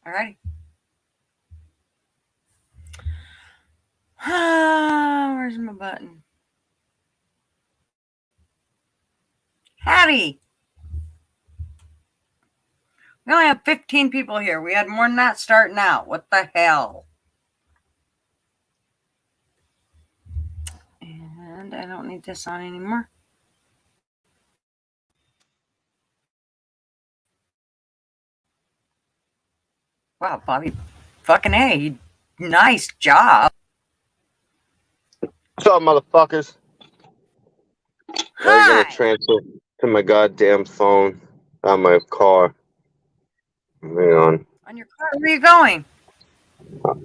Alrighty. Where's my button? Howdy. We only have 15 people here. We had more than that starting out. What the hell? And I don't need this on anymore. Wow, Bobby. Fucking A. Nice job. What's up, motherfuckers? Hi. I'm gonna transfer to my goddamn phone on my car. Hang on. On your car? Where are you going?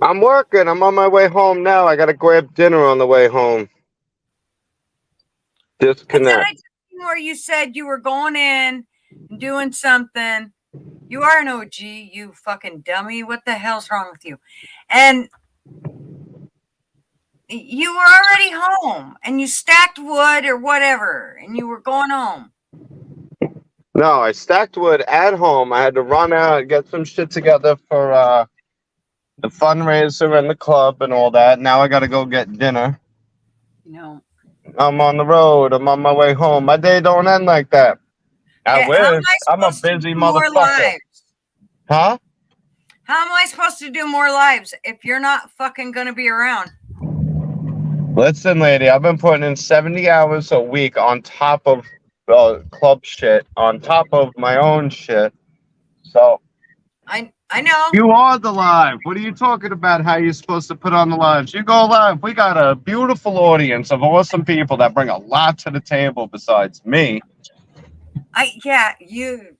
I'm working. I'm on my way home now. I gotta grab dinner on the way home. Disconnect. I where you said you were going in and doing something. You are an OG, you fucking dummy. What the hell's wrong with you? And you were already home and you stacked wood or whatever and you were going home. No, I stacked wood at home. I had to run out and get some shit together for the fundraiser and the club and all that. Now I gotta go get dinner. No. I'm on the road. I'm on my way home. My day don't end like that. I wish. I'm a busy motherfucker. Huh? How am I supposed to do more lives if you're not fucking gonna be around? Listen, lady, I've been putting in 70 hours a week on top of club shit, on top of my own shit. So I know. you are the live. What are you talking about? How you're supposed to put on the lives? You go live. We got a beautiful audience of awesome people that bring a lot to the table besides me. You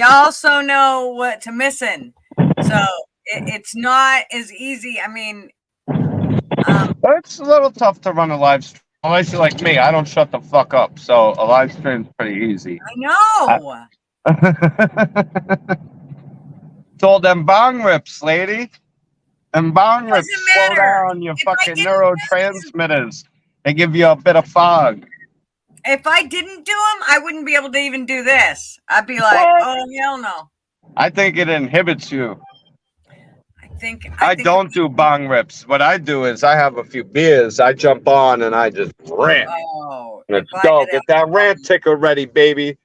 also know what to missing. So it's not as easy. I mean, it's a little tough to run a live stream. Unless you're like me, I don't shut the fuck up. So a live stream's pretty easy. I know. It's all them bong rips, lady. Them bong rips slow down your fucking neurotransmitters. They give you a bit of fog. If I didn't do them, I wouldn't be able to even do this. I'd be like, oh, hell no. I think it inhibits you. I don't do bong rips. What I do is I have a few beers. I jump on and I just rant. Oh, let's go. Get that rant ticker ready, baby.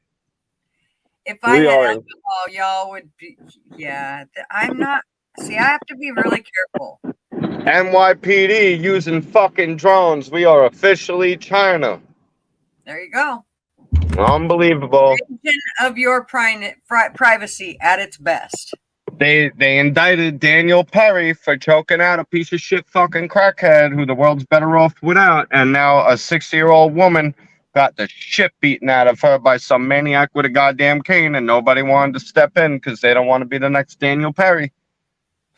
If I had alcohol, y'all would be. Yeah, I'm not. See, I have to be really careful. NYPD using fucking drones. We are officially China. There you go. Unbelievable. Invasion of your privacy at its best. They indicted Daniel Perry for choking out a piece of shit fucking crackhead who the world's better off without, and now a 60-year-old woman got the shit beaten out of her by some maniac with a goddamn cane, and nobody wanted to step in because they don't want to be the next Daniel Perry.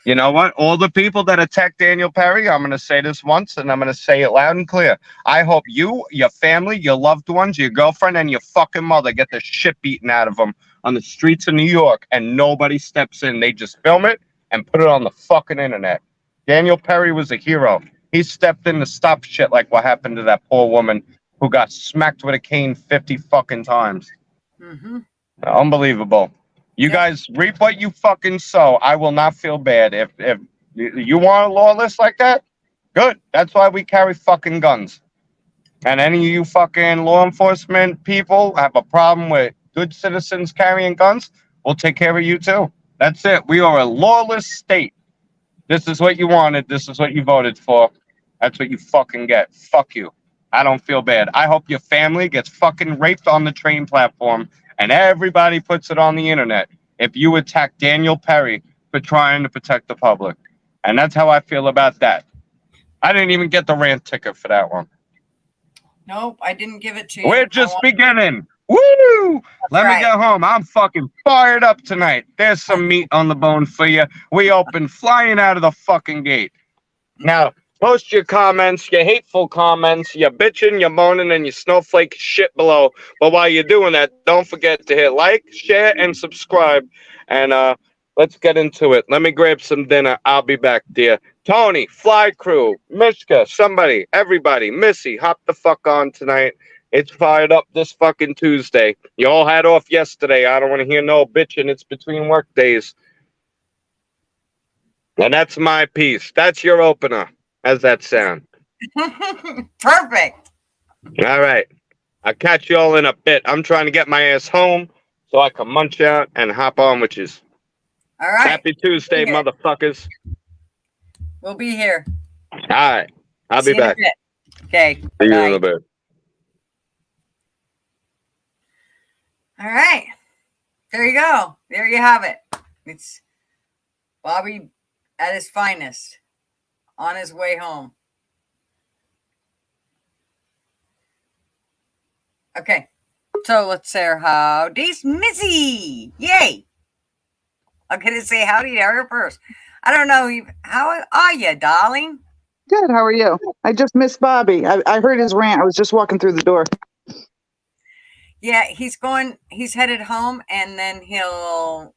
You know what? All the people that attack Daniel Perry, I'm going to say this once, and I'm going to say it loud and clear. I hope you, your family, your loved ones, your girlfriend, and your fucking mother get the shit beaten out of them on the streets of New York, and nobody steps in. They just film it and put it on the fucking internet. Daniel Perry was a hero. He stepped in to stop shit like what happened to that poor woman who got smacked with a cane 50 fucking times. Mm-hmm. Unbelievable. You guys reap what you fucking sow. I will not feel bad. If you want a lawless like that, good. That's why we carry fucking guns. And any of you fucking law enforcement people have a problem with good citizens carrying guns, we'll take care of you too. That's it. We are a lawless state. This is what you wanted. This is what you voted for. That's what you fucking get. Fuck you. I don't feel bad. I hope your family gets fucking raped on the train platform and everybody puts it on the internet if you attack Daniel Perry for trying to protect the public. And that's how I feel about that. I didn't even get the rant ticket for that one. Nope, I didn't give it to you. We're just beginning. Woo! Let me get home. I'm fucking fired up tonight. There's some meat on the bone for you. We open flying out of the fucking gate. Now, post your comments, your hateful comments, your bitching, your moaning, and your snowflake shit below. But while you're doing that, don't forget to hit like, share, and subscribe. And let's get into it. Let me grab some dinner. I'll be back, dear. Tony, Fly Crew, Mishka, somebody, everybody, Missy, hop the fuck on tonight. It's fired up this fucking Tuesday. You all had off yesterday. I don't want to hear no bitching. It's between work days. And that's my piece. That's your opener. How's that sound? Perfect. All right. I'll catch you all in a bit. I'm trying to get my ass home so I can munch out and hop on with you. All right. Happy Tuesday, Be here. motherfuckers. We'll be here. All right. I'll See be you in a back. bit. Okay. See you in Bye. a bit. All right. There you go. There you have it. It's Bobby at his finest on his way home. Okay. So let's say our howdy's Missy. Yay. I'm going to say howdy to her first. I don't know. How are you, darling? Good. How are you? I just missed Bobby. I heard his rant. I was just walking through the door. Yeah, he's headed home, and then he'll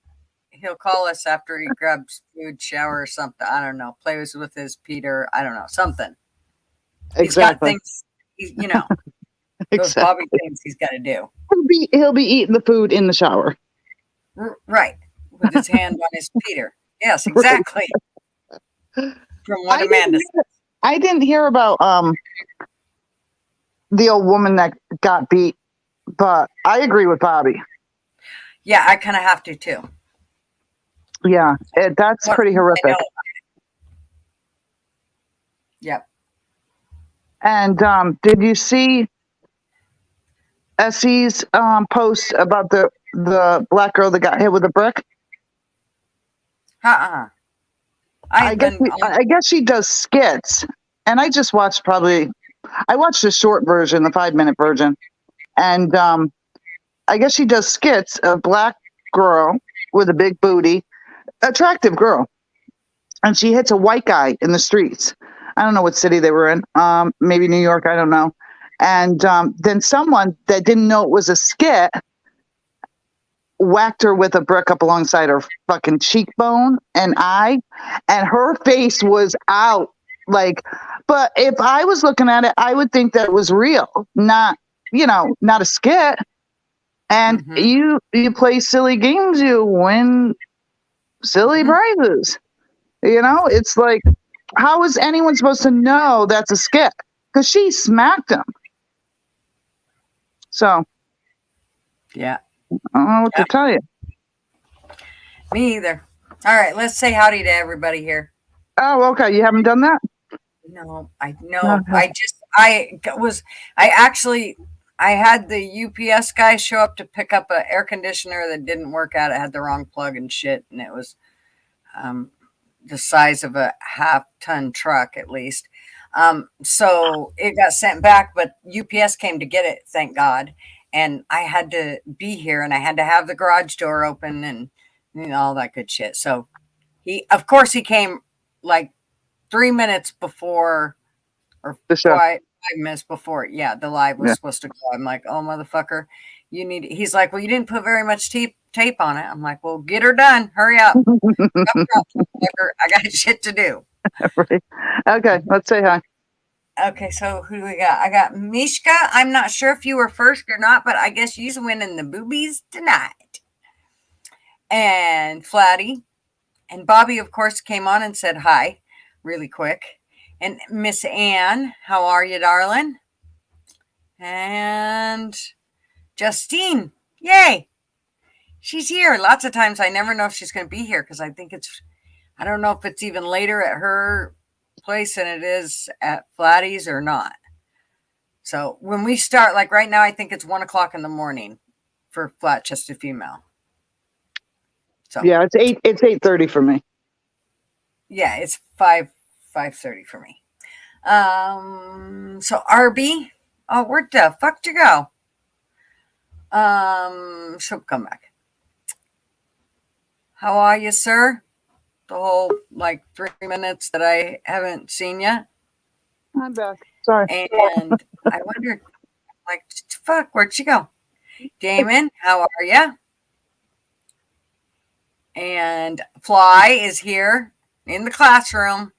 call us after he grabs food, shower, or something. I don't know. Plays with his Peter. I don't know. Something. He's got Exactly. things, those Exactly. Bobby things he's got to do. He'll be eating the food in the shower. Right. With his hand on his Peter. Yes, exactly. From what Amanda said. I didn't hear about the old woman that got beat, but I agree with Bobby. Yeah, I kind of have to too. Yeah, that's pretty horrific. Yep. And did you see Essie's post about the black girl that got hit with a brick? I guess she does skits, and I just watched I watched the short version, the 5-minute version, and I guess she does skits. A black girl with a big booty, attractive girl, and she hits a white guy in the streets. I don't know what city they were in, maybe New York, I don't know. And then someone that didn't know it was a skit whacked her with a brick up alongside her fucking cheekbone and eye, and her face was out. But if I was looking at it, I would think that it was real, not a skit. And you play silly games, you win silly prizes. It's like, how is anyone supposed to know that's a skit? Because she smacked him. So, yeah. I don't know what to tell you. Me either. All right, let's say howdy to everybody here. Oh, okay. You haven't done that? No, I know. Okay. I had the UPS guy show up to pick up an air conditioner that didn't work out. It had the wrong plug and shit, and it was the size of a half-ton truck at least. So it got sent back, but UPS came to get it, thank God. And I had to be here, and I had to have the garage door open and all that good shit. So he came like 3 minutes before, or the show. 5 minutes before. Yeah, the live was supposed to go. I'm like, oh, motherfucker, he's like, well, you didn't put very much tape on it. I'm like, well, get her done. Hurry up. I got shit to do. Right. Okay, let's say hi. Okay, so who do we got? I got Mishka. I'm not sure if you were first or not, but I guess you's winning the boobies tonight. And Flatty. And Bobby, of course, came on and said hi really quick. And Miss Ann, how are you, darling? And Justine, yay. She's here. Lots of times I never know if she's going to be here because I don't know if it's even later at her place than it is at Flatty's or not. So when we start, like right now, I think it's 1:00 in the morning for flat chested female. So yeah, it's 8:30 for me. Yeah, it's 5:30 for me. So RB, oh, where the fuck to go? She'll come back. How are you, sir? The whole 3 minutes that I haven't seen yet. I'm back. Sorry. And I wondered, fuck, where'd she go? Damon, how are you? And Fly is here in the classroom.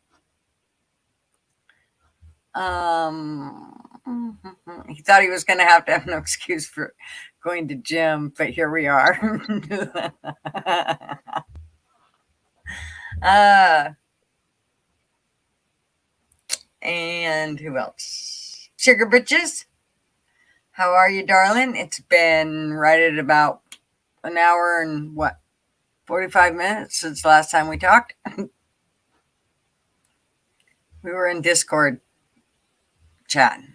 He thought he was going to have no excuse for going to gym, but here we are. And who else? Sugar Britches. How are you, darling? It's been right at about an hour and 45 minutes since the last time we talked. We were in Discord chatting.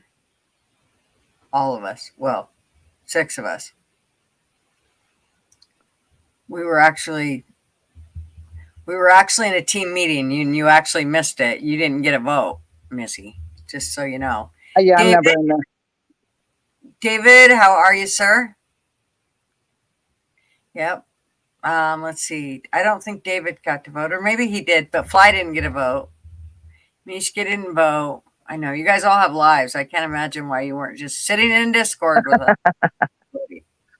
All of us. Well, 6 of us. We were actually in a team meeting. You actually missed it. You didn't get a vote, Missy. Just so you know. Yeah, David, I'm never in there. David, how are you, sir? Yep. Let's see. I don't think David got to vote, or maybe he did, but Fly didn't get a vote. Mishka didn't vote. I know you guys all have lives. I can't imagine why you weren't just sitting in Discord with us.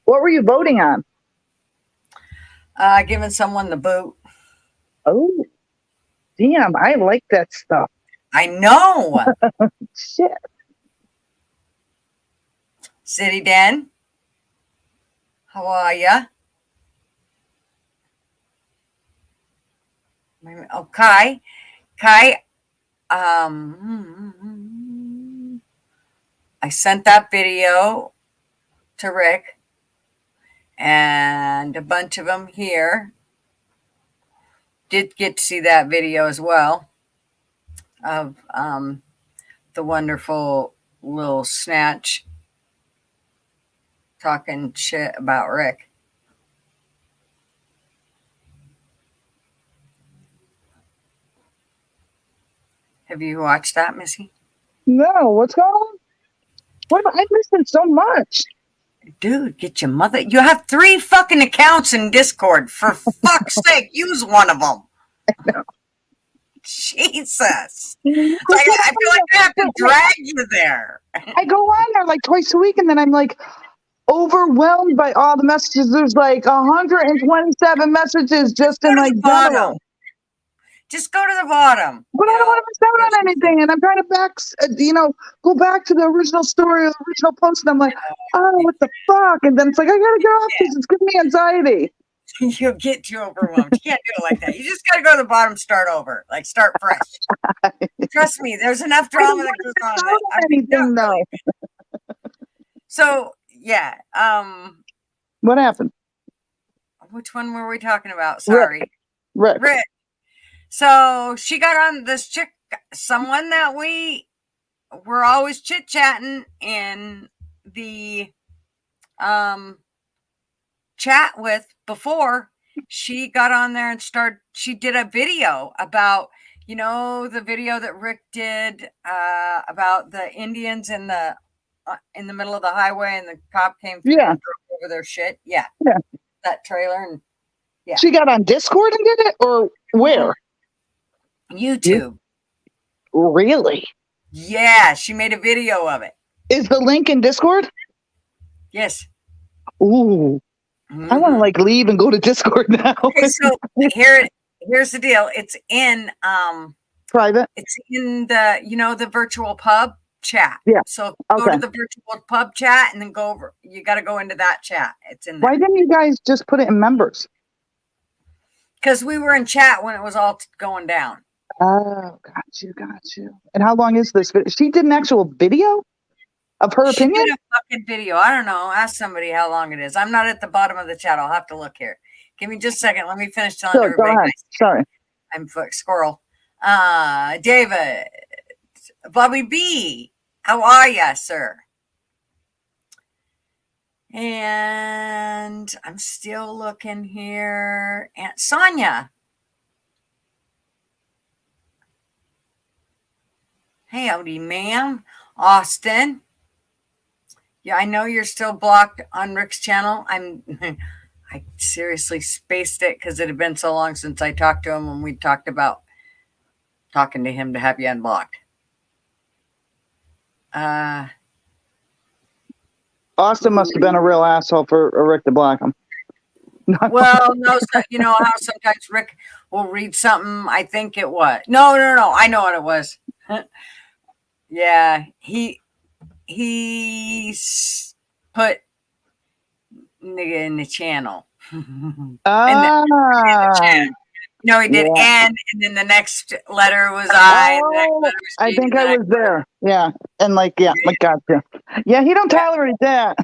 What were you voting on? Giving someone the boot. Oh, damn! I like that stuff. I know. Shit. City Dan, how are ya? Oh, Kai, I sent that video to Rick and a bunch of them here did get to see that video as well of the wonderful little snatch talking shit about Rick. Have you watched that, Missy? No, what's going on? What? I'm missing so much. Dude, get your mother. You have 3 fucking accounts in Discord. For fuck's sake, use one of them. I know. Jesus. I feel like I have to drag you there. I go on there like twice a week, and then I'm like overwhelmed by all the messages. There's like 127 messages just in like general. Just go to the bottom. But I don't want to miss out on anything, and I'm trying to go back to the original story or the original post, and I'm like, oh, what the fuck? And then it's like, I gotta get off this. It's giving me anxiety. You'll get too overwhelmed. You can't do it like that. You just gotta go to the bottom, start over, like start fresh. Trust me, there's enough drama that goes on. Anything though. So yeah, what happened? Which one were we talking about? Sorry, Rick. So she got on this chick, someone that we were always chit chatting in the chat with before. She got on there and she did a video about, the video that Rick did about the Indians in the middle of the highway and the cop came through and drove over their shit. Yeah. That trailer. And yeah. She got on Discord and did it, or where? YouTube. Really? Yeah, she made a video of it. Is the link in Discord? Yes. Ooh. I want to leave and go to Discord now. Okay, so here's the deal. It's in private. It's in the the virtual pub chat. Yeah. So go to the virtual pub chat and then go over. You got to go into that chat. It's in there. Why didn't you guys just put it in members? Because we were in chat when it was all going down. Oh, got you. And how long is this video? She did an actual video of her opinion? She did a fucking video. I don't know. Ask somebody how long it is. I'm not at the bottom of the chat. I'll have to look here. Give me just a second. Let me finish telling everybody. Go ahead. Sorry. I'm squirrel. David, Bobby B, how are ya, sir? And I'm still looking here. Aunt Sonia. Hey, howdy, ma'am. Austin. Yeah, I know you're still blocked on Rick's channel. I seriously spaced it because it had been so long since I talked to him when we talked about talking to him to have you unblocked. Austin must have been a real asshole for Rick to block him. Well, no, you know how sometimes Rick will read something. I think it was. No. I know what it was. Yeah, he put nigga in the channel. Ah. No, he did Yeah. and then the next letter was I. And the next Oh, letter was I G, think and the I next was there. Yeah. And like, yeah, I gotcha. Yeah, he don't Yeah. tolerate that.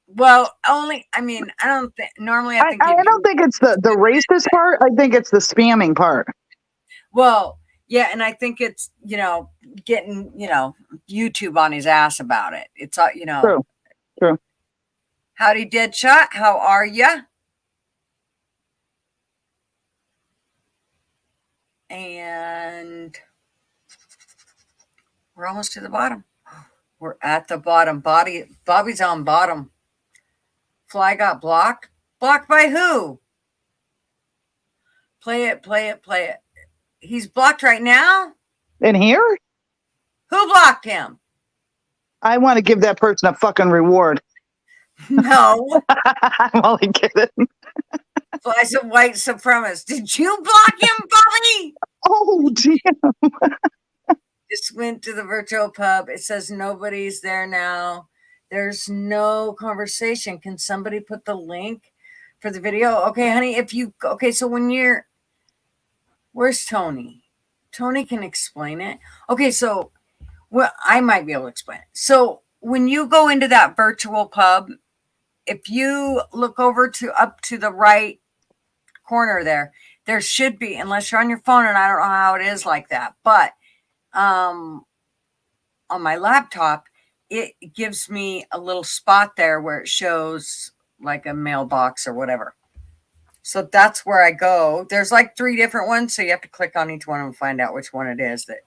Well, only I mean, I don't think normally. I think I you do. don't think it's the racist part. I think it's the spamming part. Well, yeah, and I think it's getting YouTube on his ass about it. It's True. True. howdy Deadshot, how are ya? And we're almost to the bottom. We're at the bottom. Bobby's on bottom. Fly got blocked. Blocked by who? Play it, play it, play it. He's blocked right now. In here, Who blocked him? I want to give that person a fucking reward. No. I'm only kidding. Fly some white supremacist. Did you block him, Bobby? Oh, damn. Just went to the virtual pub. It says nobody's there now. There's no conversation. Can somebody put the link for the video? Okay, honey, so when where's Tony? Tony can explain it. Okay, so I might be able to explain it. So when you go into that virtual pub, if you look over up to the right corner there should be, unless you're on your phone, and I don't know how it is like that, but on my laptop, it gives me a little spot there where it shows like a mailbox or whatever. So that's where I go. There's like 3 different ones, so you have to click on each one and find out which one it is that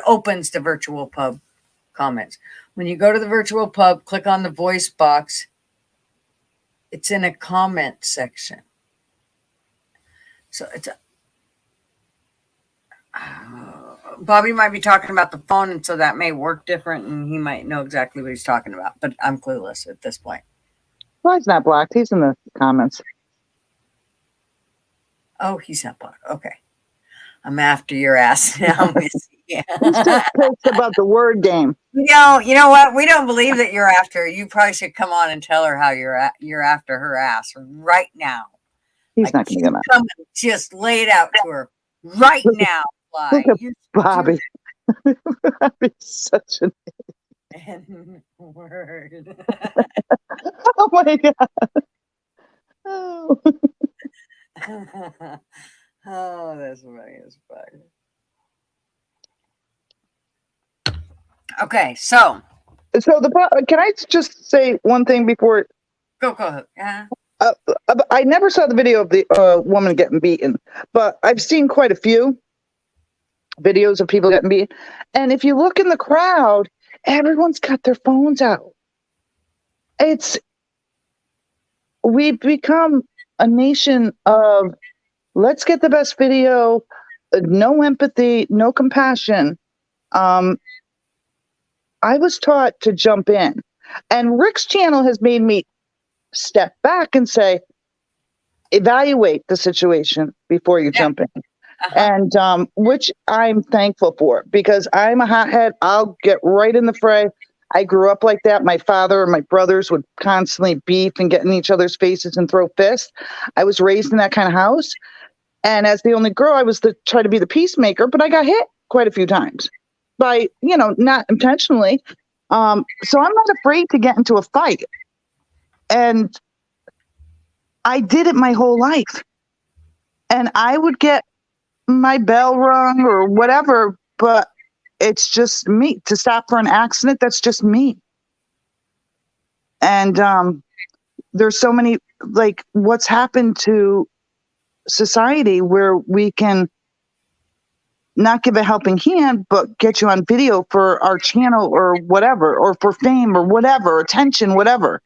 opens the virtual pub comments. When you go to the virtual pub, click on the voice box. It's in a comment section. So it's Bobby might be talking about the phone, and so that may work different, and he might know exactly what he's talking about, but I'm clueless at this point. Well, he's not blocked. He's in the comments. Oh, he's not blocked. Okay. I'm after your ass now, Missy. He's just pissed about the word game. You know what? We don't believe that you're after her. You probably should come on and tell her how you're after her ass right now. He's not going to get mad. Come and just lay it out to her right now. Look at Bobby. Bobby's such an N-word. Oh my god. Oh. Oh, that's funny as fuck. Okay, so can I just say one thing before? Go ahead. Yeah. I never saw the video of the woman getting beaten, but I've seen quite a few videos of people getting beaten. And if you look in the crowd, everyone's got their phones out. We've become a nation of let's get the best video, no empathy, no compassion. I was taught to jump in, and Rick's channel has made me step back and say, evaluate the situation before you jump in. And which I'm thankful for, because I'm a hothead. I'll get right in the fray. I grew up like that. My father and my brothers would constantly beef and get in each other's faces and throw fists. I was raised in that kind of house. And as the only girl, I was try to be the peacemaker, but I got hit quite a few times by, not intentionally. So I'm not afraid to get into a fight. And I did it my whole life. And I would get my bell rung or whatever, but it's just me. To stop for an accident, that's just me. And there's so many, like, what's happened to society where we can not give a helping hand, but get you on video for our channel or whatever, or for fame or whatever, attention, whatever.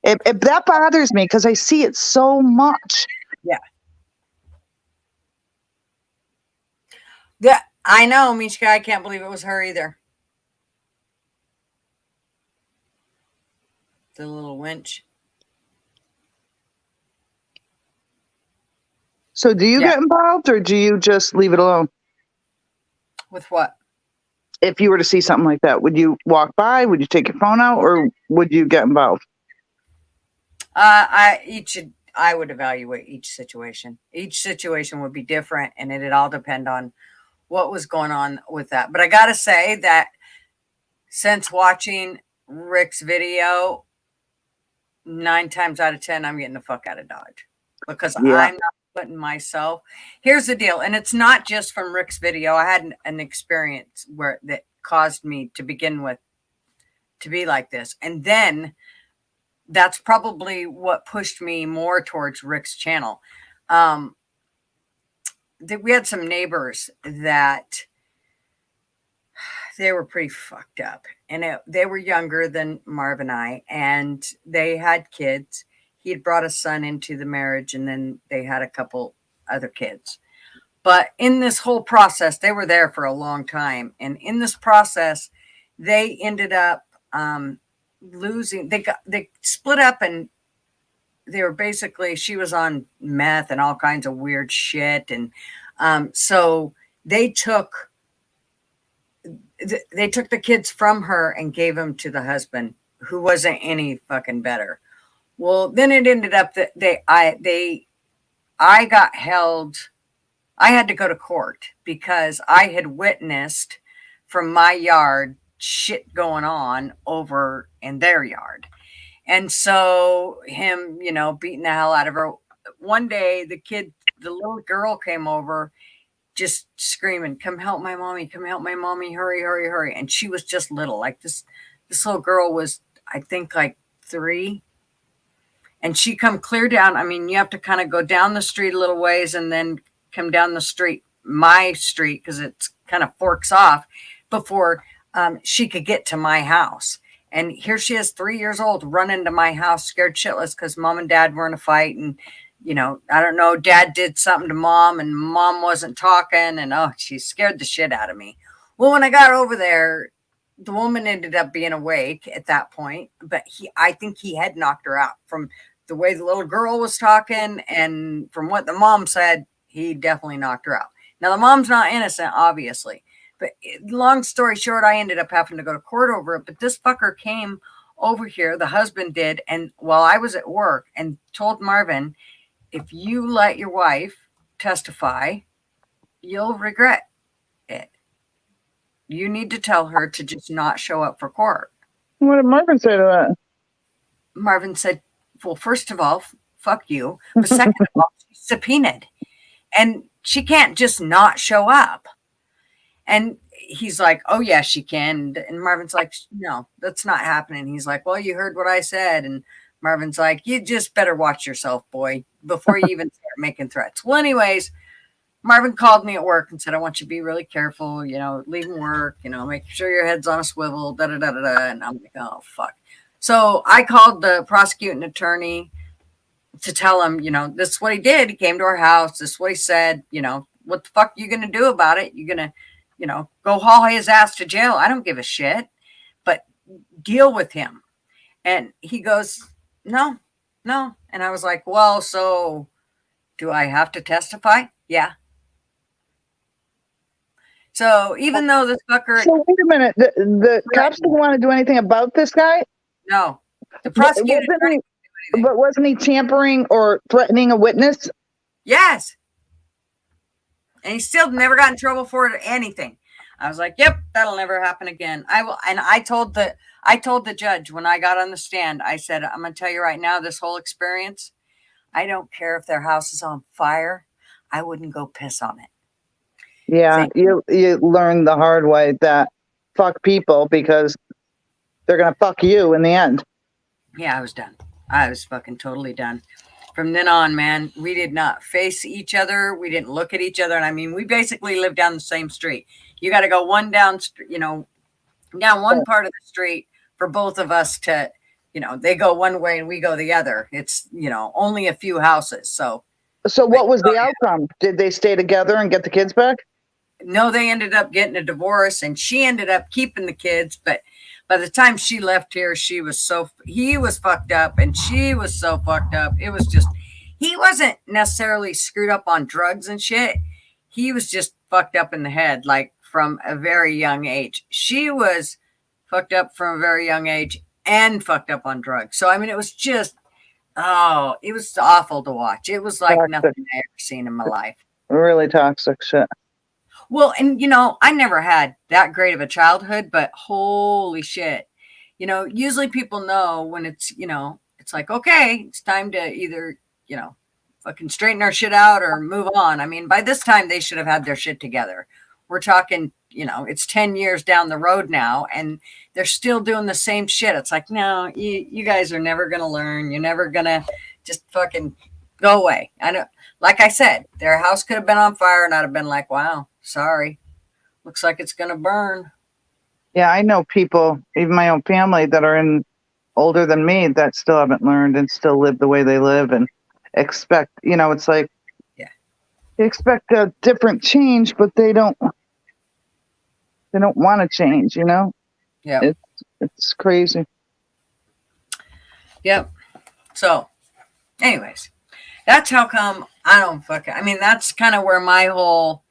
That bothers me because I see it so much. Yeah, I know, Mishka. I can't believe it was her either. The little wench. So do you get involved, or do you just leave it alone? With what? If you were to see something like that, would you walk by? Would you take your phone out, or would you get involved? I would evaluate each situation. Each situation would be different, and it'd all depend on what was going on with that. But I gotta say that since watching Rick's video, 9 times out of 10, I'm getting the fuck out of Dodge because Yeah. I'm not putting myself. Here's the deal, and it's not just from Rick's video. I had an experience where that caused me to begin with to be like this, and then that's probably what pushed me more towards Rick's channel. We had some neighbors that they were pretty fucked up, and they were younger than Marv and I, and they had kids. He had brought a son into the marriage, and then they had a couple other kids. But in this whole process, they were there for a long time, and in this process, they ended up losing. They split up, and they were basically, she was on meth and all kinds of weird shit, and so they took the kids from her and gave them to the husband, who wasn't any fucking better. Well, then it ended up that I got held. I had to go to court because I had witnessed from my yard shit going on over in their yard. And so him, beating the hell out of her. One day, the little girl came over just screaming, "Come help my mommy, come help my mommy, hurry, hurry, hurry." And she was just little. Like this little girl was, I think, like 3. And she come clear down. I mean, you have to kind of go down the street a little ways and then come down the street, my street, because it's kind of forks off before she could get to my house. And here she is, 3 years old, running to my house, scared shitless because mom and dad were in a fight. And, I don't know, dad did something to mom and mom wasn't talking. And, she scared the shit out of me. Well, when I got over there, the woman ended up being awake at that point. But I think he had knocked her out from the way the little girl was talking. And from what the mom said, he definitely knocked her out. Now, the mom's not innocent, obviously. But long story short, I ended up having to go to court over it. But this fucker came over here, the husband did, and while I was at work, and told Marvin, if you let your wife testify, you'll regret it. You need to tell her to just not show up for court. What did Marvin say to that? Marvin said, well, first of all, fuck you. But second of all, she's subpoenaed. And she can't just not show up. And he's like, oh, yeah, she can. And Marvin's like, no, that's not happening. He's like, well, you heard what I said. And Marvin's like, you just better watch yourself, boy, before you even start making threats. Well, anyways, Marvin called me at work and said, I want you to be really careful, leaving work, make sure your head's on a swivel, da-da-da-da-da. And I'm like, oh, fuck. So I called the prosecuting attorney to tell him, this is what he did. He came to our house. This is what he said. What the fuck are you going to do about it? You're going to, go haul his ass to jail. I don't give a shit, but deal with him. And he goes, no. And I was like, well, so do I have to testify? Yeah. So even though this fucker. So wait a minute. The cops didn't want to do anything about this guy? No. The prosecutor. But wasn't he tampering or threatening a witness? Yes. And he still never got in trouble for it or anything. I was like, yep, that'll never happen again. I will. And I told the judge when I got on the stand, I said, I'm going to tell you right now, this whole experience, I don't care if their house is on fire. I wouldn't go piss on it. Yeah. You learn the hard way that fuck people because they're going to fuck you in the end. Yeah, I was done. I was fucking totally done. From then on, man, we did not face each other. We didn't look at each other. And I mean, we basically lived down the same street. You got to go down one part of the street for both of us to, they go one way and we go the other. It's, only a few houses. So what was the outcome? Did they stay together and get the kids back? No, they ended up getting a divorce and she ended up keeping the kids. But by the time she left here, he was fucked up and she was so fucked up. It was just, he wasn't necessarily screwed up on drugs and shit. He was just fucked up in the head, like from a very young age. She was fucked up from a very young age and fucked up on drugs. So, I mean, it was just Oh, it was awful to watch. It was like Toxic. nothing I ever seen in my life. Really toxic shit. Well, and I never had that great of a childhood, but holy shit. Usually people know when it's like, okay, it's time to either, fucking straighten our shit out or move on. I mean, by this time they should have had their shit together. We're talking, it's 10 years down the road now and they're still doing the same shit. It's like, no, you guys are never going to learn. You're never going to just fucking go away. I know. Like I said, their house could have been on fire and I'd have been like, wow, sorry. Looks like it's going to burn. Yeah, I know people, even my own family, that are older than me that still haven't learned and still live the way they live and expect, it's like, yeah, they expect a different change, but they don't want to change, Yeah. It's crazy. Yep. So, anyways, that's how come I don't fucking. I mean, that's kind of where my whole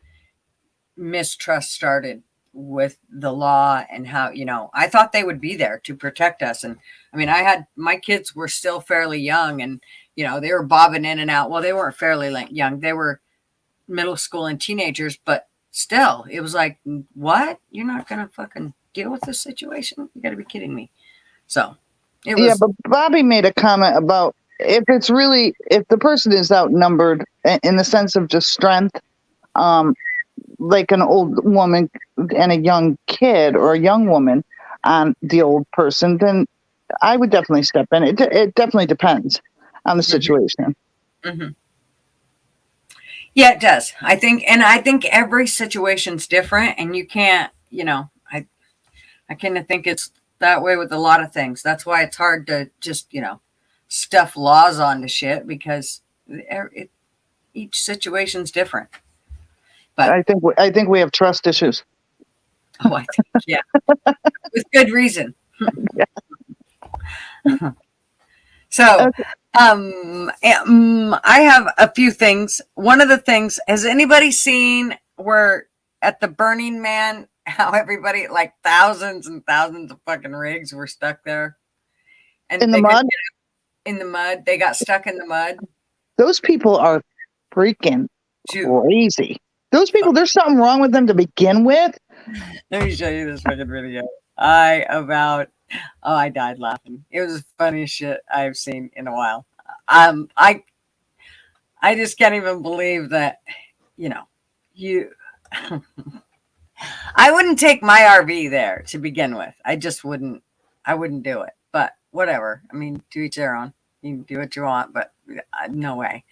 mistrust started with the law and how I thought they would be there to protect us. And I mean, my kids were still fairly young, and they were bobbing in and out. Well, they weren't fairly young; they were middle school and teenagers, but still, it was like, what? You're not gonna fucking deal with this situation? You got to be kidding me. So it was. Yeah, but Bobby made a comment about if the person is outnumbered in the sense of just strength, like an old woman and a young kid or a young woman on the old person, then I would definitely step in. It definitely depends on the situation. Mm-hmm. Yeah, it does. I think every situation's different, and you can't, I kind of think it's that way with a lot of things. That's why it's hard to just, stuff laws onto shit because each situation's different. But I think we have trust issues. Oh, I think, yeah, with good reason. So, Okay. I have a few things. One of the things, has anybody seen where at the Burning Man, how everybody, like thousands and thousands of fucking rigs were stuck there? And in the mud? In the mud. They got stuck in the mud. Those people are freaking crazy. Those people, there's something wrong with them to begin with. Let me show you this fucking video. I died laughing. It was the funniest shit I've seen in a while. I just can't even believe that, I wouldn't take my RV there to begin with. I wouldn't do it. But whatever. I mean, to each their own. You can do what you want, but no way.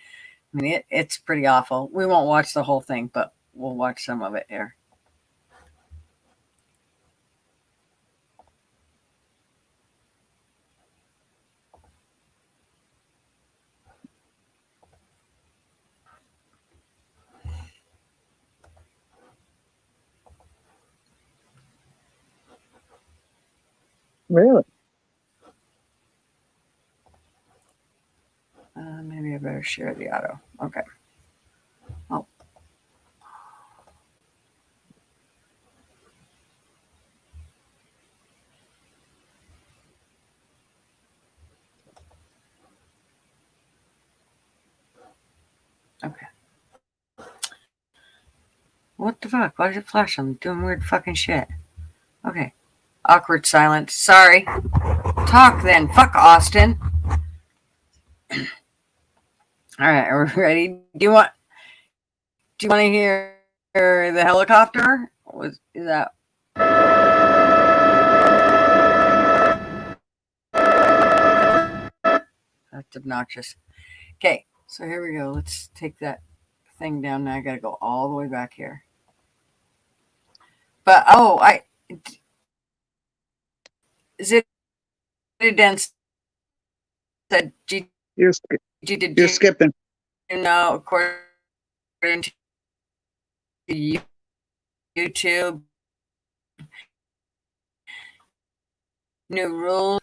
I mean, it's pretty awful. We won't watch the whole thing, but we'll watch some of it here. Really? Maybe I better share the auto. Okay. Oh. Okay. What the fuck? Why does it flash? I'm doing weird fucking shit. Okay. Awkward silence. Sorry. Talk then. Fuck Austin. All right, are we ready? Do you want to hear the helicopter? Is that? That's obnoxious. Okay, so here we go. Let's take that thing down. Now I got to go all the way back here. But Zidane said, You're skipping. According to YouTube, new rules.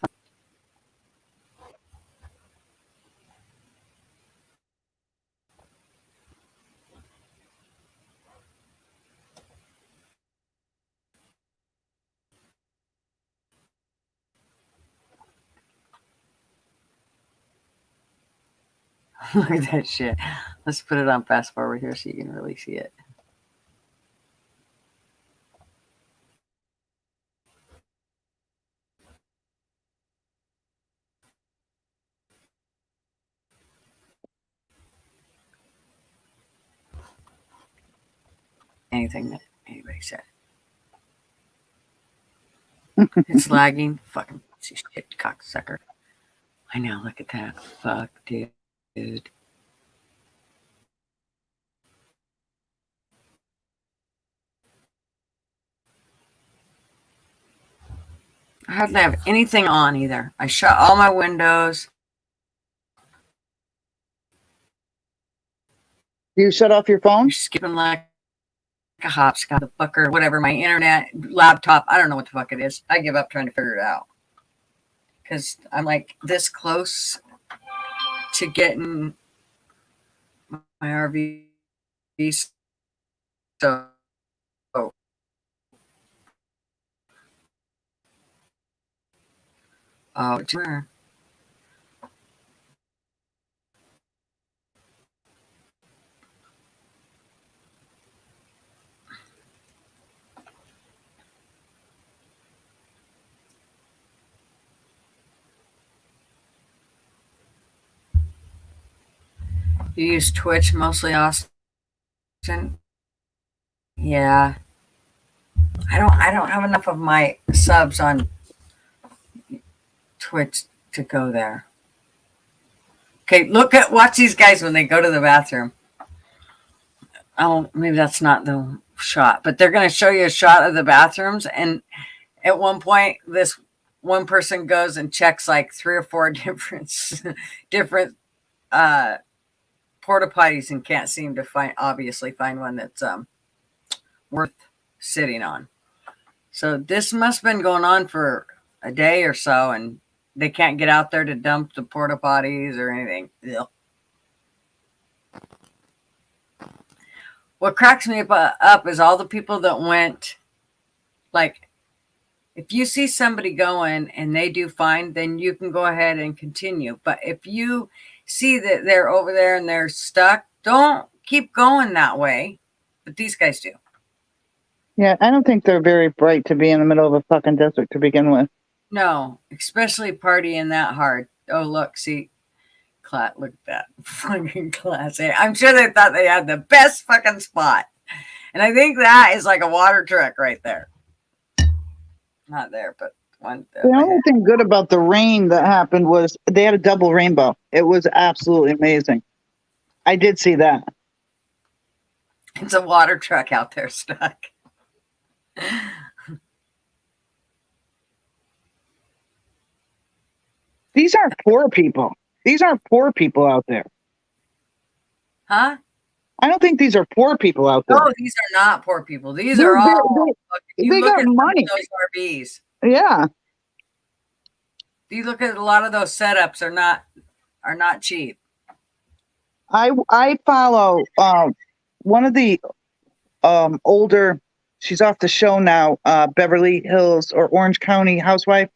Look at that shit. Let's put it on fast forward here so you can really see it. Anything that anybody said. It's lagging. Fucking piece of shit, cocksucker. I know. Look at that. Fuck, dude. I hardly have anything on either. I shut all my windows. You shut off your phone? You're skipping like a hopscotch, the fucker, whatever. My internet, laptop. I don't know what the fuck it is. I give up trying to figure it out because I'm like this close to getting my RV. So oh, where? You use Twitch mostly, Austin? Yeah. I don't have enough of my subs on Twitch to go there. Okay, watch these guys when they go to the bathroom. Oh, maybe that's not the shot, but they're going to show you a shot of the bathrooms. And at one point, this one person goes and checks like 3 or 4 different porta potties and can't seem to find one that's worth sitting on. So this must have been going on for a day or so, and they can't get out there to dump the porta potties or anything. Ugh. What cracks me up is all the people that went, like, if you see somebody going and they do fine, then you can go ahead and continue. But if you see that they're over there and they're stuck, don't keep going that way. But these guys do. Yeah, I don't think they're very bright to be in the middle of a fucking desert to begin with. No, especially partying that hard. Oh, look, see. Look at that fucking class. I'm sure they thought they had the best fucking spot. And I think that is like a water truck right there. Not there, but one. The only thing good about the rain that happened was they had a double rainbow. It was absolutely amazing. I did see that. It's a water truck out there stuck. These aren't poor people. These aren't poor people out there. Huh? I don't think these are poor people out there. No, these are not poor people. These are all. They got money. Those RVs. Yeah. You look at a lot of those setups are not cheap. I follow one of the older. She's off the show now. Beverly Hills or Orange County housewife.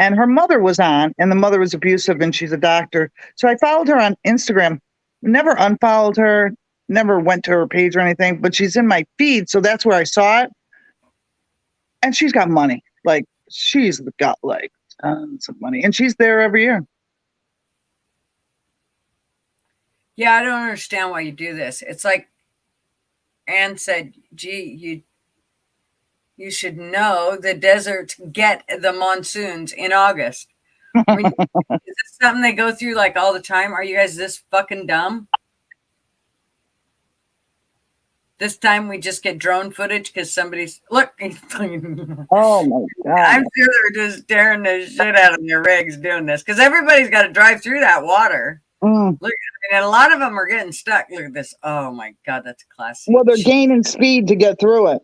And her mother was on, and the mother was abusive, and she's a doctor. So I followed her on Instagram, never unfollowed her, never went to her page or anything, but she's in my feed, so that's where I saw it. And she's got money. Like, she's got, like, tons of money. And she's there every year. Yeah, I don't understand why you do this. It's like Anne said, gee, you should know the deserts get the monsoons in August. I mean, is this something they go through like all the time? Are you guys this fucking dumb? This time we just get drone footage because somebody's look. Oh my God. I'm sure they're just tearing the shit out of their rigs doing this because everybody's got to drive through that water. Look, and a lot of them are getting stuck. Look at this. Oh my God, that's classic. Well, they're gaining speed to get through it.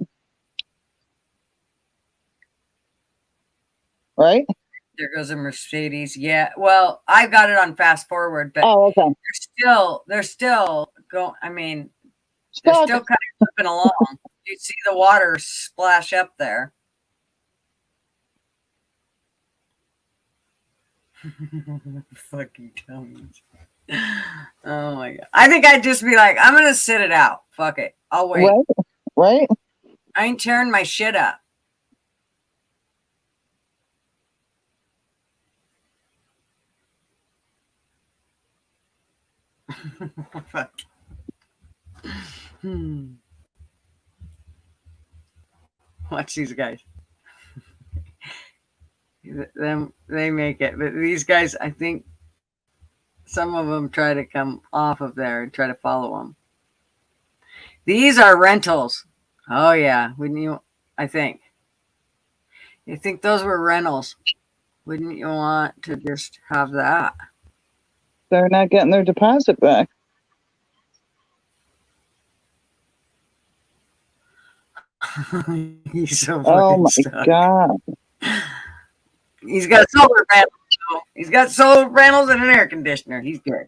Right? There goes a Mercedes. Yeah. Well, I got it on fast forward, but okay. They're still going. I mean, they're still kind of moving along. You see the water splash up there. Fucking dummies. Oh my god. I think I'd just be like, I'm gonna sit it out. Fuck it. I'll wait. Right? I ain't tearing my shit up. Fuck. Watch these guys. They make it, but these guys, I think some of them try to come off of there and try to follow them. These are rentals. Oh yeah, wouldn't you? I think. You think those were rentals? Wouldn't you want to just have that? They're not getting their deposit back. He's so fucking Oh my stuck. God. He's got solar panels. He's got solar panels and an air conditioner. He's good.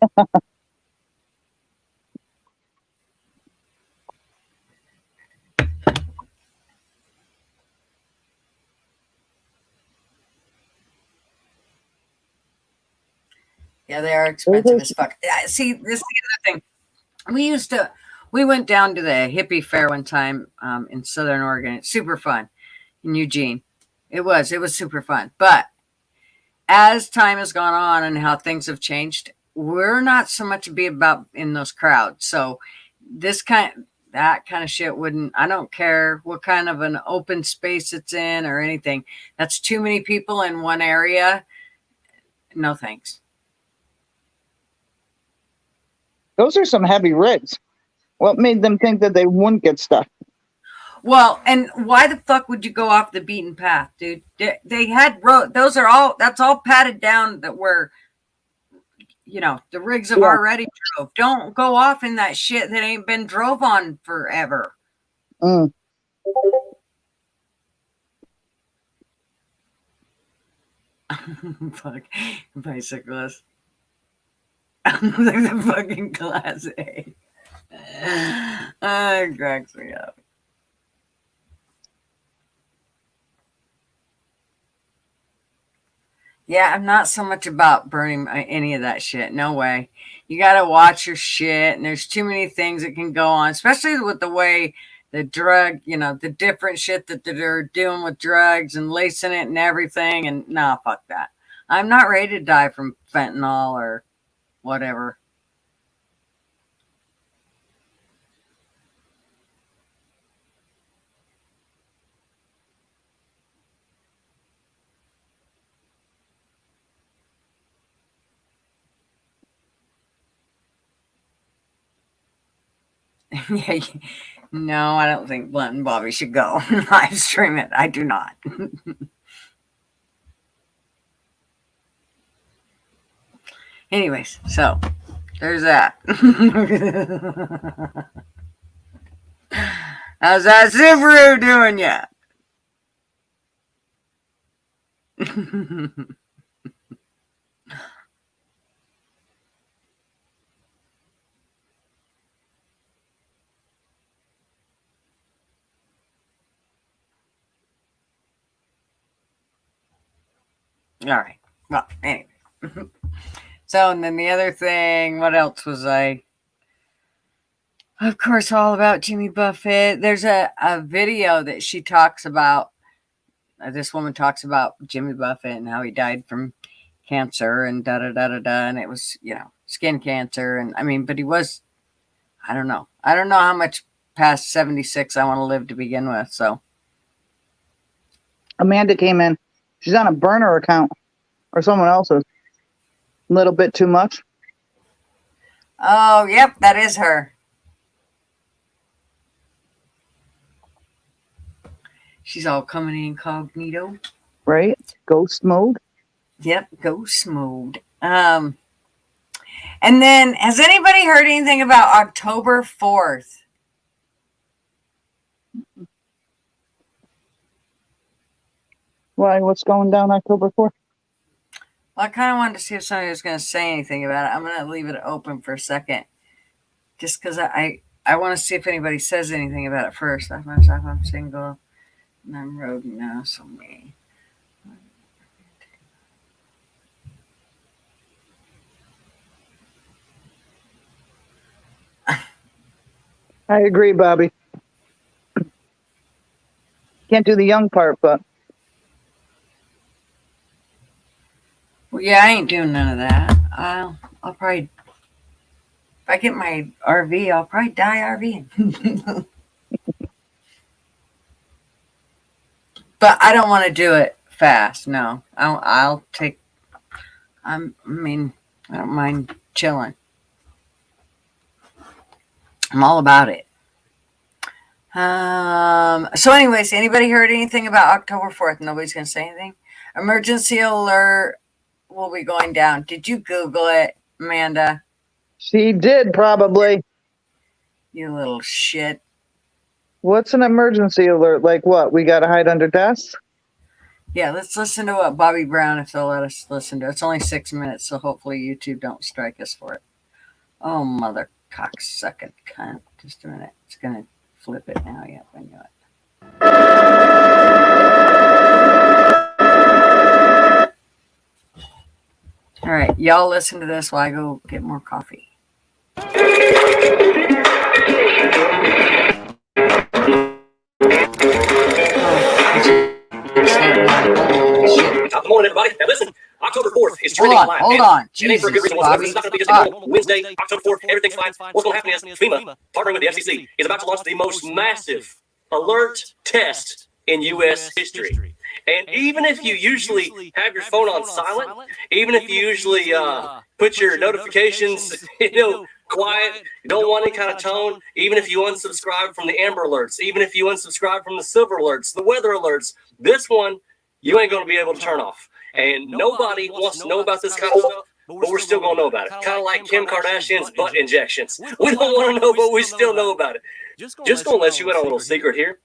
Yeah, they are expensive as fuck. See, this is the other thing. We went down to the hippie fair one time in Southern Oregon. It's super fun in Eugene. It was super fun. But as time has gone on and how things have changed, we're not so much to be about in those crowds. So that kind of shit wouldn't, I don't care what kind of an open space it's in or anything. That's too many people in one area. No thanks. Those are some heavy rigs. What made them think that they wouldn't get stuck? Well, and why the fuck would you go off the beaten path, dude? They had road. That's all padded down that were, the rigs have already drove. Don't go off in that shit that ain't been drove on forever. Mm. Fuck, bicyclists. Like the fucking Class A. It cracks me up. Yeah, I'm not so much about burning any of that shit. No way. You got to watch your shit, and there's too many things that can go on, especially with the way the drug, the different shit that they're doing with drugs and lacing it and everything. And nah, fuck that. I'm not ready to die from fentanyl or whatever. Yeah, no, I don't think Blunt and Bobby should go live stream it. I do not. Anyways, so there's that. How's that Subaru doing ya? All right. Well, anyway. So, and then the other thing, what else was I? Of course, all about Jimmy Buffett. There's a video that she talks about. This woman talks about Jimmy Buffett and how he died from cancer and da da da da da. And it was, skin cancer. And I mean, but he was, I don't know how much past 76 I want to live to begin with. So Amanda came in. She's on a burner account or someone else's. A little bit too much. Oh, yep, that is her. She's all coming incognito. Right? Ghost mode. Yep, ghost mode. And then, has anybody heard anything about October 4th? Why? What's going down October 4th? Well, I kind of wanted to see if somebody was going to say anything about it. I'm going to leave it open for a second. Just because I want to see if anybody says anything about it first. I'm single. And I'm road now, so me. I agree, Bobby. Can't do the young part, but Well, yeah, I ain't doing none of that. I'll probably, if I get my RV, I'll probably die RVing. But I don't want to do it fast. No, I'll take. I mean, I don't mind chilling. I'm all about it. So, anyways, anybody heard anything about October 4th? Nobody's gonna say anything. Emergency alert will be going down. Did you Google it, Amanda? she did probably. You little shit. What's an emergency alert? Like what? We got to hide under desks? Yeah, let's listen to what Bobby Brown, if they'll let us listen to it. It's only 6 minutes, so hopefully YouTube don't strike us for it. Oh, mother cocksucking cunt. Just a minute. It's going to flip it now. Yep, I knew it. All right, y'all listen to this while I go get more coffee. Good morning, everybody. Now listen, October 4th is trending online. Hold on. Jesus, for a good reason. Bobby. This is not going to be just a normal Wednesday, October 4th. Everything's fine. What's going to happen is FEMA, partnering with the FCC, is about to launch the most massive alert test in U.S. history. And even if you usually have your phone on silent, even if you usually put your notifications, quiet, you don't want any kind of tone, even if you unsubscribe from the Amber Alerts, even if you unsubscribe from the Silver Alerts, the Weather Alerts, this one, you ain't going to be able to turn off. And nobody wants to know about this kind of stuff, but we're still going to know about it. Kind of like Kim Kardashian's butt injections. We don't want to know, but we still know about it. Just going to let you in on a little secret here.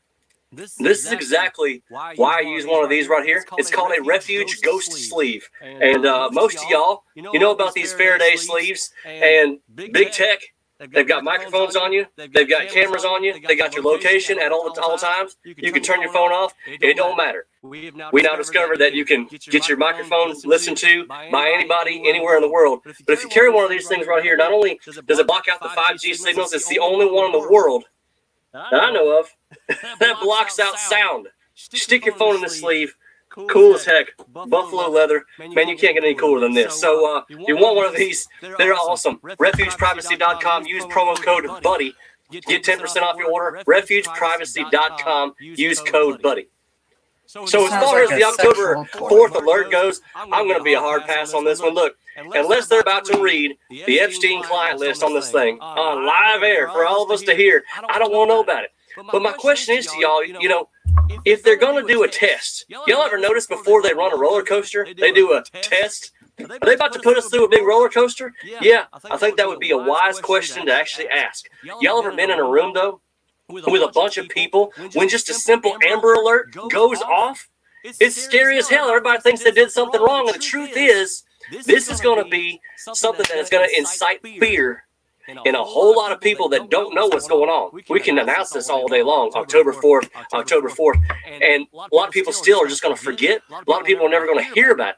This is exactly why I use one of these right here. It's called a Refuge Ghost Sleeve. And most of y'all, you know about these Faraday sleeves. And big tech, they've got microphones on you. They've got cameras on you. They got your location at all times. You can turn your phone off. It don't matter. We now discovered that you can get your microphone listened to by anybody, anywhere in the world. But if you carry one of these things right here, not only does it block out the 5G signals, it's the only one in the world that I know of that blocks out sound. Stick your phone in the sleeve. Cool as heck. Buffalo leather. Man, you can't get any cooler than this. So you want one of these. They're awesome. RefugePrivacy.com. Use promo code BUDDY. Get 10% off your order. RefugePrivacy.com. Use code BUDDY. So as far as the October 4th alert goes, I'm going to be a hard pass on this one. Look, unless they're about to read the Epstein client list on this thing on live air for all of us to hear, I don't want to know about it. But my question is to y'all, if they're going to do a test, y'all ever notice before they run a roller coaster, they do a test? Are they about to put us through a big roller coaster? Yeah, I think that would be a wise question to actually ask. Y'all ever been in a room, though, with a bunch of people when just a simple Amber Alert goes off? It's scary as hell. Everybody thinks they did something wrong, and the truth is, this is going to be something that is going to incite fear in a whole lot of people that don't know what's going on. We can announce this all day long, October 4th, October 4th, and a lot of people still are just going to forget. A lot of people are never going to hear about it.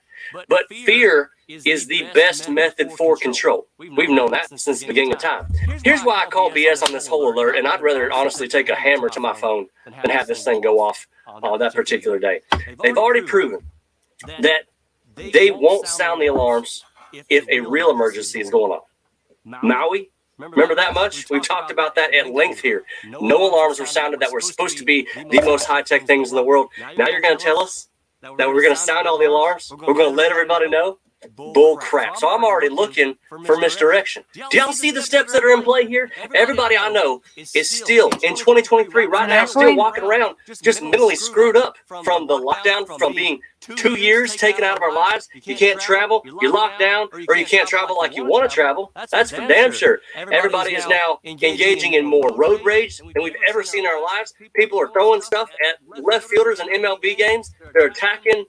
But fear is the best method for control. We've known that since the beginning of time. Here's why I call BS on this whole alert, and I'd rather honestly take a hammer to my phone than have this thing go off on that particular day. They've already proven that they won't sound the alarms if a real emergency is going on. Maui, remember that much? We've talked about that at length here. No alarms were sounded that were supposed to be the most high-tech things in the world. Now you're going to tell us that we're going to sound all the alarms? We're going to let everybody know? Bull crap. So I'm already looking for misdirection. Do y'all see the steps that are in play here? Everybody I know is still, in 2023, right now, still walking around just mentally screwed up from the lockdown, from being 2 years taken out of our lives. You can't travel, you're locked down, or you can't travel like you want to travel. That's for damn sure. Everybody is now engaging in more road rage than we've ever seen in our lives. People are throwing stuff at left fielders in MLB games. They're attacking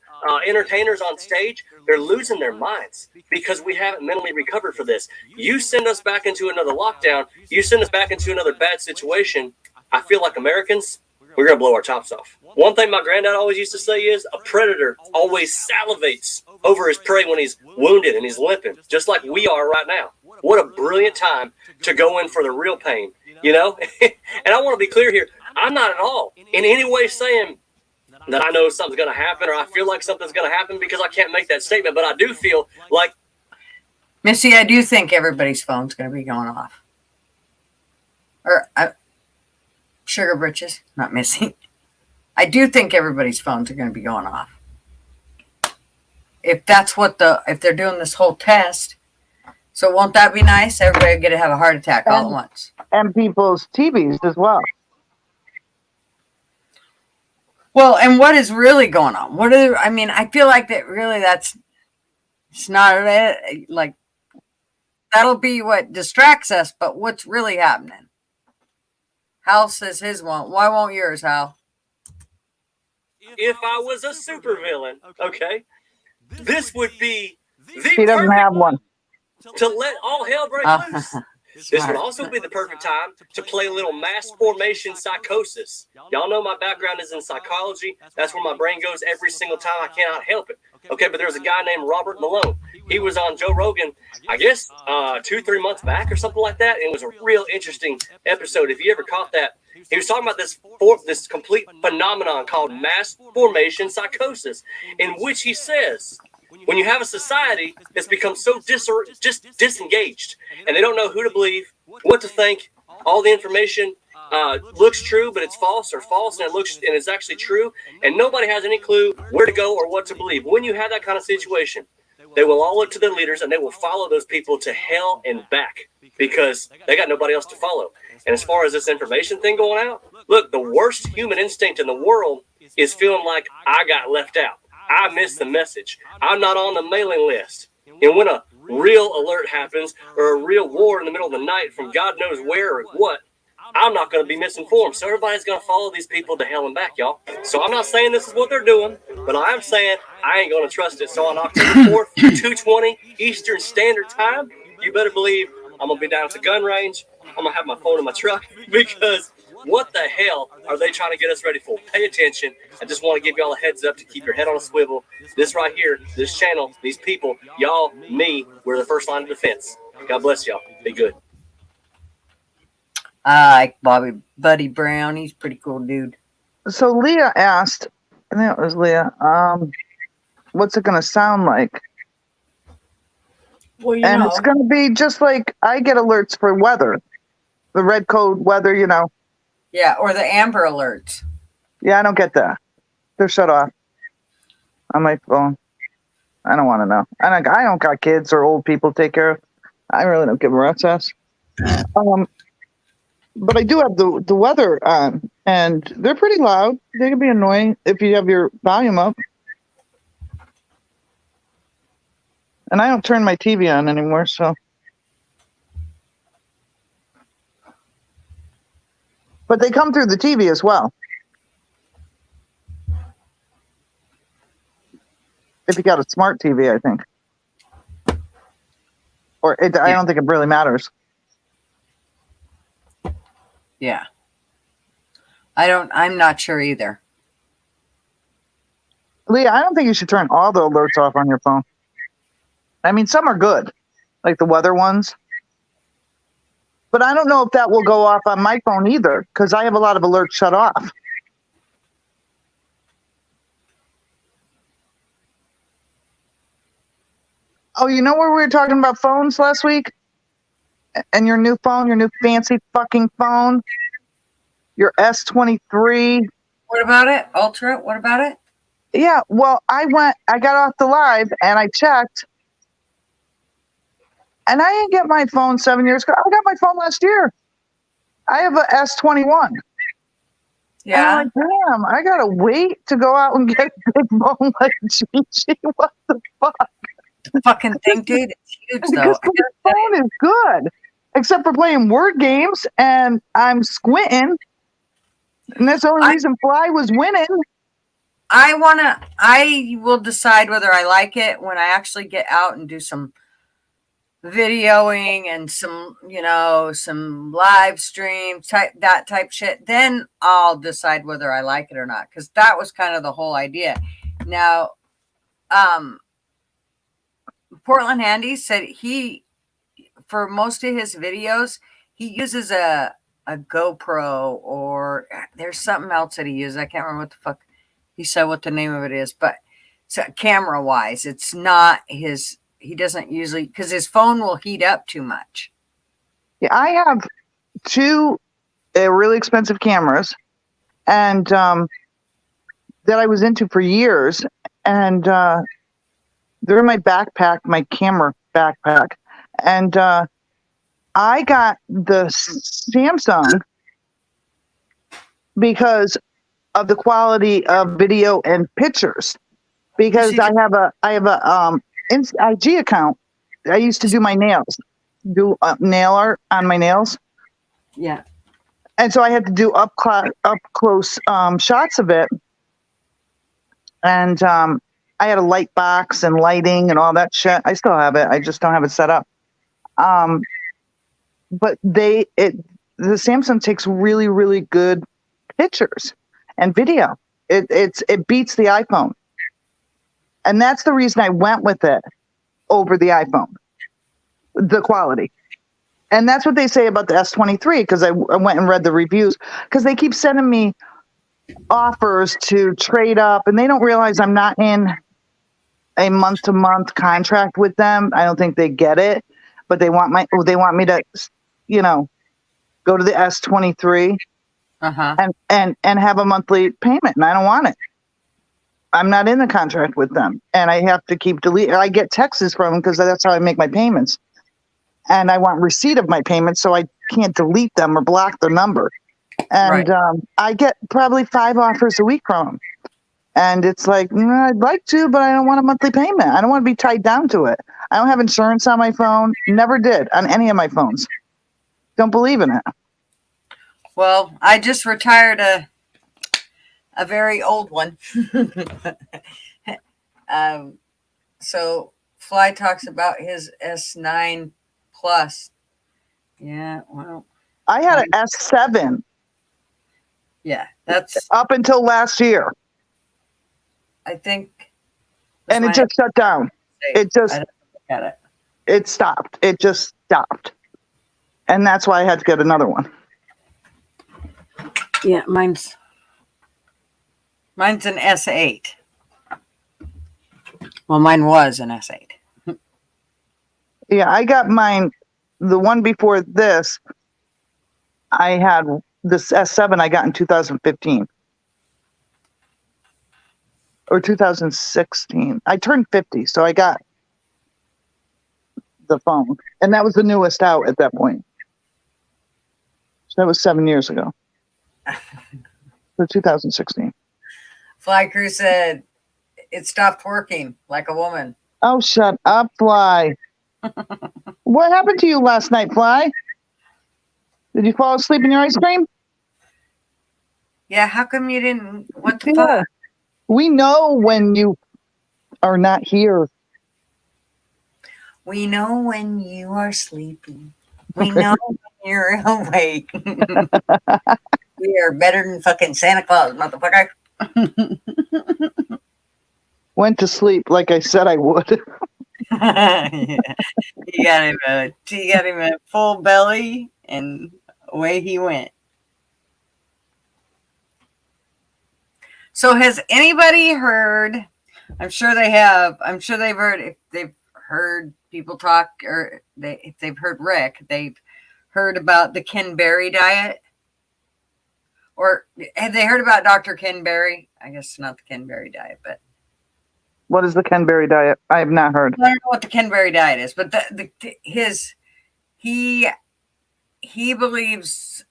entertainers on stage. They're losing their minds because we haven't mentally recovered for this. You send us back into another lockdown, you send us back into another bad situation. I feel like Americans, we're going to blow our tops off. One thing my granddad always used to say is a predator always salivates over his prey when he's wounded and he's limping, just like we are right now. What a brilliant time to go in for the real pain, you know? And I want to be clear here. I'm not at all in any way saying that I know something's going to happen or I feel like something's going to happen, because I can't make that statement. But I do feel like, Missy, I do think everybody's phone's going to be going off. Or Sugar Britches, not Missy. I do think everybody's phones are going to be going off. If that's what if they're doing this whole test, so won't that be nice? Everybody get to have a heart attack all at once. And people's TVs as well. Well, and what is really going on? I feel like that really it's not it. Like, that'll be what distracts us, but what's really happening? Hal says his won't. Why won't yours, Hal? if I was a supervillain, okay, this would be the He doesn't have one. to let all hell break loose. This would also be the perfect time to play a little mass formation psychosis. Y'all know my background is in psychology. That's where my brain goes every single time. I cannot help it. Okay, but there's a guy named Robert Malone. He was on Joe Rogan, I guess, 2-3 months back or something like that. It was a real interesting episode. If you ever caught that, he was talking about this complete phenomenon called mass formation psychosis, in which he says, when you have a society that's become so disengaged and they don't know who to believe, what to think, all the information looks true, but it's false, or false and it's actually true, and nobody has any clue where to go or what to believe. When you have that kind of situation, they will all look to their leaders and they will follow those people to hell and back because they got nobody else to follow. And as far as this information thing going out, look, the worst human instinct in the world is feeling like I got left out. I missed the message. I'm not on the mailing list. And when a real alert happens or a real war in the middle of the night from God knows where or what, I'm not going to be misinformed. So everybody's going to follow these people to hell and back, y'all. So I'm not saying this is what they're doing, but I am saying I ain't going to trust it. So on October 4th, 2:20 Eastern Standard Time, you better believe I'm going to be down at the gun range. I'm going to have my phone in my truck because what the hell are they trying to get us ready for? Pay attention. I just want to give y'all a heads up to keep your head on a swivel. This right here, this channel, these people, y'all, me, we're the first line of defense. God bless y'all. Be good. I like Buddy Brown. He's a pretty cool dude. So Leah asked, I think it was Leah, what's it going to sound like? Well, It's going to be just like I get alerts for weather, the red code weather, you know. Yeah, or the Amber Alerts. Yeah, I don't get that. They're shut off on my phone. I don't want to know. I don't got kids or old people to take care of. I really don't give a rat's ass. But I do have the weather on, and they're pretty loud. They can be annoying if you have your volume up. And I don't turn my TV on anymore, so. But they come through the TV as well. If you got a smart TV, I think. I don't think it really matters. Yeah. I'm not sure either. Leah, I don't think you should turn all the alerts off on your phone. I mean, some are good, like the weather ones. But I don't know if that will go off on my phone either, because I have a lot of alerts shut off. Oh, you know where we were talking about phones last week? And your new phone, your new fancy fucking phone? Your S23. What about it? Ultra? What about it? Yeah, well, I got off the live and I checked. And I didn't get my phone 7 years ago. I got my phone last year. I have a S21. Yeah. And I'm like, damn, I gotta wait to go out and get a big phone like Gigi. What the fuck? The fucking thing, dude. It's huge, Because though. the phone is good, except for playing word games, and I'm squinting. And that's the only reason Fly was winning. I will decide whether I like it when I actually get out and do some videoing and some, some live streams, that type shit, then I'll decide whether I like it or not. Because that was kind of the whole idea. Now, Portland Handy said for most of his videos, he uses a GoPro, or there's something else that he uses. I can't remember what the fuck he said what the name of it is, but so camera wise, it's not his. He doesn't usually, because his phone will heat up too much. Yeah, I have two really expensive cameras, and that I was into for years, and they're in my backpack, my camera backpack, and I got the Samsung because of the quality of video and pictures. Because I have a IG account. I used to do my nails, nail art on my nails. Yeah. And so I had to do up close shots of it. And I had a light box and lighting and all that shit. I still have it. I just don't have it set up. But the Samsung takes really, really good pictures and video. It beats the iPhone. And that's the reason I went with it over the iPhone, the quality. And that's what they say about the S23, because I went and read the reviews, because they keep sending me offers to trade up, and they don't realize I'm not in a month-to-month contract with them. I don't think they get it, but they want me to, go to the S23 and have a monthly payment, and I don't want it. I'm not in the contract with them, and I have to keep deleting. I get texts from them because that's how I make my payments, and I want receipt of my payments, so I can't delete them or block their number. And I get probably 5 offers a week from them, and it's like, I'd like to, but I don't want a monthly payment. I don't want to be tied down to it. I don't have insurance on my phone. Never did on any of my phones. Don't believe in it. Well, I just retired a very old one. So Fly talks about his S9 Plus. Yeah, well, I had an S7. Yeah, that's up until last year. I think. And it just shut down. It just it stopped. It just stopped. And that's why I had to get another one. Yeah, mine's an S8. Well, mine was an S8. Yeah, I got mine. The one before this, I had this S7 I got in 2015. Or 2016. I turned 50, so I got the phone. And that was the newest out at that point. So that was 7 years ago. So 2016. Fly Crew said it stopped working like a woman. Oh, shut up, Fly. What happened to you last night, Fly? Did you fall asleep in your ice cream? Yeah, how come you didn't? What the fuck? We know when you are not here. We know when you are sleeping. We know when you're awake. We are better than fucking Santa Claus, motherfucker. Went to sleep like I said I would. Yeah. You got him a full belly, and away he went. So has anybody heard? I'm sure they have. I'm sure they've heard. If they've heard people talk, or if they've heard Rick, they've heard about the Ken Berry diet. Or have they heard about Dr. Ken Berry? I guess not the Ken Berry diet, but what is the Ken Berry diet? I have not heard. I don't know what the Ken Berry diet is, but he believes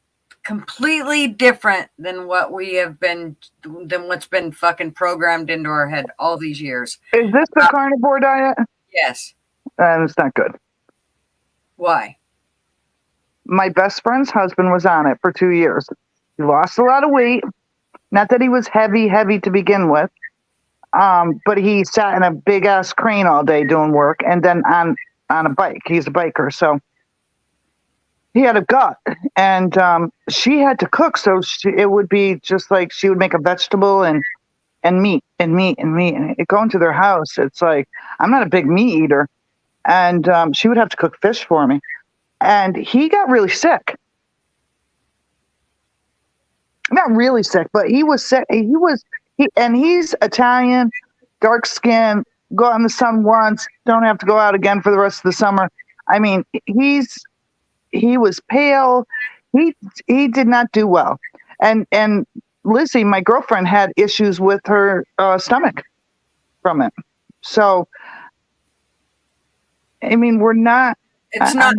completely different than what's been fucking programmed into our head all these years. Is this the carnivore diet? Yes. It's not good. Why? My best friend's husband was on it for 2 years. He lost a lot of weight. Not that he was heavy to begin with. But he sat in a big ass crane all day doing work. And then on on a bike. He's a biker, so he had a gut, and she had to cook. So it would be just like she would make a vegetable and meat and meat and meat. And going to their house, it's like, I'm not a big meat eater, and she would have to cook fish for me. And he got really sick. Not really sick, but he was sick. And he's Italian, dark skin, go out in the sun once, don't have to go out again for the rest of the summer. I mean, he was pale. He did not do well. And Lizzie, my girlfriend, had issues with her stomach from it. So, I mean, we're not. It's not.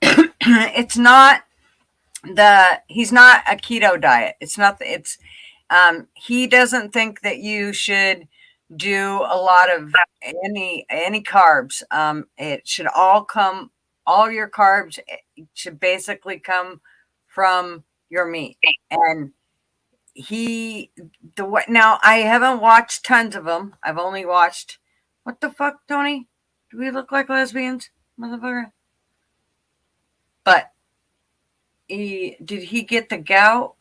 It's not he's not a keto diet. It's not. He doesn't think that you should do a lot of any carbs. It should all your carbs should basically come from your meat. And now I haven't watched tons of them. I've only watched, what the fuck, Tony? Do we look like lesbians, motherfucker? But did he get the gout?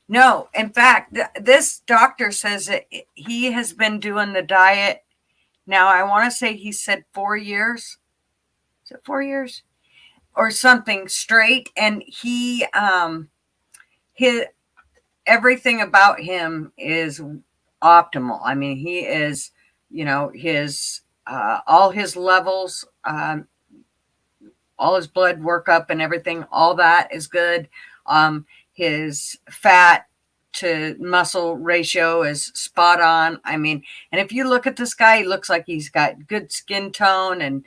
No. In fact, this doctor says that he has been doing the diet. Now, I want to say he said 4 years. Is it 4 years? Or something straight. And everything about him is optimal. I mean, he is, all his levels, all his blood workup and everything, all that is good. His fat to muscle ratio is spot on. I mean, and if you look at this guy, he looks like he's got good skin tone, and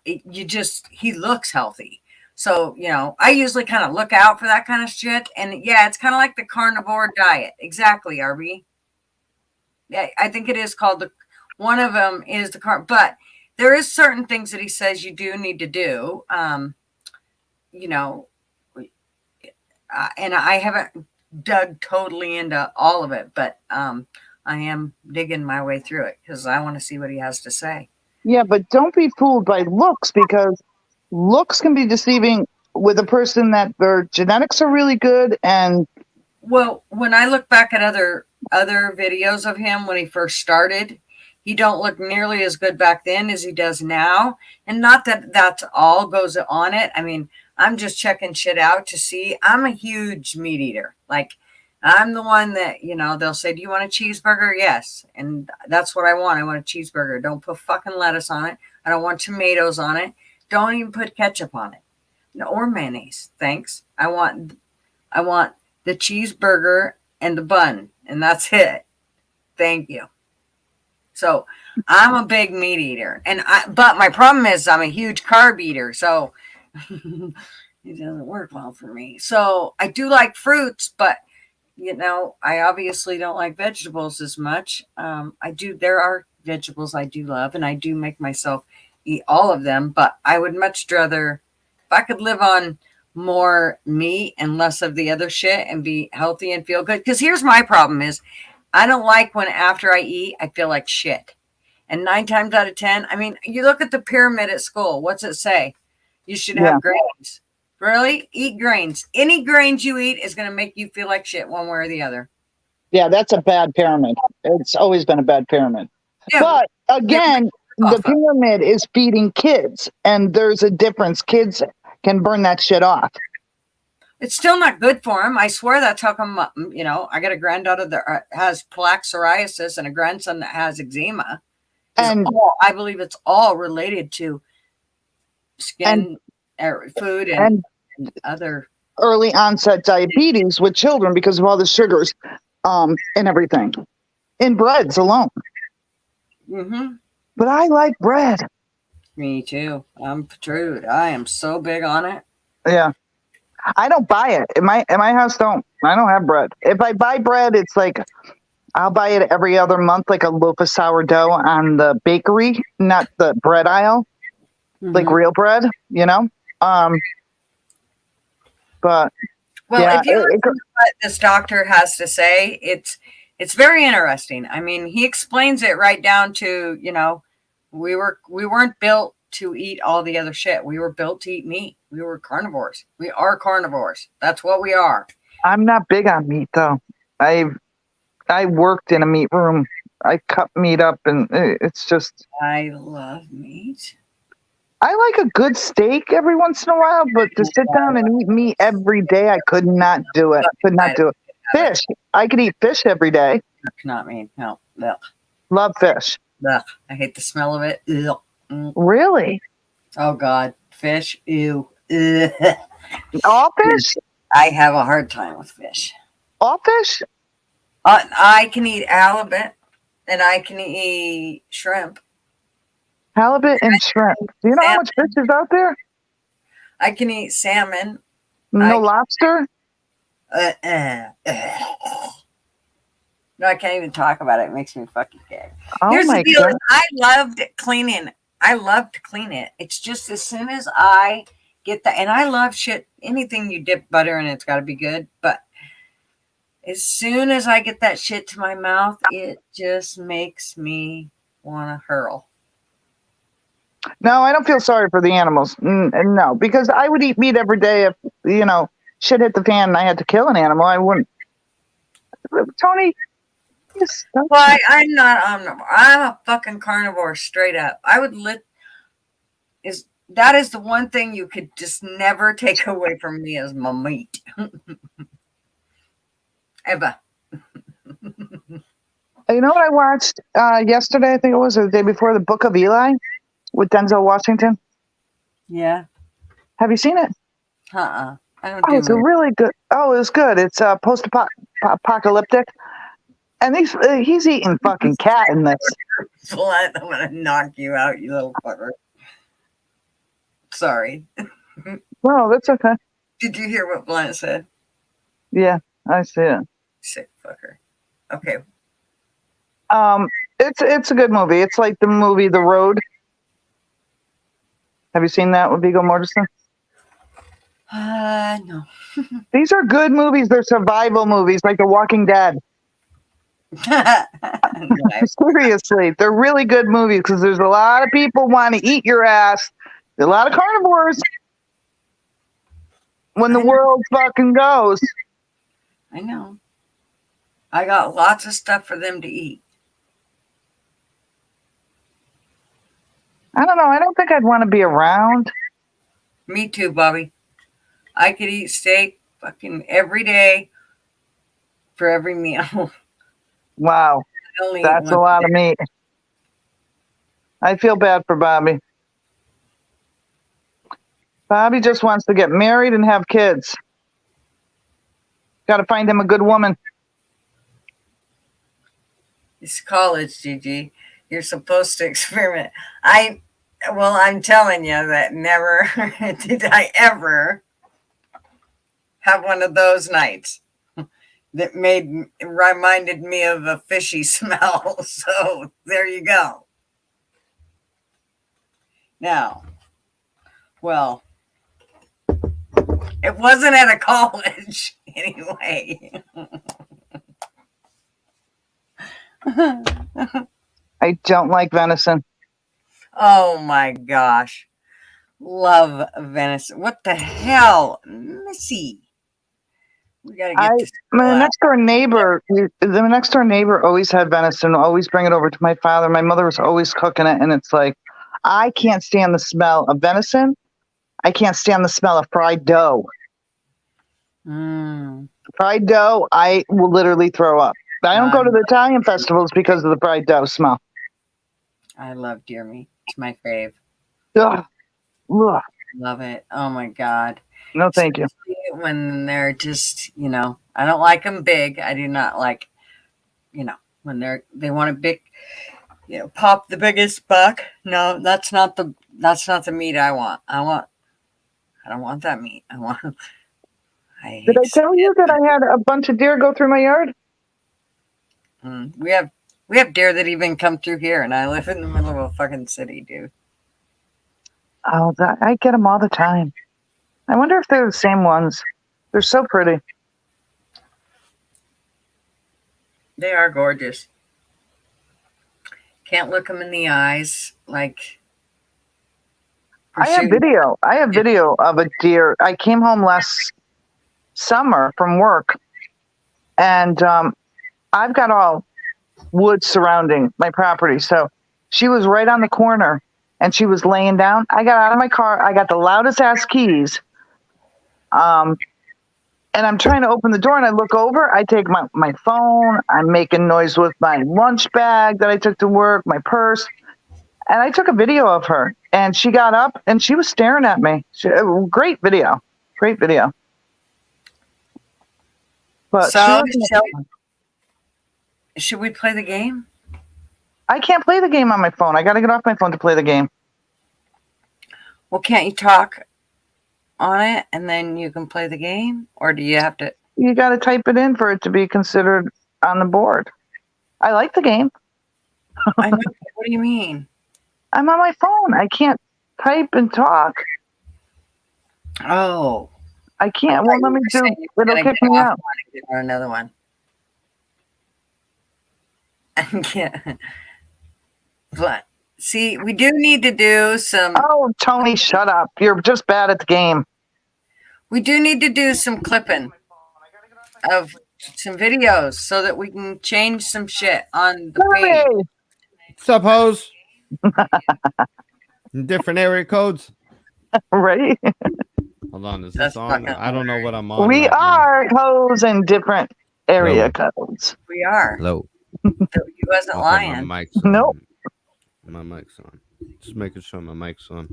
he looks healthy. So, I usually kind of look out for that kind of shit. And yeah, it's kind of like the carnivore diet. Exactly, RB. Yeah, I think it is called one of them is the but there is certain things that he says you do need to do. And I haven't dug totally into all of it, but I am digging my way through it because I want to see what he has to say. Yeah, but don't be fooled by looks, because looks can be deceiving with a person that their genetics are really good. And well, when I look back at other videos of him when he first started, he don't look nearly as good back then as he does now. And not that that's all goes on it. I mean, I'm just checking shit out to see. I'm a huge meat eater. Like, I'm the one that, they'll say, do you want a cheeseburger? Yes. And that's what I want. I want a cheeseburger. Don't put fucking lettuce on it. I don't want tomatoes on it. Don't even put ketchup on it. No, or mayonnaise. Thanks. I want the cheeseburger and the bun, and that's it. Thank you. So I'm a big meat eater, but my problem is I'm a huge carb eater. So it doesn't work well for me. So I do like fruits, but I obviously don't like vegetables as much. There are vegetables I do love, and I do make myself eat all of them, but I would much rather, if I could live on more meat and less of the other shit and be healthy and feel good. Because here's my problem is I don't like when after I eat, I feel like shit. And 9 times out of 10, I mean, you look at the pyramid at school. What's it say? You should have grains. Really? Eat grains. Any grains you eat is going to make you feel like shit one way or the other. Yeah, that's a bad pyramid. It's always been a bad pyramid. Yeah, but again, the pyramid is feeding kids, and there's a difference. Kids can burn that shit off. It's still not good for them. I swear that's how come, I got a granddaughter that has plaque psoriasis and a grandson that has eczema. And I believe it's all related to skin, food, and other early onset diabetes with children because of all the sugars and everything in breads alone. Mm-hmm. But I like bread. Me too. I'm Protrude. I am so big on it. Yeah. I don't buy it. In my house, I don't have bread. If I buy bread, it's like I'll buy it every other month, like a loaf of sourdough on the bakery, not the bread aisle, like real bread, But if you listen to what this doctor has to say, it's very interesting. I mean, he explains it right down to We weren't built to eat all the other shit. We were built to eat meat. We were carnivores. We are carnivores. That's what we are. I'm not big on meat though. I worked in a meat room. I cut meat up, and it's just. I love meat. I like a good steak every once in a while, but to sit down and eat meat every day, I could not do it. Could not do it. Fish. I could eat fish every day. That's not me. No. Ugh. Love fish. Ugh. I hate the smell of it. Ugh. Really? Oh God. Fish. Ew. Ugh. All fish? I have a hard time with fish. All fish? I can eat halibut and I can eat shrimp. Halibut and shrimp. Do you know how much fish is out there? I can eat salmon. No lobster? No, I can't even talk about it. It makes me fucking gag. Oh Here's my the deal. God. I loved cleaning. I love to clean it. It's just as soon as I get that, and I love shit, anything you dip butter in, it's got to be good. But as soon as I get that shit to my mouth, it just makes me want to hurl. No, I don't feel sorry for the animals. No, because I would eat meat every day if, shit hit the fan and I had to kill an animal. I wouldn't. Tony, Well, I'm not omnivore. I'm a fucking carnivore, straight up. I would that is the one thing you could just never take away from me is my meat. Ever. You know what I watched yesterday? I think it was, or the day before, The Book of Eli with Denzel Washington. Yeah. Have you seen it? I don't Oh, it's a really good. Oh, it was good. It's post-apocalyptic, and he's eating fucking cat in this. Blunt, I'm gonna knock you out, you little fucker. Sorry. Well, that's okay. Did you hear what Blunt said? Yeah, I see it. Sick fucker. Okay. It's a good movie. It's like the movie The Road. Have you seen that with Viggo Mortensen? No. These are good movies. They're survival movies, like The Walking Dead. Nice. Seriously, they're really good movies because there's a lot of people want to eat your ass. There's a lot of carnivores. When the world fucking goes. I know. I got lots of stuff for them to eat. I don't know. I don't think I'd want to be around. Me too, Bobby. I could eat steak fucking every day for every meal. Wow. That's a lot of meat. I feel bad for Bobby. Bobby just wants to get married and have kids. Got to find him a good woman. It's college, Gigi. You're supposed to experiment. I'm telling you that never did I ever have one of those nights that reminded me of a fishy smell. So there you go. Now, well, it wasn't at a college anyway. I don't like venison. Oh my gosh. Love venison. What the hell? Missy. We gotta get this. My next door neighbor, the next door neighbor always had venison, always bring it over to my father. My mother was always cooking it, and it's like, I can't stand the smell of venison. I can't stand the smell of fried dough. Fried dough, I will literally throw up. I don't go to the Italian festivals because of the fried dough smell. I love deer meat. It's my fave. Ugh. Ugh. Love it. Oh my God. No, thank you. When they're just, I don't like them big. I do not like, when they want a big, pop the biggest buck. No, that's not the meat I want. I don't want that meat. Did I tell you that I had a bunch of deer go through my yard? We have deer that even come through here, and I live in the middle of a fucking city, dude. Oh, I get them all the time. I wonder if they're the same ones. They're so pretty. They are gorgeous. Can't look them in the eyes. Like, I have video. I have video of a deer. I came home last summer from work, and I've got all wood surrounding my property. So she was right on the corner, and she was laying down. I got out of my car. I got the loudest ass keys. And I'm trying to open the door, and I look over. I take my phone. I'm making noise with my lunch bag that I took to work, my purse. And I took a video of her, and she got up, and she was staring at me. Great video. Great video. But so, should we play the game? I can't play the game on my phone. I got to get off my phone to play the game. Well, can't you talk on it and then you can play the game? Or do you have to? You got to type it in for it to be considered on the board. I like the game. I know. What do you mean? I'm on my phone. I can't type and talk. Oh. I can't. Well, let me do. It'll kick me out. Or another one. Yeah. But see, we do need to do some. Oh, Tony, shut up! You're just bad at the game. We do need to do some clipping of some videos so that we can change some shit on the page. What's up, hoes? Different area codes. Right? Hold on, is this on? I don't know what I'm on. We right are hoes in different area Hello. codes. We are. Hello. You wasn't Okay, lying. my mic's on. Nope. My mic's on. Just making sure my mic's on.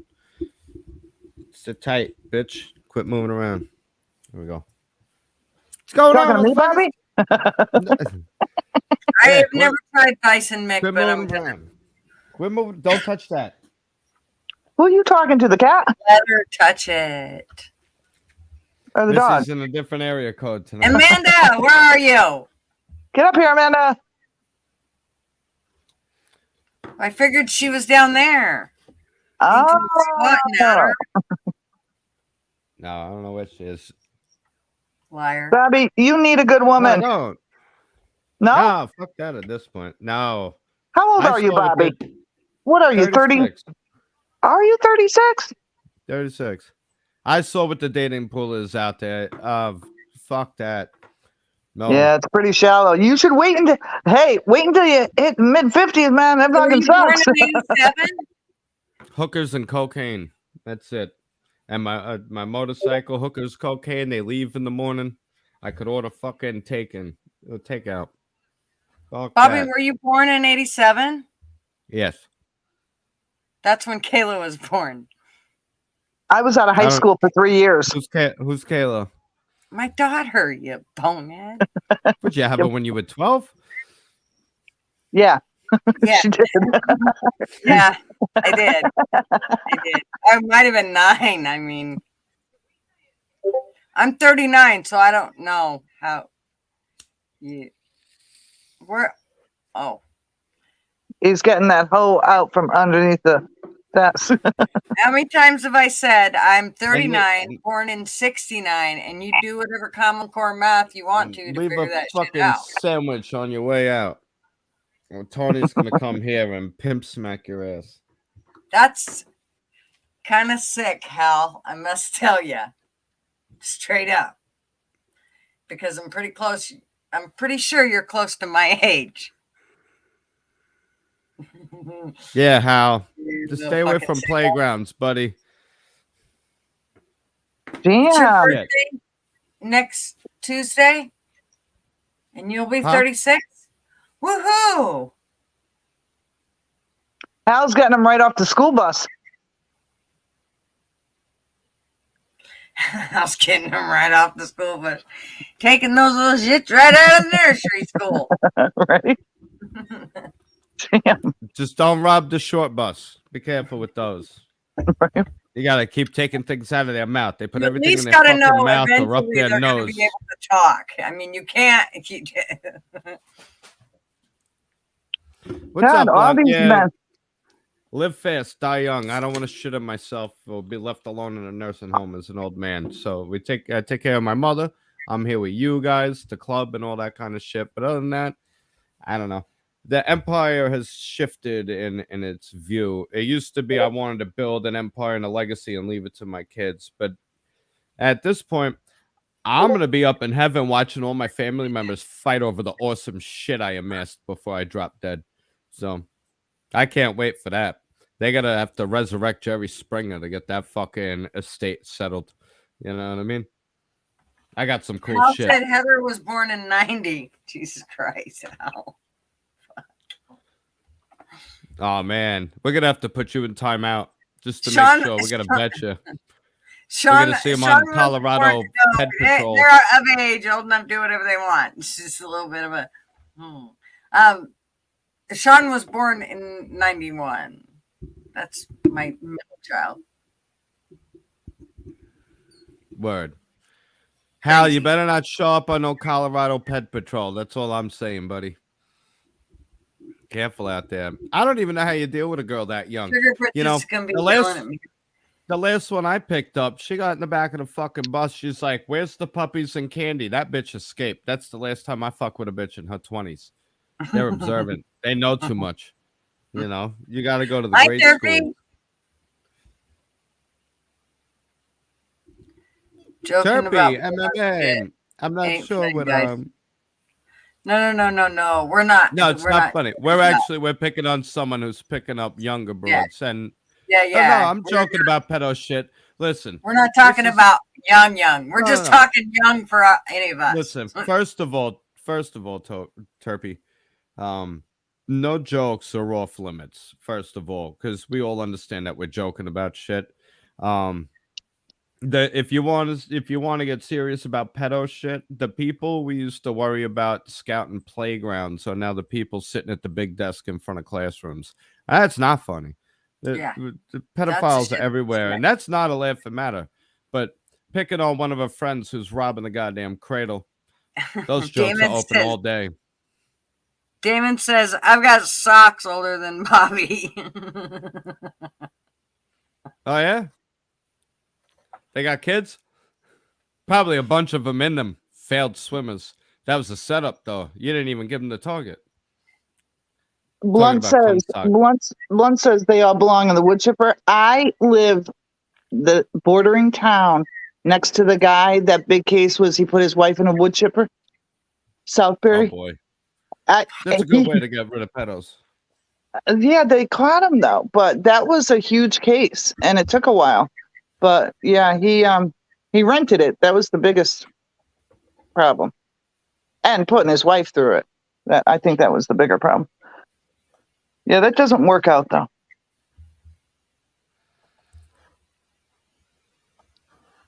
Sit tight, bitch. Quit moving around. There we go. What's going Talking to on, me, Bobby? motherfuckers? I have quit- never tried Tyson Mick, Quit but I'm moving gonna around. Quit moving. Don't touch that. Who are you talking to? The cat let her touch it. or the This dog? is in a different area code tonight. Amanda, where are you? Get up here, Amanda. I figured she was down there. Oh, Swatting at her. No, I don't know what she is. Liar. Bobby, you need a good woman. No, No? no, fuck that at this point. No. How old I are you, saw Bobby? the- What are you, 30? 36. Are you 36? 36. I saw what the dating pool is out there. Fuck that. No. Yeah, it's pretty shallow. You should wait until you hit mid-50s, man. That Were fucking you born sucks. in 87? Hookers and cocaine. That's it. And my motorcycle, hookers, cocaine. They leave in the morning. I could order fucking takeout. Fuck Bobby, that. were you born in 87? Yes. That's when Kayla was born. I was out of high don't- school for 3 years. Who's Kayla? My daughter, you bonehead. Would you have her when you were 12? Yeah. Yeah. She did. Yeah, I did. I might have been 9. I mean, I'm 39, so I don't know how. Where? Oh, He's getting that hoe out from underneath the desk. how many times have I said I'm 39, And- born in 69, and you do whatever Common Core math you want to Leave figure a that shit fucking out? sandwich on your way out. Or Tony's gonna come here and pimp smack your ass. That's kind of sick, Hal. I must tell you, straight up, because I'm pretty close. I'm pretty sure you're close to my age. Yeah, Hal. You're Just no stay away fucking from sick. playgrounds, buddy. It's your Damn. birthday next Tuesday, and you'll be Huh? 36. Woohoo! Hal's getting him right off the school bus. I was getting them right off the school bus, taking those little shits right out of nursery school. Right? Damn. Just don't rob the short bus. Be careful with those. Right. You gotta keep taking things out of their mouth. They put You at everything in least their gotta fucking know mouth or up eventually their they're gonna nose. be able to talk. I mean, you can't. What's God, up, all bud? these Yeah, men. live fast, die young. I don't want to shit on myself or be left alone in a nursing home as an old man. So I take care of my mother. I'm here with you guys, the club, and all that kind of shit. But other than that, I don't know. the empire has shifted in its view. It used to be I wanted to build an empire and a legacy and leave it to my kids, but at this point, I'm gonna be up in heaven watching all my family members fight over the awesome shit I amassed before I drop dead. So I can't wait for that. They gotta have to resurrect Jerry Springer to get that fucking estate settled. You know what I mean? I got some cool Hal shit. said Heather was born in 90. Jesus Christ. Hal. Oh man, we're gonna have to put you in timeout just to Sean- make sure. We're gonna bet you. Sean, gonna see him Sean on was Colorado born- no, Pet they- Patrol. They're of age, old enough to do whatever they want. It's just a little bit of a. Sean was born in 91. That's my middle child. Word. Hal, Crazy. you better not show up on no Colorado Pet Patrol. That's all I'm saying, buddy. Careful out there. I don't even know how you deal with a girl that young. Sugar Princess You know, is gonna be the yelling last- at me. The last one I picked up, she got in the back of the fucking bus. She's like, "Where's the puppies and candy?" That bitch escaped. That's the last time I fuck with a bitch in her 20s. They're observant. They know too much. You know, you got to go to the Hi, grade Derby. school. Joking Turpy, about MMA. I'm not Ain't sure fun, what. guys. No. We're not. No, it's we're not funny. We're no. actually we're picking on someone who's picking up younger broads, and Yeah, oh, yeah. no, I'm joking about pedo shit. Listen, We're not talking is- about young. We're No, just no. talking young for any of us. listen. First of all, Turpy, no jokes are off limits. First of all, because we all understand that we're joking about shit. If you want to get serious about pedo shit, the people we used to worry about scouting playgrounds are now the people sitting at the big desk in front of classrooms. That's not funny. Yeah. The pedophiles shit. are everywhere, and that's not a laughing matter. But picking on one of our friends who's robbing the goddamn cradle, those jokes Damon are open says- all day. Damon says, I've got socks older than Bobby. Oh yeah, they got kids. Probably a bunch of them in them. Failed swimmers. That was a setup, though. You didn't even give them the target. Blunt about cum says sock. Blunt says they all belong in the wood chipper. I live the bordering town next to the guy. That big case was he put his wife in a wood chipper. Oh Southbury. boy, I- that's a good way to get rid of pedos. Yeah, they caught him though, but that was a huge case, and it took a while. But yeah, he rented it. That was the biggest problem, and putting his wife through it. I think that was the bigger problem. Yeah, that doesn't work out though.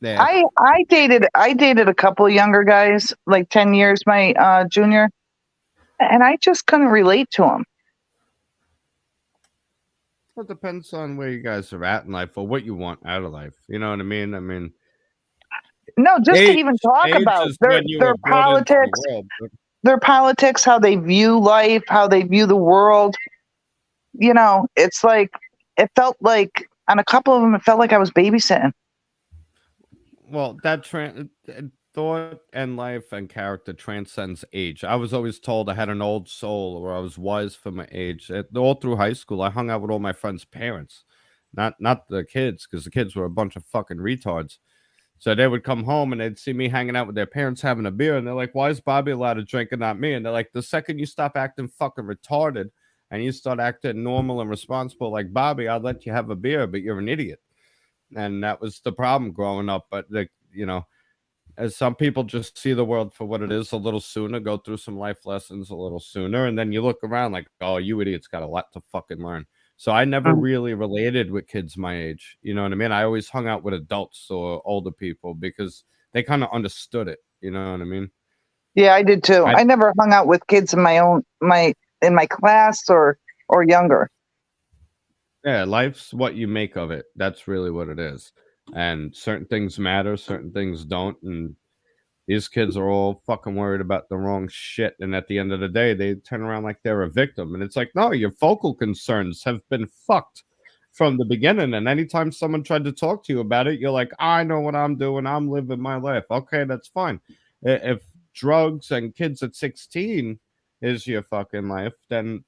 Yeah, I dated a couple of younger guys, like 10 years my junior, and I just couldn't relate to them. Well, it depends on where you guys are at in life or what you want out of life. You know what I mean? I mean, No, just to age- even talk age about is their when you were brought into the world. their politics, how they view life, how they view the world. You know, it's like it felt like on a couple of them, it felt like I was babysitting. Well, that thought and life and character transcends age. I was always told I had an old soul or I was wise for my age. All through high school, I hung out with all my friends' parents, not the kids, because the kids were a bunch of fucking retards. So they would come home and they'd see me hanging out with their parents having a beer, and they're like, "Why is Bobby allowed to drink and not me?" And they're like, "The second you stop acting fucking retarded and you start acting normal and responsible like Bobby, I'll let you have a beer, but you're an idiot." And that was the problem growing up. But as some people just see the world for what it is a little sooner, go through some life lessons a little sooner, and then you look around like, "Oh, you idiots got a lot to fucking learn." So I never really related with kids my age. You know what I mean? I always hung out with adults or older people because they kind of understood it. You know what I mean? Yeah, I did too. I- I never hung out with kids in my class or younger. Yeah, life's what you make of it. That's really what it is. And certain things matter, certain things don't. And these kids are all fucking worried about the wrong shit. And at the end of the day, they turn around like they're a victim. And it's like, no, your focal concerns have been fucked from the beginning. And anytime someone tried to talk to you about it, you're like, I know what I'm doing. I'm living my life. Okay, that's fine. If drugs and kids at 16 is your fucking life, then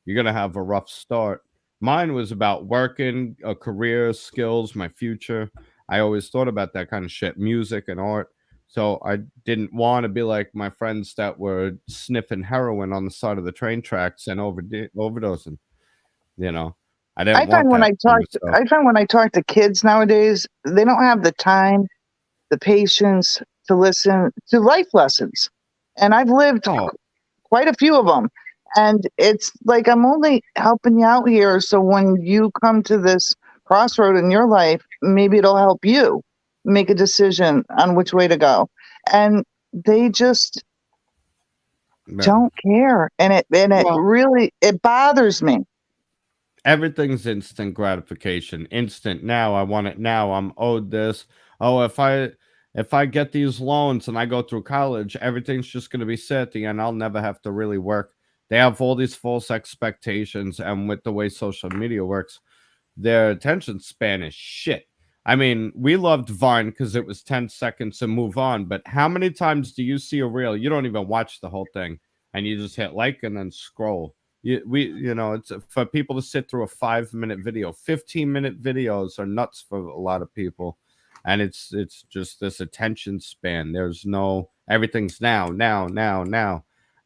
you're gonna have a rough start. Mine was about working, a career, skills, my future. I always thought about that kind of shit, music and art. So I didn't want to be like my friends that were sniffing heroin on the side of the train tracks and overdosing. You know, I didn't I want find when that I for talk, myself. I find when I talk to kids nowadays, they don't have the time, the patience to listen to life lessons. And I've lived Oh, quite a few of them. And it's like I'm only helping you out here. So when you come to this crossroad in your life, maybe it'll help you make a decision on which way to go. And they just no. don't care. And it Well, really it bothers me. everything's instant gratification. Instant. Now I want it now. I'm owed this. Oh, if I get these loans and I go through college, everything's just going to be set at the end. I'll never have to really work. They have all these false expectations, and with the way social media works, their attention span is shit. I mean, we loved Vine because it was 10 seconds and move on, but how many times do you see a reel? You don't even watch the whole thing, and you just hit like and then scroll. You know, it's for people to sit through a 5-minute video. 15-minute videos are nuts for a lot of people, and it's just this attention span. There's no, everything's now,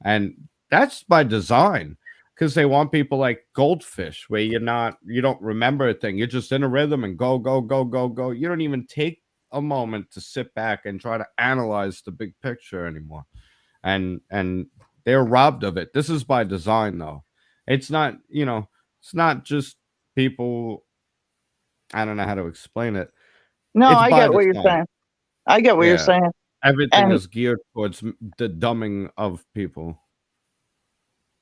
and that's by design, because they want people like Goldfish, where you don't remember a thing. You're just in a rhythm and go, go, go, go, go. You don't even take a moment to sit back and try to analyze the big picture anymore. And they're robbed of it. This is by design, though. It's not, it's not just people. I don't know how to explain it. No, It's I by get what you're design. saying. I get what you're Yeah. saying. Everything And is geared towards the dumbing of people.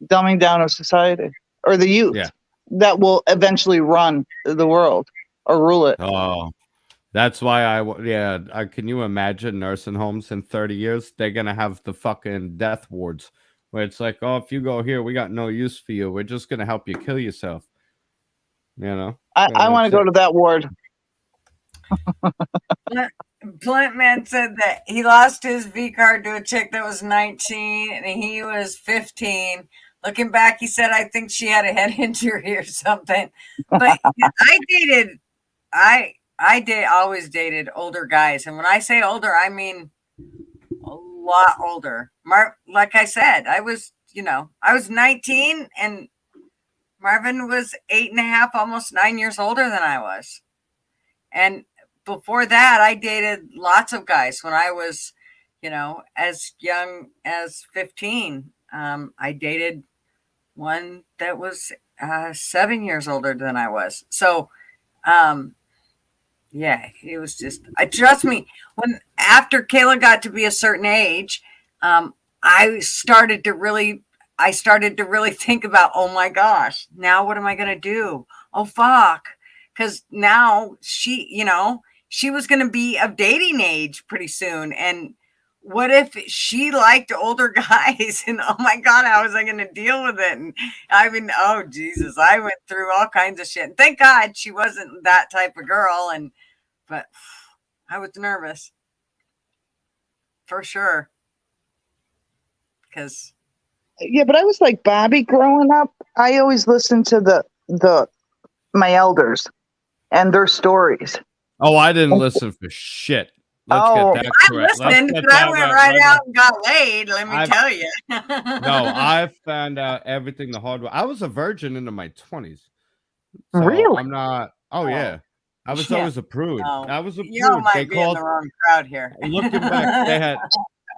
dumbing down of society or the youth Yeah. that will eventually run the world or rule it. Oh, that's why can you imagine nursing homes in 30 years? They're going to have the fucking death wards where it's like, oh, if you go here, we got no use for you. We're just going to help you kill yourself. You know? I want to That's go it. to that ward. Blunt Man said that he lost his V card to a chick that was 19 and he was 15. Looking back, he said, I think she had a head injury or something. But always dated older guys. And when I say older, I mean a lot older. Like I said, I was 19 and Marvin was 8.5, almost 9 years older than I was. And before that, I dated lots of guys when I was, as young as 15. I dated one that was 7 years older than I was. So, yeah, it was just, trust me, after Kayla got to be a certain age, I started to really think about, oh my gosh, now what am I going to do? Oh, fuck. Because now she was going to be of dating age pretty soon. And what if she liked older guys? And oh my God, how was I going to deal with it? And I mean, oh Jesus, I went through all kinds of shit. And thank God she wasn't that type of girl. But I was nervous for sure. Because Yeah, but I was like Bobby growing up. I always listened to my elders and their stories. Oh, I didn't listen for shit. Let's get that I correct. listened, but I went right out and got laid. Let me tell you. No, I found out everything the hard way. I was a virgin into my 20s. So Really? I'm not. Oh, yeah. I was always a prude. I was a prude. You might be in the wrong crowd here. Looking back,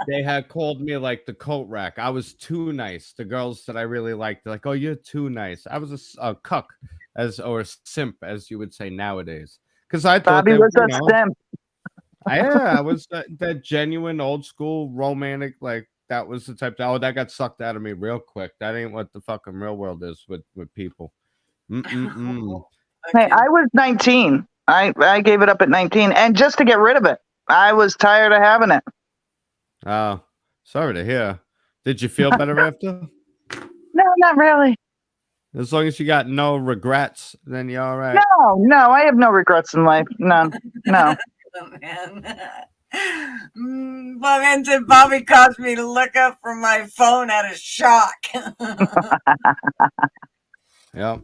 they had called me like the coat rack. I was too nice. The girls that I really liked, they're like, "Oh, you're too nice." I was a cuck, or a simp, as you would say nowadays. Because I thought Bobby was a simp. Yeah, I was that genuine old school romantic. Like that was the type. That got sucked out of me real quick. That ain't what the fucking real world is with people. Hey, I was 19. I gave it up at 19, and just to get rid of it, I was tired of having it. Oh, sorry to hear. Did you feel better after? No, not really. As long as you got no regrets, then you're all right. No, I have no regrets in life. None. No. Man said Bobby caused me to look up from my phone out of shock. Yep.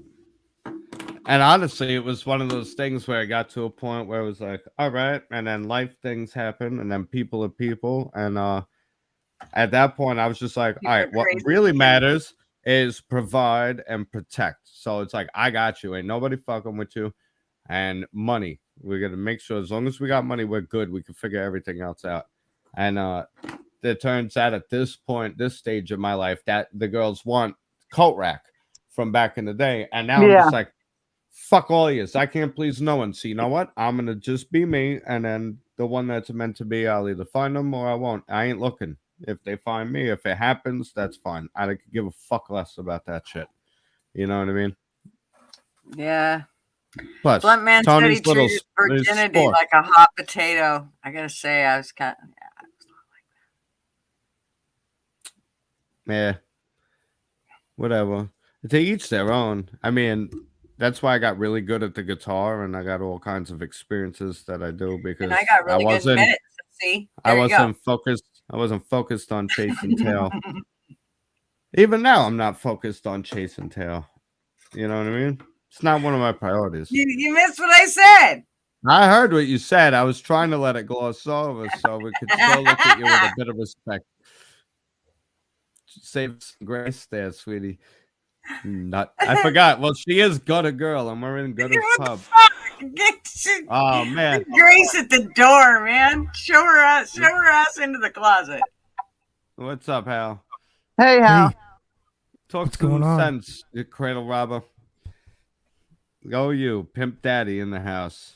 And honestly, it was one of those things where I got to a point where it was like, all right, and then life things happen, and then people are people, and at that point, I was just like, all right, what Crazy. really matters is provide and protect. So it's like, I got you, ain't nobody fucking with you, and money. We're gonna make sure as long as we got money, we're good. We can figure everything else out. And it turns out at this point, this stage of my life, that the girls want coat rack from back in the day, and now I'm Yeah. just like, fuck all yous. I can't please no one. So you know what? I'm gonna just be me, and then the one that's meant to be, I'll either find them or I won't. I ain't looking. If they find me, if it happens, that's fine. I could give a fuck less about that shit. You know what I mean? Yeah. Plus, Blunt Man said he Tony's little treated virginity sport. like a hot potato. I gotta say, I was kind of. Yeah. Whatever. To each their own. I mean, that's why I got really good at the guitar, and I got all kinds of experiences that I do because And I got really good minutes. See, I there you go. wasn't focused. I wasn't focused on chasing tail. Even now, I'm not focused on chasing tail. You know what I mean? It's not one of my priorities. You missed what I said. I heard what you said. I was trying to let it gloss over so we could still look at you with a bit of respect. Save some grace there, sweetie. Nut. I forgot. Well, she is Gutter Girl, and we're in Gutter's pub. Oh man, Grace at the door, man. Show her ass into the closet. what's up, Hal? Hey, Hal. Hey, Talk What's some going on? sense, you cradle robber. Go you, pimp daddy in the house.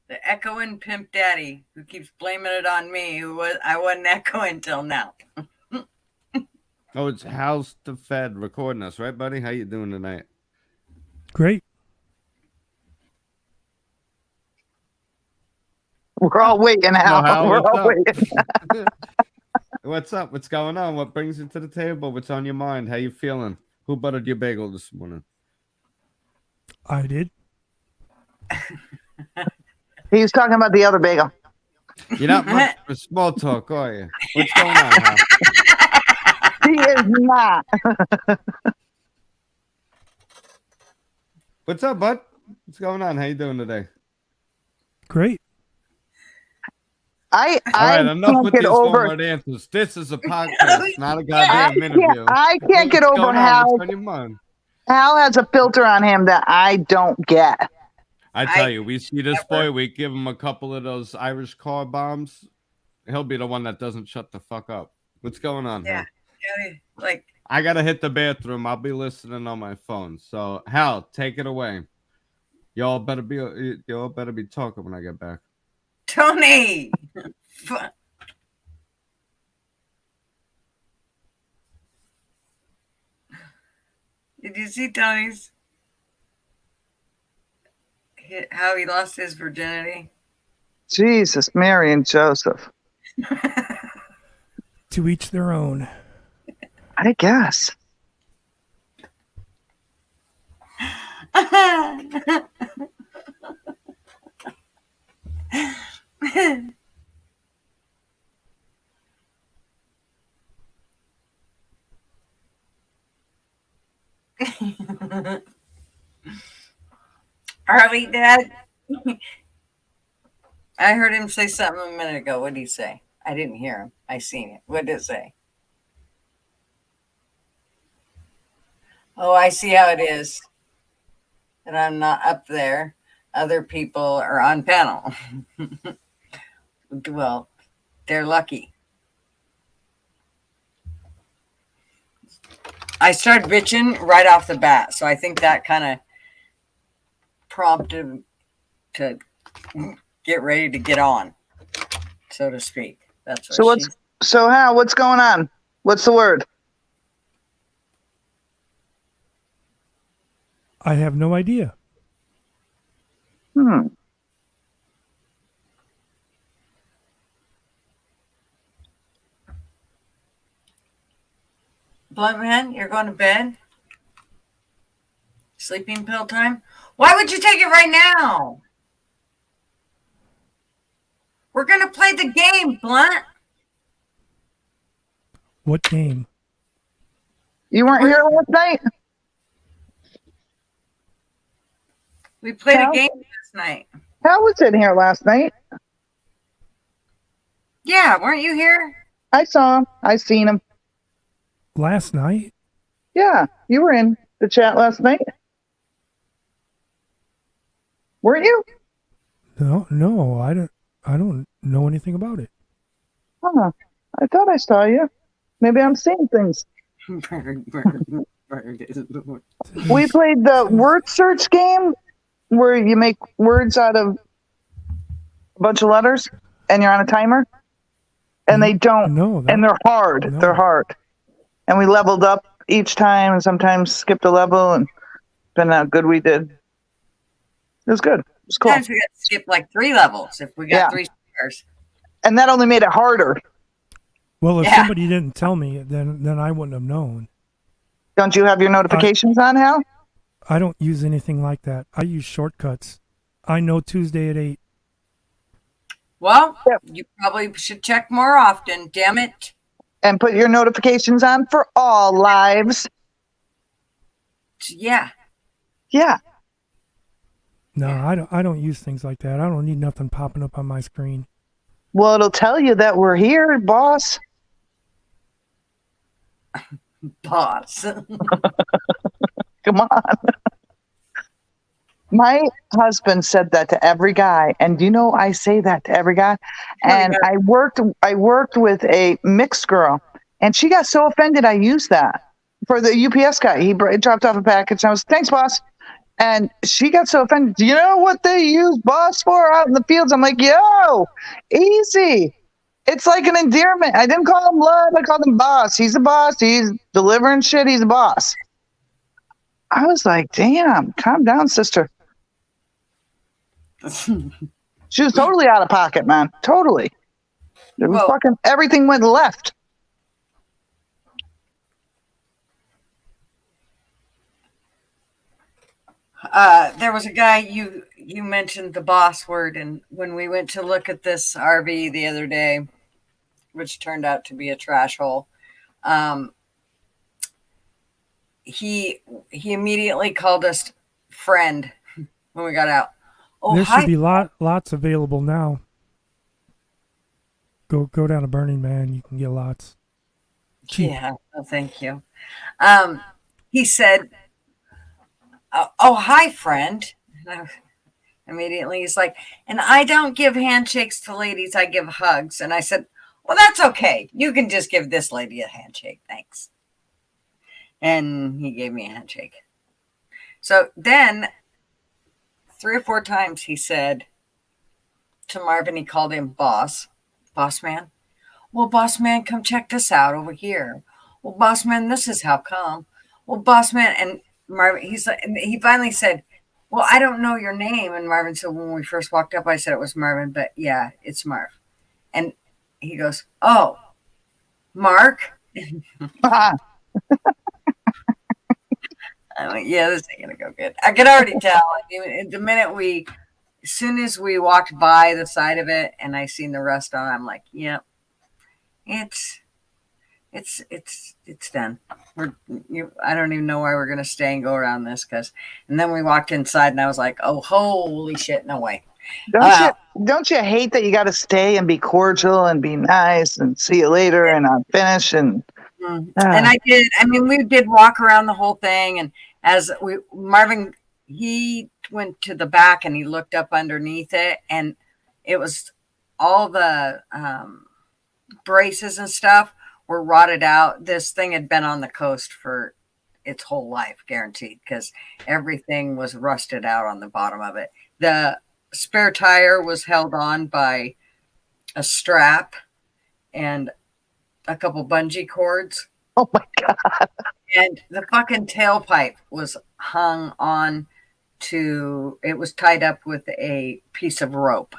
The echoing pimp daddy who keeps blaming it on me, I wasn't echoing till now. Oh, it's Hal's the Fed recording us, right, buddy? How you doing tonight? great. We're all waiting, Hal. Hal, We're what's all up? waiting. What's up? What's going on? What brings you to the table? What's on your mind? How you feeling? Who buttered your bagel this morning? I did. He was talking about the other bagel. You're not much for small talk, are you? What's going on, Hal? He is not. What's up, bud? What's going on? How you doing today? Great. I All right, enough can't with get these over. one-word answers. This is a podcast, not a goddamn interview. I can't get What's over going on? how What's on your mind? Hal has a filter on him that I don't get. I tell you, we see this boy, we give him a couple of those Irish car bombs. He'll be the one that doesn't shut the fuck up. What's going on? Yeah. Hal? Like, I gotta hit the bathroom. I'll be listening on my phone. So, Hal, take it away. Y'all better be talking when I get back. Tony. Did you see Tony's? How he lost his virginity? Jesus, Mary and Joseph. To each their own. I guess. Harley, Dad. I heard him say something a minute ago. What did he say? I didn't hear him. I seen it. What did it say? Oh, I see how it is. That I'm not up there. Other people are on panel. Well, they're lucky. I started bitching right off the bat, so I think that kind of prompted him to get ready to get on, so to speak. That's what So Hal, what's going on? What's the word? I have no idea. Blunt Man, you're going to bed? Sleeping pill time? Why would you take it right now? We're going to play the game, Blunt. What game? You weren't here last night? We played a Cal? game last night. Hal was in here last night. Yeah, weren't you here? I saw him. I seen him. Last night? Yeah, you were in the chat last night. Weren't you? No, I don't know anything about it. Huh. I thought I saw you. Maybe I'm seeing things. Bird. We played the word search game where you make words out of a bunch of letters and you're on a timer. And they don't, No, and they're hard. No. They're hard. And we leveled up each time and sometimes skipped a level, and depending on how good we did. It was good. It was cool. Sometimes we got to skip like 3 levels if we got Yeah. 3 stars. And that only made it harder. Well, if Yeah. somebody didn't tell me, then I wouldn't have known. Don't you have your notifications on, Hal? I don't use anything like that. I use shortcuts. I know Tuesday at 8. Well, Yep. you probably should check more often. Damn it. And put your notifications on for all lives. Yeah. Yeah. No, I don't use things like that. I don't need nothing popping up on my screen. Well, it'll tell you that we're here, boss. Boss. Come on. My husband said that to every guy, and you know I say that to every guy. And I worked with a mixed girl, and she got so offended I used that for the UPS guy. He dropped off a package, and I was, thanks, boss. And she got so offended. Do you know what they use boss for out in the fields? I'm like, yo, easy. It's like an endearment. I didn't call him love. I called him boss. He's a boss. He's delivering shit. He's a boss. I was like, damn, calm down, sister. She was totally out of pocket, man. Totally. It was Well- fucking everything went left. There was a guy you mentioned the boss word, and when we went to look at this RV the other day, which turned out to be a trash hole, he immediately called us friend when we got out. Oh, there hi. should be lots available now. Go down to Burning Man. You can get lots. Cheap. Yeah, no, thank you. He said, "Oh, hi, friend." And immediately he's like, "And I don't give handshakes to ladies. I give hugs." And I said, "Well, that's okay. You can just give this lady a handshake, thanks." And he gave me a handshake. So then, 3 or 4 times he said to Marvin, he called him boss man. Well, boss man, come check this out over here. Well, boss man, this is how come. Well, boss man, and Marvin, he finally said, well, I don't know your name. And Marvin said, when we first walked up, I said it was Marvin, but yeah, it's Marv. And he goes, oh, Mark? I'm like, yeah, this ain't gonna go good. I could already tell. As soon as we walked by the side of it and I seen the restaurant, I'm like, yep, it's done. I don't even know why we're gonna stay and go around this and then we walked inside and I was like, oh, holy shit, no way. Don't you hate that you got to stay and be cordial and be nice and see you later and I'll finish and and I did. I mean, we did walk around the whole thing, and as Marvin, he went to the back and he looked up underneath it, and it was all the braces and stuff were rotted out. This thing had been on the coast for its whole life, guaranteed, because everything was rusted out on the bottom of it. The spare tire was held on by a strap and a couple bungee cords. Oh my God. And the fucking tailpipe was hung on to, it was tied up with a piece of rope.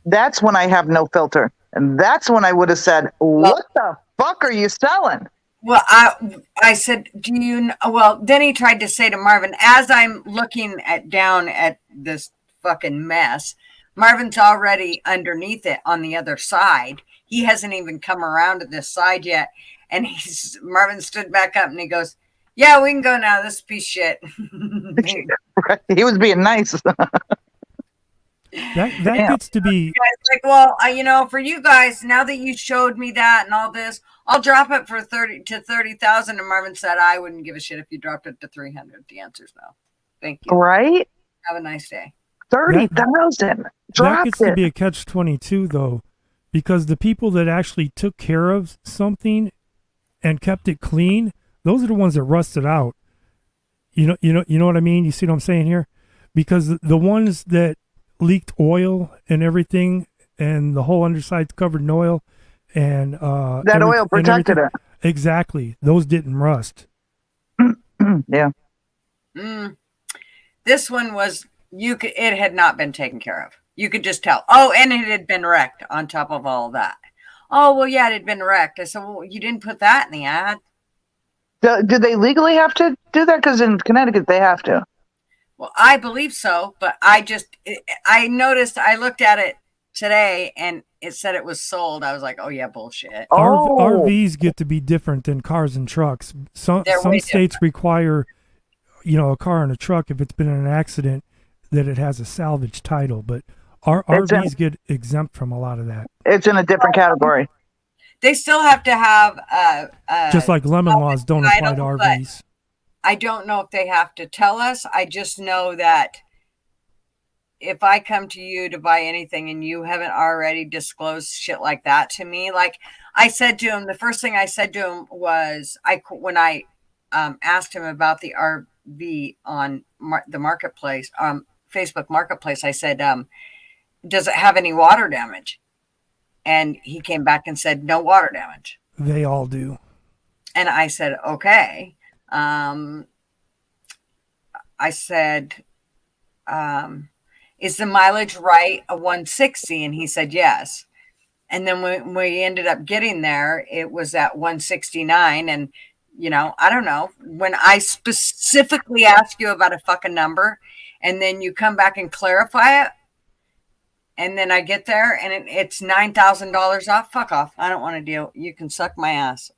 That's when I have no filter. And that's when I would have said, what the fuck are you selling? Well, I said, do you know? Well, then he tried to say to Marvin, as I'm looking down at this fucking mess, Marvin's already underneath it on the other side. He hasn't even come around to this side yet. And Marvin stood back up and he goes, Yeah, we can go now. This piece of shit. Right. He was being nice. That Damn. gets to be Like, well, for you guys, now that you showed me that and all this, I'll drop it for 30,000. And Marvin said, I wouldn't give a shit if you dropped it to 300. The answer's no. Thank you. Right? Have a nice day. 30,000. that Drop gets to it. be a catch-22 though, because the people that actually took care of something and kept it clean, those are the ones that rusted out. You know what I mean? You see what I'm saying here? Because the ones that leaked oil and everything, and the whole underside's covered in oil, and That oil protected it. Exactly. Those didn't rust. Yeah. This one was it had not been taken care of. You could just tell. Oh, and it had been wrecked on top of all of that. Oh, well, yeah, it had been wrecked. I said, well, you didn't put that in the ad. Do they legally have to do that? Because in Connecticut, they have to. Well, I believe so, but I noticed, I looked at it today and it said it was sold. I was like, oh, yeah, bullshit. Oh. RVs get to be different than cars and trucks. Some They're way states require, a car and a truck, if it's been in an accident, that it has a salvage title, but our RVs get exempt from a lot of that. It's in a different category. They still have to have Just like lemon laws don't apply to title, but RVs. I don't know if they have to tell us. I just know that if I come to you to buy anything and you haven't already disclosed shit like that to me, like I said to him, the first thing I said to him was when I asked him about the RV on the marketplace, Facebook Marketplace, I said, does it have any water damage? And he came back and said, no water damage. They all do. And I said, okay. I said, is the mileage right, a 160? And he said, yes. And then when we ended up getting there, it was at 169. And, I don't know. When I specifically ask you about a fucking number and then you come back and clarify it, and then I get there and it's $9,000 off, fuck off. I don't want to deal. You can suck my ass.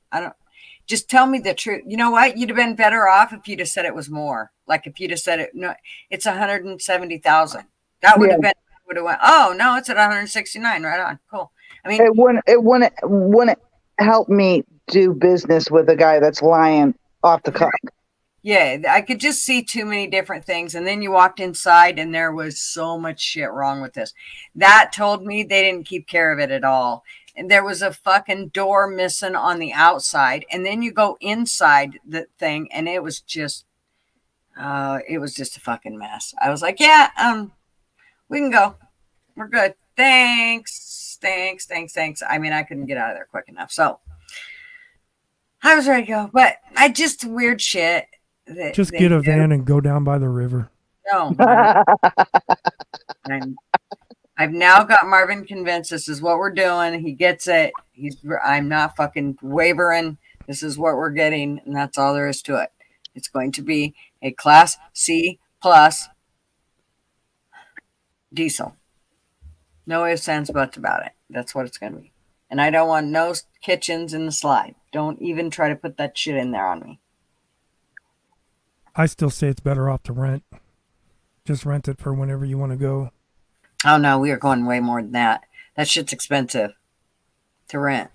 Just tell me the truth. You know what? You'd have been better off if you'd have said it was more. Like if you'd have said it, no, it's 170,000. That would have been, went, oh no, it's at 169. Right on. Cool. I mean, It wouldn't help me do business with a guy that's lying off the cuff. yeah, I could just see too many different things. And then you walked inside and there was so much shit wrong with this. That told me they didn't keep care of it at all. And there was a fucking door missing on the outside. And then you go inside the thing and it was just a fucking mess. I was like, yeah, we can go. We're good. Thanks. I mean, I couldn't get out of there quick enough. So I was ready to go, but I just weird shit. Just get a van and go down by the river. No. I've now got Marvin convinced this is what we're doing. He gets it. I'm not fucking wavering. This is what we're getting, and that's all there is to it. It's going to be a Class C plus diesel. No ifs, ands, buts about it. That's what it's going to be. And I don't want no kitchens in the slide. Don't even try to put that shit in there on me. I still say it's better off to rent. Just rent it for whenever you want to go. Oh no, we are going way more than that. That shit's expensive to rent.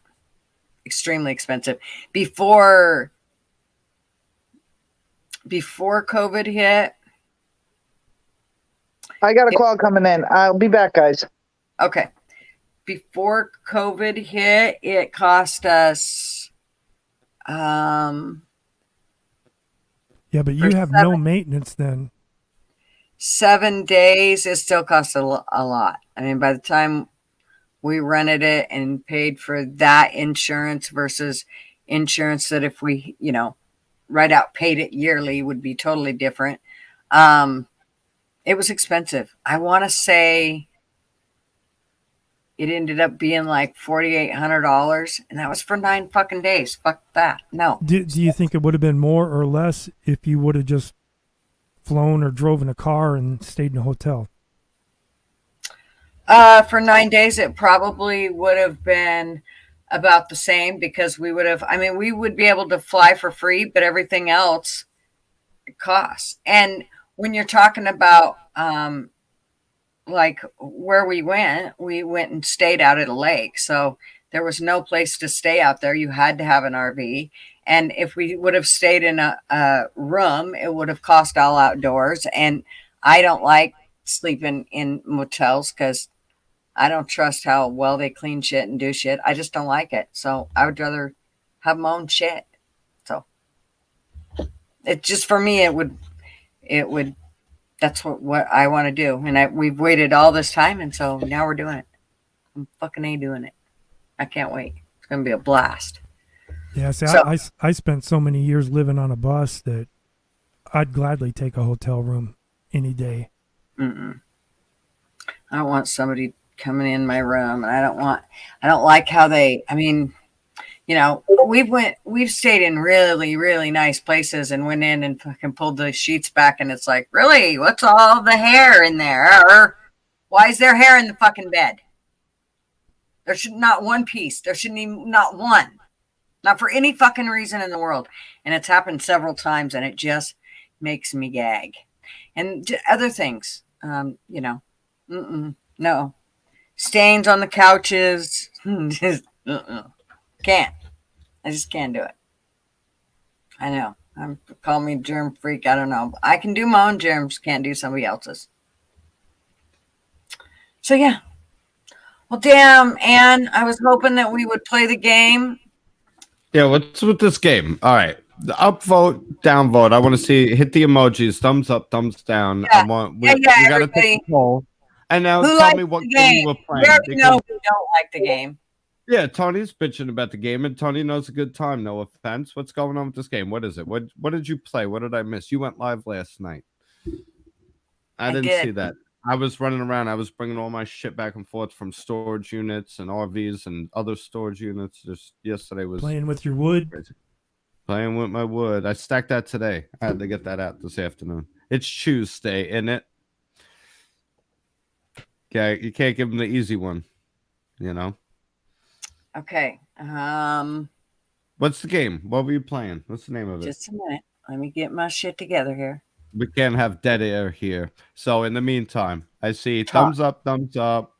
Extremely expensive. Before COVID hit. I got a call coming in. I'll be back, guys. Okay. Before COVID hit, it cost us Yeah, but you have no maintenance then. 7 days. It still costs a lot. I mean, by the time we rented it and paid for that insurance versus insurance that if we, right out paid it yearly would be totally different. It was expensive. I want to say it ended up being like $4,800, and that was for 9 fucking days. Fuck that. No. Do you think it would have been more or less if you would have just flown or drove in a car and stayed in a hotel? For 9 days, it probably would have been about the same because we would have, I mean, we would be able to fly for free, but everything else costs. And when you're talking about like where we went and stayed out at a lake. So there was no place to stay out there. You had to have an RV. And if we would have stayed in a room, it would have cost all outdoors. And I don't like sleeping in motels because I don't trust how well they clean shit and do shit. I just don't like it. So I would rather have my own shit. So it just, for me, it would, that's what I want to do. And we've waited all this time. And so now we're doing it. I'm fucking A doing it. I can't wait. It's going to be a blast. Yeah, see, So- I spent so many years living on a bus that I'd gladly take a hotel room any day. Mm-mm. I don't want somebody coming in my room, and I don't like how they, I mean, you know, we've stayed in really, really nice places and went in and fucking pulled the sheets back, and it's like, really, what's all the hair in there? Or why is there hair in the fucking bed? There should not one piece. There shouldn't even not one. Not for any fucking reason in the world. And it's happened several times, and it just makes me gag. And other things, you know, no. Stains on the couches. Just, can't. I just can't do it. I know. Call me germ freak. I don't know. I can do my own germs. Can't do somebody else's. So, yeah. Well, damn, Ann, I was hoping that we would play the game. Yeah, what's with this game? All right. The upvote, downvote. I want to see, hit the emojis, thumbs up, thumbs down. Yeah. I want, we Yeah, got to everybody. take a poll. And now Who tell likes me what the game game? you were We playing. already because- know we don't like the game. Yeah, Tony's bitching about the game, and Tony knows a good time. No offense. What's going on with this game? What is it? What did you play? What did I miss? You went live last night. I didn't did. see that. I was running around. I was bringing all my shit back and forth from storage units and RVs and other storage units. Just yesterday was Playing with your wood. crazy. Playing with my wood. I stacked that today. I had to get that out this afternoon. It's Tuesday, isn't it? Yeah, you can't give them the easy one. You know. Okay. What's the game? What were you playing? What's the name of it? Just a minute. Let me get my shit together here. We can't have dead air here. So in the meantime, I see Talk. thumbs up, thumbs up.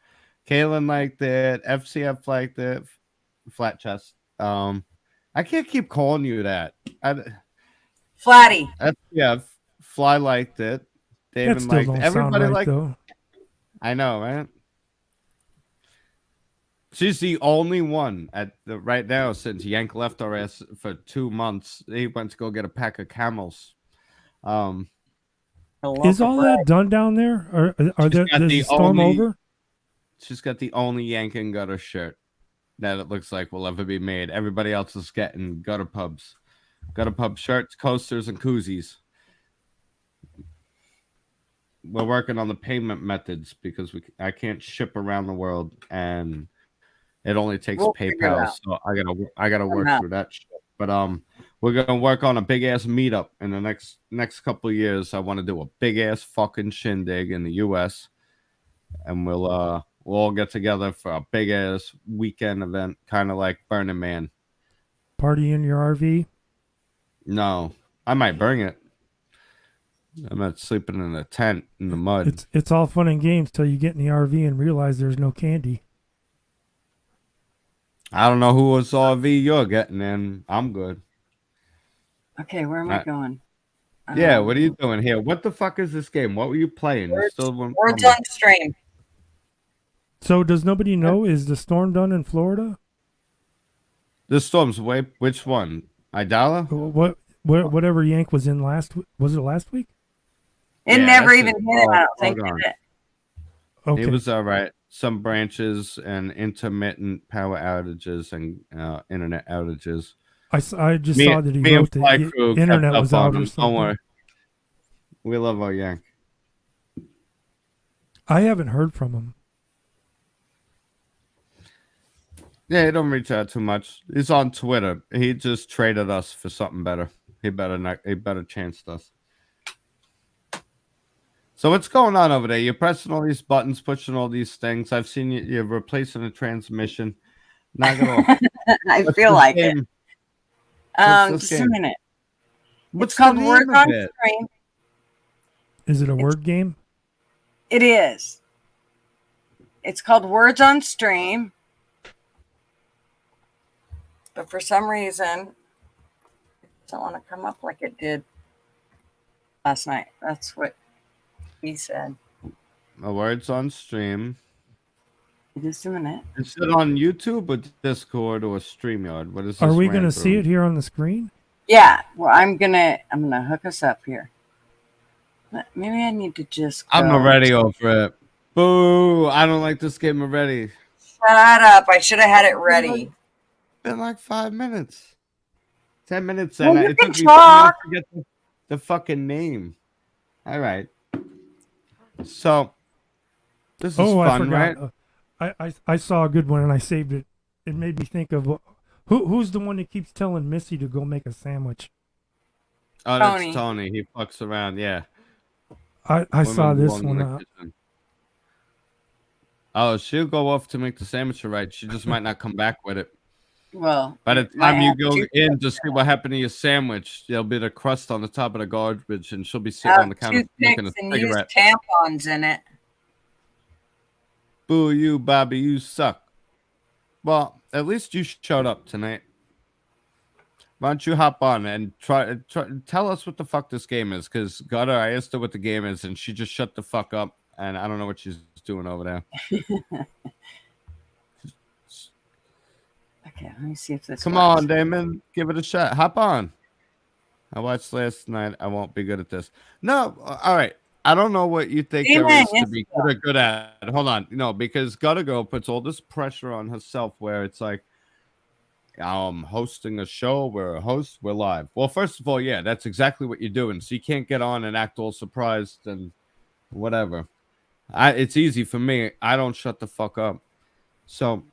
Kaylin liked it. FCF liked it. Flat chest. I can't keep calling you that. Flatty. FCF. Fly liked it. That David still liked don't it. sound Everybody right, liked it. though. I know, right? She's the only one at the right now since Yank left our ass for 2 months. He went to go get a pack of camels. Is all that done down there? Or She's there, got is the the storm only- over? She's got the only Yank and gutter shirt that it looks like will ever be made. Everybody else is getting gutter pub shirts, coasters, and koozies. We're working on the payment methods because I can't ship around the world, and it only takes We'll figure it PayPal. out. So I gotta work out. through that shit. But we're gonna work on a big ass meetup in the next couple of years. I want to do a big ass fucking shindig in the U.S. and we'll all get together for a big ass weekend event, kind of like Burning Man. Party in your RV? No, I might bring it. I'm not sleeping in a tent in the mud. It's all fun and games till you get in the RV and realize there's no candy. I don't know whose RV you're getting in. I'm good. Okay, where am I going? Yeah, what are you doing here? What the fuck is this game? What were you playing? You still wouldn't Words tell me. on stream. So does nobody know? Is the storm done in Florida? The storm's way. Which one? Idala? Whatever Yank was in was it last week? It Yeah, never that's even it. hit him, I don't think. Hold on. Did it? Okay. It was all right. Some branches and intermittent power outages and internet outages. I just Me, saw that he me and wrote Fly that Crew the internet kept was up on out or them. Don't something. worry. We love our Yank. I haven't heard from him. Yeah, he don't reach out too much. He's on Twitter. He just traded us for something better. He better chanced us. So what's going on over there? You're pressing all these buttons, pushing all these things. I've seen you're replacing the transmission. Knock it off. I What's feel this like game? it. What's this Just a game? minute. What's It's called the name Words of on it? Stream. Is it a word game? It is. It's called Words on Stream. But for some reason, it doesn't want to come up like it did last night. That's what he said. A Words on Stream. Just a minute. Is it on YouTube or Discord or StreamYard? What is this? Are we going to ran see through? it here on the screen? Yeah. Well, I'm gonna hook us up here. Maybe I need to just. I'm go. already over it. Boo! I don't like this game already. Shut up! I should have had it ready. Been like 5 minutes, 10 minutes, Well, and you it can took me 10 talk. minutes to get the fucking name. All right. So this is Oh, I fun, right? forgot. I saw a good one and I saved it. It made me think of who's the one that keeps telling Missy to go make a sandwich. Oh, that's Tony. Tony. He fucks around. Yeah. I saw Women this belong in one. the kitchen. Oh, she'll go off to make the sandwich, all right. She just might not come back with it. Well, By the might time you have go two- in to see what happened to your sandwich, there'll be the crust on the top of the garbage, and she'll be sitting on the counter smoking a toothpicks and use cigarette. tampons in it. Boo you, Bobby, you suck. Well, at least you showed up tonight. Why don't you hop on and try tell us what the fuck this game is? Because Gutter, I asked her what the game is, and she just shut the fuck up, and I don't know what she's doing over there. Okay, let me see if this. Come works. on, Damon, give it a shot. Hop on. I watched last night. I won't be good at this. No, all right. I don't know what you think there Damon, is to yes, be good or good at. Hold on. No, because Gutter Girl puts all this pressure on herself where it's like, I'm hosting a show. We're a host. We're live. Well, first of all, yeah, that's exactly what you're doing. So you can't get on and act all surprised and whatever. It's easy for me. I don't shut the fuck up. So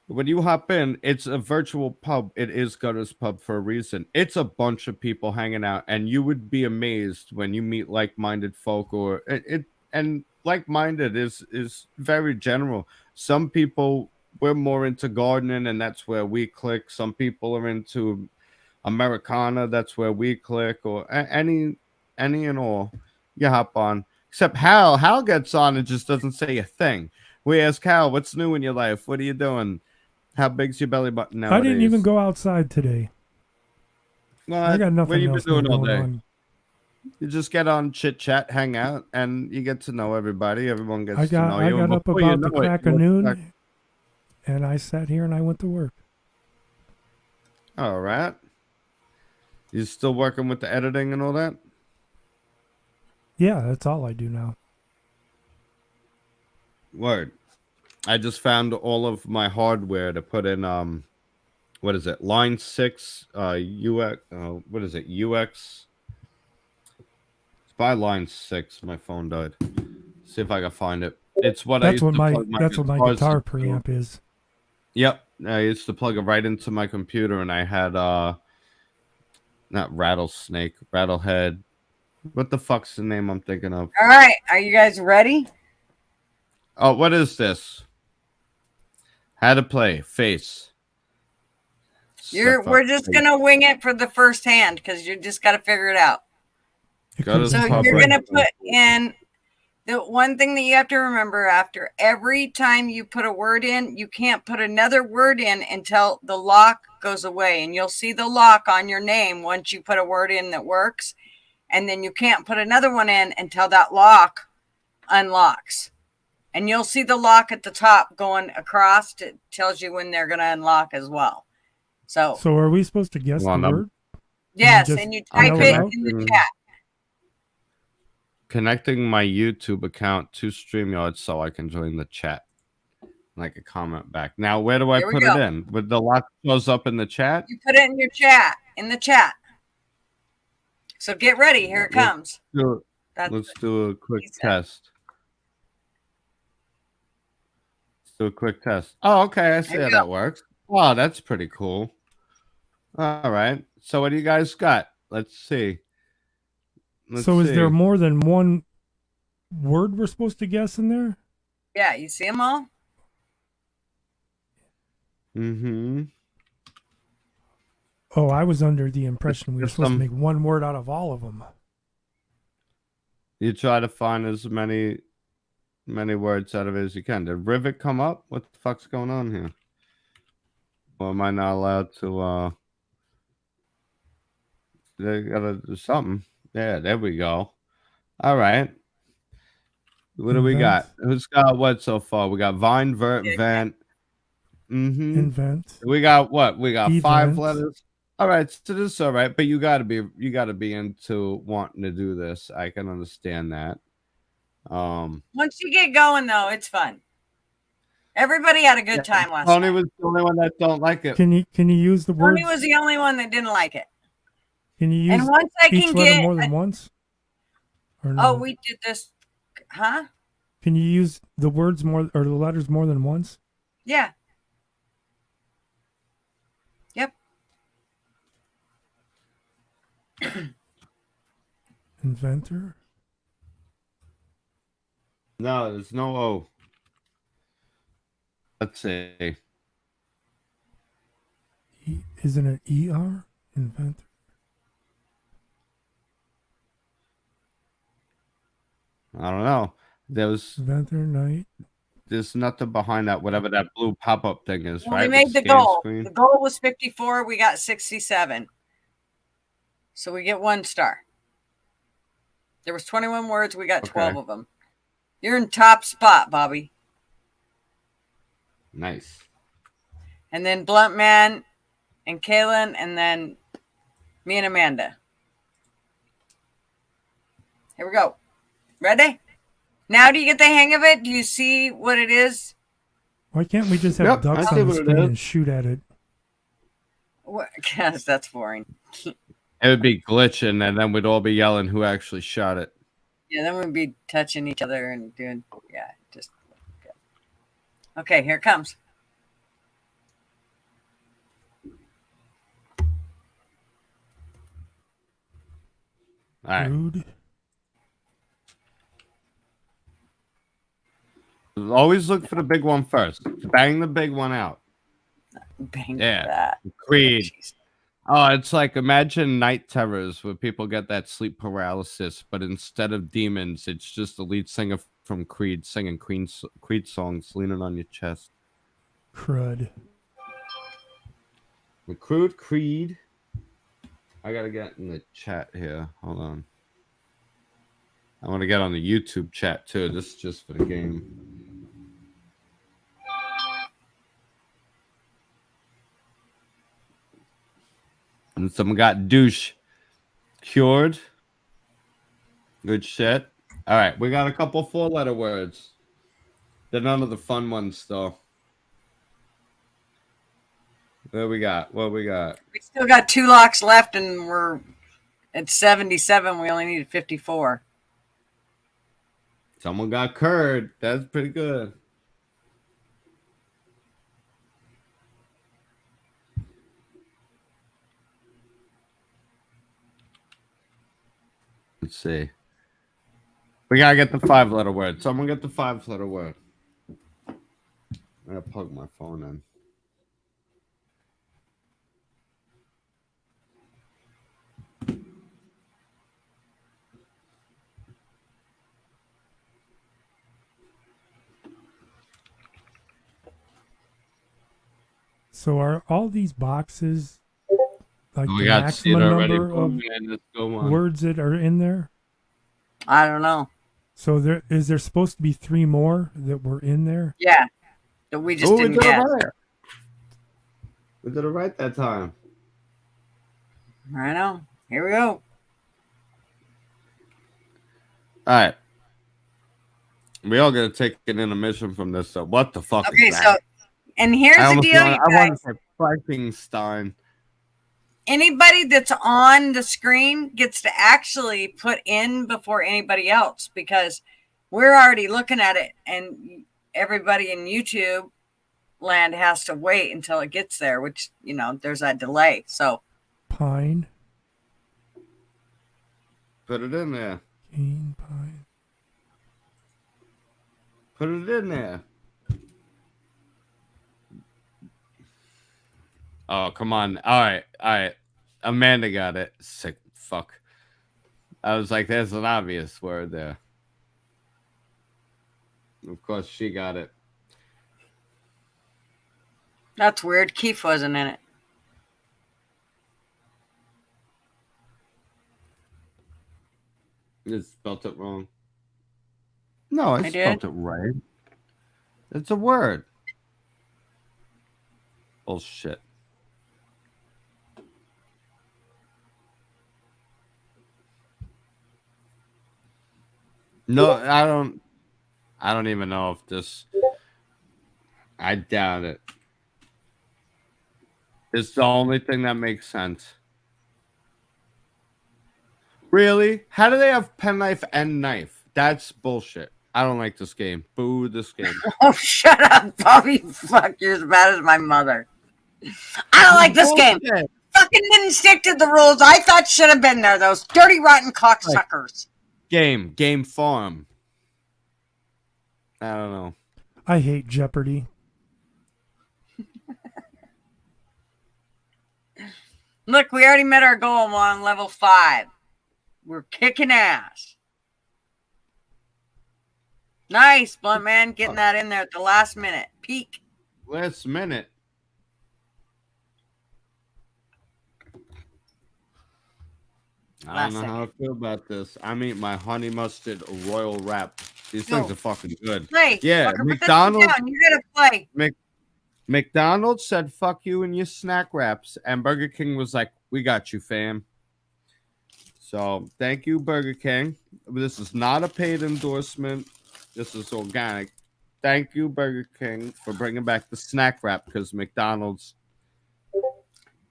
when you hop in, it's a virtual pub. It is Gutter's Pub for a reason. It's a bunch of people hanging out, and you would be amazed when you meet like-minded folk. Or and like-minded is very general. Some people, we're more into gardening, and that's where we click. Some people are into Americana, that's where we click. Or any and all, you hop on. Except Hal gets on and just doesn't say a thing. We ask Hal, "What's new in your life? What are you doing? How big's your belly button nowadays?" I didn't even go outside today. I got nothing What you else been doing all going day? on. You just get on, chit chat, hang out, and you get to know everybody. Everyone gets I to know you. got and up before you about the know it, crack you're of back. noon, and I sat here and I went to work. All right. You still working with the editing and all that? Yeah, that's all I do now. Word. I just found all of my hardware to put in what is it? Line 6 UX what is it? UX. It's by Line 6. My phone died. See if I can find it. It's what I That's used what to my plug that's what my guitars guitar into. preamp is. Yep. I used to plug it right into my computer, and I had not Rattlesnake, Rattlehead. What the fuck's the name I'm thinking of? All right, are you guys ready? Oh, what is this? How to play face. We're just gonna wing it for the first hand because you just got to figure it out. It Got could us be So Pop you're right. gonna put in the one thing that you have to remember after every time you put a word in, you can't put another word in until the lock goes away. And you'll see the lock on your name once you put a word in that works. And then you can't put another one in until that lock unlocks. And you'll see the lock at the top going across. It tells you when they're gonna unlock as well. So So are we supposed to guess Well, the I'm- word? yes, just and you I'm type it in connecting- the chat. Connecting my YouTube account to StreamYard so I can join the chat. Like a comment back. Now, where do I Here we put go. it in? With the lock shows up in the chat? You put it in your chat, So get ready. Here it Let's comes. That's Let's do a quick he said. test. Let's do a quick test. Oh, okay. I see There how you go. that works. Oh, that's pretty cool. All right. So what do you guys got? Let's see. So is there more than one word we're supposed to guess in there? Yeah, you see them all? Mm-hmm. Oh, I was under the impression we were Just supposed to some- make one word out of all of them. You try to find as many words out of it as you can. Did Rivet come up? What the fuck's going on here? Or am I not allowed to they gotta do something? Yeah, there we go. All right. What do we got? Who's got what so far? We got Vine, Vert, Vent. Mm-hmm. Invent. We got what? We got 5 Event. letters. All right, so this is all right, but you gotta be into wanting to do this. I can understand that. Once you get going, though, it's fun. Everybody had a good time last Tony night. was the only one that don't like it. Can you use the word? Tony was the only one that didn't like it. Can you use And once I each can letter get, more than once? Or no? oh, we did this, huh? Can you use the words more or the letters more than once? Yeah. Yep. Inventor. No, there's no O. Let's see. Isn't it ER? Inventor. I don't know. There's Night. nothing behind that, whatever that blue pop-up thing is, Well, right? we made With the scan goal. screen. The goal was 54. We got 67. So we get 1 star. There was 21 words. We got 12 Okay. of them. You're in top spot, Bobby. Nice. And then Blunt Man and Kaylin, and then me and Amanda. Here we go. Ready? Now do you get the hang of it? Do you see what it is? Why can't we just have Yep, ducks I see on the what it screen is. and shoot at it? What? Yes, that's boring. It would be glitching, and then we'd all be yelling who actually shot it. Yeah, then we'd be touching each other and doing, yeah, just. Okay, here it comes. All right. Rude. Always look for the big one first. Bang the big one out. Bang Yeah. that. Creed. Jeez. Oh, it's like imagine night terrors where people get that sleep paralysis, but instead of demons, it's just the lead singer from Creed singing Creed songs, leaning on your chest. Crud. Recruit Creed. I gotta get in the chat here. Hold on. I want to get on the YouTube chat too. This is just for the game. And someone got douche cured. Good shit. All right, we got a couple 4-letter words. They're none of the fun ones though. What we got? We still got 2 locks left, and we're at 77. We only need 54. Someone got curd. That's pretty good. Let's see. We gotta get the 5-letter word. Someone get the 5-letter word. I gotta plug my phone in. So are all these boxes like We the got maximum Cedar already. number of Let's go on. words that are in there? I don't know. So there supposed to be 3 more that were in there? Yeah. That we just Oh, we didn't did get. it right. We did it right that time. I know. Here we go. All right. We all gotta take an intermission from this. So what the fuck Okay, is that? so, and here's the deal, you I want guys. to say Frankenstein. Anybody that's on the screen gets to actually put in before anybody else, because we're already looking at it, and everybody in YouTube land has to wait until it gets there, which, there's that delay. So Pine. Put it in there. Cane pine. Put it in there. Oh, come on. All right. Amanda got it. Sick fuck. I was like, there's an obvious word there. Of course, she got it. That's weird. Keith wasn't in it. You spelled it wrong. No, I I spelled did? it right. It's a word. Bullshit. No, I don't even know if this. I doubt it. It's the only thing that makes sense. Really? How do they have penknife and knife? That's bullshit. I don't like this game. Boo this game. Oh, shut up, Bobby. Fuck, you're as bad as my mother. I don't like this game. Bullshit. Fucking didn't stick to the rules I thought should have been there. Those dirty, rotten cocksuckers. Game farm. I don't know. I hate Jeopardy. Look, we already met our goal on level 5. We're kicking ass. Nice, Blunt Man, getting that in there at the last minute. Peak. Last minute. I don't know how I feel about this. I'm eating my honey mustard royal wrap. These things No. are fucking good. Play. Yeah, fucker, put this McDonald's. down. You gotta play. McDonald's said "fuck you" and your snack wraps, and Burger King was like, "We got you, fam." So thank you, Burger King. This is not a paid endorsement. This is organic. Thank you, Burger King, for bringing back the snack wrap because McDonald's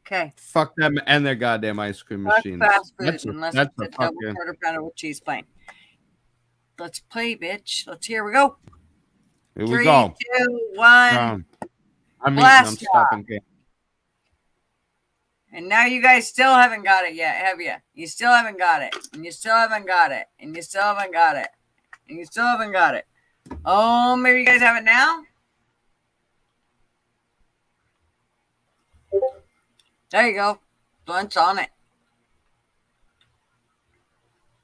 Okay. fuck them and their goddamn ice cream Fuck machines. fast food That's unless a it's a double fucking. quarter pounder with cheese plain. Let's play, bitch. Here we go. Here 3, we go. 2, 1. I'm Blast eating. I'm stopping. Game. And now you guys still haven't got it yet, have you? You still haven't got it. And you still haven't got it. And you still haven't got it. And you still haven't got it. Oh, maybe you guys have it now? There you go. Blunt's on it.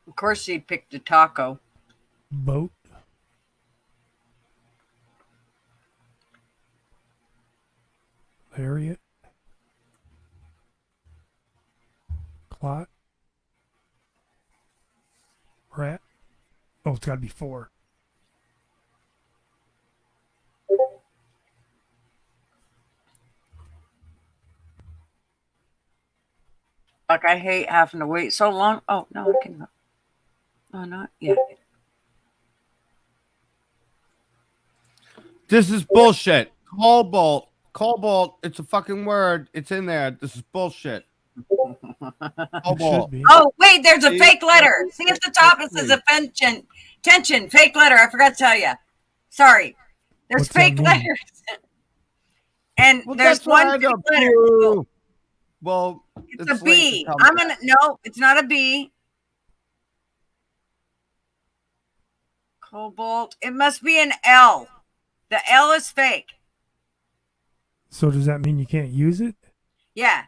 Of course he picked the taco. Boat. Lariat. Clot. Rat. Oh, it's got to be 4. Like, I hate having to wait so long. Oh, no, I can. Oh, not yet. This is bullshit. Cobalt. Cobalt. It's a fucking word. It's in there. This is bullshit. It Cobalt. should be. Oh, wait, there's a See? fake letter. See at the top it says attention. Tension, fake letter. I forgot to tell you. Sorry. There's What's that fake mean? letters. And Well, there's that's why I one fake got letter. blue. Well, It's a late B. to tell me I'm that. gonna no, it's not a B. Cobalt. It must be an L. The L is fake. So does that mean you can't use it? Yeah.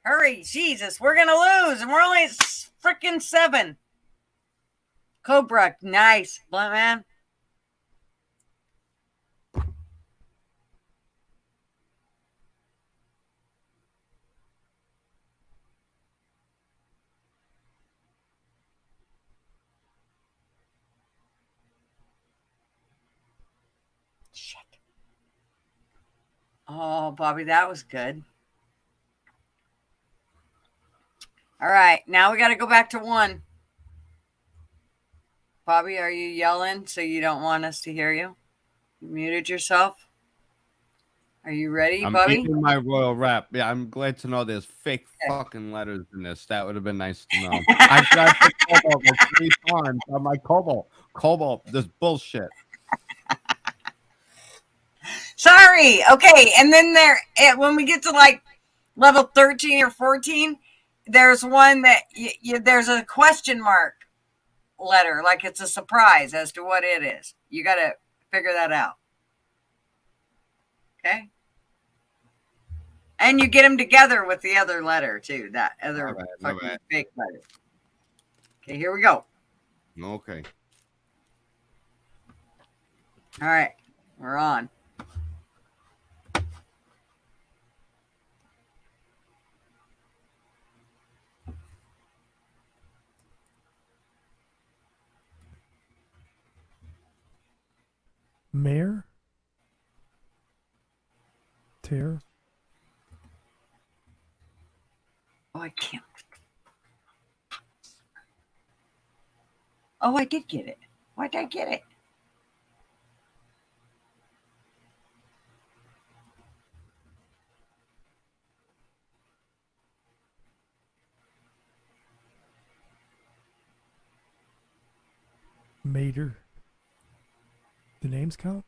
Hurry, Jesus, we're gonna lose, and we're only at freaking 7. Cobra, nice, Blunt Man. Shit. Oh, Bobby, that was good. All right, now we got to go back to 1. Bobby, are you yelling so you don't want us to hear you? You muted yourself? Are you ready, I'm Bobby? eating my royal wrap. Yeah, I'm glad to know there's fake fucking letters in this. That would have been nice to know. I tried to cobalt like 3 times on my cobalt. Cobalt, this bullshit. Sorry. Okay, and then when we get to like level 13 or 14, there's one that there's a question mark letter, like it's a surprise as to what it is. You got to figure that out. Okay. And you get them together with the other letter too. That other All right, fucking all right. fake letter. Okay, here we go. Okay. All right, we're on. Mayor? Tear? Oh, I can't. Oh, I did get it. Why did I get it? Mater? The names count?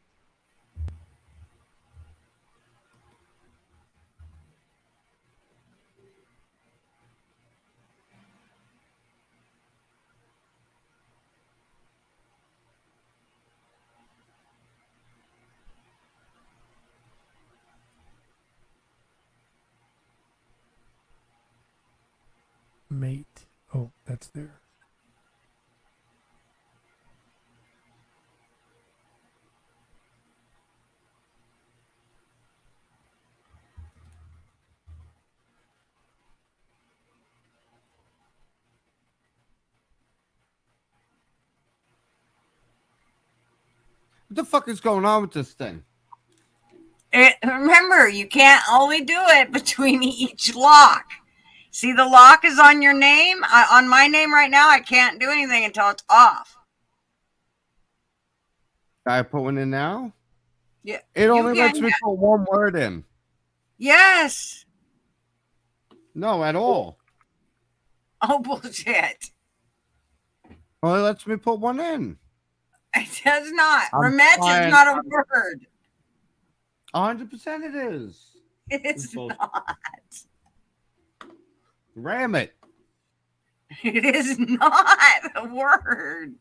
Mate. Oh, that's there. What the fuck is going on with this thing? Remember, you can't only do it between each lock. See, the lock is on your name. On my name right now, I can't do anything until it's off. I put one in now? Yeah, It you only lets can- me put one word in. Yes. No, at all. Oh, bullshit. Only lets me put one in. It does not. I'm Remet trying- is not a word. 100% it is. It's bullshit. not. Ram it. It is not a word.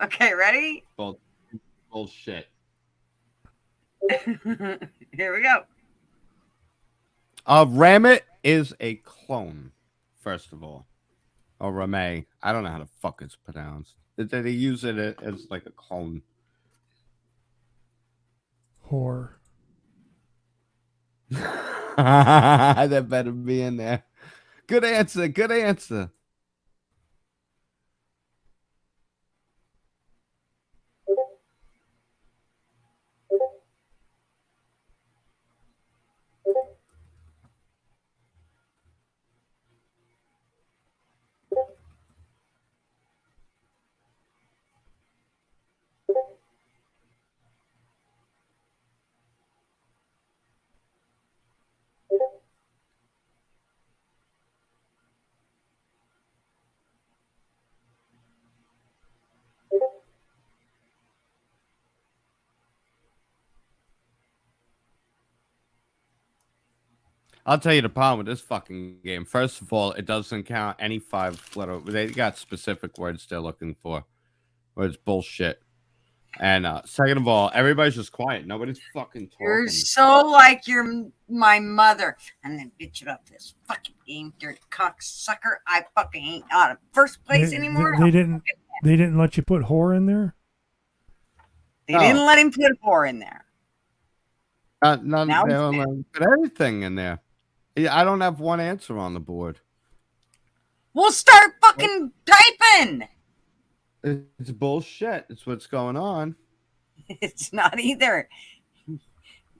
Okay, ready? Bullshit. Here we go. Ramit is a clone, first of all. Or Rame. I don't know how the fuck it's pronounced. They use it as like a clone. Whore. That better be in there. Good answer. Good answer. I'll tell you the problem with this fucking game. First of all, it doesn't count any 5-letter. They got specific words they're looking for. Or it's bullshit. And second of all, everybody's just quiet. Nobody's fucking talking. You're so like my mother. And then bitch about this fucking game, dirty cocksucker. I fucking ain't out of first place anymore. They didn't let you put whore in there? They didn't let him put whore in there. None, Now they it's don't let- put everything in there. Yeah, I don't have one answer on the board. We'll start fucking typing. It's bullshit. It's what's going on. It's not either.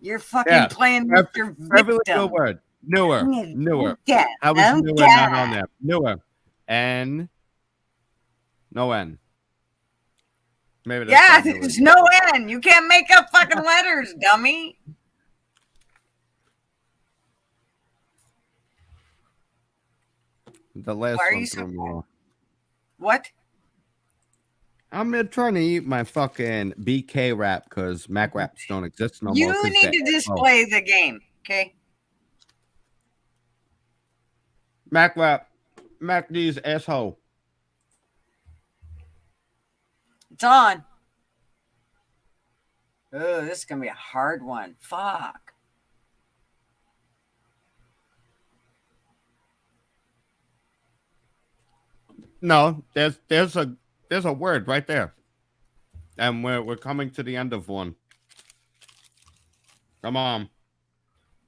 You're fucking playing with your Every victim. legal word. Newer. Yeah. How was newer not on there? Newer. N. No N. Maybe that's Yeah, not newer. there's no N. You can't make up fucking letters, dummy. The last Why are one you so threw me off. What? I'm trying to eat my fucking BK wrap because Mac wraps don't exist no more. You 'cause need they- to display the game, okay? Mac wrap. Mac D's asshole. It's on. Oh, this is gonna be a hard one. Fuck. No, there's a word right there, and we're coming to the end of one. Come on.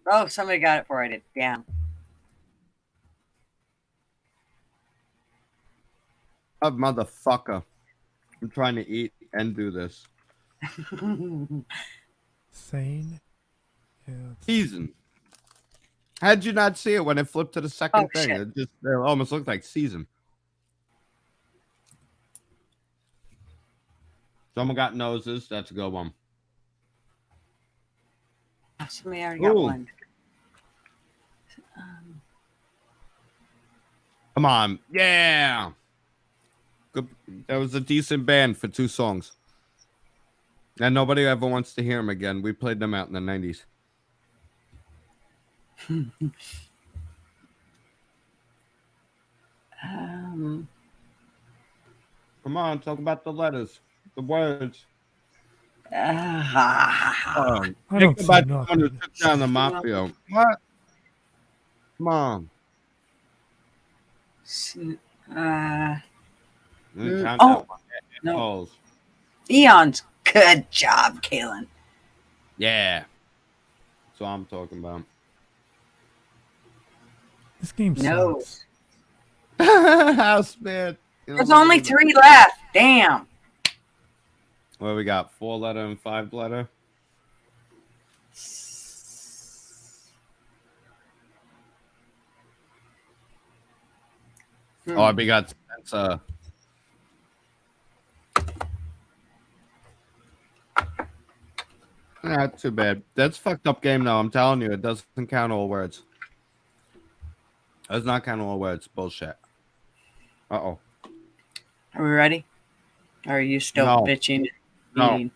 Oh, somebody got it for it. Damn. Oh, motherfucker. I'm trying to eat and do this. Sane. Yeah. Season. How'd you not see it when it flipped to the second thing? Shit. It almost looked like season. Someone got noses. That's a good one. Somebody already got Ooh. one. Come on. Yeah. Good. That was a decent band for 2 songs. And nobody ever wants to hear them again. We played them out in the 90s. Come on, talk about the letters, the words. I don't Think see about the one who nothing. took down the mafia. What? Come on. Count oh, that one. no. Balls. Eons. Good job, Kaylin. Yeah. That's what I'm talking about. This game No. sucks. House man. There's only 3 left. Damn. What we got? 4-letter and 5-letter. Oh, we got Spencer. Not too bad. That's fucked up game though. I'm telling you, it doesn't count all words. It does not count all words. Bullshit. Uh-oh. Are we ready? Or are you still No. bitching? No. Eating?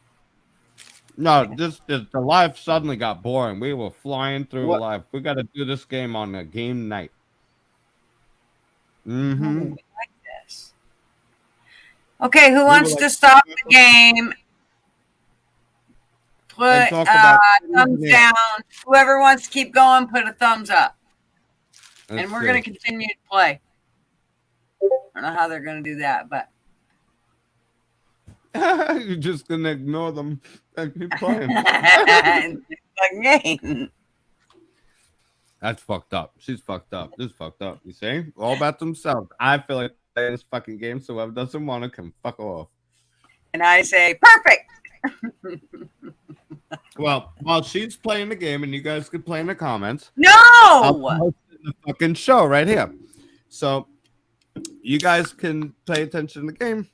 No, the live suddenly got boring. We were flying through What? live. We got to do this game on a game night. Mm-hmm. Oh, we like this. Okay, who wants to stop the game? Put talk about thumbs Yeah. down. Whoever wants to keep going, put a thumbs up. Let's And we're see. going to continue to play. I don't know how they're going to do that, but You're just gonna ignore them and keep playing. it's a game. That's fucked up. She's fucked up. This is fucked up. You see? All about themselves. I feel like playing this fucking game, so whoever doesn't want to can fuck off. And I say, perfect. Well, while she's playing the game and you guys can play in the comments, No. I'll post it in the fucking show right here. So you guys can pay attention to the game,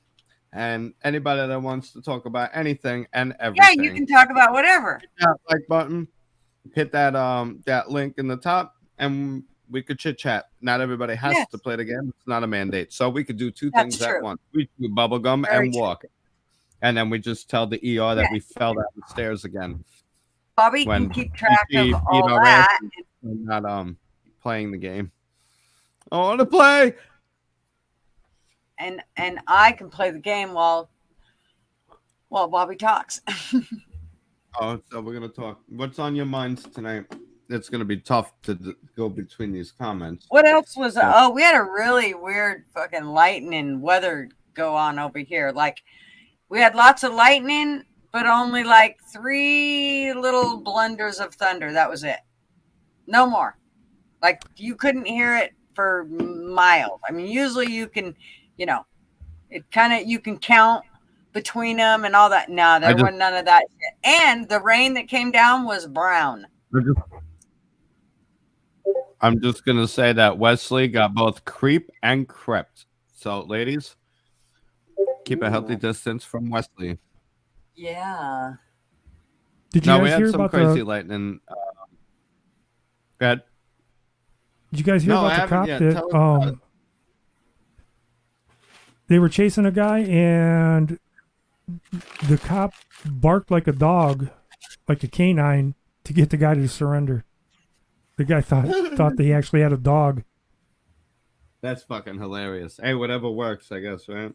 and anybody that wants to talk about anything and Yeah, everything, you can talk about whatever. hit that like button, hit that link in the top, and we could chit chat. Not everybody has Yes. to play the game. It's not a mandate. So we could do 2 That's things at true. once. We do bubblegum Very and true. walk. And then we just tell the ER that Yes. we fell down the stairs again. Bobby When can keep track she of beat all our that. asses. We're not playing the game. I want to play. And I can play the game while Bobby talks. Oh, so we're gonna talk. What's on your minds tonight? It's gonna be tough to go between these comments. What else was? Oh, we had a really weird fucking lightning weather go on over here. Like we had lots of lightning, but only like 3 little blunders of thunder. That was it. No more. Like you couldn't hear it for miles. I mean, usually you can, it kind of you can count between them and all that. No, there wasn't none of that shit. And the rain that came down was brown. I'm just gonna say that Wesley got both creep and crept. So, ladies, keep a healthy distance from Wesley. Yeah. Did you No, we guys had hear some about crazy the? lightning. Go ahead. Did you guys hear No, I about the haven't cop yet. that Tell us about it. they were chasing a guy and the cop barked like a dog, like a canine, to get the guy to surrender. The guy thought they actually had a dog. That's fucking hilarious. Hey, whatever works, I guess, right?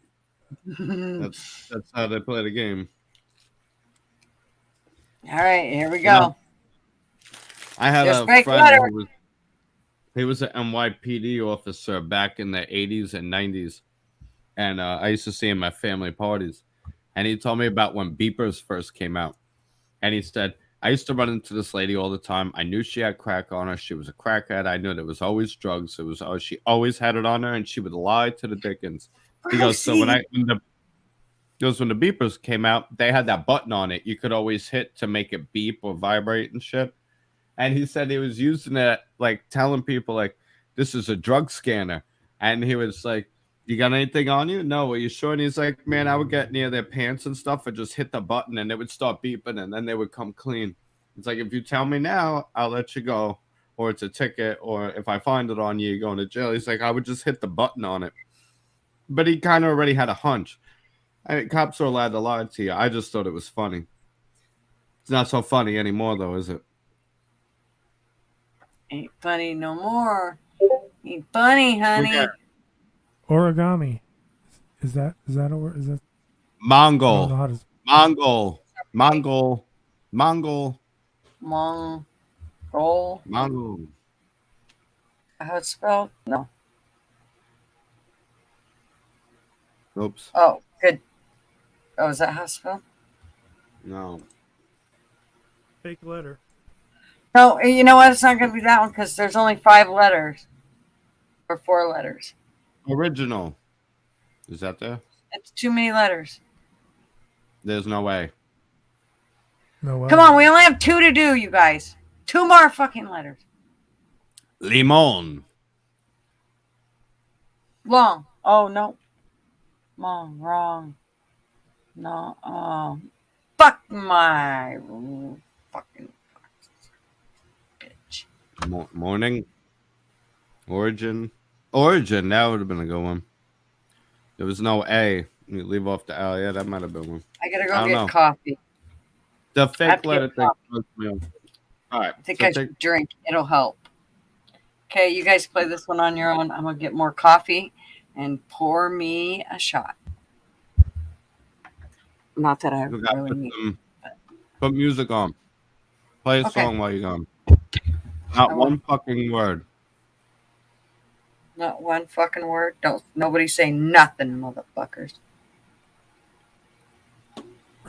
That's how they play the game. All right, here we go. Yeah. I had Just a make friend letter. he was an NYPD officer back in the 80s and 90s. And I used to see him at family parties. And he told me about when beepers first came out. And he said, I used to run into this lady all the time. I knew she had crack on her. She was a crackhead. I knew there was always drugs. She always had it on her, and she would lie to the Dickens. He goes, so when the beepers came out, they had that button on it. You could always hit to make it beep or vibrate and shit. And he said he was using it, like telling people, like, this is a drug scanner. And he was like, you got anything on you? No, are you sure? And he's like, man, I would get near their pants and stuff and just hit the button and it would start beeping and then they would come clean. It's like, if you tell me now, I'll let you go. Or it's a ticket. Or if I find it on you, you're going to jail. He's like, I would just hit the button on it. But he kind of already had a hunch. I mean, cops are allowed to lie to you. I just thought it was funny. It's not so funny anymore, though, is it? Ain't funny no more. Ain't funny, honey. Okay. Origami. Is that a word? Is that Mongol. Mongol. How it's spelled? No. Oops. Oh, good. Oh, is that how it's spelled? No. fake letter? No, you know what? It's not going to be that one because there's only 5 letters or 4 letters. Original. Is that there? It's too many letters. There's no way. No way. Come on, we only have 2 to do, you guys. 2 more fucking letters. Limon. Long. Oh, no. Long. Wrong. No. Fuck my fucking bitch. Morning. Origin. That would have been a good one. There was no A. You leave off the L. Yeah, that might have been one. I gotta I go don't get know. coffee. The I have fake to letter get thing. coffee. All right. I think so I should drink. It'll help. Okay, you guys play this one on your own. I'm gonna get more coffee and pour me a shot. Not that I we got really need. put music on. Play a Okay. song while you're gone. Not one fucking word. Not one fucking word. Don't nobody say nothing, motherfuckers.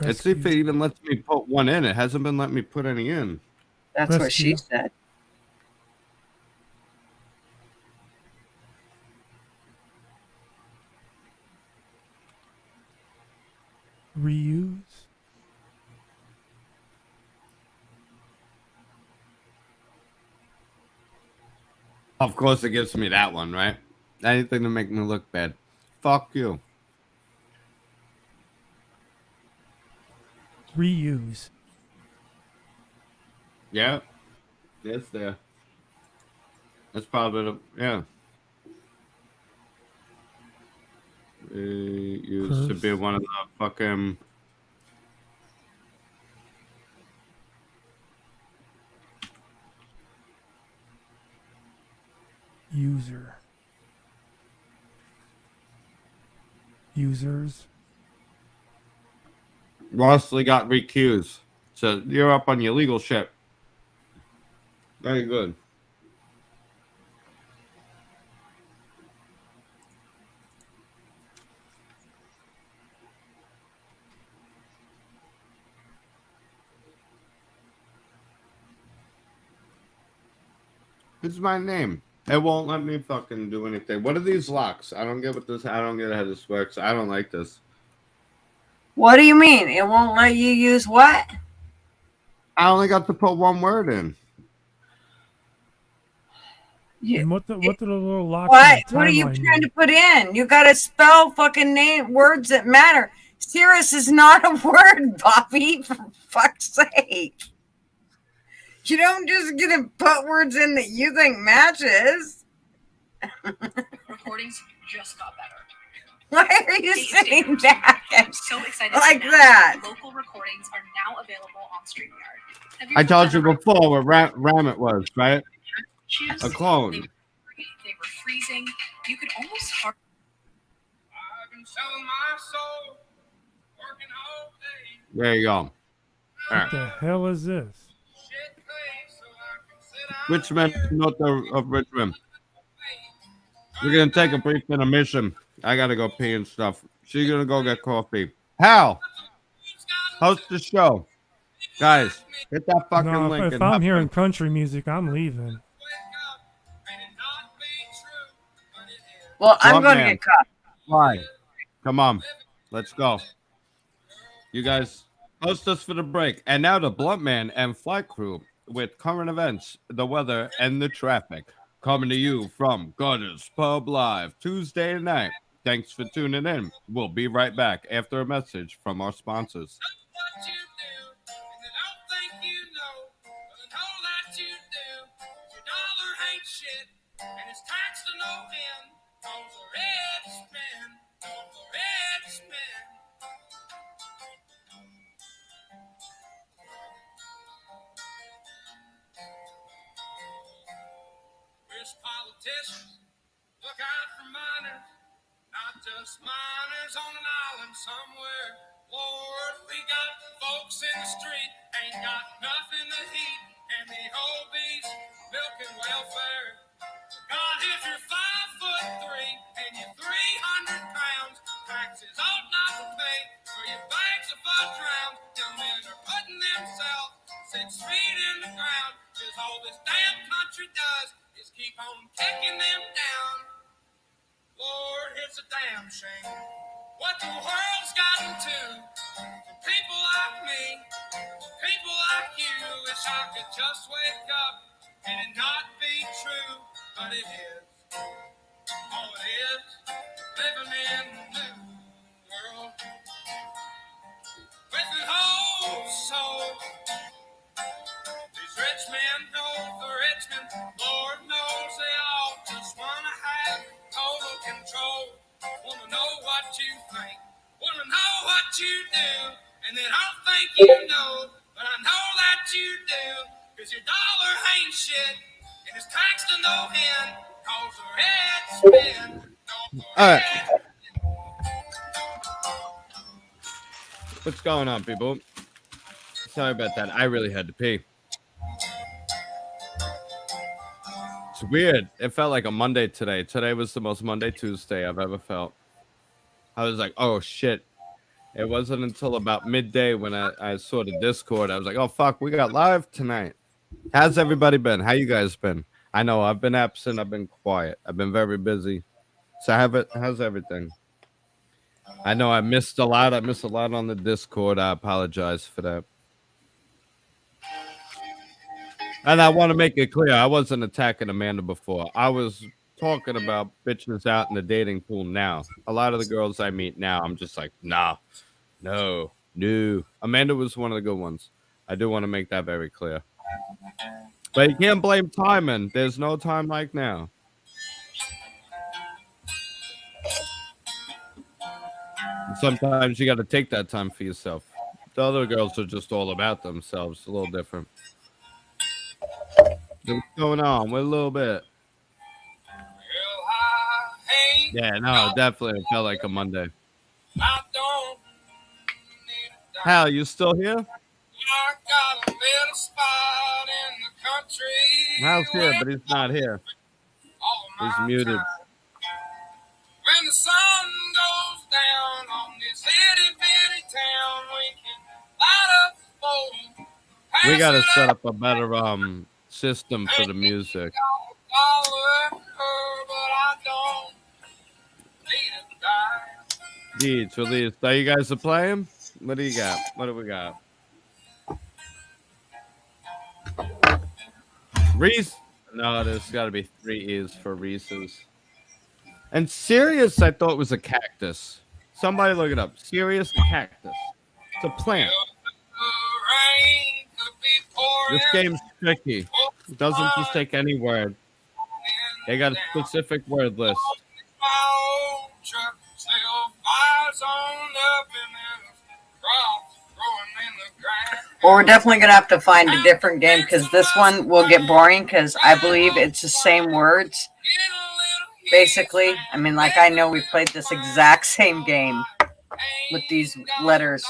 Let's see if it even lets me put one in. It hasn't been letting me put any in. That's what she said. Reuse. Of course, it gives me that one, right? Anything to make me look bad. Fuck you. Reuse. Yeah. It's there. That's probably the, yeah. Used to be one of the fucking. User. Users. Rossley got recused. So you're up on your legal shit. Very good. It's my name. It won't let me fucking do anything. What are these locks? I don't get what this. I don't get how this works. I don't like this. What do you mean? It won't let you use what? I only got to put one word in. And what the little locks? What are you trying to put in? You gotta spell fucking words that matter. Cirrus is not a word, Bobby, for fuck's sake. You don't just get to put words in that you think matches. Recordings just got better. Why are you saying that? I'm so excited like that. Local recordings are now available on StreamYard. I told you before what RAM it was, right? Choose A clone. They were freezing. You could almost I've been selling my soul, working all day. There you go. What the hell is this? Richmond, north of Richmond. We're gonna take a brief intermission. I gotta go pee and stuff. She's gonna go get coffee. Hal, host the show. Guys, hit that fucking No, link. if and I'm have hearing fun. country music, I'm leaving. Well, I'm Blunt going to Man. get coffee. Why? Come on, let's go. You guys host us for the break. And now the Blunt Man and Flight Crew with current events, the weather, and the traffic. Coming to you from Gutters Pub Live Tuesday night. Thanks for tuning in. We'll be right back after a message from our sponsors. Politicians look out for miners, not just miners on an island somewhere. Lord, we got folks in the street, ain't got nothing to eat, and the obese milking welfare. God, if you're 5'3" and you're 300 pounds, taxes ought not to pay for your bags of fudge rounds. Young men are putting themselves 6 feet in the ground, 'cause all this damn country does is keep on kicking them down. Lord, it's a damn shame what the world's gotten to. People like me, people like you, wish I could just wake up and it not be true, but it is. Oh, it is. Living in the new world with an whole soul. These rich men know the rich men, Lord knows they all just wanna have total control. Wanna know what you think, wanna know what you do, and they don't think you know, but I know that you do, 'cause your dollar ain't shit, and it's taxed to no end, 'cause the red spin. All right. What's going on, people? Sorry about that. I really had to pee. It's weird. It felt like a Monday today. Today was the most Monday Tuesday I've ever felt. I was like, oh shit. It wasn't until about midday when I saw the Discord. I was like, oh fuck, we got live tonight. How's everybody been? How you guys been? I know I've been absent. I've been quiet. I've been very busy. So how's everything? I know I missed a lot. I missed a lot on the Discord. I apologize for that. And I want to make it clear, I wasn't attacking Amanda before. I was talking about bitches out in the dating pool now. A lot of the girls I meet now, I'm just like, nah, no. Amanda was one of the good ones. I do want to make that very clear. But you can't blame timing. There's no time like now. And sometimes you got to take that time for yourself. The other girls are just all about themselves. A little different. What's going on? With a little bit. Yeah, no, definitely. It felt like a Monday. Hal, you still here? Hal's here, but he's not here. He's muted. When the sun goes down on this itty bitty town, we can light up the boat. We gotta set up a better system for the music. Deeds released. Are you guys playing? What do you got? What do we got? Reese? No, there's got to be 3 E's for Reese's. And Sirius, I thought was a cactus. Somebody look it up. Sirius cactus. It's a plant. This game's tricky. It doesn't just take any word. They got a specific word list. Well, we're definitely going to have to find a different game because this one will get boring because I believe it's the same words. Basically, I mean, like I know we played this exact same game with these letters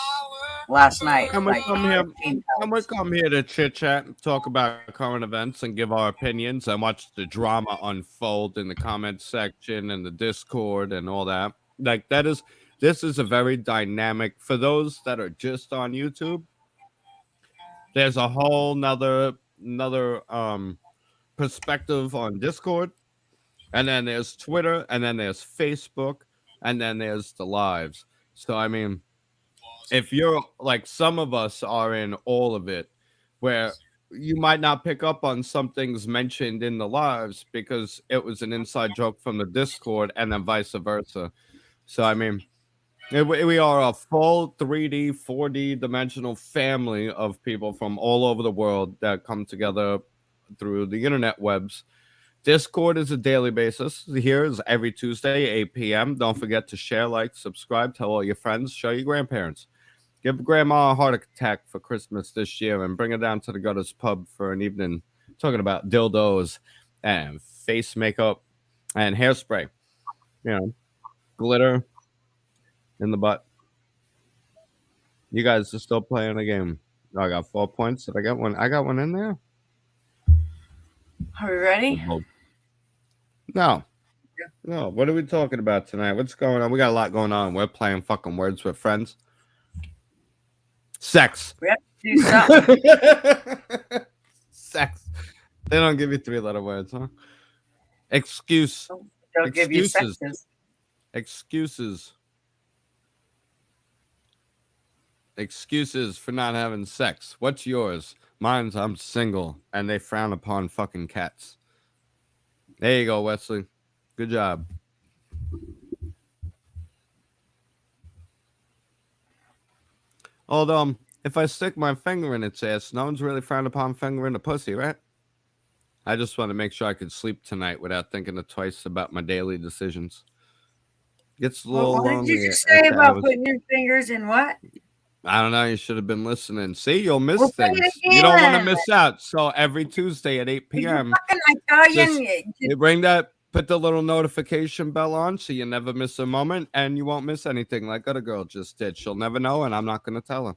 last night. And we like come here, 15 and we times. come here to chit chat and talk about current events and give our opinions and watch the drama unfold in the comment section and the Discord and all that. Like this is a very dynamic for those that are just on YouTube. There's a whole another perspective on Discord, and then there's Twitter, and then there's Facebook, and then there's the lives. So I mean, if you're like some of us are in all of it, where you might not pick up on some things mentioned in the lives because it was an inside joke from the Discord, and then vice versa. So I mean, we are a full 3D, 4D dimensional family of people from all over the world that come together through the internet webs. Discord is a daily basis. Here is every Tuesday, 8 p.m. Don't forget to share, like, subscribe, tell all your friends, show your grandparents. Give grandma a heart attack for Christmas this year and bring her down to the Gutters Pub for an evening talking about dildos and face makeup and hairspray. You know, glitter in the butt. You guys are still playing a game. I got 4 points. Did I get one? I got one in there. Are we ready? No. No. What are we talking about tonight? What's going on? We got a lot going on. We're playing fucking Words with Friends. Sex. We have to do something. Sex. They don't give you 3-letter words, huh? Excuse. They'll give you Excuses. sexes. Excuses. Excuses for not having sex. What's yours? Mine's I'm single and they frown upon fucking cats. There you go, Wesley. Good job. Although, if I stick my finger in its ass, no one's really frowned upon finger in the pussy, right? I just want to make sure I could sleep tonight without thinking twice about my daily decisions. Gets a little What did lonely. you just say about putting your fingers in what? I don't know. You should have been listening. See, you'll miss Well, play things. it You don't want to again. miss out. So every Tuesday at 8 p.m., Fucking Italian. you put the little notification bell on so you never miss a moment and you won't miss anything like other girl just did. She'll never know, and I'm not going to tell her.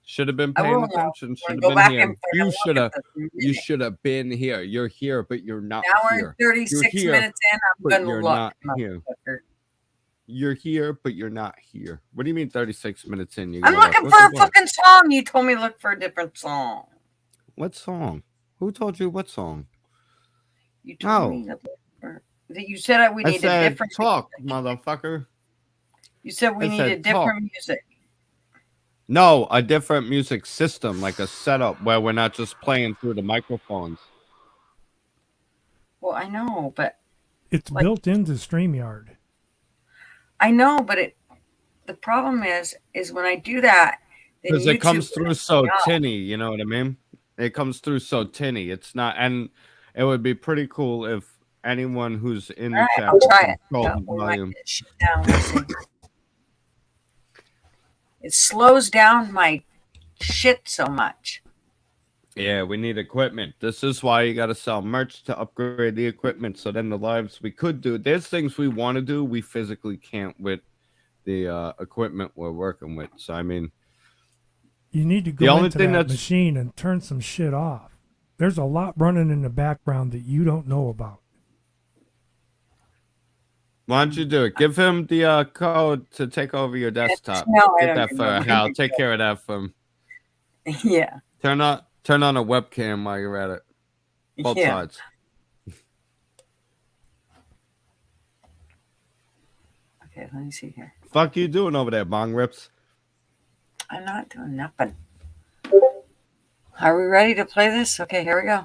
Should have been I paying will know. attention. We'll Should go have back been here. and You look should at have. this You minute. should have been here. You're here, but you're not Now we're in here. 36 You're here, minutes in. I'm but going to you're look. not here. motherfucker. You're here, but you're not here. What do you mean 36 minutes in? I'm looking for a fucking song. You told me to look for a different song. What song? Who told you what song? You told me to look for. You said we I need a said different. talk, motherfucker. You said we I needed said talk. different music. No, a different music system, like a setup where we're not just playing through the microphones. Well, I know, but It's Like- built into StreamYard. I know, but the problem is when I do that, then Because it comes YouTube through so me off. tinny, you know what I mean? It comes through so tinny. It's not, and it would be pretty cool if anyone who's in the All right, chat I'll try it. control Yeah, the we might volume. get shit down. We'll see. It slows down my shit so much. Yeah, we need equipment. This is why you got to sell merch to upgrade the equipment. So then the lives we could do, there's things we want to do, we physically can't with the equipment we're working with. So, I mean, You need to The go only into thing that that's- machine and turn some shit off. There's a lot running in the background that you don't know about. why don't you do it? Give him the code to take over your desktop. No, I Get don't that for remember. Hal. Take care of that for him. Yeah. Turn on a webcam while you're at it. Both Yeah. sides. Okay, let me see here. Fuck you doing over there, Bong Rips? I'm not doing nothing. Are we ready to play this? Okay, here we go.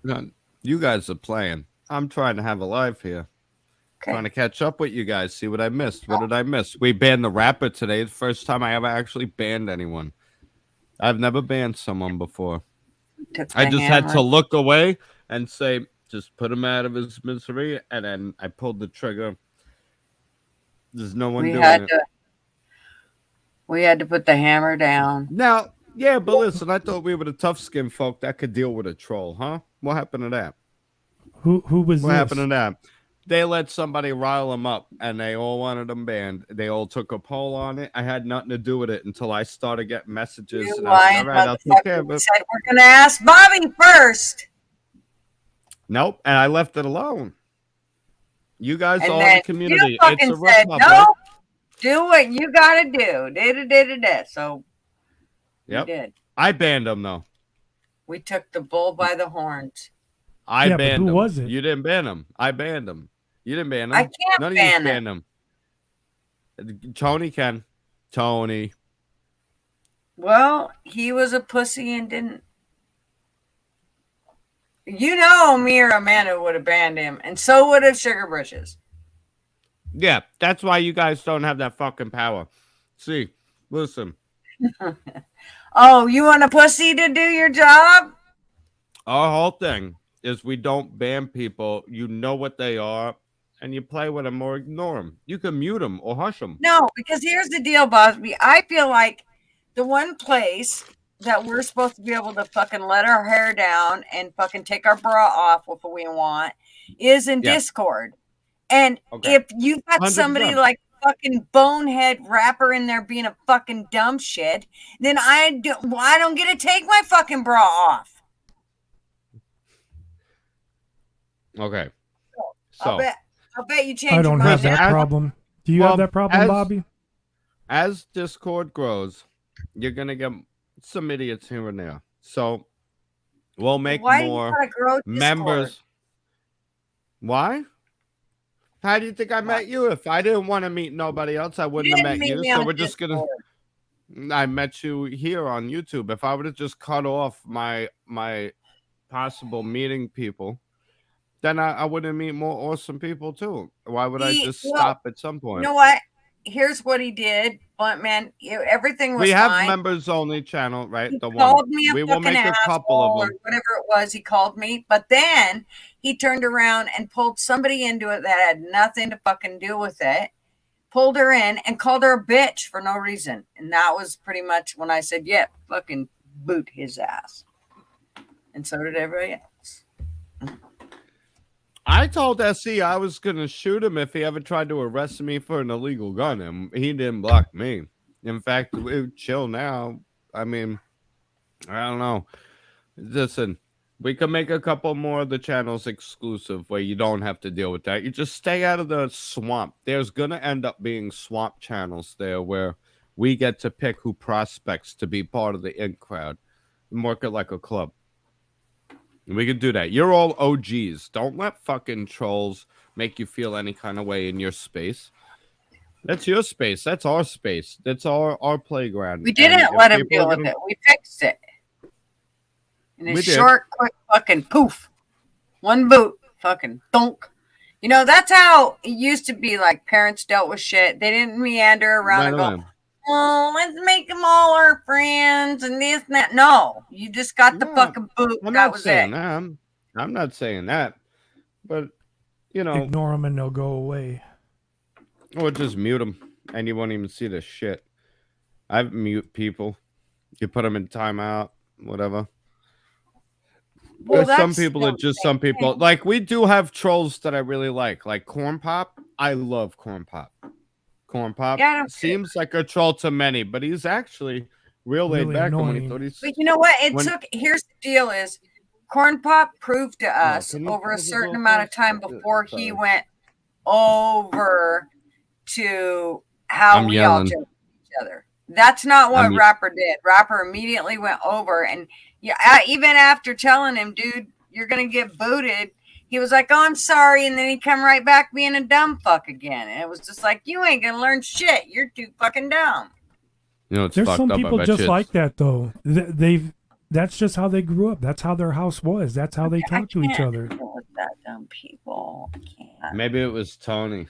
No, you guys are playing. I'm trying to have a live here. Okay. Trying to catch up with you guys, see what I missed. What did I miss? We banned the rapper today. The first time I ever actually banned anyone. I've never banned someone before. Took I the just had to hammer. look away and say, just put him out of his misery, and then I pulled the trigger. There's no one We doing had it. to. We had to put the hammer down. Now, yeah, but listen, I thought we were the tough skin folk that could deal with a troll, huh? What happened to that? Who was What this? happened to that? they let somebody rile them up, and they all wanted them banned. They all took a poll on it. I had nothing to do with it until I started getting messages. You And I was like, lying all right, I'll take care motherfucker. of We it. said we're gonna ask Bobby first. Nope, and I left it alone. You guys And are then the community. you fucking It's a said, republic. no, do what you gotta do. Da-da-da-da-da. So Yep. we did. I banned them though. We took the bull by the horns. I Yeah, but banned who them. was it? You didn't ban them. I banned them. You didn't ban them. I can't None of ban you banned them. Tony can. Tony. Well, he was a pussy and didn't. You know, me or Amanda would have banned him, and so would have Sugar Bushes. Yeah, that's why you guys don't have that fucking power. See, listen. Oh, you want a pussy to do your job? Our whole thing is we don't ban people. You know what they are, and you play with them or ignore them. You can mute them or hush them. No, because here's the deal, Bosby. I feel like the one place that we're supposed to be able to fucking let our hair down and fucking take our bra off if we want is in Yeah. Discord. And Okay. if you've got 100%. somebody like fucking bonehead rapper in there being a fucking dumb shit, then I don't get to take my fucking bra off. Okay. I'll So, bet you change I your don't mind. have that As- problem. Do you well, have that problem, as- Bobby? as Discord grows, you're going to get some idiots here and there. So, we'll make Why more do you gotta grow Discord? members. Why? How do you think I met you? If I didn't want to meet nobody else, I wouldn't have didn't met meet you. me So on we're just gonna. Discord. I met you here on YouTube. If I would have just cut off my possible meeting people, then I wouldn't meet more awesome people too. Why would I just stop at some You point? know what? Here's what he did, Blunt Man. Everything was We have fine. members only channel, right? He The one called me a we will fucking make a couple asshole of or them. whatever it was he called me. But then he turned around and pulled somebody into it that had nothing to fucking do with it. Pulled her in and called her a bitch for no reason. And that was pretty much when I said, "Yep, fucking boot his ass." And so did everybody else. I told SE I was gonna shoot him if he ever tried to arrest me for an illegal gun, and he didn't block me. In fact, we chill now. I mean, I don't know. Listen, we can make a couple more of the channels exclusive where you don't have to deal with that. You just stay out of the swamp. There's gonna end up being swamp channels there where we get to pick who prospects to be part of the in crowd and work it like a club. We can do that. You're all OGs. Don't let fucking trolls make you feel any kind of way in your space. That's your space. That's our space. That's our playground. We And didn't if let him people deal are with gonna- it. We fixed it. In a We did. short, quick fucking poof. One boot. Fucking thunk. You know, that's how it used to be. Like parents dealt with shit. They didn't meander around and Right go, on. "Oh, let's make them all our friends and this and that." No, you just got the No, fucking boot. I'm That not was saying it. that. I'm not saying that. But, you know, Ignore them and they'll go away. or just mute them and you won't even see the shit. I've mute people. You put them in timeout, whatever. Well, There's some that's people the that just same some people thing. like we do have trolls that I really like Corn Pop. I love Corn Pop. Corn Pop Yeah, I don't seems like a troll to many, but he's actually real laid Really back. And when he annoying. thought he's But you know what? When- Here's the deal is Corn Pop proved to us can you over a close the certain door amount of first? time before he Sorry. went over to how I'm we all yelling. judge each other. That's not what I'm- Rapper did. Rapper immediately went over and yeah, even after telling him, dude, you're gonna get booted, he was like, "Oh, I'm sorry," and then he come right back being a dumb fuck again. And it was just like, you ain't gonna learn shit. You're too fucking dumb. You know, it's There's fucked some up. I people bet just you like it's- that though. That's just how they grew up. That's how their house was. That's how they talk to each can't other. deal with that dumb people. I can't. Maybe it was Tony.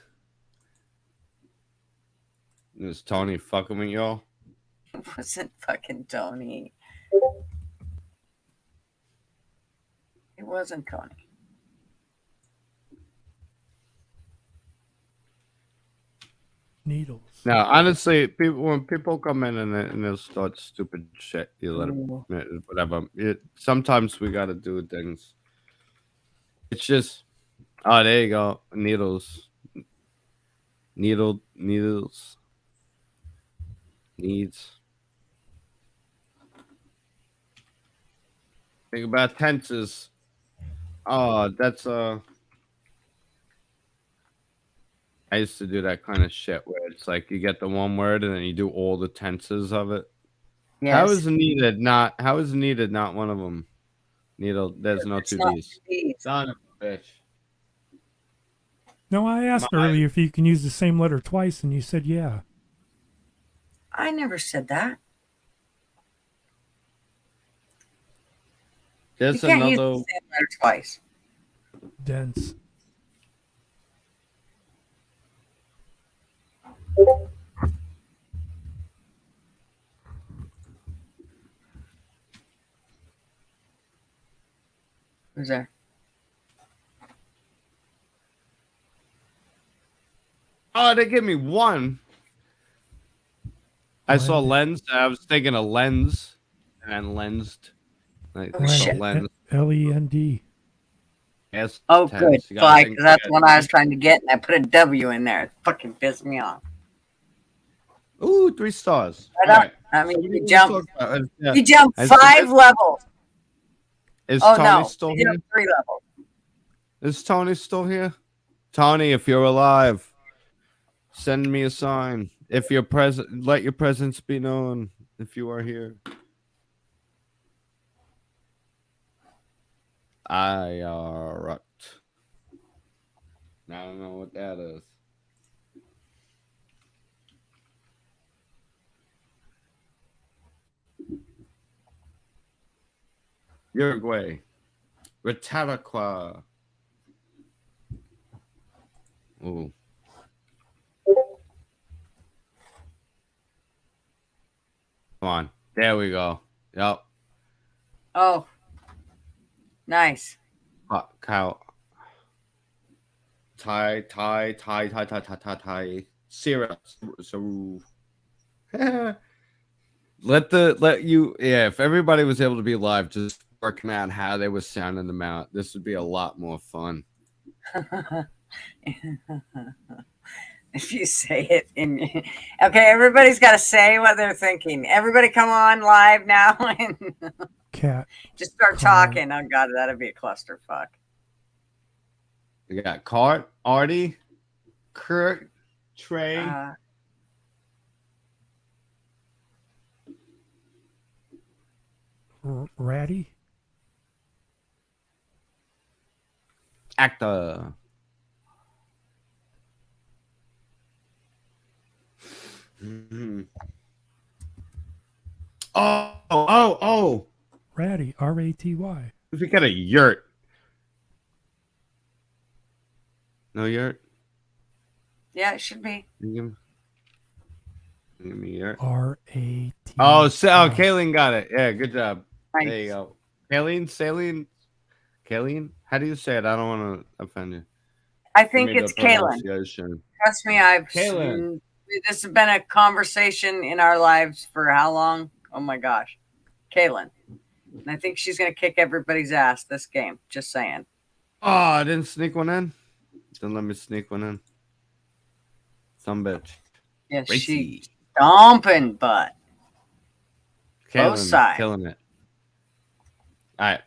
It was Tony fucking with y'all. It wasn't fucking Tony. It wasn't Tony. Needles. Now, honestly, when people come in and they'll start stupid shit, you let them, whatever. Sometimes we got to do things. It's just, Oh, there you go. Needles. Needles. Needs. Think about tenses. Oh, that's I used to do that kind of shit where it's like you get the one word and then you do all the tenses of it. Yes. How is needed not one of them? Needle, there's no It's two not D's. D's. Son of a bitch. No, I asked My- earlier if you can use the same letter twice, and you said yeah. I never said that. You There's can't use another the same letter twice. Dense. Who's there? Oh, they give me one. I saw Blend. lens. I was thinking a lens and lensed. Like Oh, so shit. lens. Lend. S Oh, tense. good. You gotta Fine, think 'cause that's ahead. what I was trying to get, and I put a W in there. It fucking pissed me off. Ooh, 3 stars. Right All up. right. I So mean, what you do we jump. talk about? Yeah. You jumped Is- 5 levels. Is Oh, Tony no. still You here? jumped 3 levels. Is Tony still here? Tony, if you're alive, send me a sign. If you're present, let your presence be known. If you are here, I rocked. I don't know what that is. Uruguay, Retalaqua. Ooh. Come on. There we go. Yep. Oh. Nice. Cow. Thai. Syrup. So if everybody was able to be live, just working out how they were sounding them out, this would be a lot more fun. If you say it in okay, everybody's got to say what they're thinking. Everybody come on live now and Cat. just start talking. Oh god, that'd be a clusterfuck. We got Cart, Artie, Kurt, Trey. Ratty. Actor. Mm-hmm. Oh. Ratty. Raty. If we got a yurt. No yurt? Yeah, it should be. Give me yurt. Raty. Oh, Kayleen got it. Yeah, good job. Nice. There you go. Kayleen? How do you say it? I don't want to offend you. I think it's Kaylin. Trust me, Kaylin. This has been a conversation in our lives for how long? Oh my gosh. Kaylin. And I think she's going to kick everybody's ass this game. Just saying. Oh, I didn't sneak one in? Didn't let me sneak one in. Some bitch. Yes, Racy. she's stomping butt. Both Kaylin, sides. killing it. All right.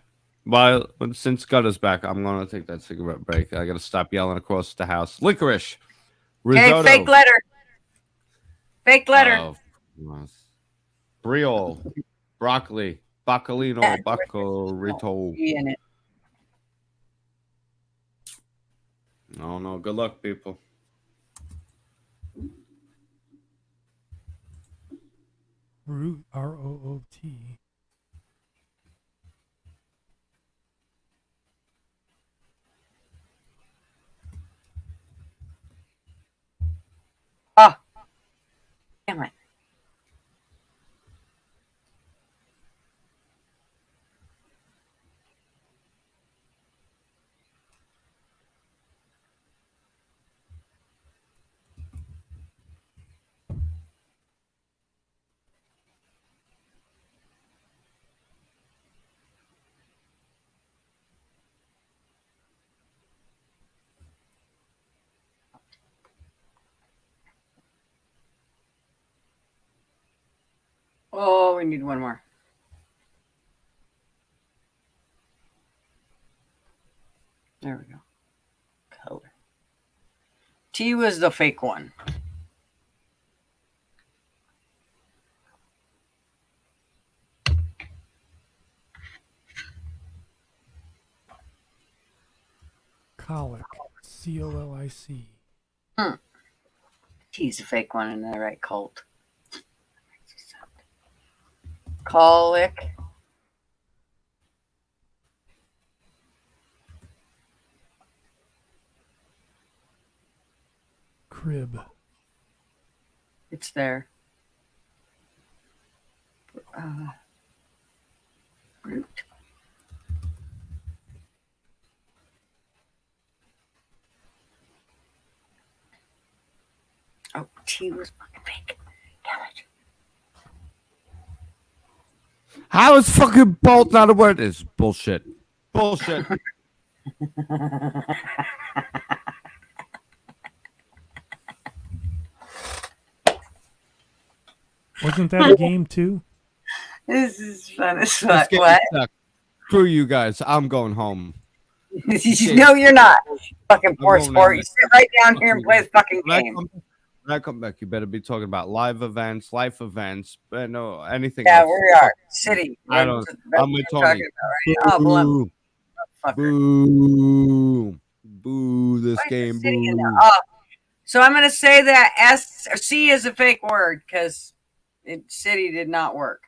Well, since Gutter's back, I'm going to take that cigarette break. I got to stop yelling across the house. Licorice. Risotto. Okay, fake letter. Fake letter. Oh, Briol. Broccoli. Bacalino. Bacorito. In it. Oh, no. Good luck, people. Root. ROOT. Oh. Damn it. we need one more. There we go. Color. T was the fake one. Colic. COLIC. T's a fake one in the right cult. Colic. Crib. It's there. Root. Oh, T was fucking fake. Damn it. How is fucking bolt not a word? It's bullshit. Bullshit. Wasn't that a game too? This is fun as This fuck. game What? sucked. Screw you guys. I'm going home. No, you're not. Fucking poor going sport. in You sit right down here and play the fucking When game. when I come back, you better be talking about live events, life events, but no anything Yeah, else. we are. City. I don't- That's I'm what with I'm Tony. talking about right now. Oh, Boo. fucker. Boo. Boo this Why is game. the city in there? Boo. Oh. So I'm going to say that S or C is a fake word because city did not work.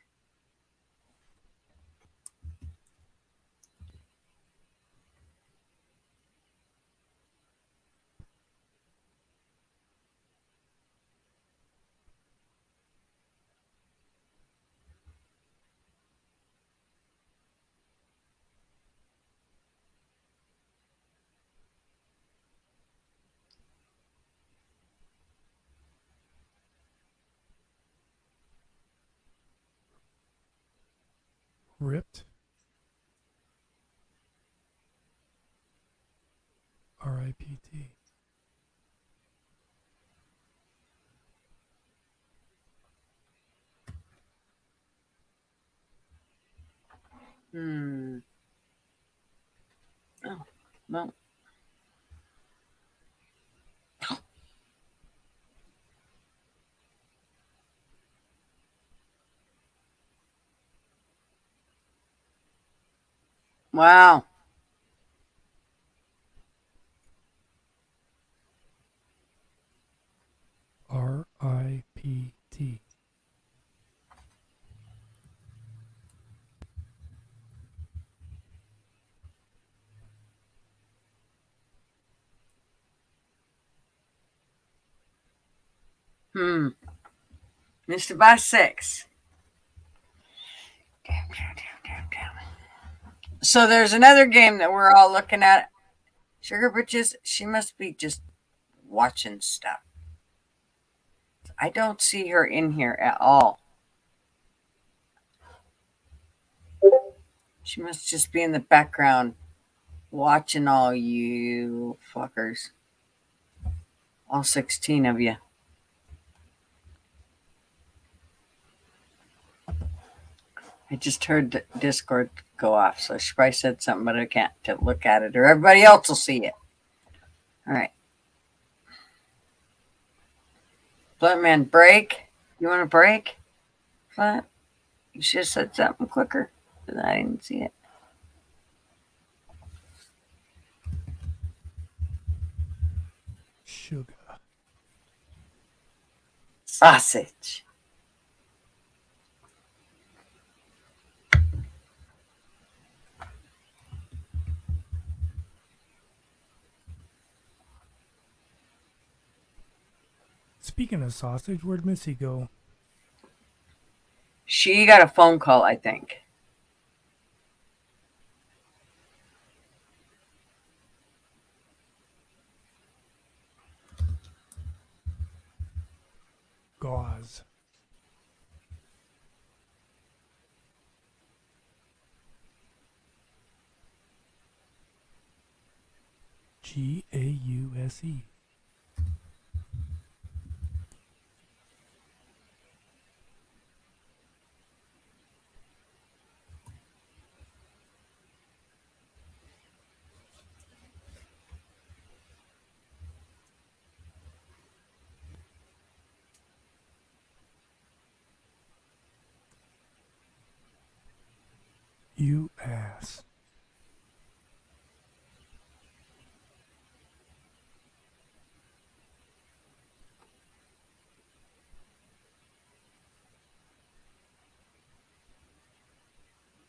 Ripped. RIPT. Oh, no. Wow. RIPT. Missed it by 6. Damn. So there's another game that we're all looking at. Sugar Britches, she must be just watching stuff. I don't see her in here at all. She must just be in the background watching all you fuckers. All 16 of you. I just heard Discord go off, so she probably said something, but I can't to look at it, or everybody else will see it. All right. Blunt Man, break. You want to break? Blunt? You should have said something quicker, because I didn't see it. Sugar. Sausage. Speaking of sausage, where'd Missy go? She got a phone call, I think. Gauze. GAUSE. You ass.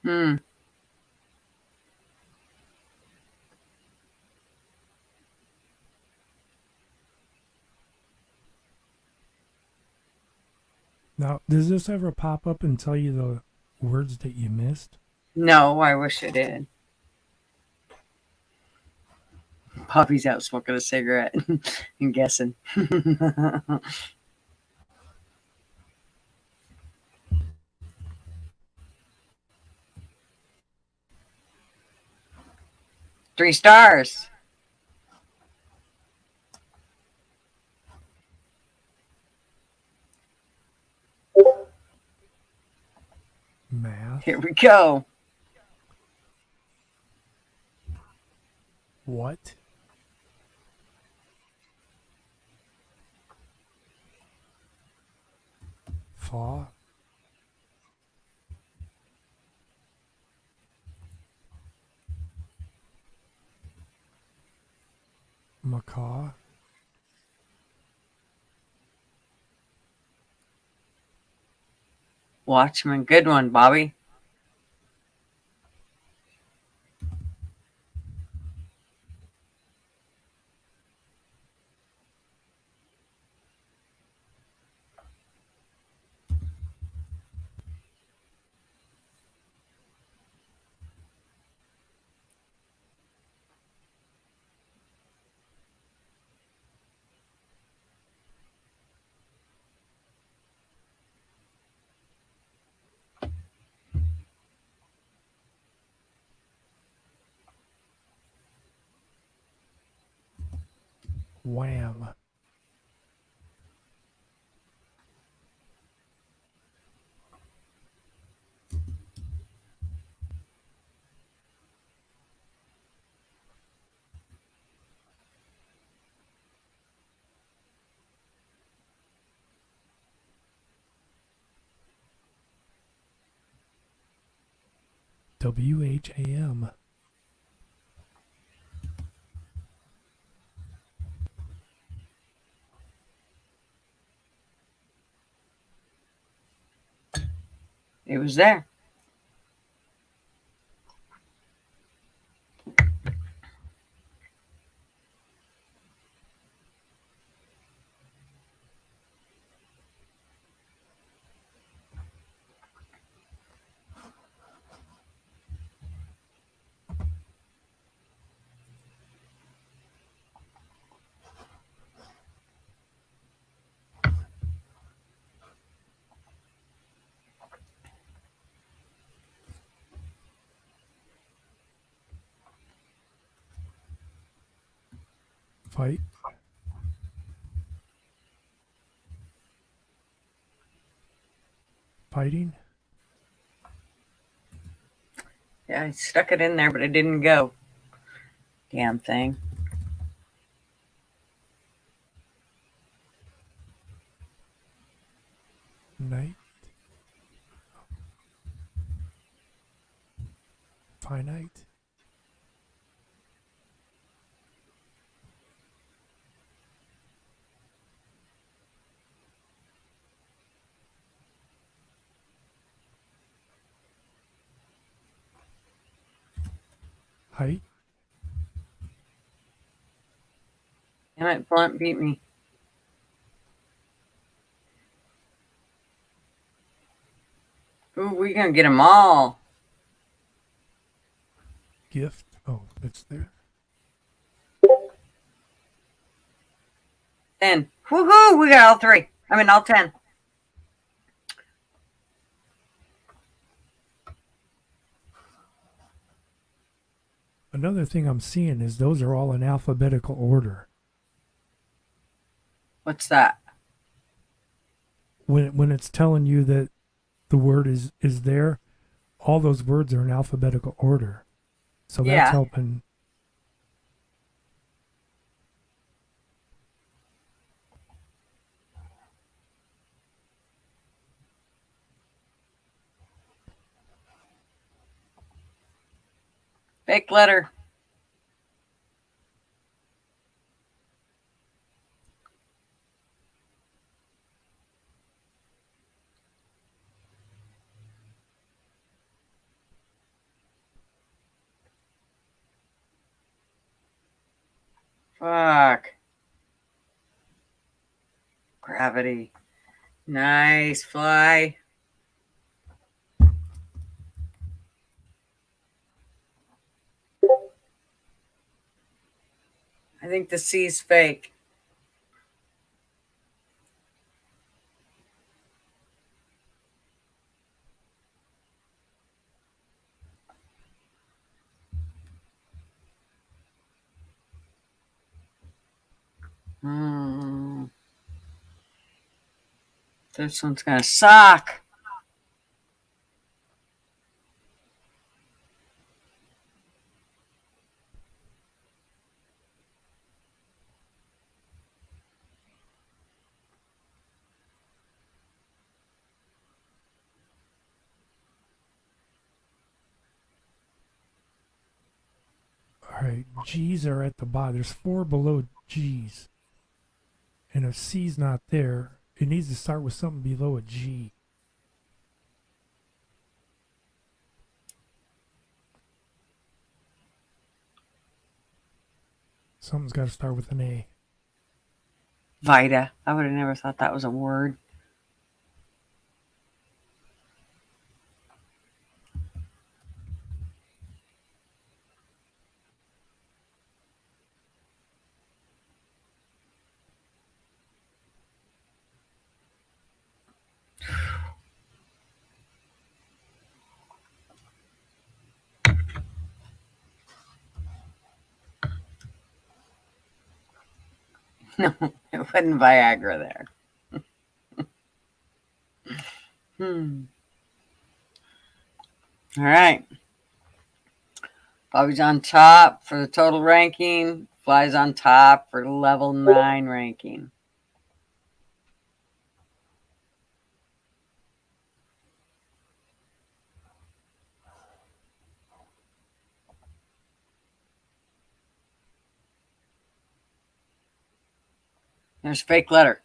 Hmm. Now, does this ever pop up and tell you the words that you missed? No, I wish it did. Poppy's out smoking a cigarette and guessing. 3 stars. Math. Here we go. What? Fa. Macaw. Watchman, good one, Bobby. Wham. WHAM. It was there. Fight. Fighting. Yeah, I stuck it in there, but it didn't go. Damn thing. Night. Finite. Height. Damn it, Blunt beat me. Ooh, we're gonna get them all. Gift. Oh, it's there. 10. Woohoo! We got all 3. I mean, all 10. Another thing I'm seeing is those are all in alphabetical order. What's that? When it's telling you that the word is there, all those words are in alphabetical order. So that's Yeah. helping. Fake letter. Fuck. Gravity. Nice fly. I think the C's fake. This one's gonna suck. All right, G's are at the bottom. There's 4 below G's. And if C's not there, it needs to start with something below a G. Something's got to start with an A. Vita. I would have never thought that was a word. No, it wasn't Viagra there. All right. Bobby's on top for the total ranking. Fly's on top for level 9 ranking. There's fake letter.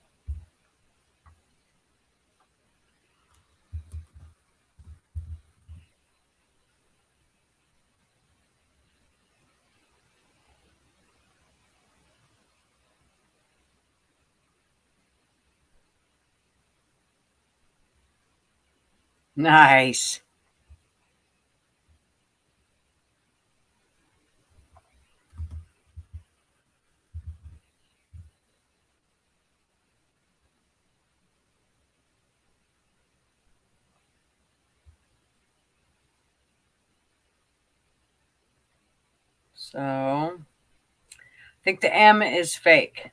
Nice. So, I think the M is fake.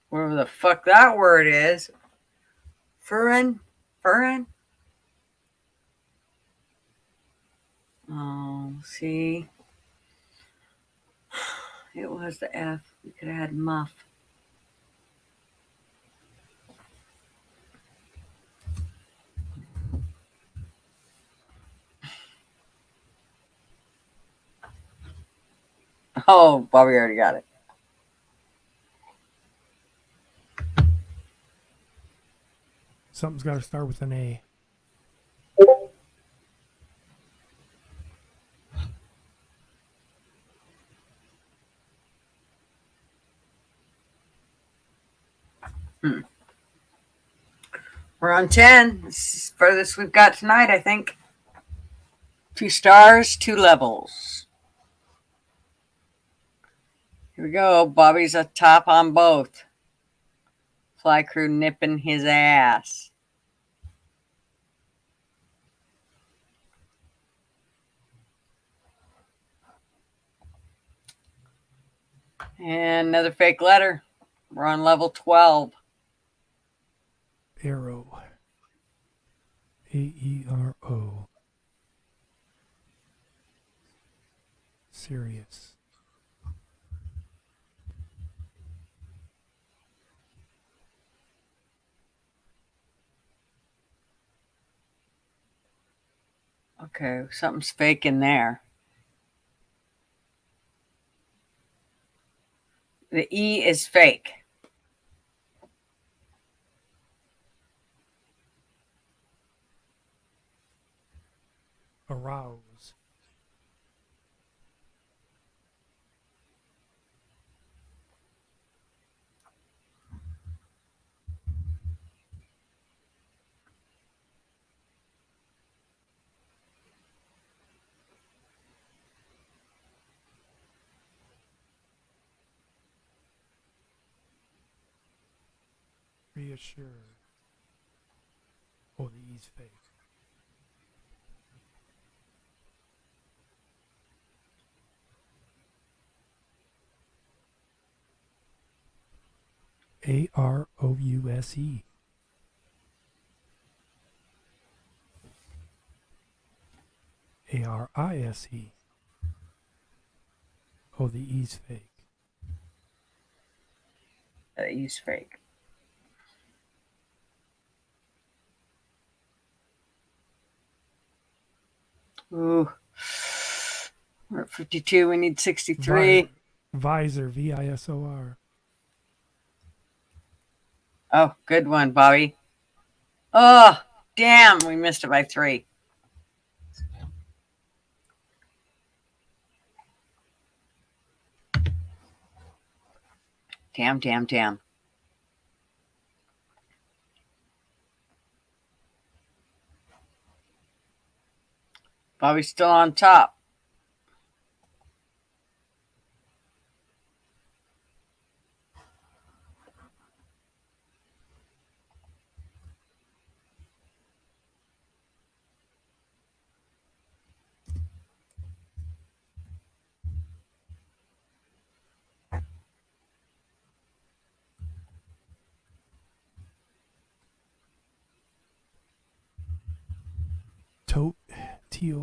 Whatever the fuck that word is. Furin? Oh, see? It was the F. We could have had muff. Oh, Bobby already got it. Something's got to start with an A. We're on 10. This is furthest we've got tonight, I think. 2 stars, 2 levels. Here we go. Bobby's a top on both. Fly crew nipping his ass. And another fake letter. We're on level 12. Aero. A-E-R-O. serious. Okay, something's fake in there. The E is fake. Arouse. Reassured. Oh, the E's fake. Arouse. Arise. Oh, the E's fake. The E's fake. Ooh. We're at 52. We need 63. Visor. Visor. Oh, good one, Bobby. Oh, damn. We missed it by 3. Damn. Bobby's still on top. Tote. Tote.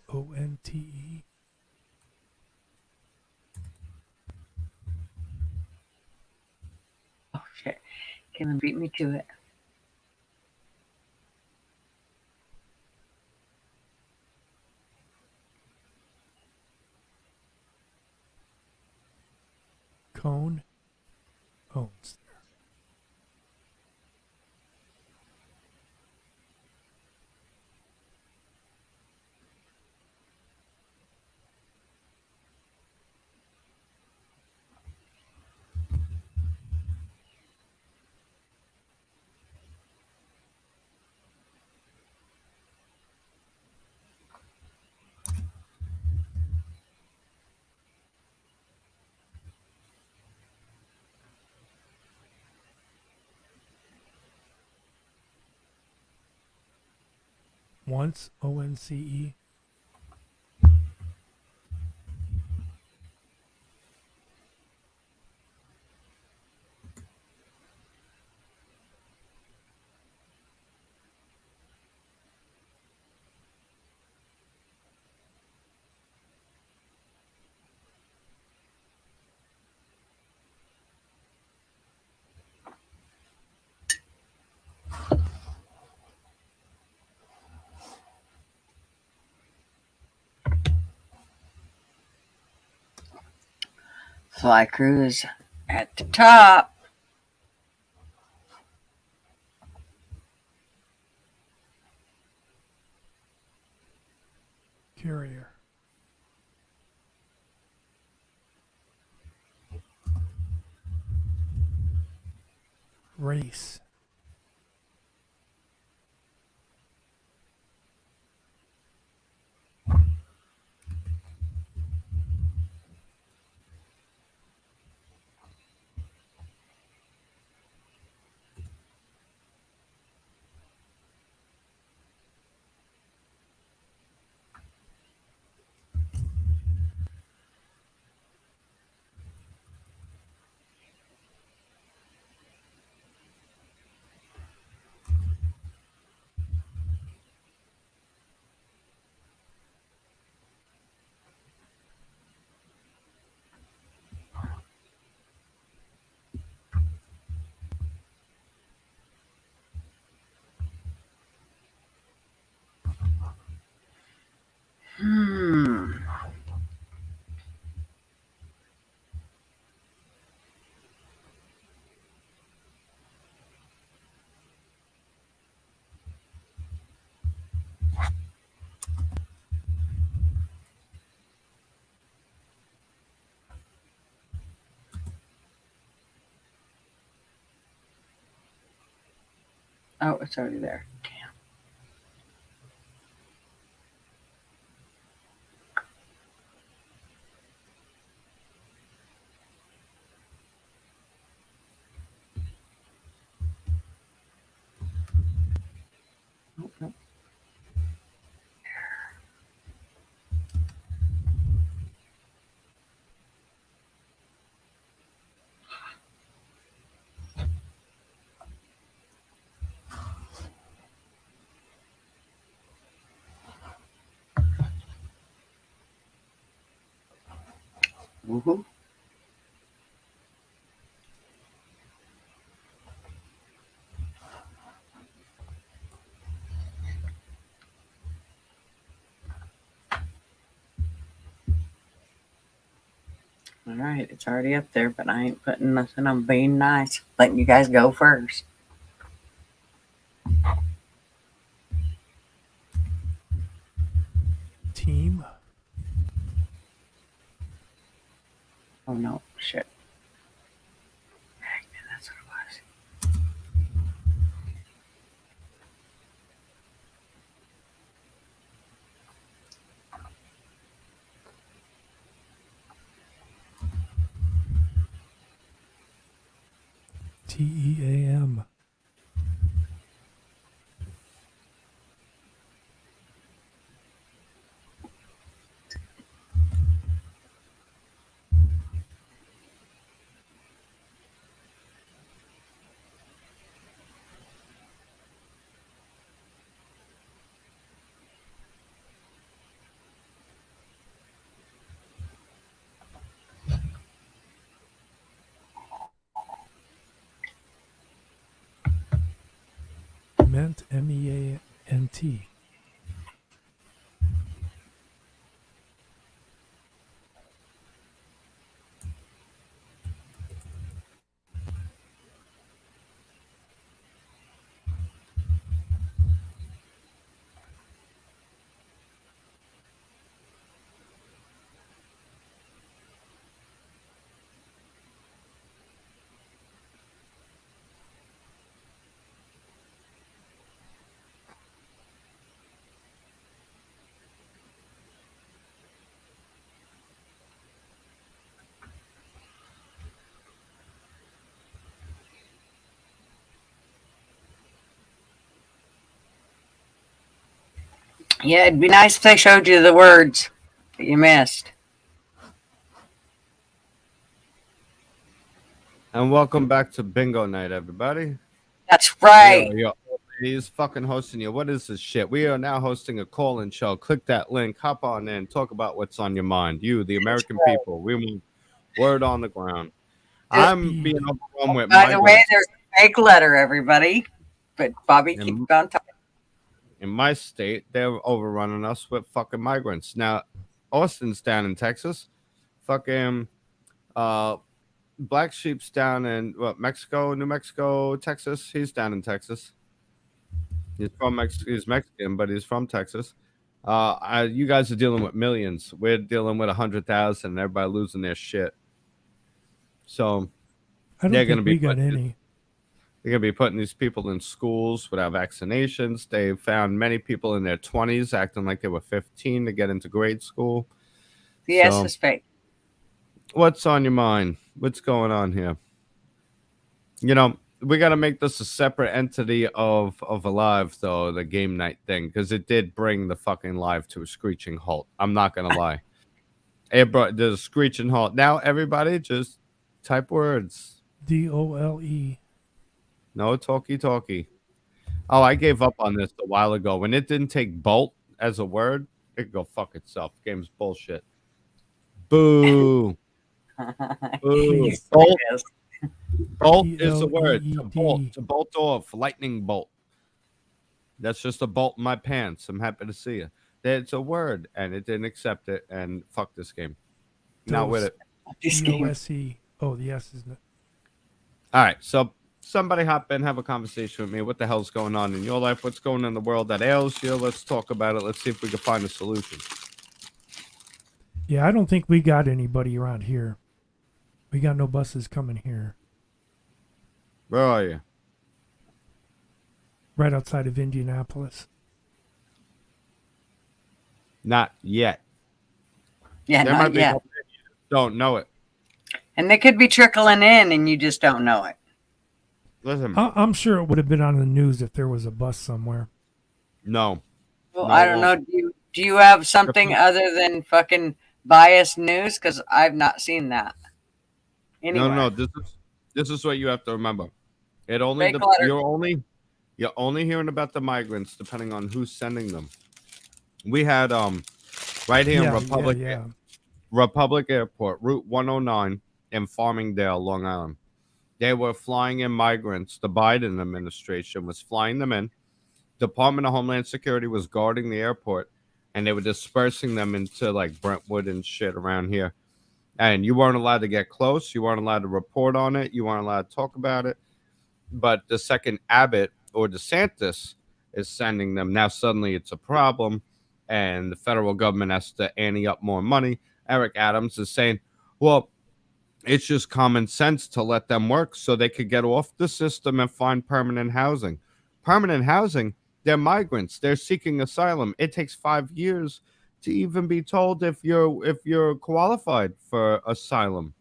Conte. Oh, shit. Caitlin beat me to it. Cone. Owns. Once. ONCE. Fly Cruise at the top. Courier. Race. Oh, it's already there. Damn. Nope, nope. Woohoo. All right, it's already up there, but I ain't putting nothing. I'm being nice, letting you guys go first. Team. Oh no, shit. Dang, that's what it was. TEAM. Ment, MEANT. Yeah, it'd be nice if they showed you the words that you missed. And welcome back to Bingo Night, everybody. That's right. Yo, he's fucking hosting you. What is this shit? We are now hosting a call-in show. Click that link, hop on in, talk about what's on your mind. You, the American people. We want word on the ground. I'm being overwhelmed with By the way, migrants. there's a fake letter, everybody. But Bobby, keep on talking. In my state, they're overrunning us with fucking migrants. Now, Austin's down in Texas. Fucking Black Sheep's down in Mexico, New Mexico, Texas. He's down in Texas. He's from he's Mexican, but he's from Texas. You guys are dealing with millions. We're dealing with 100,000, and everybody losing their shit. So I don't they're think going to be we got any. They're going to be putting these people in schools without vaccinations. They found many people in their 20s acting like they were 15 to get into grade school. Yes, it's fake. What's on your mind? What's going on here? You know, we got to make this a separate entity of Alive, though, the game night thing, because it did bring the fucking live to a screeching halt. I'm not going to lie. It brought the screeching halt. Now, everybody, just type words. DOLE. No talkie. Oh, I gave up on this a while ago. When it didn't take bolt as a word, it could go fuck itself. Game's bullshit. Boo. Boo. Bolt. Bolt is the word. To bolt off. Lightning bolt. That's just a bolt in my pants. I'm happy to see you. It's a word, and it didn't accept it, and fuck this game. Not with it. DOSE. Oh, the S is not. All right, so somebody hop in, have a conversation with me. What the hell's going on in your life? What's going on in the world that ails you? Let's talk about it. Let's see if we can find a solution. Yeah, I don't think we got anybody around here. We got no buses coming here. Where are you? right outside of Indianapolis. Not yet. Yeah, There might not be yet. more, you just don't know it. And they could be trickling in, and you just don't know it. Listen, I'm sure it would have been on the news if there was a bus somewhere. no. Well, No, I it don't won't. know. Do you have something other than fucking biased news? Because I've not seen that anywhere. No. This is what you have to remember. It only Fake letter. you're only hearing about the migrants depending on who's sending them. We had right here in Republic Airport, Route 109 in Farmingdale, Long Island. They were flying in migrants. The Biden administration was flying them in. Department of Homeland Security was guarding the airport, and they were dispersing them into like Brentwood and shit around here. And you weren't allowed to get close. You weren't allowed to report on it. You weren't allowed to talk about it. But the second Abbott or DeSantis is sending them, now suddenly it's a problem, and the federal government has to ante up more money. Eric Adams is saying, well, it's just common sense to let them work so they could get off the system and find permanent housing. Permanent housing, they're migrants. They're seeking asylum. It takes 5 years to even be told if you're qualified for asylum.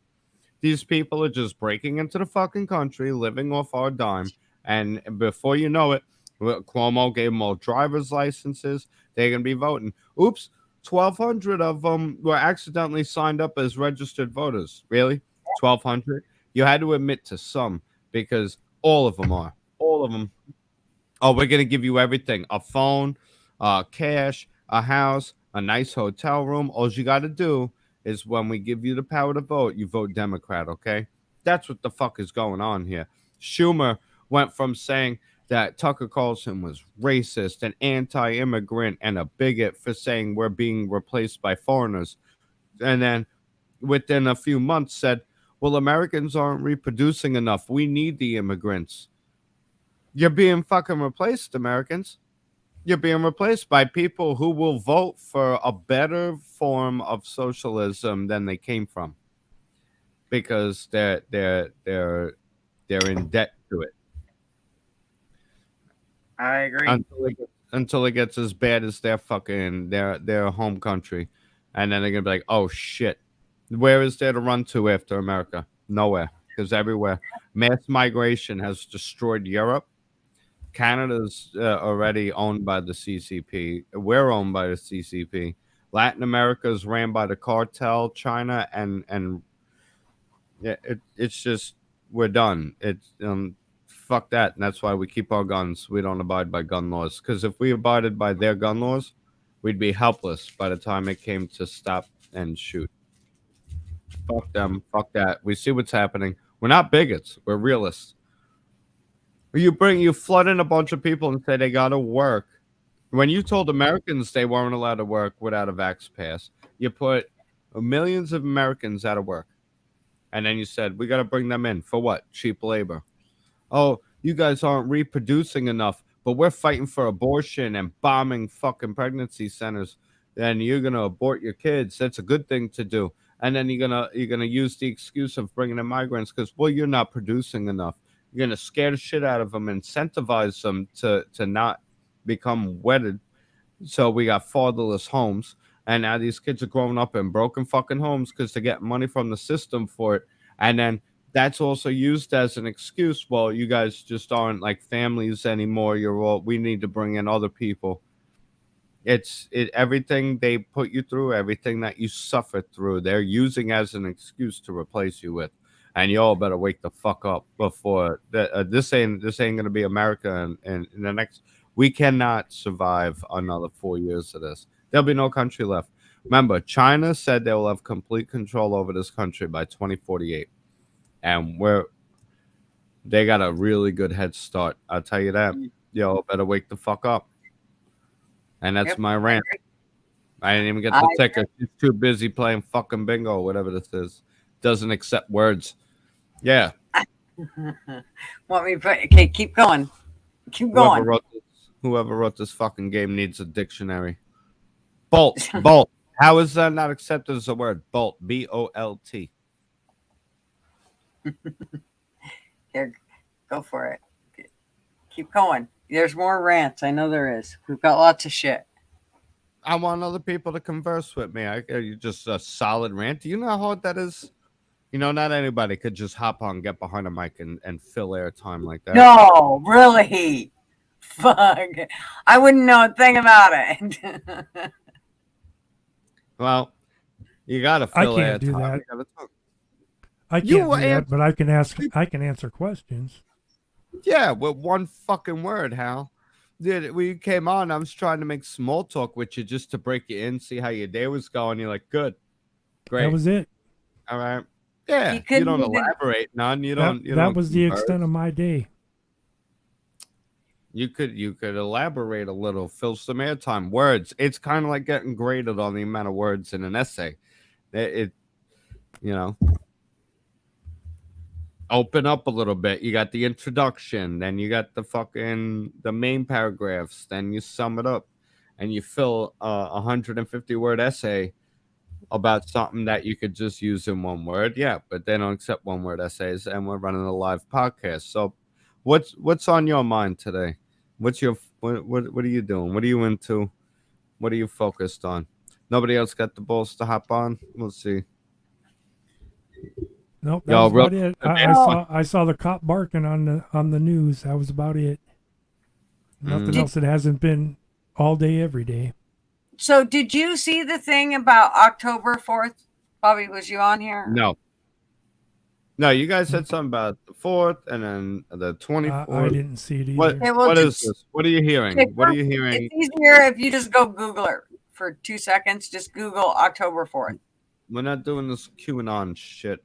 These people are just breaking into the fucking country, living off our dime, and before you know it, Cuomo gave them all driver's licenses. They're gonna be voting. Oops, 1,200 of them were accidentally signed up as registered voters. Really, 1,200? You had to admit to some because all of them are. All of them. Oh, we're gonna give you everything: a phone, cash, a house, a nice hotel room. All you got to do is when we give you the power to vote, you vote Democrat, okay? That's what the fuck is going on here. Schumer went from saying that Tucker Carlson was racist and anti-immigrant and a bigot for saying we're being replaced by foreigners. And then within a few months said, well, Americans aren't reproducing enough. We need the immigrants. You're being fucking replaced, Americans. You're being replaced by people who will vote for a better form of socialism than they came from, because they're in debt to it. I agree. Until it gets as bad as their fucking their home country, and then they're gonna be like, oh shit, where is there to run to after America? Nowhere, because everywhere mass migration has destroyed Europe. Canada's already owned by the CCP. We're owned by the CCP. Latin America is ran by the cartel, China, and yeah, it's just we're done. It's fuck that, and that's why we keep our guns. We don't abide by gun laws, because if we abided by their gun laws, we'd be helpless by the time it came to stop and shoot. Fuck them. Fuck that. We see what's happening. We're not bigots. We're realists. You flood in a bunch of people and say they got to work. When you told Americans they weren't allowed to work without a vax pass, you put millions of Americans out of work. And then you said, we got to bring them in. For what? Cheap labor. Oh, you guys aren't reproducing enough, but we're fighting for abortion and bombing fucking pregnancy centers. And you're going to abort your kids. That's a good thing to do. And then you're gonna use the excuse of bringing in migrants because, well, you're not producing enough. You're going to scare the shit out of them, incentivize them to not become wedded. So we got fatherless homes. And now these kids are growing up in broken fucking homes because they get money from the system for it. And then that's also used as an excuse. Well, you guys just aren't like families anymore. We need to bring in other people. Everything they put you through, everything that you suffered through, they're using as an excuse to replace you with. And y'all better wake the fuck up before this ain't gonna be America. And in the next, we cannot survive another 4 years of this. There'll be no country left. Remember, China said they will have complete control over this country by 2048, and they got a really good head start. I'll tell you that. Y'all better wake the fuck up. And that's my rant. I didn't even get the ticket. She's too busy playing fucking bingo, whatever this is. Doesn't accept words. Yeah. Want me to put? Okay, keep going. Keep going. Whoever wrote this fucking game needs a dictionary. Bolt. Bolt. How is that not accepted as a word? Bolt. B-O-L-T. Here, go for it. Keep going. There's more rants. I know there is. We've got lots of shit. I want other people to converse with me. You just a solid rant. Do you know how hard that is? You know, not anybody could just hop on, get behind a mic, and fill airtime like that. No, really. Fuck. I wouldn't know a thing about it. Well, you gotta I fill can't do airtime. that. You gotta talk. I can't You do that, answer- but I can answer questions. Yeah, with one fucking word, Hal. Dude, when you came on, I was trying to make small talk with you just to break you in, see how your day was going. You're like, good, great, That was it. all right. Yeah, You you couldn't don't even- elaborate none. You That, don't. You that don't was the converse. extent of my day. You could elaborate a little, fill some airtime. Words. It's kind of like getting graded on the amount of words in an essay. It you know, open up a little bit. You got the introduction, then you got the main paragraphs, then you sum it up, and you fill a 150-word essay about something that you could just use in one word. Yeah, but they don't accept one-word essays, and we're running a live podcast. So, what's on your mind today? What are you doing? What are you into? What are you focused on? Nobody else got the balls to hop on. We'll see. Nope, that Yo, was real- about it. Okay. I saw the cop barking on the news. That was about it. Nothing Mhm. else. It hasn't been all day, every day. So, did you see the thing about October 4th? Bobby, was you on here? No, you guys said something about the 4th and then the 24th. I didn't see it either. What, Okay, well, what is just- this? What are you hearing? Okay, What are you hearing? It's easier if you just go Google it for 2 seconds. Just Google October 4th. We're not doing this QAnon shit.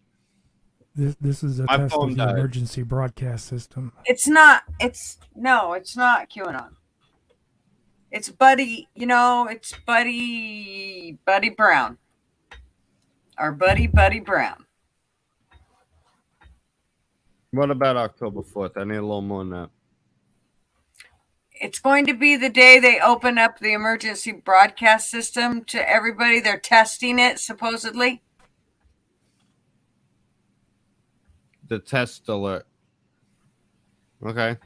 This is a My test phone of the died. emergency broadcast system. It's not QAnon. It's Buddy, it's Buddy Brown. Our Buddy Brown. What about October 4th? I need a little more than that. It's going to be the day they open up the emergency broadcast system to everybody. They're testing it, supposedly. The test alert. Okay.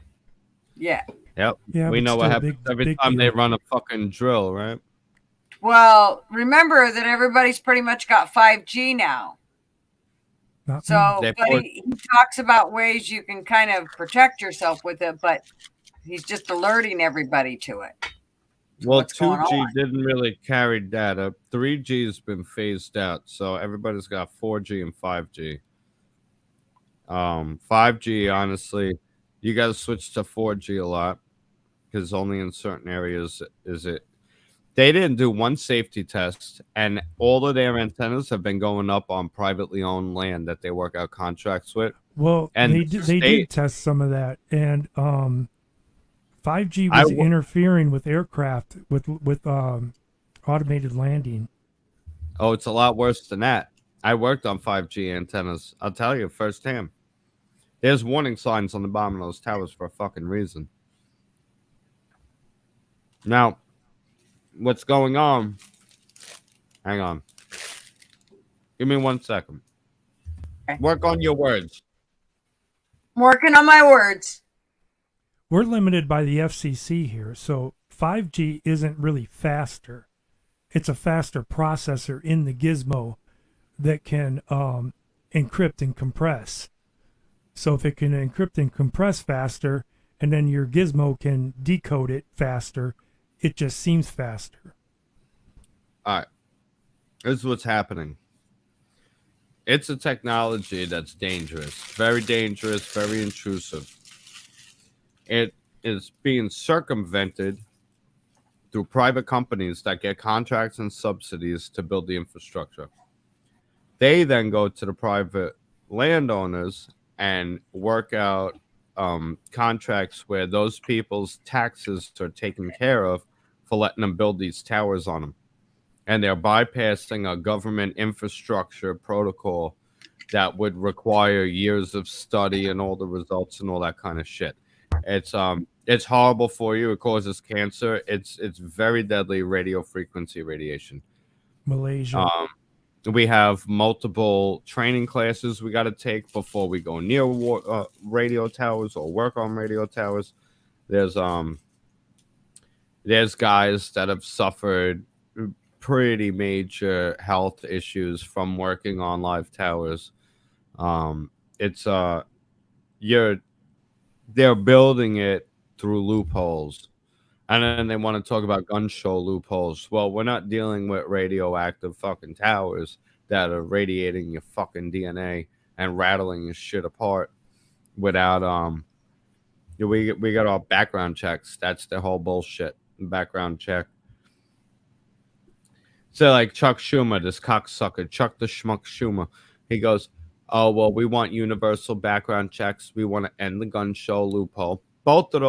Yeah. Yep. Yeah, we but know what still, happens every big time they deal. run a fucking drill, right? Well, remember that everybody's pretty much got 5G now. Not So They Buddy, he talks about ways you can kind of protect yourself with it, but he's just alerting everybody to it. Well, what's going 2G on. didn't really carry data. 3G has been phased out, so everybody's got 4G and 5G. 5G, honestly, you got to switch to 4G a lot because only in certain areas is it. They didn't do one safety test, and all of their antennas have been going up on privately owned land that they work out contracts with. Well, And they the did state- test some of that, and 5G I was w- interfering with aircraft with automated landing. Oh, it's a lot worse than that. I worked on 5G antennas. I'll tell you firsthand. There's warning signs on the bottom of those towers for a fucking reason. Now, what's going on? Hang on. Give me 1 second. Okay. Work on your words. I'm working on my words. We're limited by the FCC here, so 5G isn't really faster. It's a faster processor in the gizmo that can encrypt and compress. So if it can encrypt and compress faster, and then your gizmo can decode it faster, it just seems faster. All right. This is what's happening. It's a technology that's dangerous, very intrusive. It is being circumvented through private companies that get contracts and subsidies to build the infrastructure. They then go to the private landowners and work out contracts where those people's taxes are taken care of for letting them build these towers on them. And they're bypassing a government infrastructure protocol that would require years of study and all the results and all that kind of shit. It's horrible for you. It causes cancer. It's very deadly radio frequency radiation. Malaysia. We have multiple training classes we got to take before we go near radio towers or work on radio towers. There's guys that have suffered pretty major health issues from working on live towers. It's they're building it through loopholes. And then they want to talk about gun show loopholes. Well, we're not dealing with radioactive fucking towers that are radiating your fucking DNA and rattling your shit apart without we got our background checks. That's the whole bullshit. Background check. So like Chuck Schumer, this cocksucker, Chuck the Schmuck Schumer, he goes, "Oh well, we want universal background checks. We want to end the gun show loophole." Both of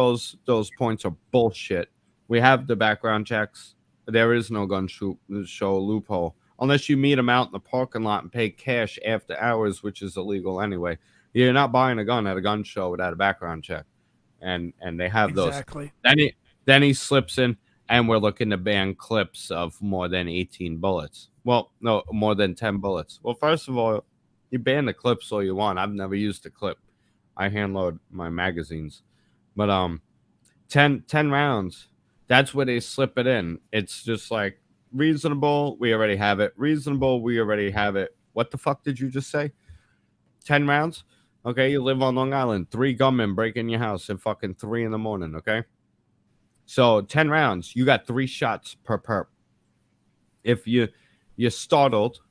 those points are bullshit. We have the background checks. There is no gun show loophole unless you meet them out in the parking lot and pay cash after hours, which is illegal anyway. You're not buying a gun at a gun show without a background check, and they have Exactly. those. Then he slips in, and we're looking to ban clips of more than 18 bullets. Well, no, more than 10 bullets. Well, first of all, you ban the clips all you want. I've never used a clip. I hand load my magazines. But 10 rounds, that's where they slip it in. It's just like reasonable, we already have it. Reasonable, we already have it. What the fuck did you just say? 10 rounds? Okay, you live on Long Island. 3 gunmen break in your house at fucking 3 in the morning, okay? So 10 rounds, you got 3 shots per perp. If you're startled,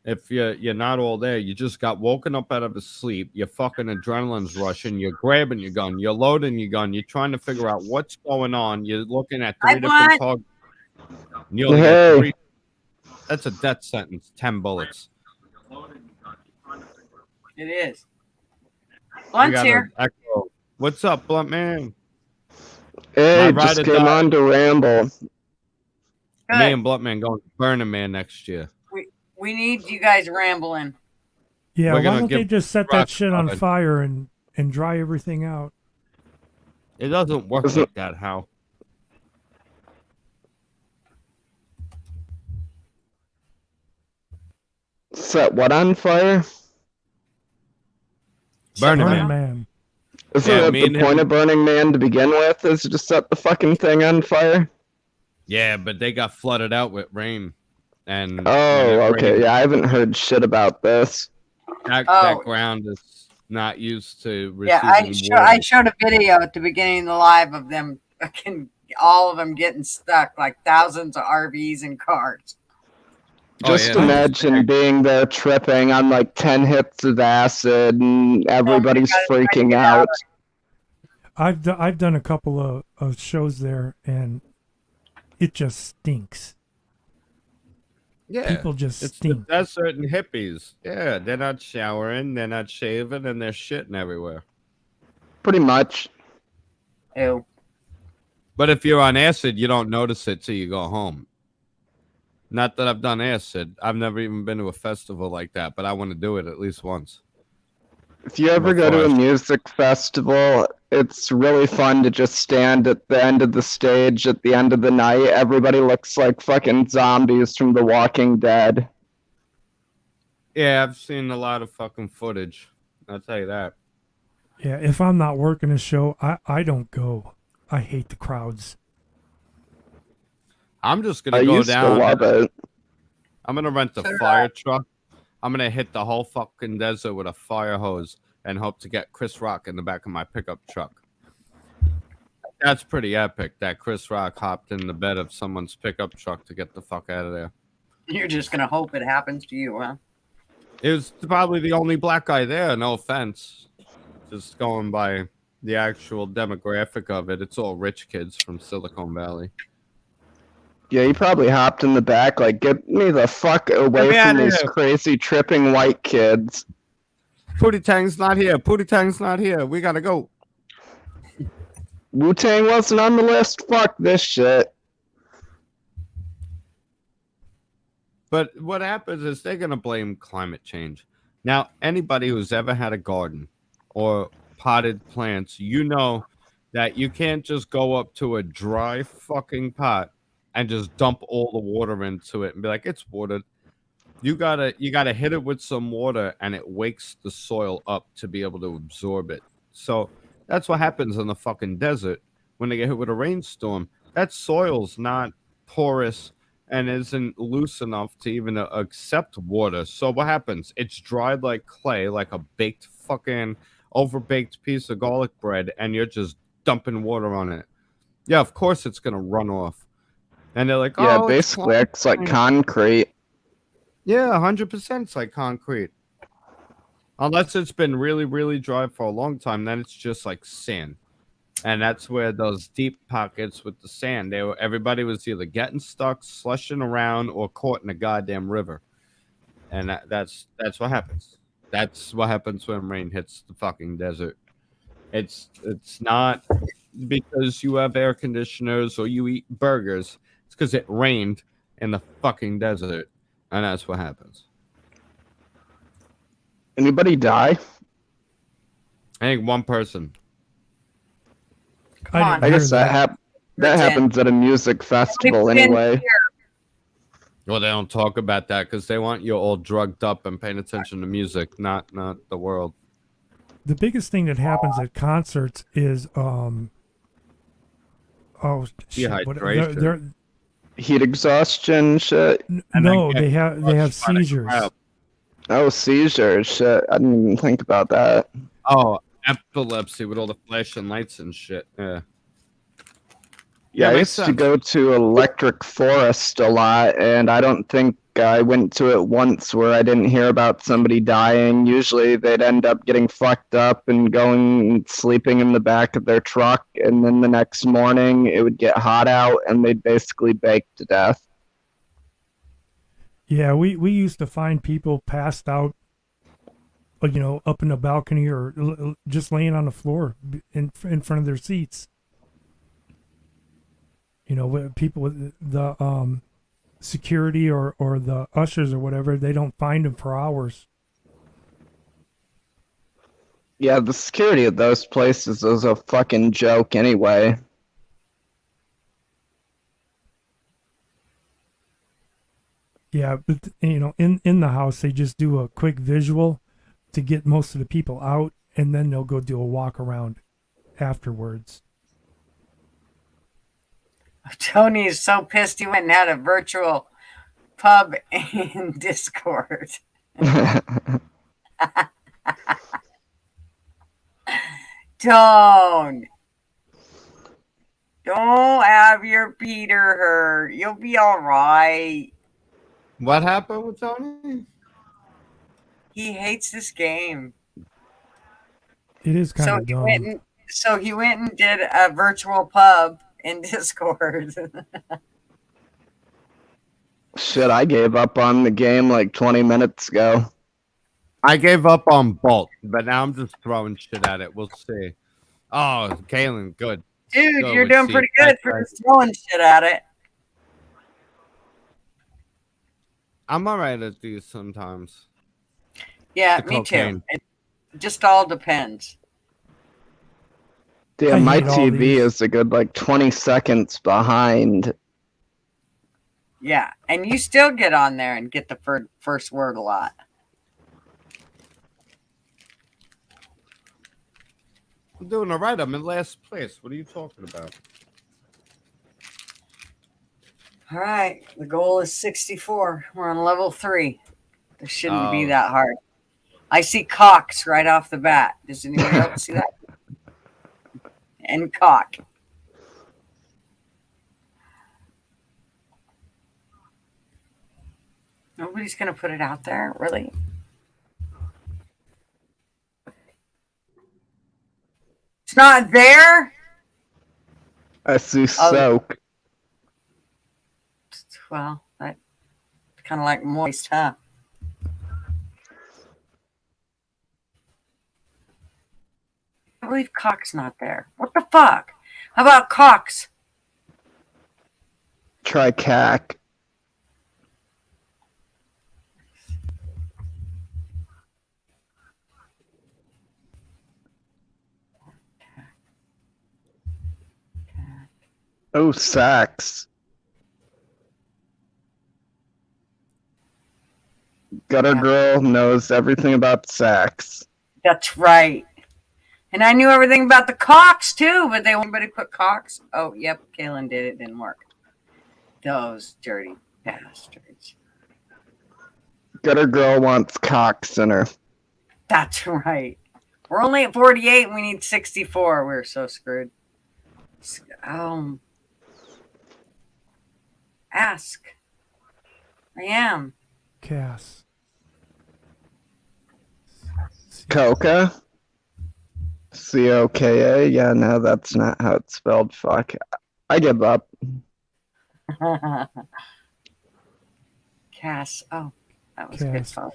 if you're not all there, you just got woken up out of a sleep, your fucking adrenaline's rushing, you're grabbing your gun, you're loading your gun, you're trying to figure out what's going on, you're looking at 3 different targets. Hey. That's a death sentence, 10 bullets. It is. We Blunt's got here. an echo. What's up, Blunt Man? Hey, My just ride or came die. on to ramble. Me Good. and Blunt Man going to Burning Man next year. We need you guys rambling. Yeah, We're why gonna don't they give just set Rock that shit on solid. fire and dry everything out? It doesn't work Isn't- like that, Hal. Set what on fire? Burning Burning Man. Man. Isn't Yeah, that me the and point him- of Burning Man to begin with? Is to set the fucking thing on fire? Yeah, but they got flooded out with rain. And Oh, when it okay. rains, Yeah, I haven't heard shit about this. that Oh. ground is not used to Yeah, receiving I water. showed a video at the beginning of the live of them fucking all of them getting stuck, like thousands of RVs and cars. Oh, Just yeah. imagine being there tripping on like 10 hits of acid and everybody's Oh my God, freaking get out. I've done a couple of shows there, and it just stinks. Yeah. People just It's the stink. desert and hippies. Yeah, they're not showering, they're not shaving, and they're shitting everywhere. Pretty much. Ew. But if you're on acid, you don't notice it till you go home. Not that I've done acid. I've never even been to a festival like that, but I want to do it at least once. If you ever go to a Before I- music festival, it's really fun to just stand at the end of the stage at the end of the night. Everybody looks like fucking zombies from The Walking Dead. Yeah, I've seen a lot of fucking footage. I'll tell you that. Yeah, if I'm not working a show, I don't go. I hate the crowds. I'm just I gonna go used to down. love it. I'm gonna rent the So did fire truck. I'm gonna hit the whole fucking desert with a fire hose and hope to get Chris Rock in the back of my pickup truck. That's pretty epic that Chris Rock hopped in the bed of someone's pickup truck to get the fuck out of there. You're just gonna hope it happens to you, huh? It was probably the only black guy there, no offense. Just going by the actual demographic of it, it's all rich kids from Silicon Valley. Yeah, he probably hopped in the back, like, get me the fuck away me from outta these here. crazy tripping white kids. Pootie Tang's not here. Pootie Tang's not here. We gotta go. Wu-Tang wasn't on the list? Fuck this shit. But what happens is they're going to blame climate change. Now, anybody who's ever had a garden or potted plants, you know that you can't just go up to a dry fucking pot and just dump all the water into it and be like, it's watered. You gotta hit it with some water and it wakes the soil up to be able to absorb it. So that's what happens in the fucking desert. when they get hit with a rainstorm. That soil's not porous and isn't loose enough to even accept water. So what happens? It's dried like clay, like a baked fucking overbaked piece of garlic bread, and you're just dumping water on it. Yeah, of course it's gonna run off. And they're like, Yeah, oh, basically it's like concrete. yeah, 100% it's like concrete. Unless it's been really, really dry for a long time, then it's just like sand. And that's where those deep pockets with the sand, everybody was either getting stuck, slushing around, or caught in a goddamn river. And that's what happens. That's what happens when rain hits the fucking desert. It's not because you have air conditioners or you eat burgers. It's because it rained in the fucking desert, and that's what happens. Anybody die? I think one person. Come on. I guess that Pretend. happens at a music festival Pretend anyway. here. Well, they don't talk about that because they want you all drugged up and paying attention to music, not the world. The biggest thing that happens at concerts is shit, Dehydration. Heat exhaustion, shit. No, they have seizures. Oh, seizures, shit. I didn't even think about that. Oh, epilepsy with all the flashing lights and shit. Yeah. Yeah, I makes used to sense. go to Electric Forest a lot, and I don't think I went to it once where I didn't hear about somebody dying. Usually they'd end up getting fucked up and going and sleeping in the back of their truck, and then the next morning it would get hot out and they'd basically bake to death. Yeah, we used to find people passed out, up in the balcony or just laying on the floor in front of their seats. People with the security or the ushers or whatever, they don't find them for hours. Yeah, the security of those places is a fucking joke anyway. Yeah, but in the house they just do a quick visual to get most of the people out, and then they'll go do a walk around afterwards. Tony is so pissed he went and had a virtual pub in Discord. Don't have your Peter hurt. You'll be all right. What happened with Tony? He hates this game. It is kind of dumb. He went and did a virtual pub in Discord. Shit, I gave up on the game like 20 minutes ago. I gave up on Bolt, but now I'm just throwing shit at it. We'll see. Oh, Kalen, good. Dude, Go you're with doing C. pretty good for just throwing shit at it. I'm alright at these sometimes. Yeah, The me cocaine. too. It just all depends. Damn, my hate all TV these. is a good like 20 seconds behind. Yeah, and you still get on there and get the first word a lot. I'm doing alright. I'm in last place. What are you talking about? All right, the goal is 64. We're on level 3. This shouldn't be Oh. that hard. I see Cox right off the bat. Does anybody else see that? And cock. Nobody's gonna put it out there, really. It's not there. I see soak. Well, that kind of like moist, huh? I believe Cox not there. What the fuck? How about Cox? Try cack. Oh, sax. Gutter Yeah. Girl knows everything about sax. That's right. And I knew everything about the cocks too, but they won't anybody put cocks. Oh, yep, Kaylin did it. Didn't work. Those dirty bastards. Gutter girl wants cocks in her. That's right. We're only at 48 and we need 64. We're so screwed. Ask. I am. Cass. Coca? Coka? Yeah, no, that's not how it's spelled. Fuck. I give up. Cass. Oh, that was good Cass. fun.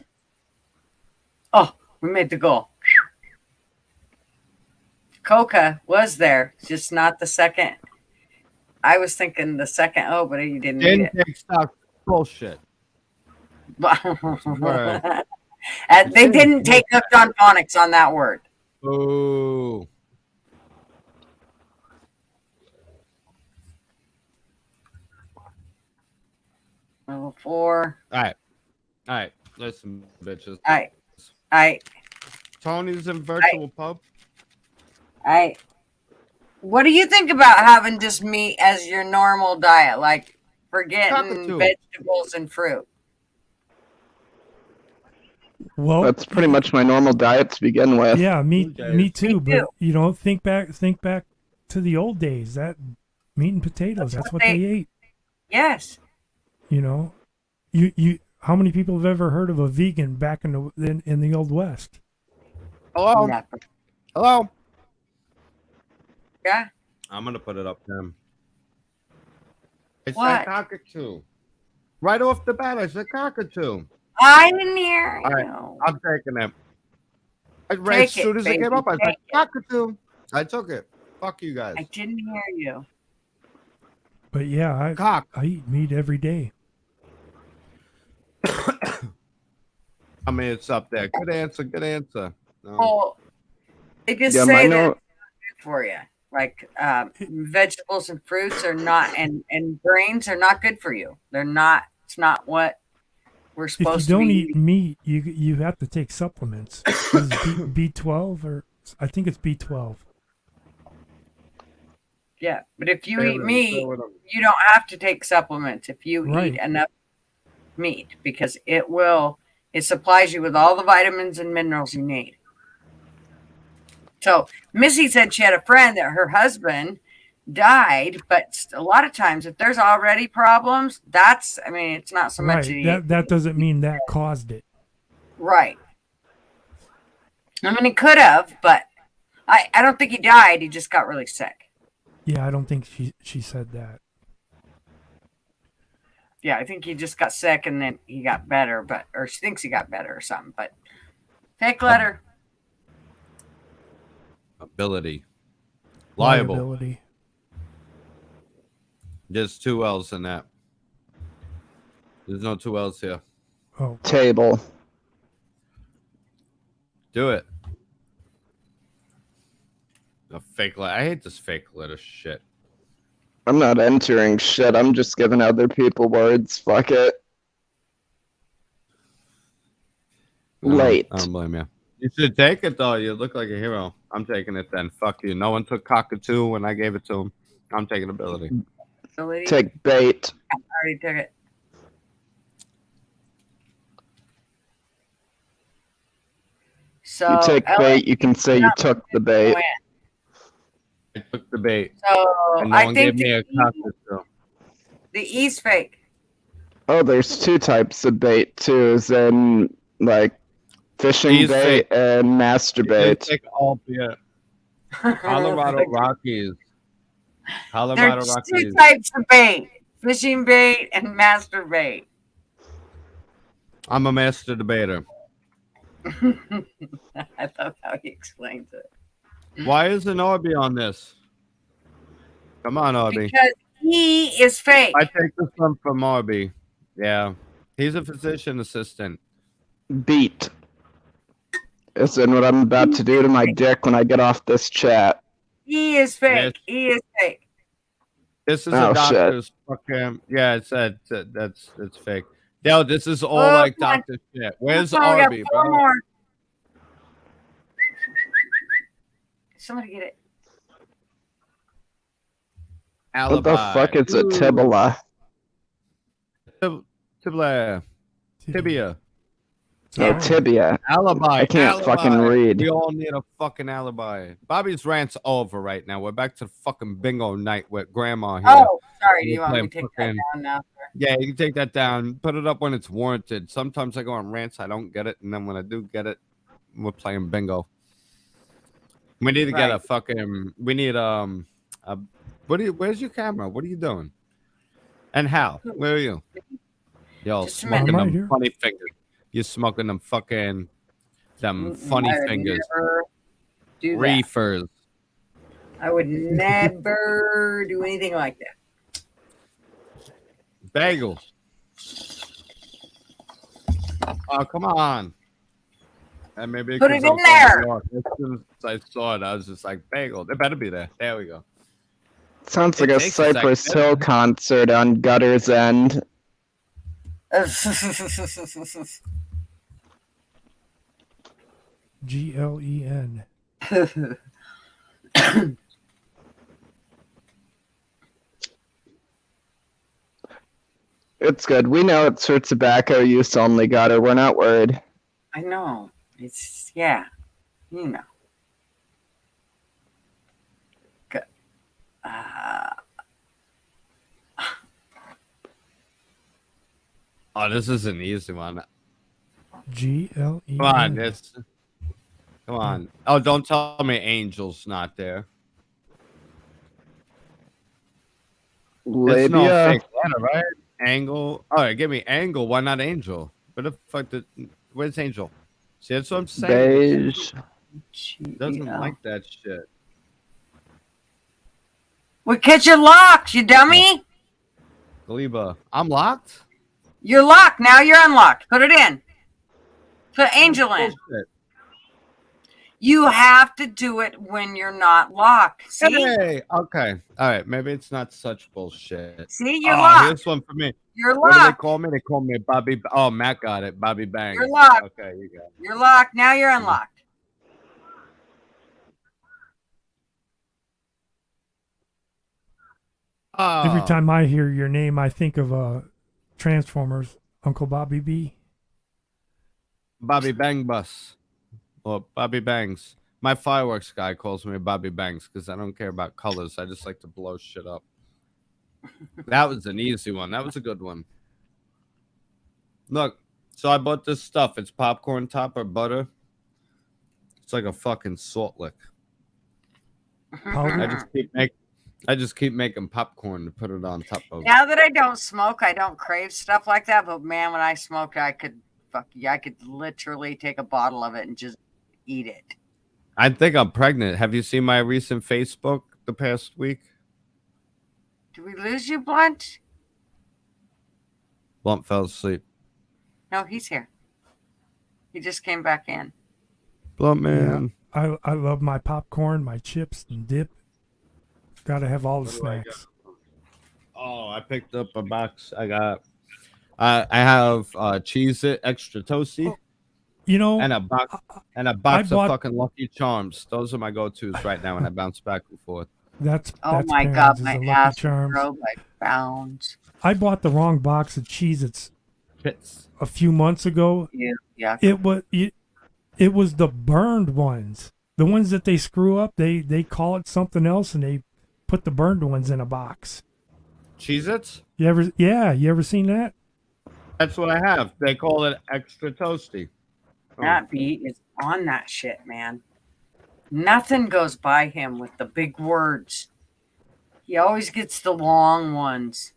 Oh, we made the goal. Coca was there, just not the second. I was thinking the second. Oh, but you didn't need it. Take stock bullshit. They didn't take up John Phonics on that word. Ooh. Level 4. All right. Listen, bitches. I. Tony's in virtual pub. What do you think about having just meat as your normal diet? Like forgetting Cockatoo. vegetables and fruit. Well, That's pretty much my normal diet to begin with. yeah, me too. Me too. But think back to the old days. That meat and potatoes. That's what they ate. Yes. You how many people have ever heard of a vegan back in the old West? Hello. Never. Hello. Yeah. I'm gonna put it up to him. It's What? a cockatoo. Right off the bat, it's a cockatoo. I didn't hear you. All right. I'm taking it. As Take soon it, as it came baby, up, I said take it. cockatoo. I took it. Fuck you guys. I didn't hear you. But yeah, Cock. I eat meat every day. I mean, it's up there. Good answer. Good answer. No. Oh, they just Yeah, say mine that are- it's good for you. Like vegetables and fruits are not, and grains are not good for you. They're not. It's not what we're If you supposed don't to be. eat meat, you have to take supplements. This is B12 or I think it's B12. Yeah, but if you Stay eat with 'em, meat, stay with 'em. you don't have to take supplements if you Right. eat enough meat because it supplies you with all the vitamins and minerals you need. So Missy said she had a friend that her husband died, but a lot of times if there's already problems, it's not so much Right. That doesn't mean that caused it. right. I mean, he could have, but I don't think he died. He just got really sick. Yeah, I don't think she said that. Yeah, I think he just got sick and then he got better, or she thinks he got better or something. But fake letter. Ability. Liable. Liability. There's 2 L's in that. There's no 2 L's here. Oh, Table. Do it. A fake letter. I hate this fake letter shit. I'm not entering shit. I'm just giving other people words. Fuck it. Late. I don't blame you. You should take it though. You look like a hero. I'm taking it then. Fuck you. No one took cockatoo when I gave it to him. I'm taking ability. Ability. Take bait. I already took it. So You take Ellen bait, you can say you took the bait. went. I took the bait. So And no I one think gave me a cockatoo. the E's fake. Oh, there's 2 types of bait too, as in like fishing These bait and masturbate. Take all beer. Colorado Rockies. Colorado There's 2 Rockies. types of bait: fishing bait and master bait. I'm a master debater. I love how he explains it. Why isn't Orby on this? Come on, Orby. Because he is fake. I take this one from Orby. Yeah. He's a physician assistant. Beat. As in what I'm about to do to my dick when I get off this chat. He is fake. Yes. He is fake. This is Oh, a doctor's fucking. Yeah, it's fake. Yo, this is all Oh, like come on. doctor shit. Where's Oh, we got Orby, 4 bro? more. Somebody get it. What the fuck is a Ooh, tibula? Tibia. Tibia. Oh, tibia. Alibi. I can't alibi. fucking read. We all need a fucking alibi. Bobby's rant's over right now. We're back to fucking bingo night with grandma here. Oh, sorry. Do We're you want me to playing take that fucking- down now? Yeah, you can take that down. Put it up when it's warranted. Sometimes I go on rants, I don't get it, and then when I do get it, we're playing bingo. We need to get a Right. fucking. We need Where's your camera? What are you doing? And Hal, where are you? Yo, Just a smoking minute. I'm right them here. funny fingers. You're smoking them fucking funny I would fingers. never do that. Reefers. I would never do anything like that. Bagels. Oh, come on. And maybe Put because it in I'm from there. New York, as soon as I saw it, I was just like, bagel. They better be there. There we go. Sounds It like a takes a Cypress second. Hill concert on Gutter's End. GLEN. It's good. We know it's for tobacco use only, Gutter. We're not worried. I know. It's yeah. You know. Good. Oh, this is an easy one. GLEN. Come on, this. Come on. Oh, don't tell me Angel's not there. It's no Labia. fake letter, right? Angle. All right, give me Angle. Why not Angel? Where the fuck did? Where's Angel? See, that's what I'm saying. Beige. Doesn't like that shit. Well, catch your locked, you dummy. Gleba. I'm locked? You're locked. Now you're unlocked. Put it in. Put Angel in. Bullshit. You have to do it when you're not locked. See? Hey, okay. All right. Maybe it's not such bullshit. See, you're Oh, locked. here's one for me. You're What do they locked. call me? They call me Bobby. Oh, Matt got it. Bobby Bang. You're locked. Okay, you got it. You're locked. Now you're unlocked. Every Oh, time I hear your name, I think of Transformers, Uncle Bobby B. Bobby Bang Bus. Or Bobby Bangs. My fireworks guy calls me Bobby Bangs because I don't care about colors. I just like to blow shit up. That was an easy one. That was a good one. Look, so I bought this stuff. It's popcorn topper butter. It's like a fucking salt lick. Powder. I just keep making popcorn to put it on top of. Now that I don't smoke, I don't crave stuff like that. But man, when I smoked, I could literally take a bottle of it and just eat it. I think I'm pregnant. Have you seen my recent Facebook the past week? Did we lose you, Blunt? Blunt fell asleep. No, he's here. He just came back in. Blunt man. I love my popcorn, my chips and dip. Got to have all the snacks. Oh, I picked up a box. I have Cheez It extra toasty You know, and a box I bought- of fucking Lucky Charms. Those are my go-tos right now when I bounce back and forth. that's Oh that's my Parents God, is my a Lucky ass Charms. grow by bounds. I bought the wrong box of Cheez-Its Pits. a few months ago. Yeah. It was the burned ones. The ones that they screw up, they call it something else and they put the burned ones in a box. Cheez Its? You ever seen that? That's what I have. They call it extra toasty. Oh. That beat is on that shit, man. Nothing goes by him with the big words. He always gets the long ones.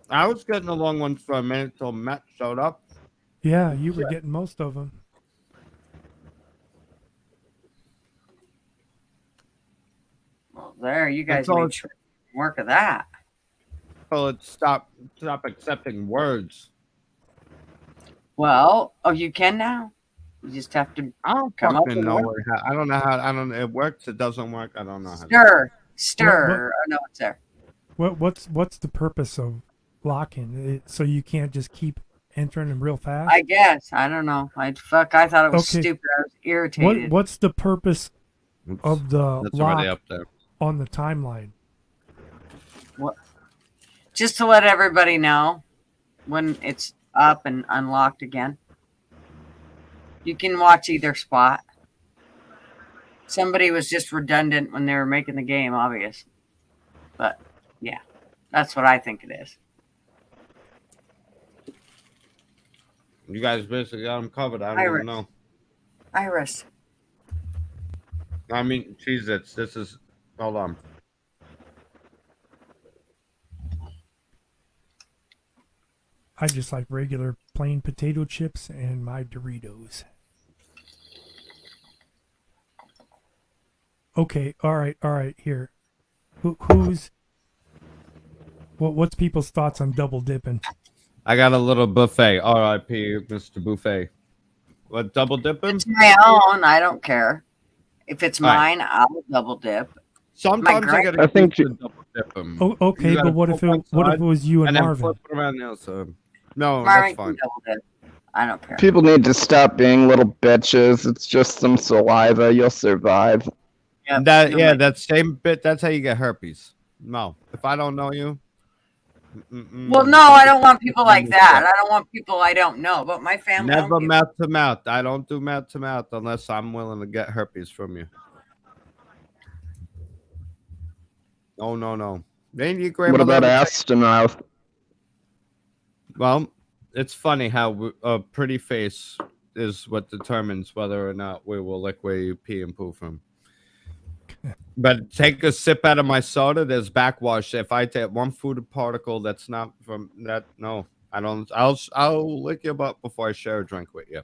I was getting the long ones for a minute till Matt showed up. Yeah, you were getting most of them. Well, there, you guys That's all made sure work of that. Well, it's stop accepting words. Well, you can now. You just have to I don't Come up fucking with know. one. I don't know how. I don't. It works. It doesn't work. I don't know how. stir. Oh, no, it's there. What's the purpose of locking? So you can't just keep entering them real fast? I guess. I don't know. I thought it was Okay. stupid. I was irritated. What's the purpose of the That's lock already up there. on the timeline. Just to let everybody know when it's up and unlocked again. You can watch either spot. Somebody was just redundant when they were making the game, obvious. But yeah, that's what I think it is. You guys basically got them covered. I don't Iris. even know. Iris. I mean, Cheez-Its. This is. Hold on. I just like regular plain potato chips and my Doritos. Okay, all right. Here, who's? What's people's thoughts on double dipping? I got a little buffet. R.I.P. Mr. Buffet. What, double dipping? It's my own. I don't care. If it's All right. mine, I'll double dip. Sometimes I great- gotta think keep the double dip 'em. Oh, okay, You gotta but what if flip one it side was you and then Marvin? flip it around the outside. No, Marvin that's can fine. double dip. I don't care. People need to stop being little bitches. It's just some saliva. You'll survive. Yep, That you'll yeah, make- that same bit. That's how you get herpes. No, if I don't know you. Well, no, I don't want people like that. I don't want people I don't know, but my family. I don't Never give- mouth to mouth. I don't do mouth to mouth unless I'm willing to get herpes from you. Oh no. Then your What grandmother. about ever ass to mouth? Well, it's funny how a pretty face is what determines whether or not we will lick where you pee and poo from. But take a sip out of my soda. There's backwash. If I take one food particle that's not from that, no, I don't. I'll lick your butt before I share a drink with you.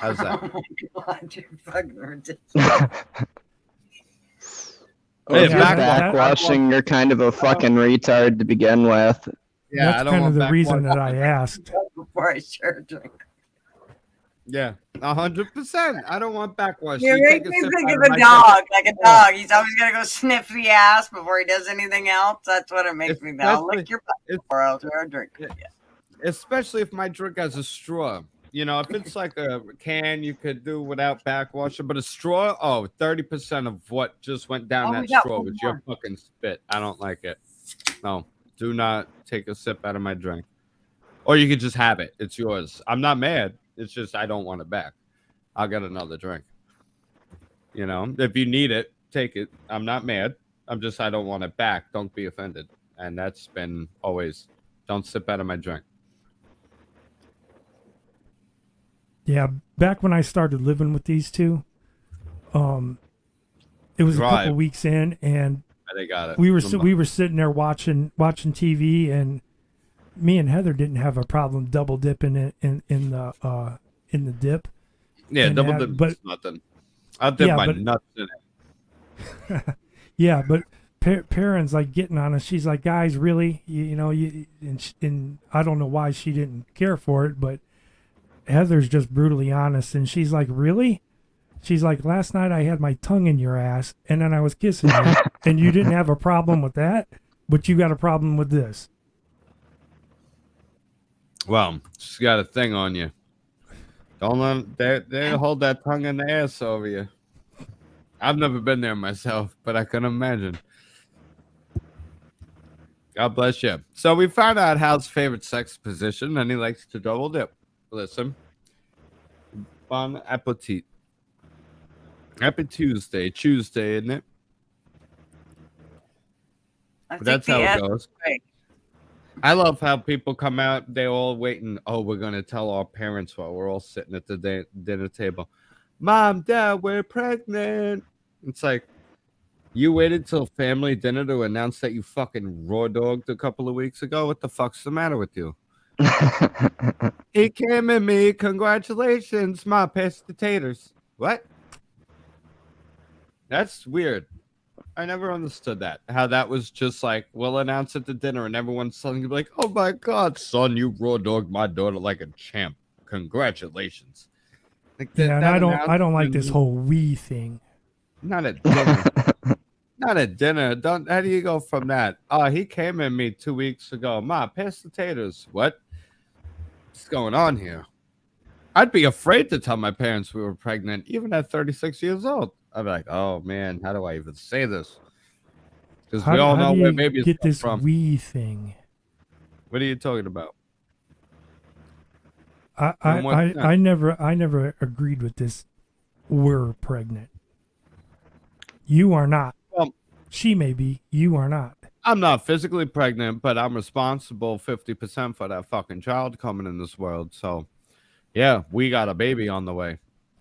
How's that? Oh my God, you're fucking ridiculous. Or Hey, if you're that- backwashing, you're kind of a fucking retard to begin with. Yeah, That's I don't kind of want the reason backwash. that I asked. Before I share a drink. Yeah, 100%. I don't want backwash. You You make take a me sip think out of of a my dog, like a dog. He's always gonna go sniff the ass before he does anything else. That's what it makes me think. I'll lick your butt it's- before I'll share a drink. Yeah. Especially if my drink has a straw. You know, if it's like a can, you could do without backwashing, but a straw, 30% of what just went down Oh, we that got straw one was your fucking spit. I don't like it. No, do not take a sip out of my drink. Or you could just have it. It's yours. I'm not mad. It's just I don't want it back. I'll get another drink. You know, if you need it, take it. I'm not mad. I don't want it back. Don't be offended. And that's been always, don't sip out of my drink. Yeah, back when I started living with these two, it was a couple Drive. weeks in, and They got it. we were sitting there watching TV, and me and Heather didn't have a problem double dipping it in the dip. Yeah, and double that- dip but- is nothing. I'll dip Yeah, my but- nuts in it. Yeah, but Perrin's like getting on us. She's like, guys, really, and I don't know why she didn't care for it, but Heather's just brutally honest, and she's like, really? She's like, last night I had my tongue in your ass, and then I was kissing you, and you didn't have a problem with that, but you got a problem with this. Well, she's got a thing on you. Don't let they hold that tongue in the ass over you. I've never been there myself, but I can imagine. God bless you. So we found out Hal's favorite sex position, and he likes to double dip. Listen, bon appetit. Happy Tuesday, isn't it? I But think that's the how ass it goes. is fake. I love how people come out. They all waiting. Oh, we're gonna tell our parents while we're all sitting at the dinner table. Mom, Dad, we're pregnant. It's like you waited till family dinner to announce that you fucking raw dogged a couple of weeks ago. What the fuck's the matter with you? He came at me. Congratulations, Ma. Pass the taters. What? That's weird. I never understood that. How that was just like, we'll announce at the dinner, and everyone's suddenly be like, "Oh my God, son, you raw dogged my daughter like a champ. Congratulations." Like Yeah, and that I don't like this announcement- whole we thing. Not at dinner. Not at dinner. Don't. How do you go from that? Oh, he came at me 2 weeks ago. Ma, pass the taters. What? What's going on here? I'd be afraid to tell my parents we were pregnant, even at 36 years old. I'd be like, oh man, how do I even say this? Because we How, all how know do where you babies get come this from. we thing? What are you talking about? I never agreed with this. We're pregnant. You are not. Well, She may be. You are not. I'm not physically pregnant, but I'm responsible 50% for that fucking child coming in this world. So, yeah, we got a baby on the way.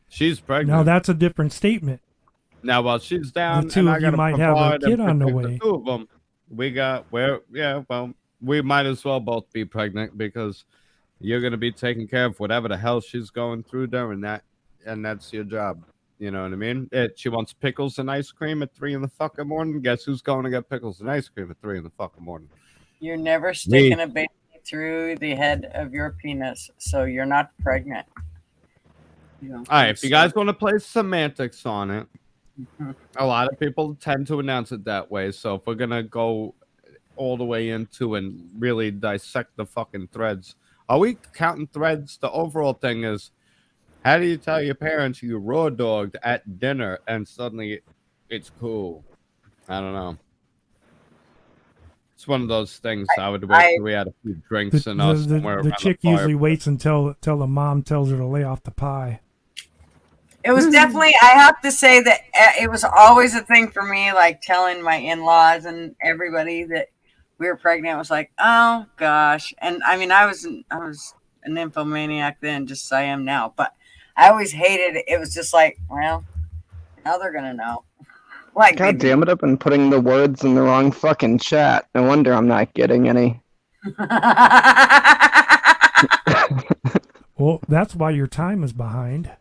She's pregnant. Now that's a different statement. Now, while she's down, The two and of I you gotta might have a provide and kid on the protect way. two of them. We might as well both be pregnant because you're gonna be taking care of whatever the hell she's going through during that, and that's your job. You know what I mean? She wants pickles and ice cream at 3 in the fucking morning. Guess who's going to get pickles and ice cream at 3 in the fucking morning? You're never sticking a baby through the head of your penis, so you're not pregnant. All right, if you guys want to play semantics on it, a lot of people tend to announce it that way. So if we're gonna go all the way into and really dissect the fucking threads, are we counting threads? The overall thing is, how do you tell your parents you raw dogged at dinner and suddenly it's cool? I don't know. It's one of those things I would wait till we had a few drinks and us. The chick usually waits until the mom tells her to lay off the pie. It was definitely, I have to say that it was always a thing for me, like telling my in-laws and everybody that we were pregnant. It was like, oh gosh. And I mean, I was an nymphomaniac then, just as I am now, but I always hated it. It was just like, well, now they're going to know. Like, God damn it, I've been putting the words in the wrong fucking chat. No wonder I'm not getting any. Well, that's why your time is behind.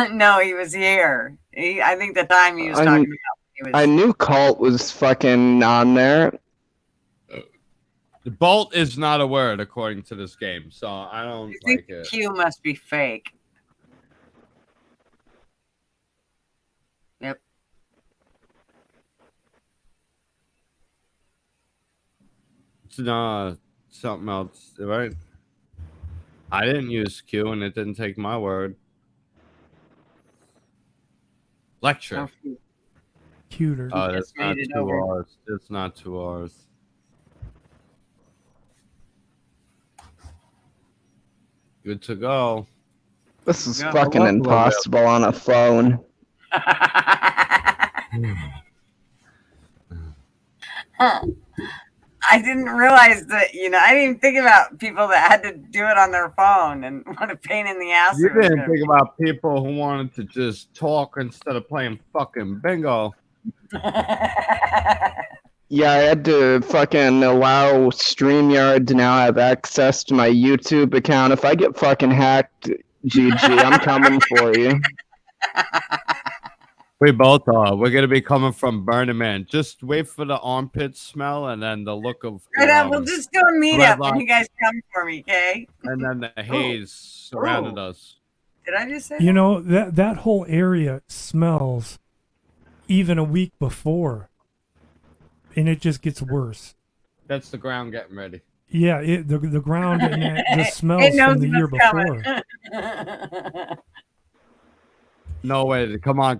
No, he was here. I think the time he was talking about. He was... I knew Cult was fucking on there. The bolt is not a word according to this game, so I don't like it. Q must be fake. Yep. It's not something else, right? I didn't use Q and it didn't take my word. Lecture. Cuter. Oh, that's not 2 R's. It's not 2 R's. Good to go. This is fucking impossible on a phone. I didn't realize that, I didn't even think about people that had to do it on their phone and what a pain in the ass. You didn't think about people who wanted to just talk instead of playing fucking bingo. Yeah, I had to fucking allow StreamYard to now have access to my YouTube account. If I get fucking hacked, GG, I'm coming for you. We both are. We're gonna be coming from Burning Man. Just wait for the armpit smell and then the look of. We'll just do a meetup and you guys come for me, okay? And then the haze surrounded us. Did I just say? That whole area smells even a week before, and it just gets worse. That's the ground getting ready. Yeah, the ground and the smells from the year before. No way. Come on.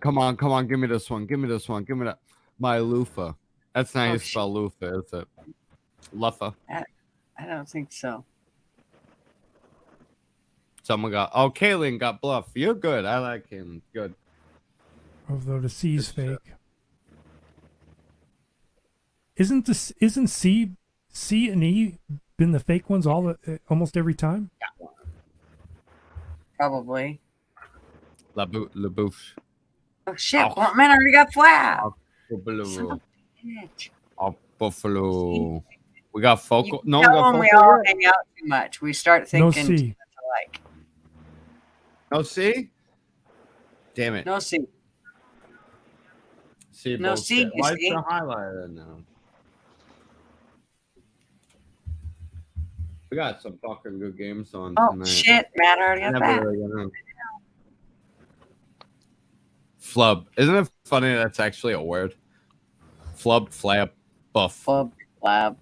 Give me this one. Give me that. My loofah. That's not how you spell loofah, is it? Luffa. I don't think so. Someone got... Oh, Kaylin got bluff. You're good. I like him. Good. Although the C's fake. Isn't C and E been the fake ones almost every time? Probably. La Bouche. Oh shit! Well, man, I already got flat. Buffalo. We got focal. No, we all hang out too much. We start thinking no C. alike. No C. Damn it. No C. C. No C. Why is the highlighter now? We got some fucking good games on tonight. Oh shit, Matt, I already got that. Flub. Isn't it funny that's actually a word? Flub, flab, buff. Flub, flab.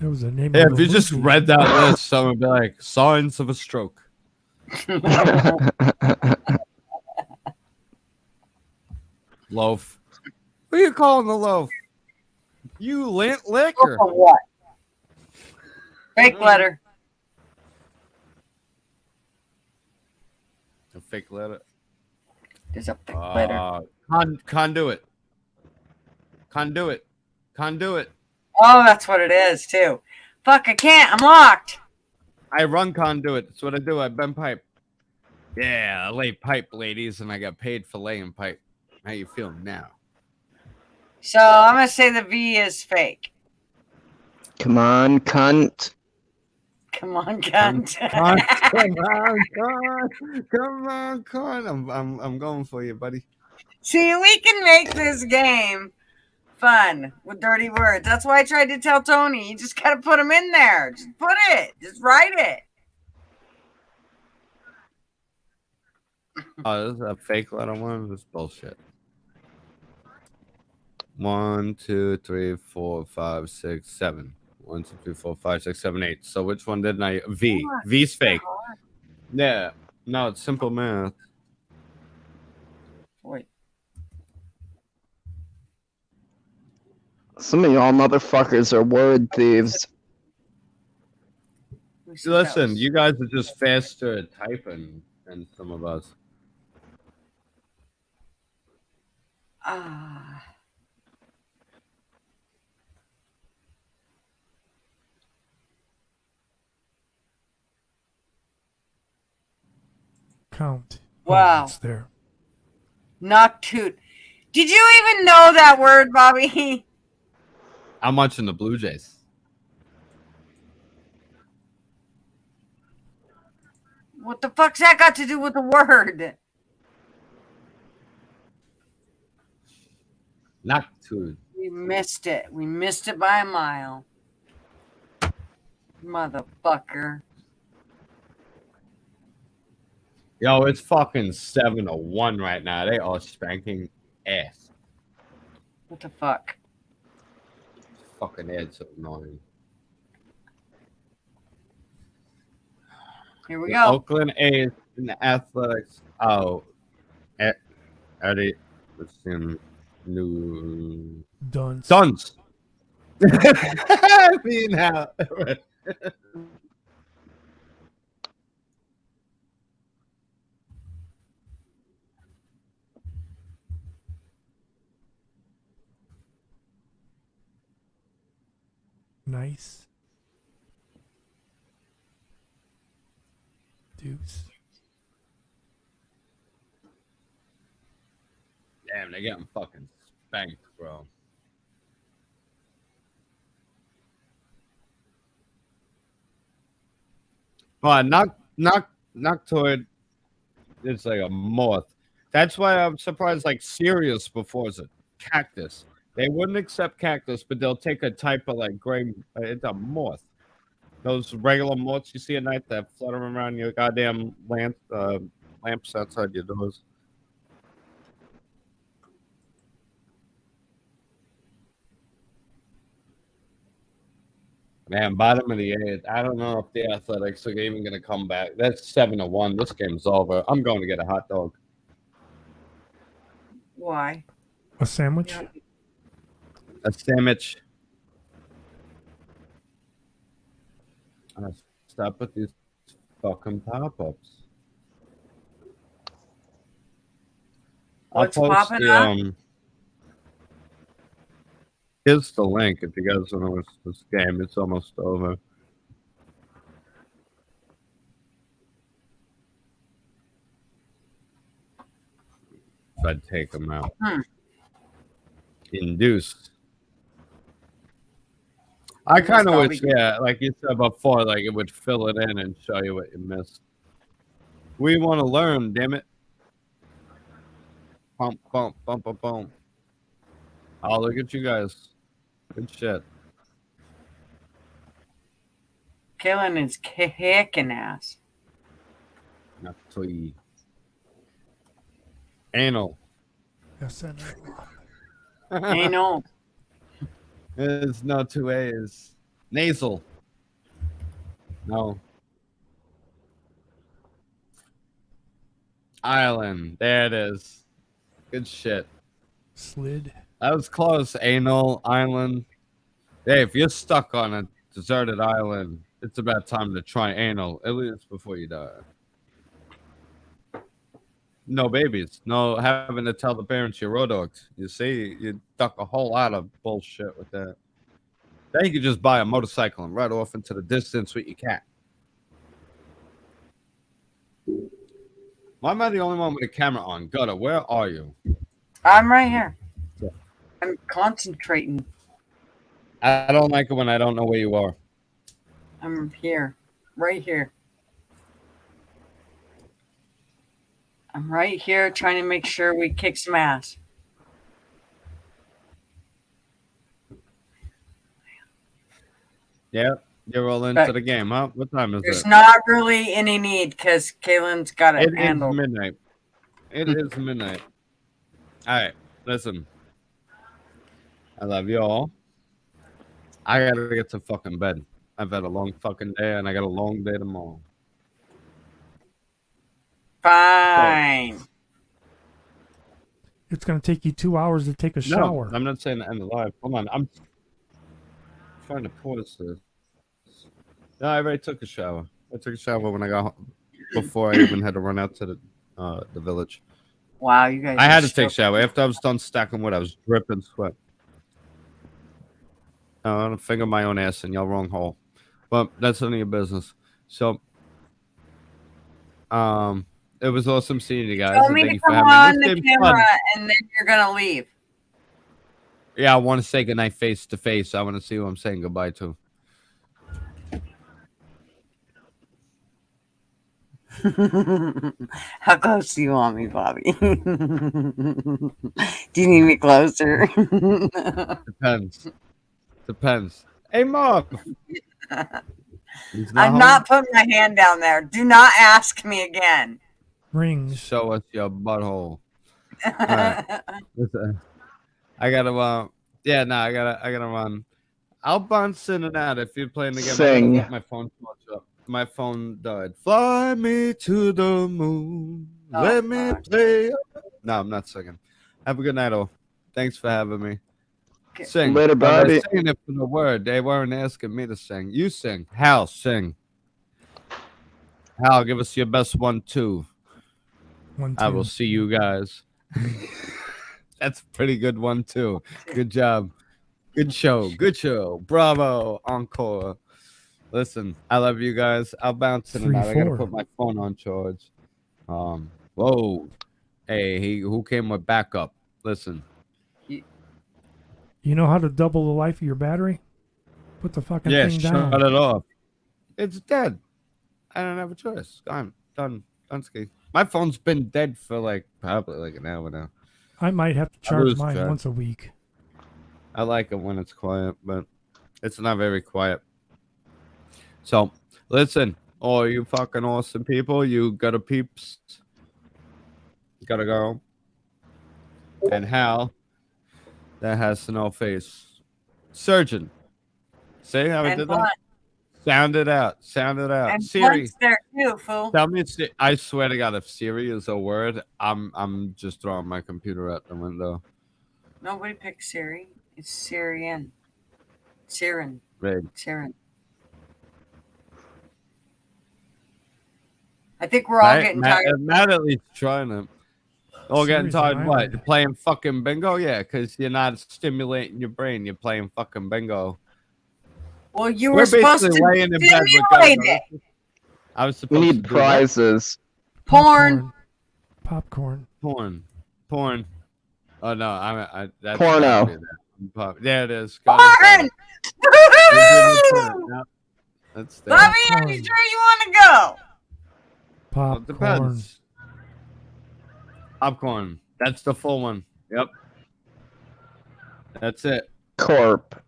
That was the name Yeah, of if you just read that list, someone would be like, signs of a stroke. Loaf. Who are you calling the loaf? You lint liquor. For what? Fake letter. A fake letter. There's a fake letter. Conduit. Conduit. Conduit. Oh, that's what it is too. Fuck, I can't. I'm locked. I run conduit. That's what I do. I bend pipe. Yeah, I lay pipe, ladies, and I got paid for laying pipe. How you feeling now? So I'm gonna say the V is fake. Come on, cunt. Come on, cunt. Come on, cunt. I'm going for you, buddy. See, we can make this game fun with dirty words. That's why I tried to tell Tony. You just gotta put them in there. Just put it. Just write it. Oh, this is a fake letter one. This is bullshit. 1, 2, 3, 4, 5, 6, 7. 1, 2, 3, 4, 5, 6, 7, 8. So which one didn't I? V. V's fake. Yeah. No, it's simple math. Wait. Some of y'all motherfuckers are word thieves. Listen, you guys are just faster at typing than some of us. Count. Wow. It's there. Noctute. Did you even know that word, Bobby? How much in the Blue Jays? What the fuck's that got to do with the word? Noctude. We missed it. We missed it by a mile. Motherfucker. Yo, it's fucking 7-1 right now. They are spanking ass. What the fuck? Fucking Ed's so annoying. Here we The go. Oakland A's in the Athletics. Oh, Eddie. What's him? New Done. Suns. I mean, how? Nice. Deuce. Damn, they're getting fucking spanked, bro. Well, Noctoid is like a moth. That's why I'm surprised, like, Sirius before is a cactus. They wouldn't accept cactus, but they'll take a type of, like, gray. It's a moth. Those regular moths you see at night that flutter around your goddamn lamps outside your doors. Man, bottom of the 8th. I don't know if the Athletics are even going to come back. That's 7-1. This game's over. I'm going to get a hot dog. Why? A sandwich? A sandwich. Stop with these fucking pop-ups. What's popping up? Here's the link if you guys want to watch this game. It's almost over. If I'd take them out. Induced. I kind of wish, yeah, like you said before, like it would fill it in and show you what you missed. We want to learn, damn it. Bump, bump, bump, bump, bump. Oh, look at you guys. Good shit. Killing is kicking ass. Not tweed. Anal. Yes, Anal. There's no 2 A's. Nasal. No. Island. There it is. Good shit. Slid. That was close. Anal Island. Hey, if you're stuck on a deserted island, it's about time to try anal, at least before you die. No babies. No having to tell the parents you're road dogs. You see, you duck a whole lot of bullshit with that. Then you could just buy a motorcycle and ride off into the distance with your cat. Why am I the only one with a camera on? Gutter, where are you? I'm right here. I'm concentrating. I don't like it when I don't know where you are. I'm here. Right here. I'm right here trying to make sure we kick some ass. Yeah, you're all into the game, huh? What time is There's it? not really any need because Kaylin's got it It handled. is midnight. It is midnight. All right, listen. I love you all. I gotta get to fucking bed. I've had a long fucking day, and I got a long day tomorrow. Fine. It's gonna take you 2 hours to take a No, shower. I'm not saying the end of life. Hold on, I'm trying to pause this. No, I already took a shower. I took a shower when I got home, before I even had to run out to the village. Wow, you guys. I had are to take a so- shower after I was done stacking wood. I was dripping sweat. I don't finger my own ass in your wrong hole, but that's none of your business. So, it was awesome seeing you guys. Tell and me thank to you for come having on me. the This game's fun. camera and then you're gonna leave. Yeah, I want to say goodnight face to face. I want to see who I'm saying goodbye to. How close do you want me, Bobby? Do you need me closer? Depends. Depends. Hey, Mom. I'm not putting my hand down there. Do not ask me again. Rings. Show us your butthole. Alright. Listen, I gotta yeah, no, I gotta run. I'll bounce in and out if you're playing the game. I gotta Sing. let my phone charge up. My phone died. Fly me to the moon. Oh, Let me fuck. play. No, I'm not singing. Have a good night, all. Thanks for having me. Okay. Sing. Later, Oh, they're Bobby. singing it for the word. They weren't asking me to sing. You sing. Hal, sing. Hal, give us your best one, too. 1, 2. I will see you guys. That's a pretty good one, too. Good job. Good show. Good show. Bravo. Encore. Listen, I love you guys. I'll bounce in and 3, out. I gotta 4. put my phone on charge. Whoa. Hey, who came with backup? Listen. You know how to double the life of your battery? Put the fucking Yeah, thing shut down. it off. It's dead. I don't have a choice. Gone. Done. Ski. My phone's been dead for probably an hour now. I might have to I charge lose mine track. once a week. I like it when it's quiet, but it's not very quiet. So, listen, all you fucking awesome people, you gotta peeps, gotta go. And Hal, that has no face. Surgeon. See how I And did Blunt. that? Sound it out. Sound it out. And Siri. Blunt's there too, fool. Tell me, I swear to God, if Siri is a word, I'm just throwing my computer out the window. Nobody picked Siri. It's Syrian. Siren. Right. Siren. I think we're all getting tired. Matt at least trying to. All getting Siri's an tired. What? island. You're playing fucking bingo? Yeah, because you're not stimulating your brain. You're playing fucking bingo. Well, you We're were supposed basically to laying in bed with stimulate guns. it. I was We supposed need to do prizes. Porn. Popcorn. what? Porn. Oh no, I that's Porno. gotta be that. There it is. Porn. Got it. Yep. That's there. Bobby, are you sure you want to go? Well, it Popcorn. depends. Popcorn. That's the full one. Yep. That's it. Corp.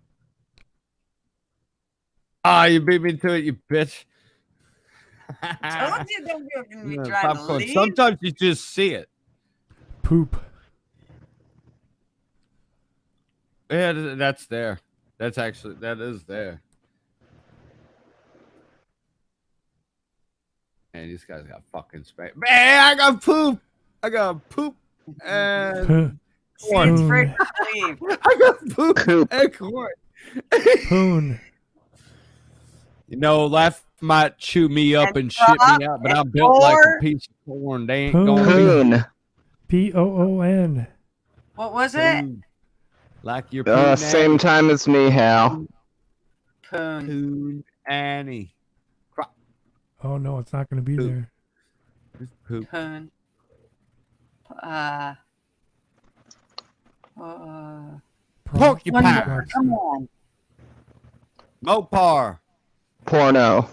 Ah, you beat me to it, you bitch. Told you don't give me Yeah, trying to popcorn. leave. Sometimes you just see it. Poop. Yeah, that's there. That is there. Man, these guys got fucking space. Man, I got poop. And See, it's Poon. free to leave. I got poop Poop. and corn. Poon. You know, life might chew me up And and shit crop me out, but and I'm built like a core. piece of corn. They ain't Poon. going to Poon. Poon. What was it? Like your poon Same time as me, Hal. Poon. Poon Annie. Oh no, it's not going to be Poop. there. Poop. Poon. Porcupine. Come on. Mopar. Porno.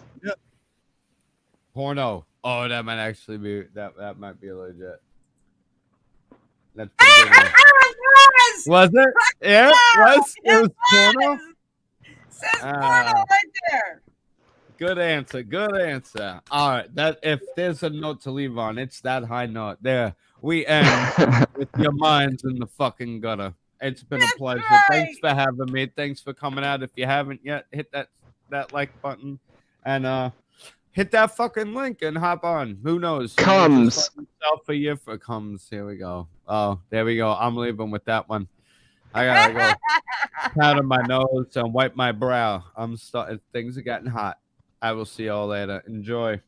Porno. Oh, that might actually be that might be legit. That's pretty good one. Was it? Yeah, it was porno. Says porno Ah. right there. Good answer. Good answer. All right. That if there's a note to leave on, it's that high note. There. We end with your minds in the fucking gutter. It's been a pleasure. right. Thanks for having me. Thanks for coming out. If you haven't yet, hit that like button and hit that fucking link and hop on. Who knows? Comes. Myself a year for comes. Here we go. Oh, there we go. I'm leaving with that one. I gotta go powder my nose and wipe my brow. I'm starting. Things are getting hot. I will see y'all later. Enjoy.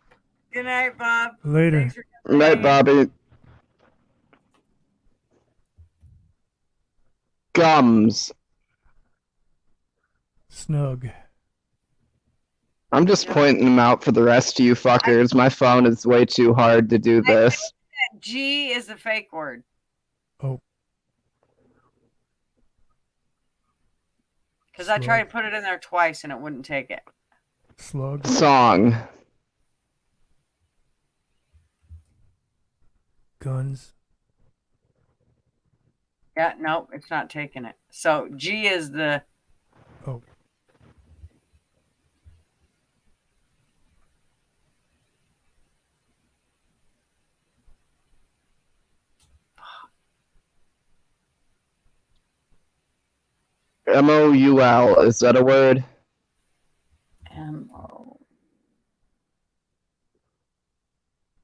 Good night, Bob. Later. Thanks for coming. Right, Bobby. Gums. Snug. I'm just pointing them out for the rest of you fuckers. My phone is way too hard to do this. G is a fake word. Oh. Because I tried to put it in there twice and it wouldn't take it. Slug. Song. Guns. Yeah, nope, it's not taking it. So G is the Oh. MOUL. Is that a word? M-O.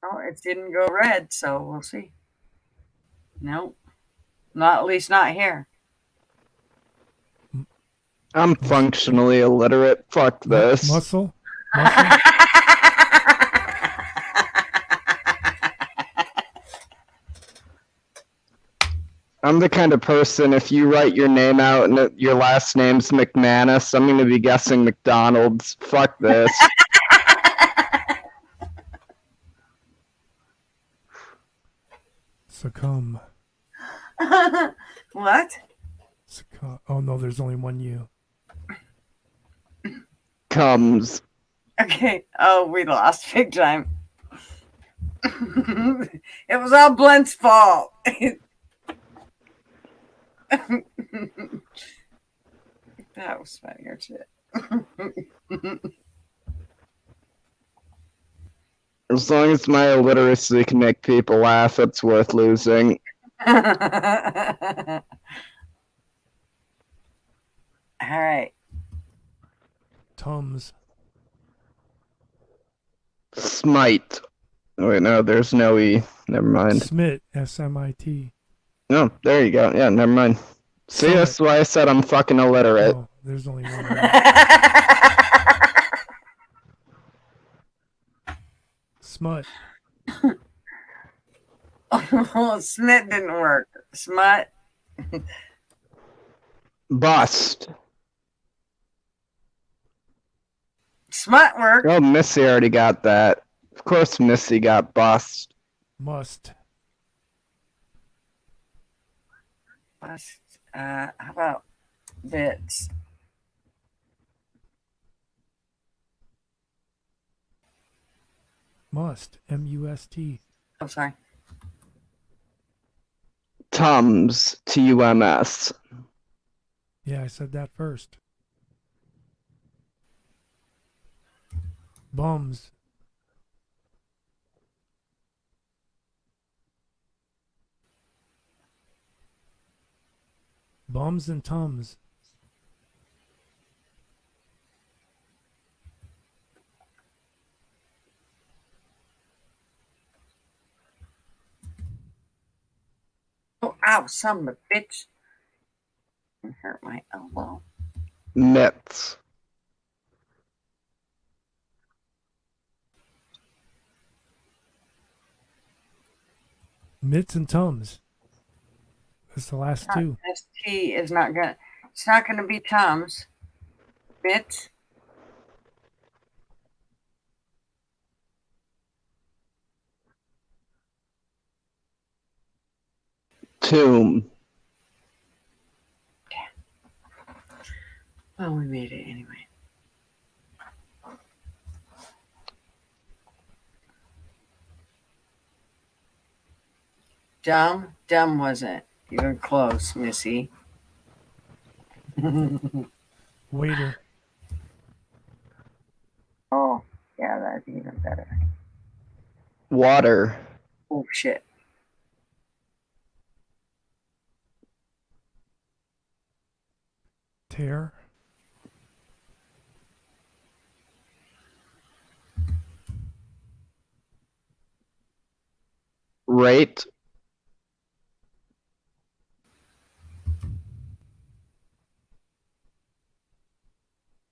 Oh, it didn't go red, so we'll see. Nope. Not, at least not here. I'm functionally illiterate. Fuck this. Muscle. Muscle. I'm the kind of person, if you write your name out and your last name's McManus, I'm going to be guessing McDonald's. Fuck this. Succumb. What? Succumb. Oh no, there's only one U. Comes. Okay. Oh, we lost big time. It was all Blent's fault. That was funnier shit. As long as my illiteracy can make people laugh, it's worth losing. All right. Tums. Smite. Oh, wait, no, there's no E. Never mind. Smit. S-M-I-T. No, there you go. Yeah, never mind. See, Summit. that's why I said I'm fucking illiterate. Oh, there's only one. Smut. Oh, Smith didn't work. Smut. Bust. Smut worked. Oh, Missy already got that. Of course Missy got bust. Must. Bust. How about bits? Must. M-U-S-T. I'm sorry. Tums. T-U-M-S. Yeah, I said that first. Bums. Bums and tums. ow, son of a bitch. It hurt my elbow. Mitts. Mitts and Tums. That's the last two. ST is not gonna. It's not gonna be Tums. Mitts. Tomb. Well, we made it anyway. Dumb? Dumb wasn't even close, Missy. Waiter. Oh, yeah, that's even better. Water. Oh, shit. Tear. Rate.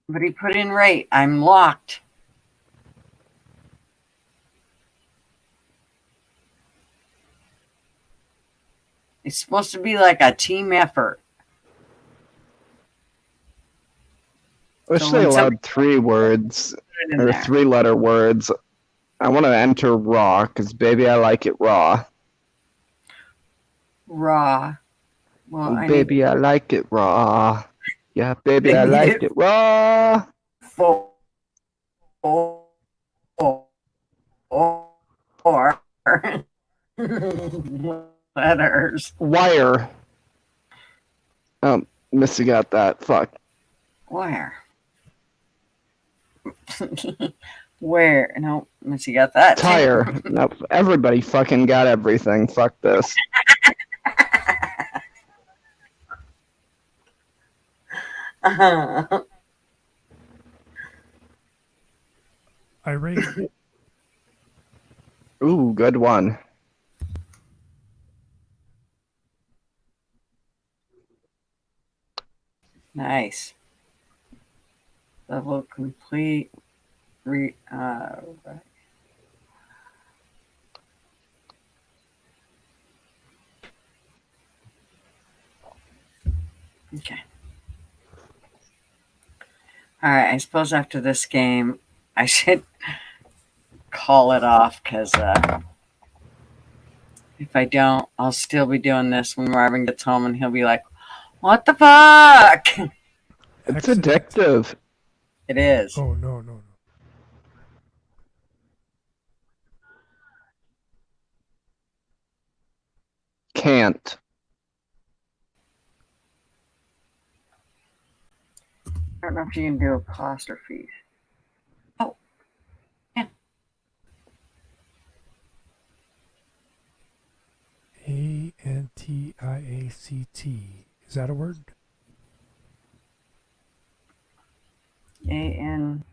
But he put in rate. I'm locked. It's supposed to be like a team effort. Wish So they when allowed somebody 3 words put it in or there. 3-letter words. I want to enter raw because baby, I like it raw. Raw. Well, I Baby, I like it raw. Yeah, baby, I They like need it raw. need 4 letters. Wire. Missy got that. Fuck. Where? Where? No, Missy got that. too. Tire. Nope. Everybody fucking got everything. Fuck this. Irate. Ooh, good one. Nice. Level complete. Right. Okay. All right. I suppose after this game, I should call it off because if I don't, I'll still be doing this when Marvin gets home and he'll be like, "What the fuck?" It's Excellent. addictive. It is. Oh, no. Can't. I don't know if you can do apostrophes. Oh, yeah. Antiact. Is that a word? ANCTI.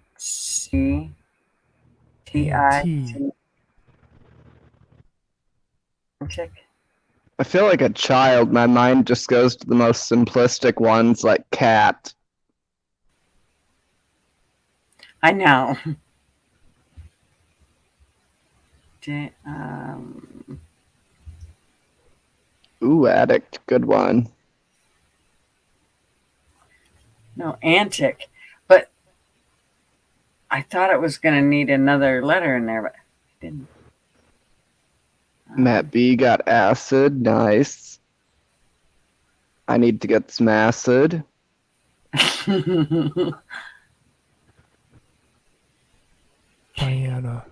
Check. I feel like a child. My mind just goes to the most simplistic ones like cat. I know. Ooh, addict. Good one. No, antic. But I thought it was going to need another letter in there, but it didn't. Matt B got acid. Nice. I need to get some acid. Diana.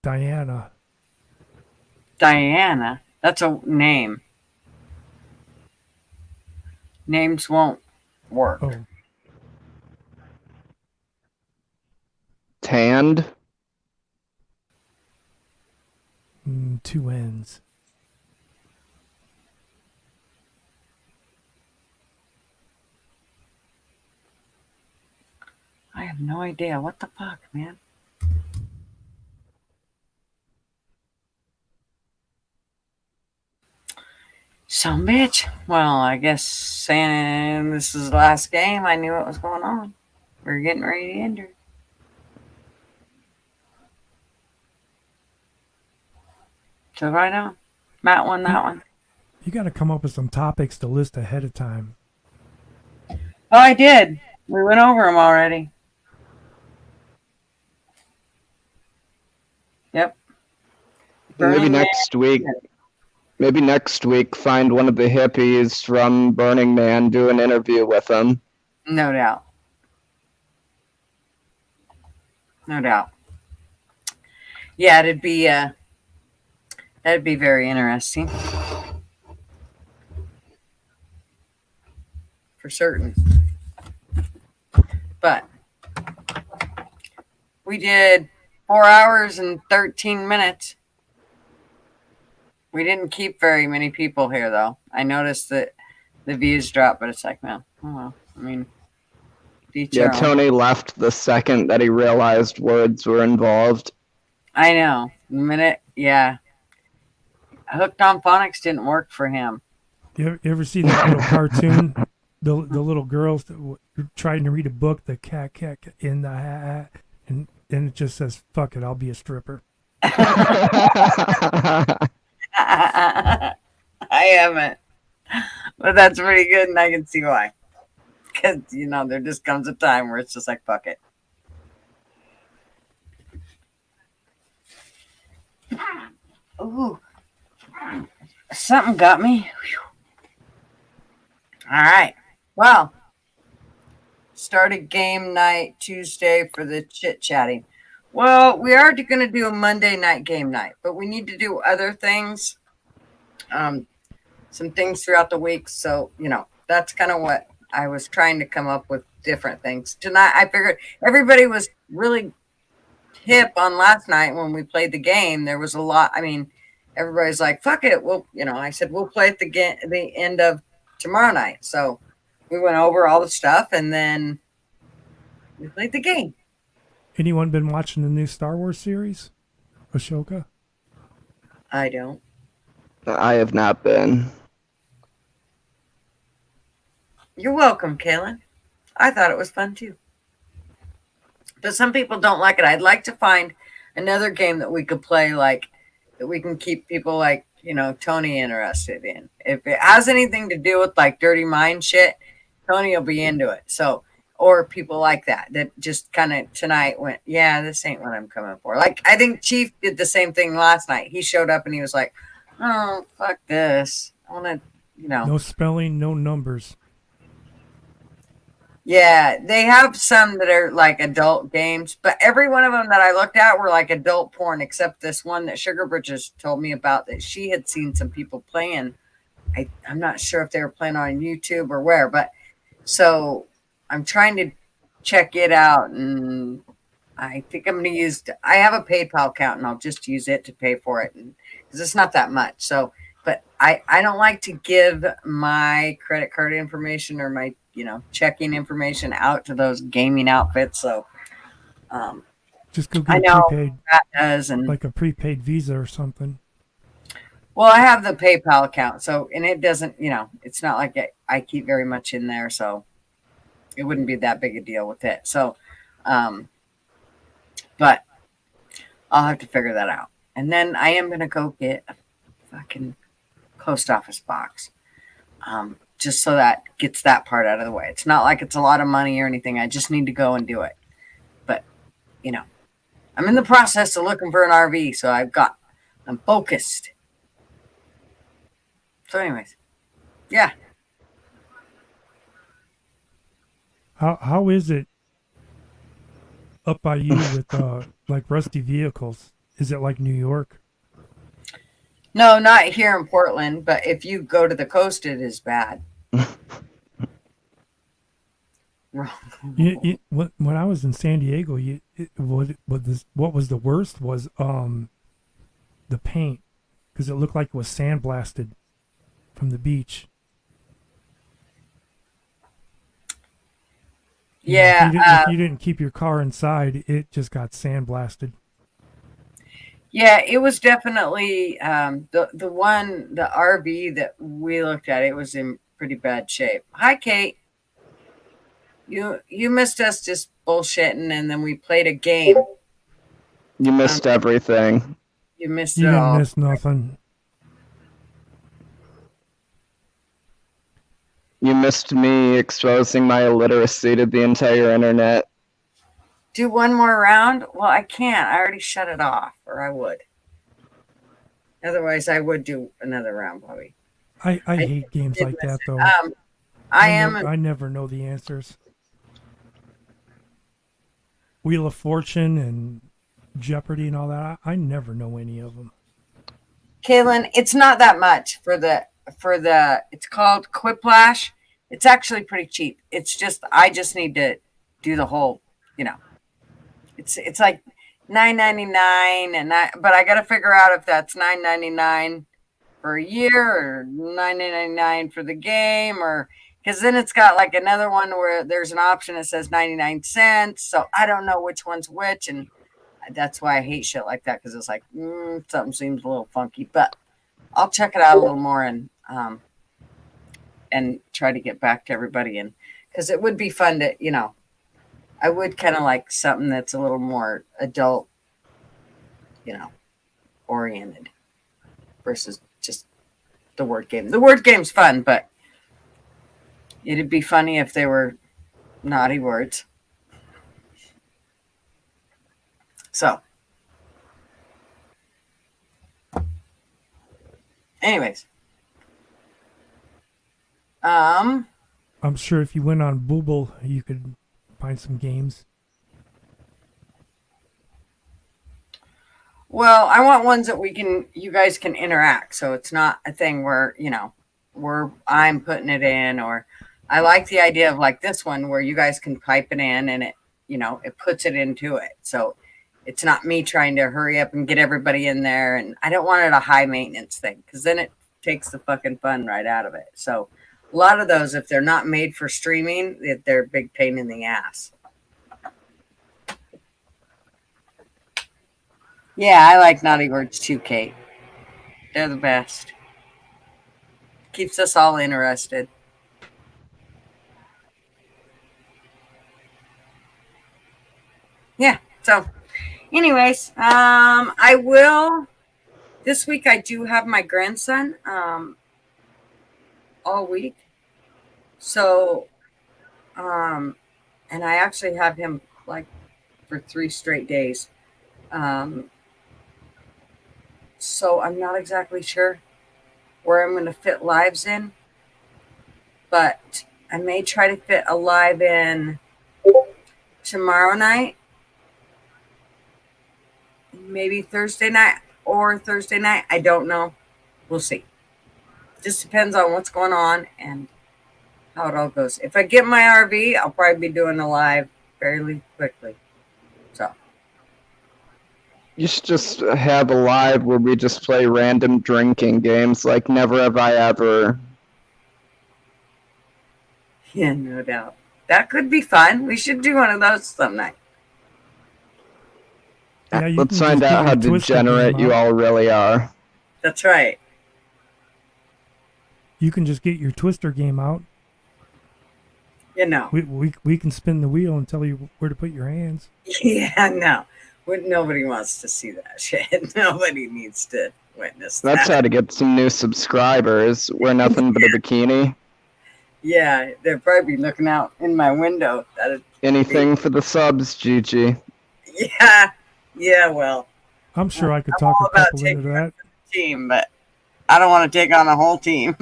Diana. Diana. That's a name. Names won't work. Oh, Tanned. 2 N's. I have no idea. What the fuck, man? Some bitch. Well, I guess saying this is the last game, I knew what was going on. We're getting ready to end her. So right on. Matt won that one. You got to come up with some topics to list ahead of time. Oh, I did. We went over them already. Yep. Maybe Burning next week. Maybe next week, find one of the hippies from Burning Man, do an interview with him. No doubt. No doubt. Yeah, that'd be very interesting. For certain. But we did 4 hours and 13 minutes. We didn't keep very many people here, though. I noticed that the views dropped, but it's like, man, oh well. I mean, Yeah, Tony left the second that he realized words were involved. I know. The minute, yeah. Hooked on Phonics didn't work for him. You ever see that little cartoon? The little girls that were trying to read a book, the cat in the hat, and it just says, fuck it, I'll be a stripper. I haven't. But that's pretty good, and I can see why. Because, there just comes a time where it's just like, fuck it. Ooh. Something got me. Whew. All right. Well, started game night Tuesday for the chit-chatting. Well, we are going to do a Monday night game night, but we need to do other things, some things throughout the week. So, that's kind of what I was trying to come up with, different things. Tonight, I figured everybody was really hip on last night when we played the game. There was a lot. I mean, everybody's like, fuck it. Well, I said, we'll play at the end of tomorrow night. So we went over all the stuff and then we played the game. Anyone been watching the new Star Wars series, Ashoka? I don't. I have not been. You're welcome, Kaylin. I thought it was fun too. But some people don't like it. I'd like to find another game that we could play, like that we can keep people like, Tony interested in. If it has anything to do with like dirty mind shit, Tony will be into it. So, or people like that just kind of tonight went, yeah, this ain't what I'm coming for. Like, I think Chief did the same thing last night. He showed up and he was like, oh, fuck this. I want to, No spelling, no numbers. Yeah, they have some that are like adult games, but every one of them that I looked at were like adult porn, except this one that Sugar Bridges told me about that she had seen some people playing. I'm not sure if they were playing on YouTube or where, but so I'm trying to check it out, and I think I'm going to I have a PayPal account, and I'll just use it to pay for it, because it's not that much. So, but I don't like to give my credit card information or my checking information out to those gaming outfits. So just go get prepaid, that does, and like a prepaid Visa or something. Well, I have the PayPal account, so, and it doesn't, it's not like I keep very much in there, so it wouldn't be that big a deal with it. So, but I'll have to figure that out. And then I am going to go get a fucking post office box. Just so that gets that part out of the way. It's not like it's a lot of money or anything. I just need to go and do it. But, I'm in the process of looking for an RV, so I'm focused. So anyways, yeah. How is it up by you with like rusty vehicles? Is it like New York? No, not here in Portland, but if you go to the coast, it is bad. When I was in San Diego, what was the worst was the paint, because it looked like it was sandblasted from the beach. Yeah. If you didn't keep your car inside, it just got sandblasted. Yeah, it was definitely the RV that we looked at. It was in pretty bad shape. Hi, Kate. You missed us just bullshitting, and then we played a game. You missed everything. You missed You it didn't all. miss nothing. You missed me exposing my illiteracy to the entire internet. Do one more round? Well, I can't. I already shut it off, or I would. Otherwise, I would do another round, Bobby. I hate games like that though. I never know the answers. Wheel of Fortune and Jeopardy and all that. I never know any of them. Kaylin, it's not that much for the it's called Quiplash. It's actually pretty cheap. It's just I just need to do the whole, it's like $9.99 but I got to figure out if that's $9.99 for a year or $9.99 for the game, or because then it's got like another one where there's an option that says 99 cents. So I don't know which one's which, and that's why I hate shit like that, because it's like something seems a little funky. But I'll check it out a little more and try to get back to everybody, and because it would be fun to I would kind of like something that's a little more adult, oriented versus just the word game. The word game's fun, but it'd be funny if they were naughty words. So, anyways, I'm sure if you went on Booble, you could find some games. well, I want ones that you guys can interact. So it's not a thing where, I'm putting it in, or I like the idea of like this one where you guys can pipe it in and it, it puts it into it. So it's not me trying to hurry up and get everybody in there. And I don't want it a high maintenance thing, because then it takes the fucking fun right out of it. So a lot of those, if they're not made for streaming, they're a big pain in the ass. Yeah, I like naughty words too, Kate. They're the best. Keeps us all interested. Yeah, so anyways, I will this week. I do have my grandson all week, so and I actually have him like for 3 straight days, so I'm not exactly sure where I'm going to fit lives in, but I may try to fit a live in tomorrow night, maybe Thursday night or Thursday night. I don't know. We'll see. Just depends on what's going on and how it all goes. If I get my RV, I'll probably be doing a live fairly quickly. So You should just have a live where we just play random drinking games like Never Have I Ever. yeah, no doubt. That could be fun. We should do one of those some night. Yeah, you Let's can find just out get how your Twister degenerate game you out. all really are. That's right. You can just get your Twister game out. We can spin the wheel and tell you where to put your hands. Yeah, no. Nobody wants to see that shit. Nobody needs to witness That's that. how to get some new subscribers. Wear nothing but a bikini. Yeah, they'll probably be looking out in my window. Anything for the subs, Gigi. Yeah, well, I'm sure I could I'm talk all a about couple into taking that. team, but I don't want to take on a whole team.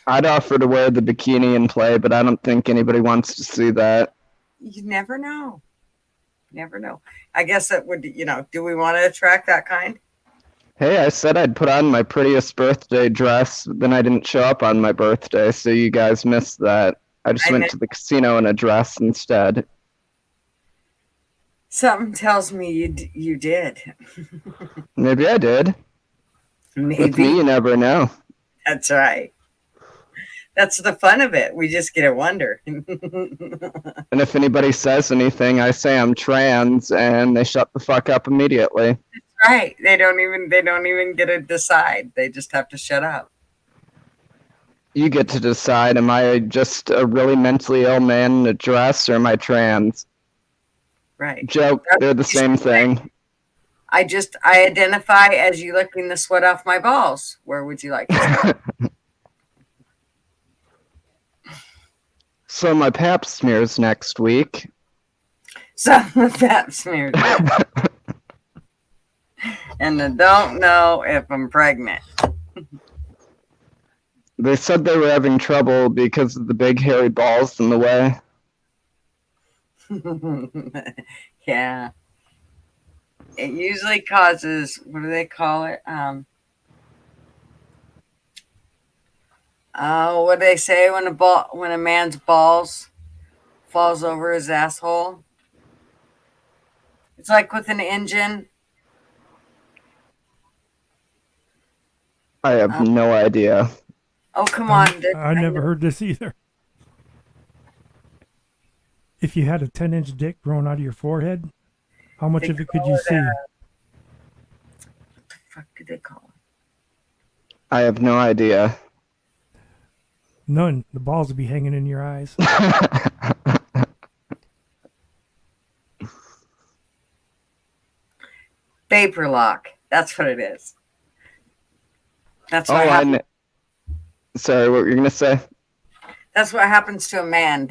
I'd offer to wear the bikini and play, but I don't think anybody wants to see that. You never know. Never know. I guess that would, do we want to attract that kind? Hey, I said I'd put on my prettiest birthday dress, but then I didn't show up on my birthday, so you guys missed that. I just went to the casino in a dress instead. Something tells me you did. Maybe I did. Maybe. With me, you never know. That's right. That's the fun of it. We just get to wonder. And if anybody says anything, I say I'm trans, and they shut the fuck up immediately. Right. They don't even get to decide. They just have to shut up. You get to decide, am I just a really mentally ill man in a dress, or am I trans? Right. Joke, they're the same thing. I identify as you licking the sweat off my balls. Where would you like to start? So my pap smear's next week. Some of that smeared. And I don't know if I'm pregnant. They said they were having trouble because of the big hairy balls in the way. Yeah. It usually causes, what do they call it? What do they say when a man's balls falls over his asshole? It's like with an engine. I have no idea. Oh, come on. I never heard this either. If you had a 10-inch dick growing out of your forehead, how much of it could you see? What the fuck do they call it? I have no idea. None. The balls would be hanging in your eyes. Vapor lock. That's what it is. That's what happens. Sorry, what were you gonna say? That's what happens to a man.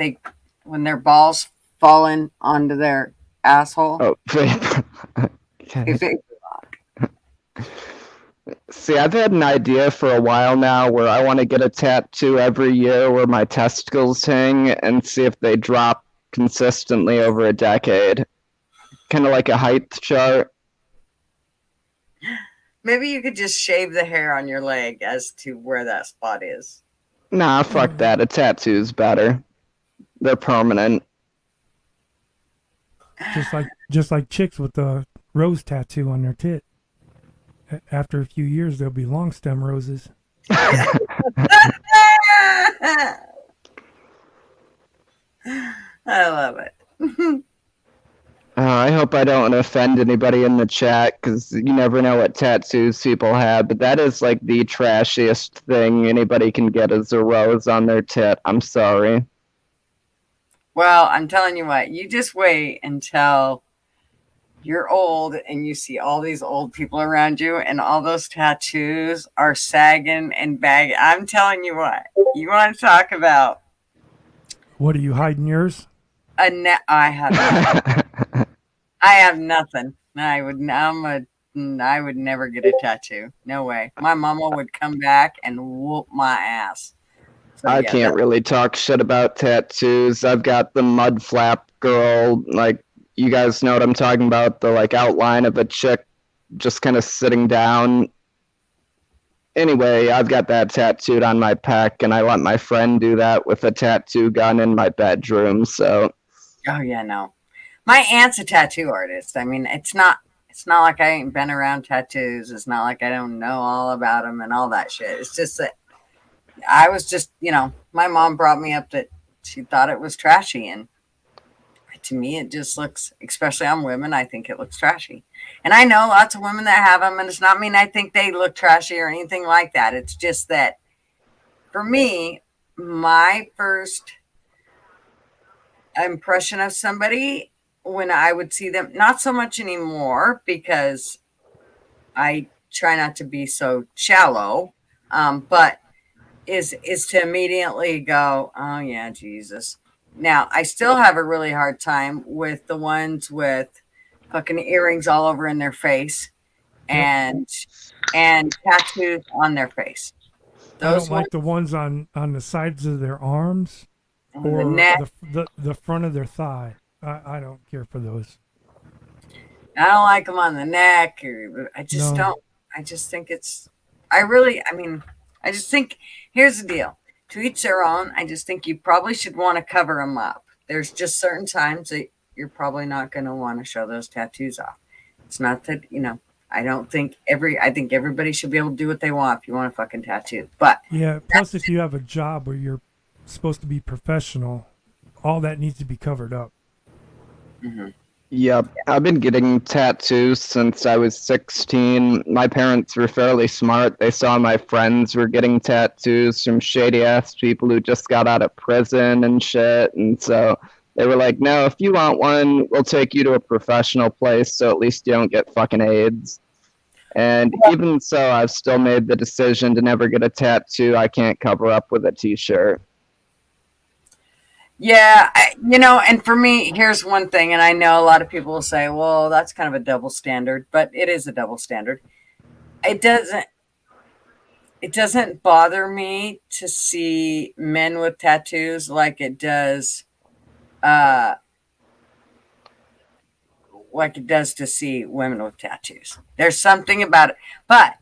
When their balls falling onto their asshole. Oh, vapor. Okay. See, I've had an idea for a while now where I want to get a tattoo every year where my testicles hang and see if they drop consistently over a decade. Kind of like a height chart. Maybe you could just shave the hair on your leg as to where that spot is. Nah, fuck that. A tattoo's better. They're permanent. Just like chicks with the rose tattoo on their tit. After a few years, there'll be long stem roses. I love it. I hope I don't offend anybody in the chat, because you never know what tattoos people have, but that is like the trashiest thing anybody can get is a rose on their tit. I'm sorry. Well, I'm telling you what, you just wait until you're old and you see all these old people around you and all those tattoos are sagging and bagging. I'm telling you what, you want to talk about. What, are you hiding yours? I have nothing. I would never get a tattoo. No way. My mama would come back and whoop my ass. So, I can't really talk shit about tattoos. I've got the mud flap girl, like, you guys know what I'm talking about, the like outline of a chick just kind of sitting down. Anyway, I've got that tattooed on my pec, and I let my friend do that with a tattoo gun in my bedroom, so. Oh yeah, no. My aunt's a tattoo artist. I mean, it's not like I ain't been around tattoos. It's not like I don't know all about them and all that shit. It's just that I was just, my mom brought me up that she thought it was trashy, and to me, it just looks, especially on women, I think it looks trashy. And I know lots of women that have them, and it's not mean I think they look trashy or anything like that. It's just that for me, my first impression of somebody when I would see them, not so much anymore because I try not to be so shallow, but is to immediately go, oh yeah, Jesus. Now, I still have a really hard time with the ones with fucking earrings all over in their face and tattoos on their face. I don't like the ones on the sides of their arms or the neck. The front of their thigh. I don't care for those. I don't like them on the neck. I just don't. I just think I just think, here's the deal. To each their own. I just think you probably should want to cover them up. There's just certain times that you're probably not going to want to show those tattoos off. It's not that, I think everybody should be able to do what they want if you want a fucking tattoo. But Yeah. Plus, if you have a job where you're supposed to be professional, all that needs to be covered up. Yep, I've been getting tattoos since I was 16. My parents were fairly smart. They saw my friends were getting tattoos from shady ass people who just got out of prison and shit. And so they were like, no, if you want one, we'll take you to a professional place so at least you don't get fucking AIDS. And even so, I've still made the decision to never get a tattoo I can't cover up with a t-shirt. yeah, and for me, here's one thing, and I know a lot of people will say, well, that's kind of a double standard, but it is a double standard. It doesn't bother me to see men with tattoos like it does to see women with tattoos. There's something about it. But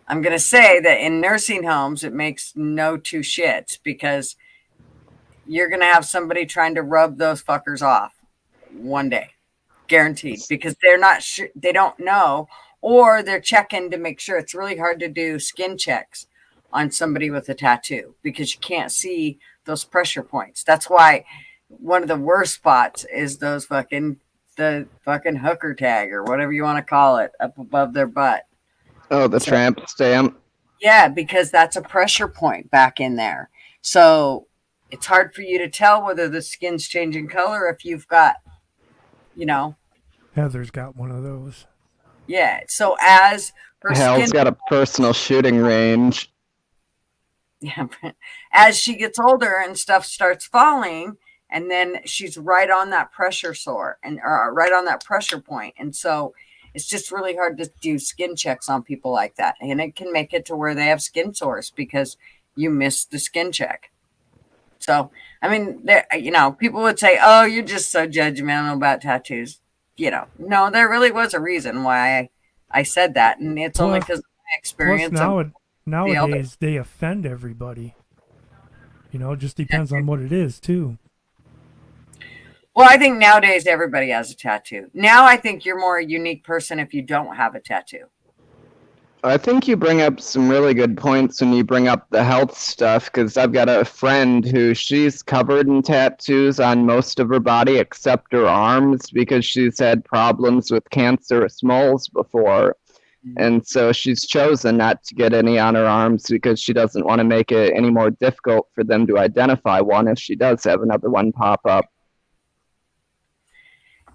I'm going to say that in nursing homes, it makes no two shits because you're going to have somebody trying to rub those fuckers off one day, guaranteed, because they're not sure, they don't know, or they're checking to make sure. It's really hard to do skin checks on somebody with a tattoo because you can't see those pressure points. That's why one of the worst spots is the fucking hooker tag or whatever you want to call it up above their butt. Oh, the tramp stamp. Yeah, because that's a pressure point back in there. So it's hard for you to tell whether the skin's changing color if you've got, Heather's got one of those. Yeah. So as her Hal's got a personal shooting range. Yeah, as she gets older and stuff starts falling, and then she's right on that pressure sore and right on that pressure point. And so it's just really hard to do skin checks on people like that. And it can make it to where they have skin sores because you missed the skin check. So, I mean, people would say, oh, you're just so judgmental about tattoos. No, there really was a reason why I said that. And it's only because of my experience. Nowadays, they offend everybody. It just depends on what it is, too. Well, I think nowadays everybody has a tattoo. Now I think you're more a unique person if you don't have a tattoo. I think you bring up some really good points when you bring up the health stuff, because I've got a friend who she's covered in tattoos on most of her body except her arms because she's had problems with cancerous moles before. And so she's chosen not to get any on her arms because she doesn't want to make it any more difficult for them to identify one if she does have another one pop up.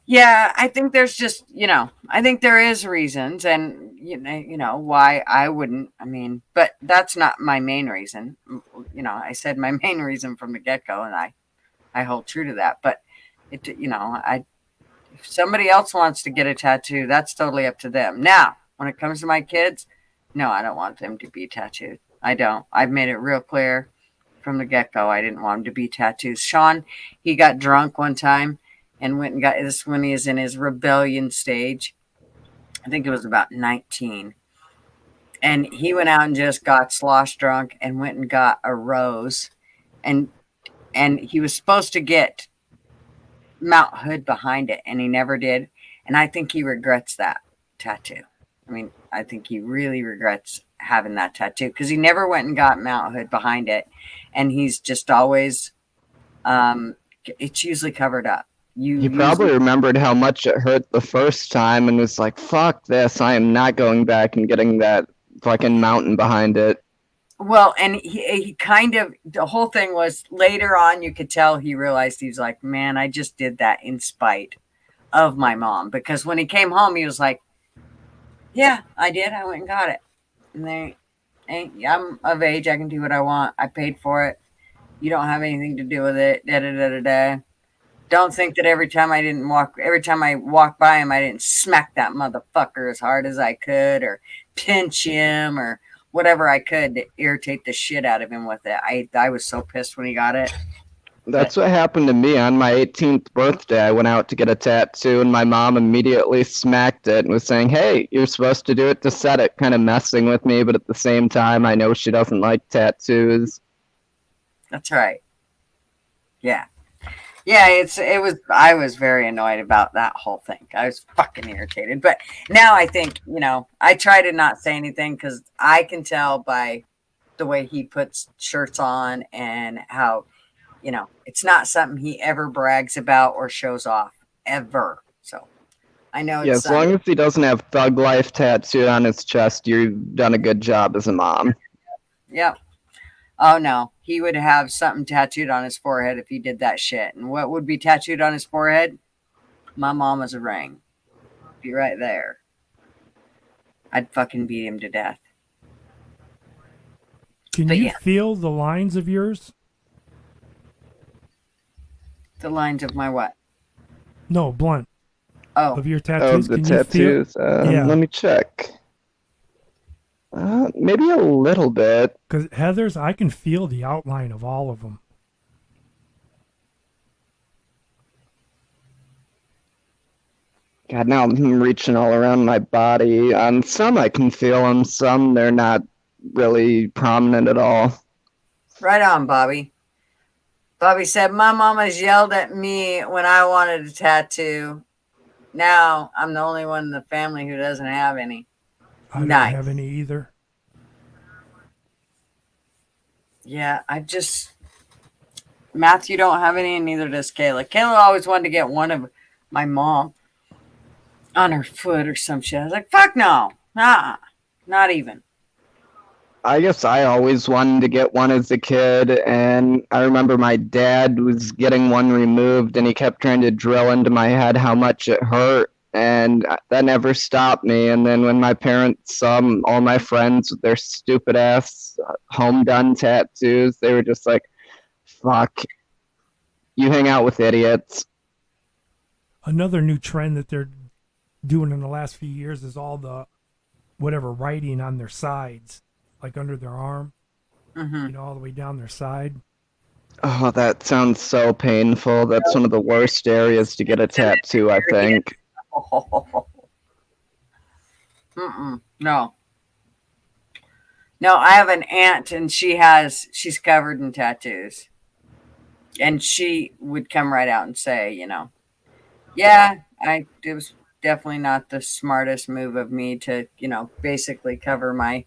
Yeah, I think there's just, I think there is reasons and, why I wouldn't. I mean, but that's not my main reason. I said my main reason from the get-go and I hold true to that. But, if somebody else wants to get a tattoo, that's totally up to them. Now, when it comes to my kids, no, I don't want them to be tattooed. I don't. I've made it real clear from the get-go. I didn't want them to be tattooed. Sean, he got drunk one time and went and got this when he is in his rebellion stage. I think it was about 19. And he went out and just got slosh drunk and went and got a rose. And he was supposed to get Mount Hood behind it, and he never did. And I think he regrets that tattoo. I mean, I think he really regrets having that tattoo because he never went and got Mount Hood behind it. And he's just always, it's usually covered up. He probably remembered how much it hurt the first time and was like, fuck this, I am not going back and getting that fucking mountain behind it. Well, and he kind of, the whole thing was later on, you could tell he realized he's like, man, I just did that in spite of my mom. Because when he came home, he was like, yeah, I did. I went and got it. And I'm of age. I can do what I want. I paid for it. You don't have anything to do with it. Da-da-da-da-da. Don't think that every time I walked by him, I didn't smack that motherfucker as hard as I could or pinch him or whatever I could to irritate the shit out of him with it. I was so pissed when he got it. That's what happened to me on my 18th birthday. I went out to get a tattoo and my mom immediately smacked it and was saying, hey, you're supposed to do it to set it, kind of messing with me. But at the same time, I know she doesn't like tattoos. That's right. Yeah. Yeah, I was very annoyed about that whole thing. I was fucking irritated. But now I think, I try to not say anything because I can tell by the way he puts shirts on and how, it's not something he ever brags about or shows off ever. So I know Yeah, it's as long as he doesn't have Thug Life tattooed on his chest, you've done a good job as a mom. Yep. Oh no, he would have something tattooed on his forehead if he did that shit. And what would be tattooed on his forehead? My mama's ring. Be right there. I'd fucking beat him to death. Can But you yeah. feel the lines of yours? The lines of my what? No, blunt. Oh, Of your Oh, tattoos. the Can you feel? tattoos. Yeah. Let me check. Maybe a little bit. Because Heather's, I can feel the outline of all of them. God, now I'm reaching all around my body. On some I can feel them, some they're not really prominent at all. right on, Bobby. Bobby said, my mama's yelled at me when I wanted a tattoo. Now I'm the only one in the family who doesn't have any. I don't Nice. have any either. Yeah, Matthew don't have any, and neither does Kayla. Kayla always wanted to get one of my mom on her foot or some shit. I was like, fuck no. Not even. I guess I always wanted to get one as a kid, and I remember my dad was getting one removed, and he kept trying to drill into my head how much it hurt, and that never stopped me. And then when my parents saw all my friends with their stupid ass home done tattoos, they were just like, fuck, you hang out with idiots. Another new trend that they're doing in the last few years is all the whatever writing on their sides, like under their arm, all the way down their side. Oh, that sounds so painful. That's one of the worst areas to get a tattoo, I think. No. No, I have an aunt, and she's covered in tattoos. And she would come right out and say, yeah, it was definitely not the smartest move of me to, basically cover my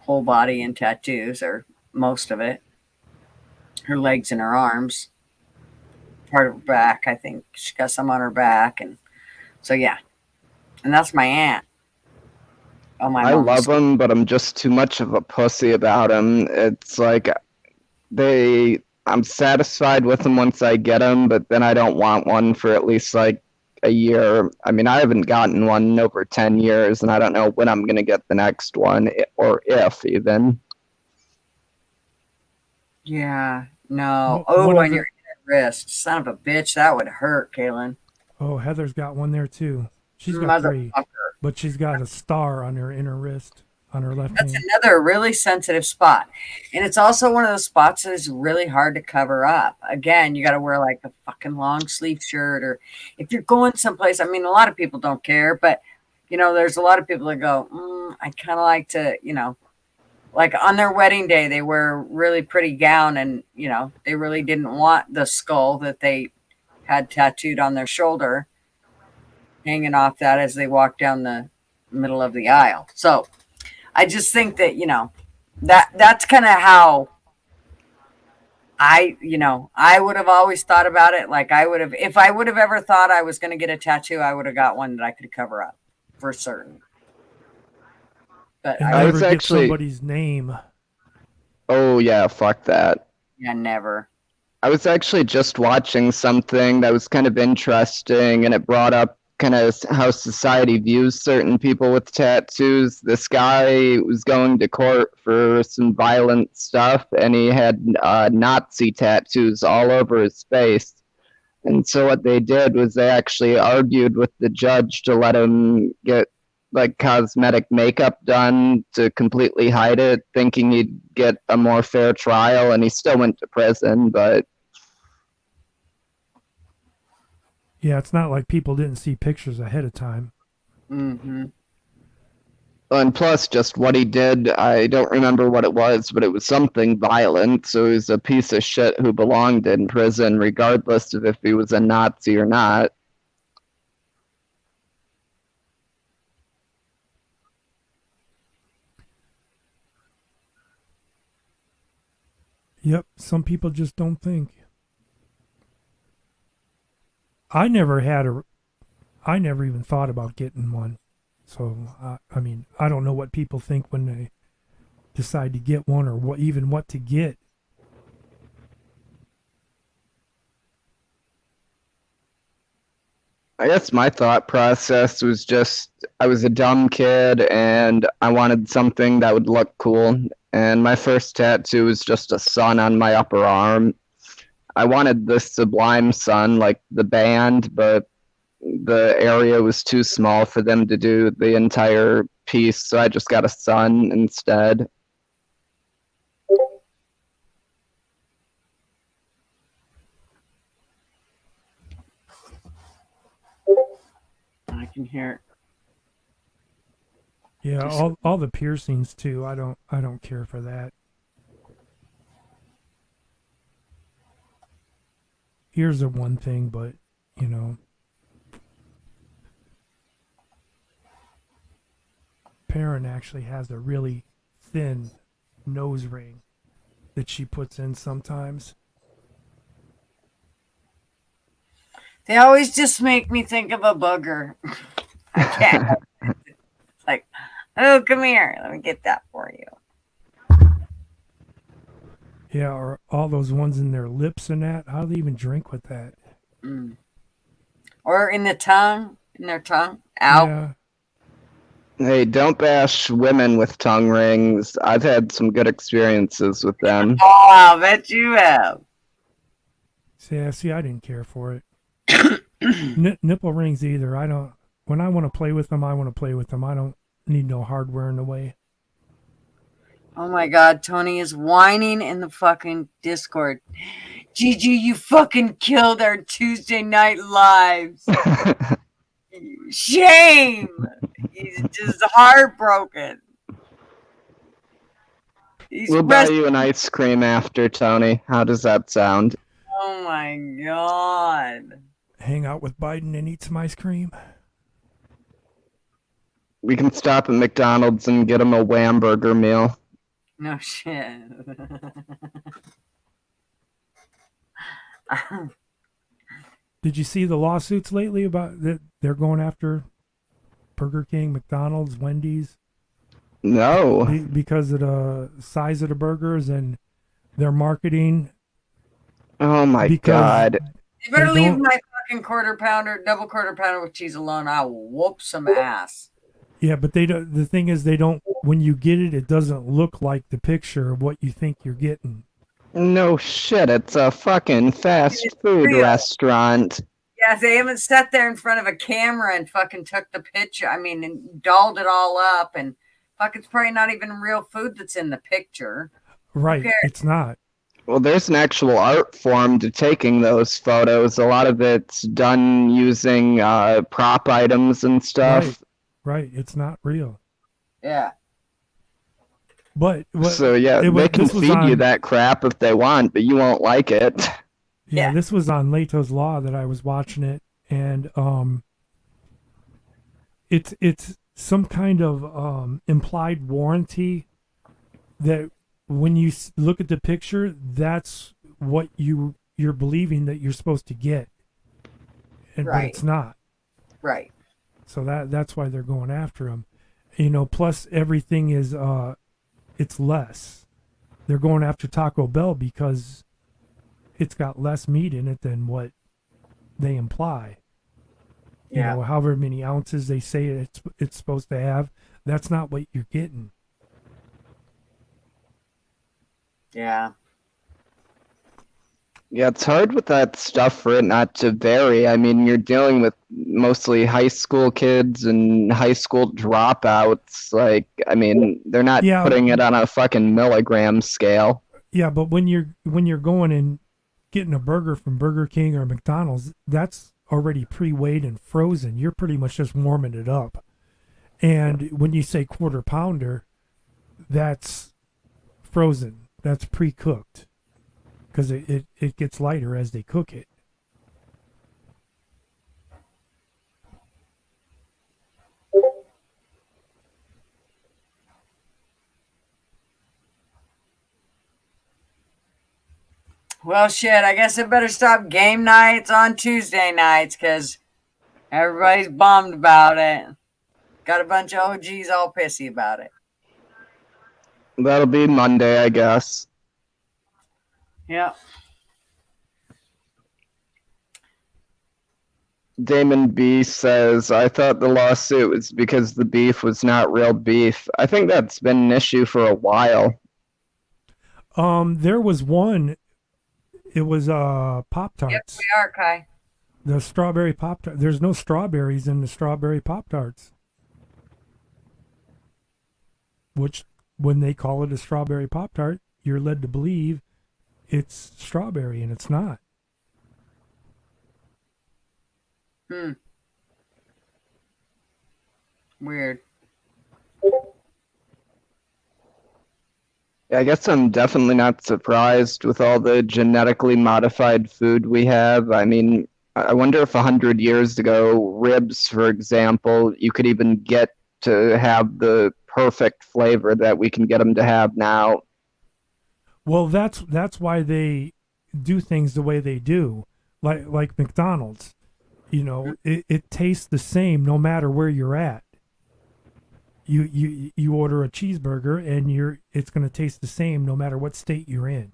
whole body in tattoos, or most of it. Her legs and her arms. Part of her back, I think. She got some on her back. And so, yeah. And that's my aunt. Oh, my I mom's- love them, but I'm just too much of a pussy about them. It's like I'm satisfied with them once I get them, but then I don't want one for at least like a year. I mean, I haven't gotten one in over 10 years, and I don't know when I'm going to get the next one, or if even. Yeah, no. One of On the- your wrist. Son of a bitch. That would hurt, Kaylin. Oh, Heather's got one there too. She's got three, Motherfucker. but she's got a star on her inner wrist, on her left That's hand. another really sensitive spot. And it's also one of those spots that is really hard to cover up. Again, you got to wear like a fucking long sleeve shirt, or if you're going someplace, I mean, a lot of people don't care, but there's a lot of people that go, I kind of like to, like on their wedding day, they wear a really pretty gown, and, they really didn't want the skull that they had tattooed on their shoulder hanging off that as they walk down the middle of the aisle. So I just think that, that's kind of how I would have always thought about it. Like if I would have ever thought I was going to get a tattoo, I would have got one that I could cover up for certain. But And I never was get actually- somebody's name. Oh, yeah, fuck that. yeah, never. I was actually just watching something that was kind of interesting, and it brought up kind of how society views certain people with tattoos. This guy was going to court for some violent stuff, and he had Nazi tattoos all over his face. And so what they did was they actually argued with the judge to let him get like cosmetic makeup done to completely hide it, thinking he'd get a more fair trial, and he still went to prison. But Yeah, it's not like people didn't see pictures ahead of time. Mm-hmm. And plus, just what he did, I don't remember what it was, but it was something violent. So he was a piece of shit who belonged in prison, regardless of if he was a Nazi or not. Yep, some people just don't think. I never even thought about getting one. So, I mean, I don't know what people think when they decide to get one or what to get. I guess my thought process was just I was a dumb kid and I wanted something that would look cool. And my first tattoo was just a sun on my upper arm. I wanted the Sublime Sun, like the band, but the area was too small for them to do the entire piece, so I just got a sun instead. I can hear it. Yeah, all the piercings too. I don't care for that. Here's the one thing, but you know, Perrin actually has a really thin nose ring that she puts in sometimes. They always just make me think of a booger. I can't. It's like, oh, come here. Let me get that for you. Yeah, or all those ones in their lips and that. How do they even drink with that? Mm. Or in the tongue, in their tongue. Ow. Yeah. Hey, don't bash women with tongue rings. I've had some good experiences with them. Oh, I'll bet you have. See, I didn't care for it. Nipple rings either. I don't. When I want to play with them, I want to play with them. I don't need no hardware in the way. Oh my God, Tony is whining in the fucking Discord. Gigi, you fucking killed our Tuesday night lives. Shame. He's just heartbroken. We'll buy you an ice cream after, Tony. How does that sound? Oh my God. Hang out with Biden and eat some ice cream. We can stop at McDonald's and get him a Wham Burger meal. No shit. Did you see the lawsuits lately about that they're going after Burger King, McDonald's, Wendy's? No. Because of the size of the burgers and their marketing. Oh my God. You better leave my fucking quarter pounder, double quarter pounder with cheese alone. I'll whoop some ass. Yeah, but they don't. The thing is, they don't. When you get it, it doesn't look like the picture of what you think you're getting. No shit, it's a fucking fast food restaurant. Yeah, they haven't sat there in front of a camera and fucking took the picture. I mean, and dolled it all up, and fuck, it's probably not even real food that's in the picture. Right, it's not. Well, there's an actual art form to taking those photos. A lot of it's done using prop items and stuff. Right, it's not real. Yeah. But so yeah, they can feed you that crap if they want, but you won't like it. Yeah, this was on Leto's Law that I was watching it, and it's some kind of implied warranty that when you look at the picture, that's what you're believing that you're supposed to get, and but it's not. Right. So that's why they're going after him. You know, plus everything is it's less. They're going after Taco Bell because it's got less meat in it than what they imply. You know, however many ounces they say it's supposed to have, that's not what you're getting. Yeah. Yeah, it's hard with that stuff for it not to vary. I mean, you're dealing with mostly high school kids and high school dropouts. Like, I mean, they're not putting it on a fucking milligram scale. Yeah, but when you're going and getting a burger from Burger King or McDonald's, that's already pre-weighed and frozen. You're pretty much just warming it up. And when you say quarter pounder, that's frozen. That's pre-cooked because it gets lighter as they cook it. Well, shit, I guess I better stop game nights on Tuesday nights because everybody's bummed about it. Got a bunch of OGs all pissy about it. That'll be Monday, I guess. Yeah. Damon B says, I thought the lawsuit was because the beef was not real beef. I think that's been an issue for a while. There was one. It was Pop-Tarts. Yes, we are, Kai. The strawberry Pop-Tart. There's no strawberries in the strawberry Pop-Tarts. Which, when they call it a strawberry Pop-Tart, you're led to believe it's strawberry, and it's not. Weird. I guess I'm definitely not surprised with all the genetically modified food we have. I mean, I wonder if 100 years ago, ribs, for example, you could even get to have the perfect flavor that we can get them to have now. Well, that's why they do things the way they do, like McDonald's. You know, it tastes the same no matter where you're at. You order a cheeseburger and it's going to taste the same no matter what state you're in.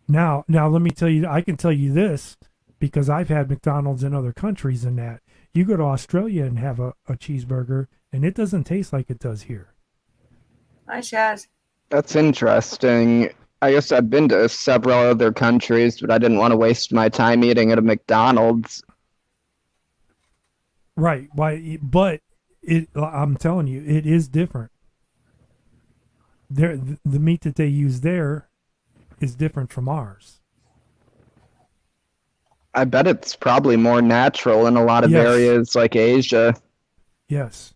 Now let me tell you, I can tell you this because I've had McDonald's in other countries and that. You go to Australia and have a cheeseburger and it doesn't taste like it does here. Hi, Shaz. That's interesting. I guess I've been to several other countries, but I didn't want to waste my time eating at a McDonald's. Right. Why? But I'm telling you, it is different. The meat that they use there is different from ours. I bet it's probably more natural in a lot of Yes. areas like Asia. Yes.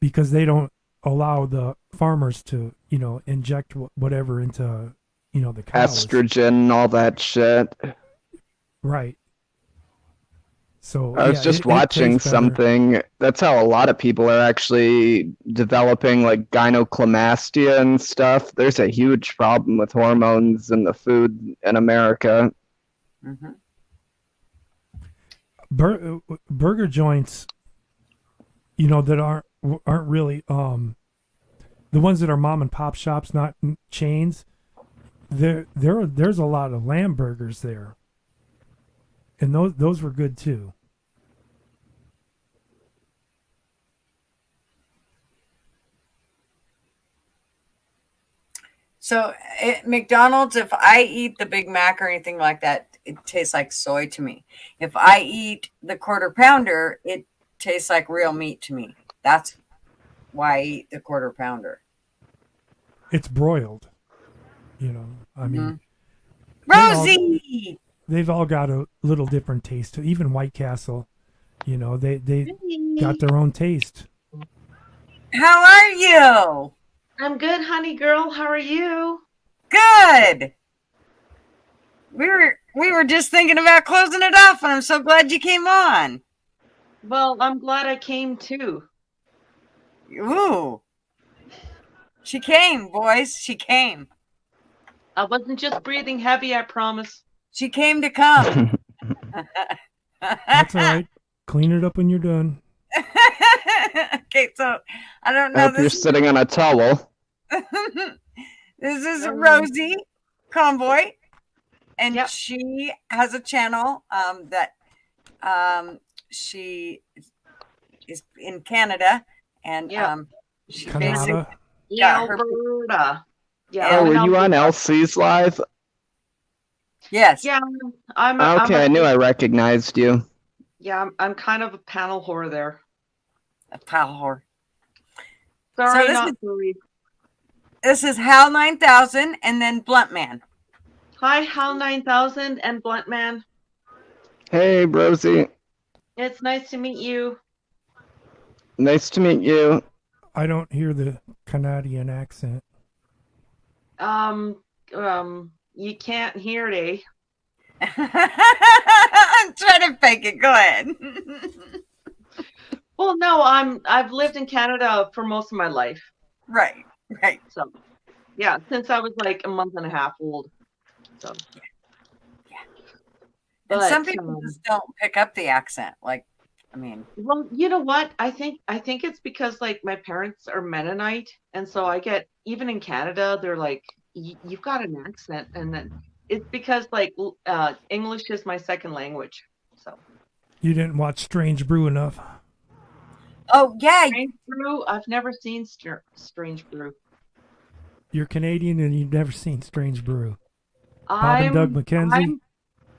Because they don't allow the farmers to, inject whatever into, the cows. Estrogen, all that shit. Right. So I was just watching tastes better. something. That's how a lot of people are actually developing like gynecomastia and stuff. There's a huge problem with hormones in the food in America. Mm-hmm. Burger joints, that aren't really the ones that are mom and pop shops, not chains. There's a lot of lamb burgers there. And those were good too. So at McDonald's, if I eat the Big Mac or anything like that, it tastes like soy to me. If I eat the quarter pounder, it tastes like real meat to me. That's why I eat the quarter pounder. It's broiled. I mean, Rosie! they've all got a little different taste. Even White Castle, they got their own taste. How are you? I'm good, honey girl. How are you? Good. We were just thinking about closing it off, and I'm so glad you came on. Well, I'm glad I came too. Ooh. She came, boys. She came. I wasn't just breathing heavy, I promise. She came to come. That's all right. Clean it up when you're done. Okay, so I don't I know hope you're this. sitting on a towel. This is Rosie Convoy, and Yep. she has a channel that she is in Canada, and Yep. she Canada. basically Yeah, her- Alberta. Yeah. Oh, I'm were in you on Alberta. LC's live? yes. Yeah, I'm. Okay, I knew I recognized you. Yeah, I'm kind of a panel whore there. A pal whore. Sorry, this not is- sorry. This is Hal 9000 and then Blunt Man. Hi, Hal 9000 and Blunt Man. Hey, Rosie. It's nice to meet you. Nice to meet you. I don't hear the Canadian accent. You can't hear it, eh? Try to fake it. Go ahead. Well, no, I've lived in Canada for most of my life. Right. So, yeah, since I was like a month and a half old. So, And but, some people just don't pick up the accent. Like, I mean, well, you know what? I think it's because like my parents are Mennonite, and so I get, even in Canada, they're like, you've got an accent, and then it's because like English is my second language. So You didn't watch Strange Brew enough. oh yeah, Strange Brew, I've never seen Strange Brew. You're Canadian and you've never seen Strange Brew. Bob and Doug McKenzie.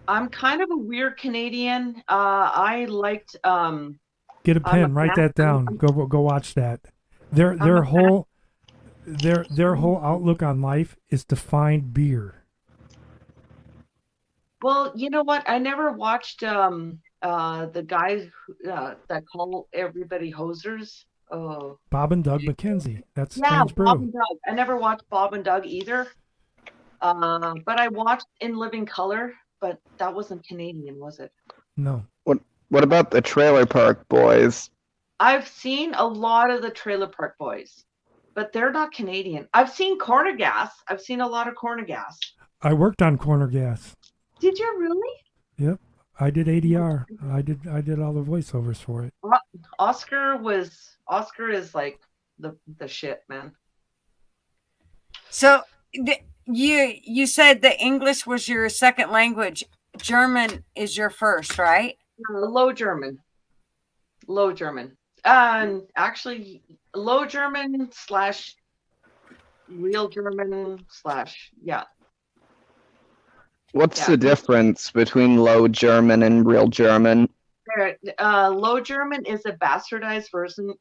I'm kind of a weird Canadian. I liked Get a pen, write that down. Go watch that. Their whole outlook on life is to find beer. Well, you know what? I never watched the guys that call everybody hosers. Oh, Bob and Doug McKenzie. That's yeah, Strange Brew. Bob and Doug. I never watched Bob and Doug either. But I watched In Living Color, but that wasn't Canadian, was it? No. What about the Trailer Park Boys? I've seen a lot of the Trailer Park Boys, but they're not Canadian. I've seen Corner Gas. I've seen a lot of Corner Gas. I worked on Corner Gas. Did you really? Yep. I did ADR. I did all the voiceovers for it. Oscar is like the shit, man. So you said that English was your second language. German is your first, right? Low German. Actually, Low German / Real German / yeah. What's the difference between Low German and Real German? Low German is a bastardized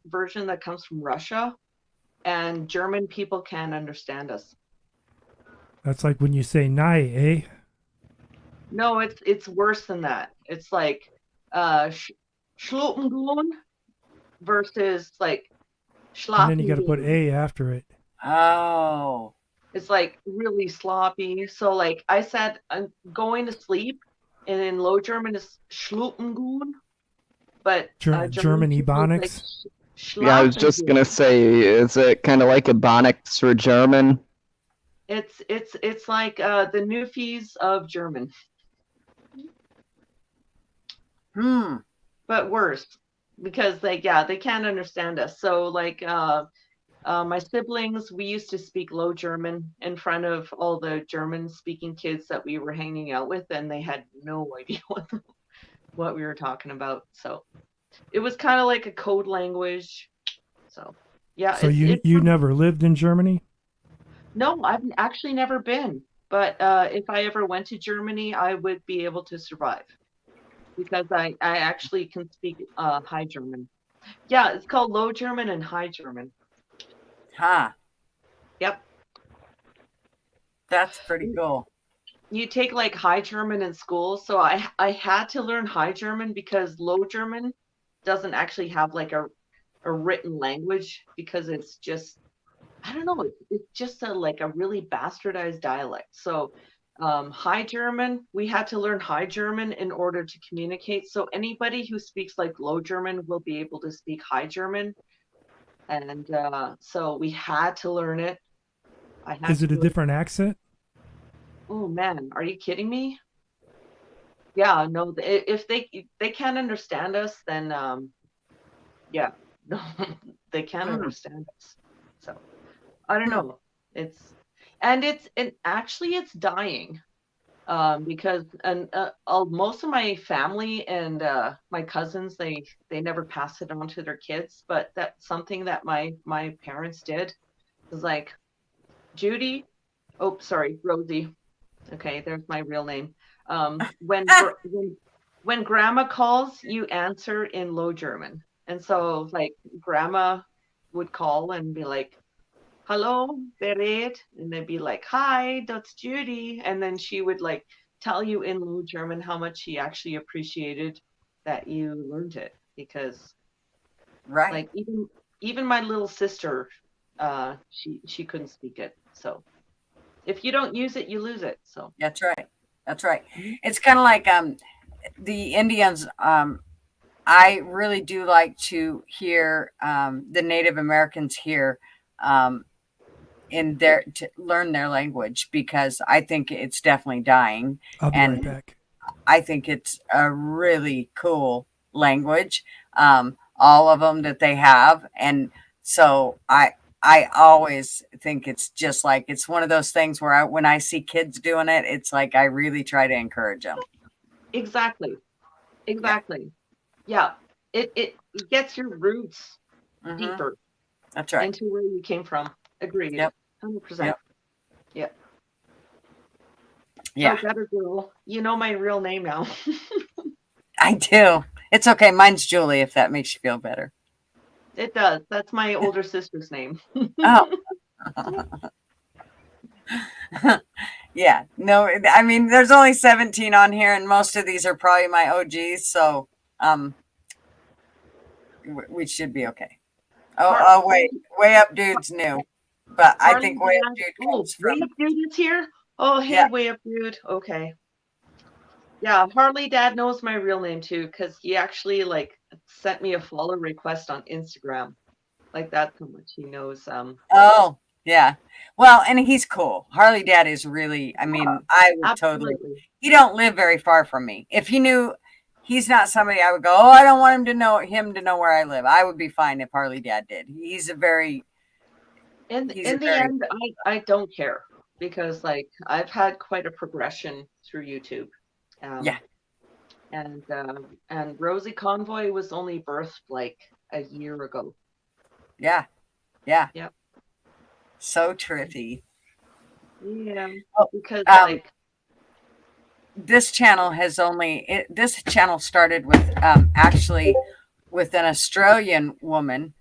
version that comes from Russia, and German people can't understand us. That's like when you say "nai," eh? No, it's worse than that. It's like Schlupengun versus like Schlappen. And then you got to put "a" after it. Oh. It's like really sloppy. So like I said, I'm going to sleep, and in Low German is Schlupengun, but German Ebonics. Like, yeah, I was just gonna say, is it kind of like Ebonics for German? It's like the Newfies of German. But worse, because like they can't understand us. So like my siblings, we used to speak Low German in front of all the German-speaking kids that we were hanging out with, and they had no idea what we were talking about. So it was kind of like a code language. So yeah. So you never lived in Germany? No, I've actually never been. But if I ever went to Germany, I would be able to survive, because I actually can speak High German. Yeah, it's called Low German and High German. Huh. Yep. That's pretty cool. You take like High German in school, so I had to learn High German because Low German doesn't actually have like a written language, because it's just, I don't know, it's just a really bastardized dialect. So High German, we had to learn High German in order to communicate. So anybody who speaks like Low German will be able to speak High German. And so we had to learn it. Is it a different accent? Oh man, are you kidding me? Yeah, no, if they can't understand us, then yeah, no, they can't understand us. So I don't know. It's actually dying, because most of my family and my cousins, they never passed it on to their kids, but that's something that my parents did. It was like, Judy, oh sorry, Rosie, okay, there's my real name. When grandma calls, you answer in Low German. And so like grandma would call and be like, hello, Berit, and they'd be like, hi, that's Judy. And then she would like tell you in Low German how much she actually appreciated that you learned it, because Right. Like even my little sister, she couldn't speak it. So if you don't use it, you lose it. So That's right. That's right. Mhm. It's kind of like the Indians. I really do like to hear the Native Americans here in their to learn their language because I think it's definitely dying, I'll be and right back. I think it's a really cool language. All of them that they have, and so I always think it's just like it's one of those things where when I see kids doing it, it's like I really try to encourage them. exactly. Yeah. It gets your roots Mhm. deeper That's right. into where you came from. Agreed. Yep. 100%. Yep. So Yeah, better girl. You know my real name now. I do. It's okay. Mine's Julie, if that makes you feel better. It does. That's my older sister's name. Oh. Yeah. No, I mean, there's only 17 on here, and most of these are probably my OGs, so we should be okay. Oh, wait. Way Up Dude's new, but I think Way Up Dude comes Way from. Up Dude is here? Oh, hey, Yeah. Way Up Dude. Okay. Yeah, Harley Dad knows my real name too, because he actually like sent me a follow request on Instagram. Like that's how much he knows. Oh, yeah. Well, and he's cool. Harley Dad is really, I mean, I would totally. Absolutely. He don't live very far from me. If he knew, he's not somebody I would go, oh, I don't want him to know where I live. I would be fine if Harley Dad did. He's a very. In He's a the very- end, I don't care because like I've had quite a progression through YouTube. Yeah. And Rosie Convoy was only birthed like a year ago. Yeah. Yeah. Yep. So trippy. Yeah. Oh, Because like This channel has this channel started with actually with an Australian woman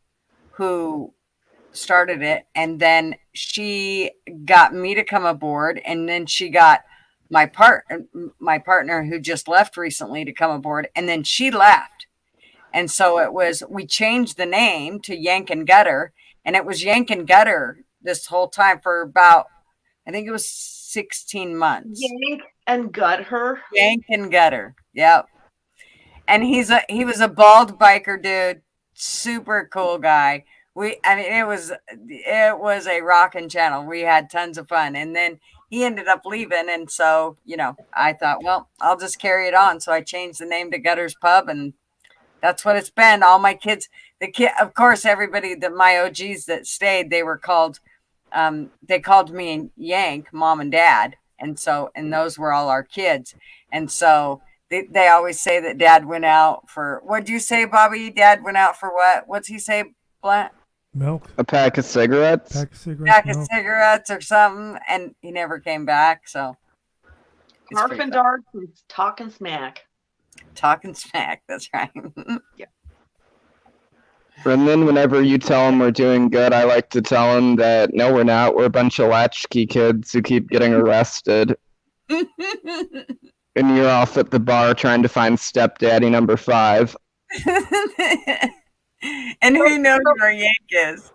who started it, and then she got me to come aboard, and then she got my partner who just left recently to come aboard, and then she left. And so we changed the name to Yank and Gutter, and it was Yank and Gutter this whole time for about, I think it was 16 months. Yank and Gut her. Yank and Gutter. Yep. And he was a bald biker dude, super cool guy. It was a rockin' channel. We had tons of fun. And then he ended up leaving, and so, I thought, well, I'll just carry it on. So I changed the name to Gutter's Pub, and that's what it's been. All my kids, of course, everybody my OGs that stayed, they were called, they called me Yank, Mom and Dad. And those were all our kids. And so they always say that Dad went out for, what'd you say, Bobby? Dad went out for what? What's he say, Blunt? Milk. A pack of cigarettes. Pack of cigarettes or something, and he never came back. So Harp and darts and talking smack. Talking smack. That's right. Yeah. And then whenever you tell them we're doing good, I like to tell them that no, we're not. We're a bunch of latchkey kids who keep getting arrested. And you're off at the bar trying to find stepdaddy number 5. And who knows where Yank is?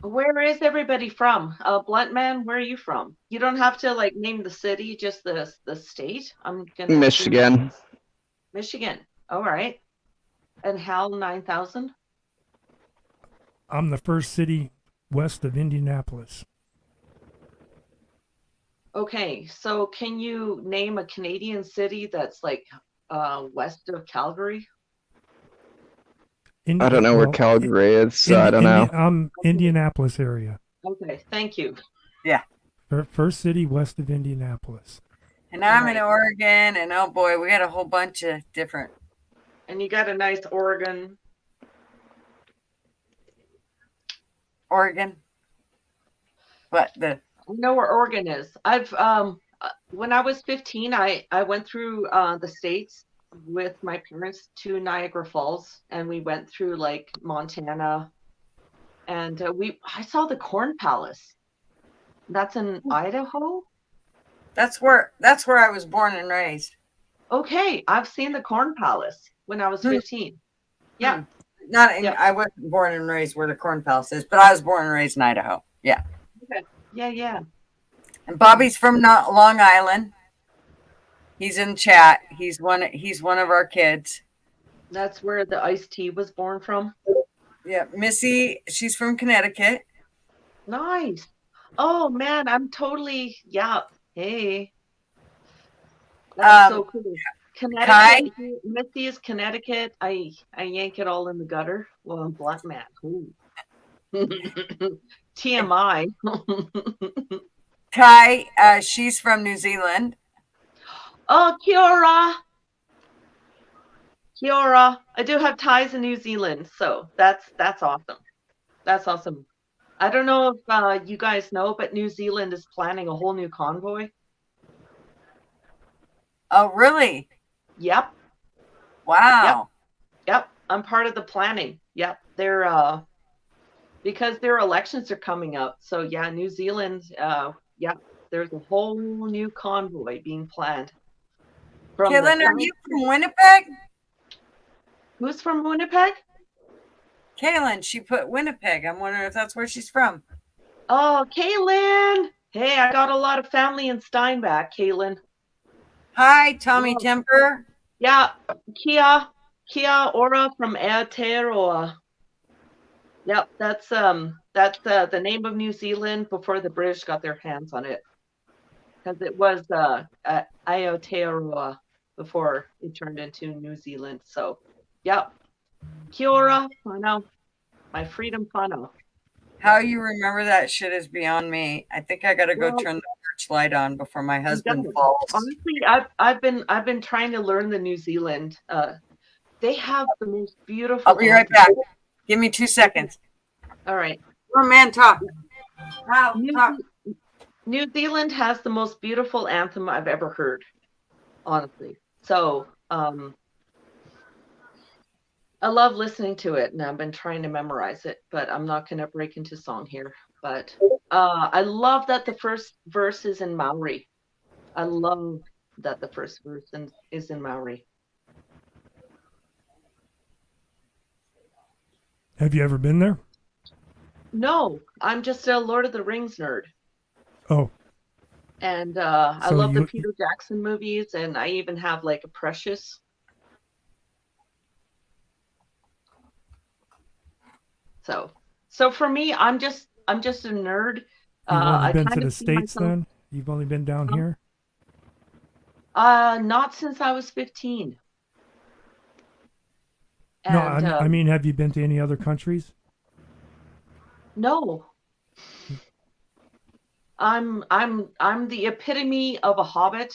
Where is everybody from? Blunt Man, where are you from? You don't have to like name the city, just the state. I'm gonna Michigan. Michigan. All right. And Hal 9000. I'm the first city west of Indianapolis. Okay, so can you name a Canadian city that's like west of Calgary? I don't know where Calgary is, so I don't know. Indianapolis area. Okay, thank you. Yeah. First city west of Indianapolis. And I'm in Oregon, and oh boy, we got a whole bunch of different. And you got a nice Oregon. Oregon. What the? I know where Oregon is. I've when I was 15, I went through the states with my parents to Niagara Falls, and we went through like Montana, and I saw the Corn Palace. That's in Idaho. That's where I was born and raised. Okay, I've seen the Corn Palace when I was 15. Yeah. Not in, Yep. I wasn't born and raised where the Corn Palace is, but I was born and raised in Idaho. Yeah. Yeah. And Bobby's from Long Island. He's in chat. He's one of our kids. That's where the iced tea was born from. Yeah. Missy, she's from Connecticut. Nice. Oh man, I'm totally yeah. Hey. That's so cool. Connecticut, Missy is Connecticut. I yank it all in the gutter. Well, I'm black man. Ooh. TMI. Kai, she's from New Zealand. Oh, kia ora. Kia ora. I do have ties in New Zealand, so that's awesome. That's awesome. I don't know if you guys know, but New Zealand is planning a whole new convoy. Oh, really? Yep. Wow. Yep. I'm part of the planning. Yep. They're because their elections are coming up. So yeah, New Zealand, there's a whole new convoy being planned. Kaylin, are you from Winnipeg? Who's from Winnipeg? Kaylin, she put Winnipeg. I'm wondering if that's where she's from. Oh, Kaylin. Hey, I got a lot of family in Steinbach, Kaylin. Hi, Tommy Temper. Yeah, Kia ora from Aotearoa. Yep, that's the name of New Zealand before the British got their hands on it, because it was Aotearoa before it turned into New Zealand. So, yep. Kia ora, whānau. My freedom whānau. How you remember that shit is beyond me. I think I gotta go turn the porch light on before my husband falls. Honestly, I've been trying to learn the New Zealand. They have the most beautiful. I'll be right back. Give me 2 seconds. All right. Oh man, talk. New Zealand has the most beautiful anthem I've ever heard, honestly. So I love listening to it, and I've been trying to memorize it, but I'm not going to break into song here. But I love that the first verse is in Maori. I love that the first verse is in Maori. Have you ever been there? No, I'm just a Lord of the Rings nerd. Oh. And I love the Peter Jackson movies, and I even have like a Precious. So for me, I'm just a nerd. You've only been to the States then? You've only been down here? Not since I was 15. And, no, I mean, have you been to any other countries? No. I'm the epitome of a hobbit.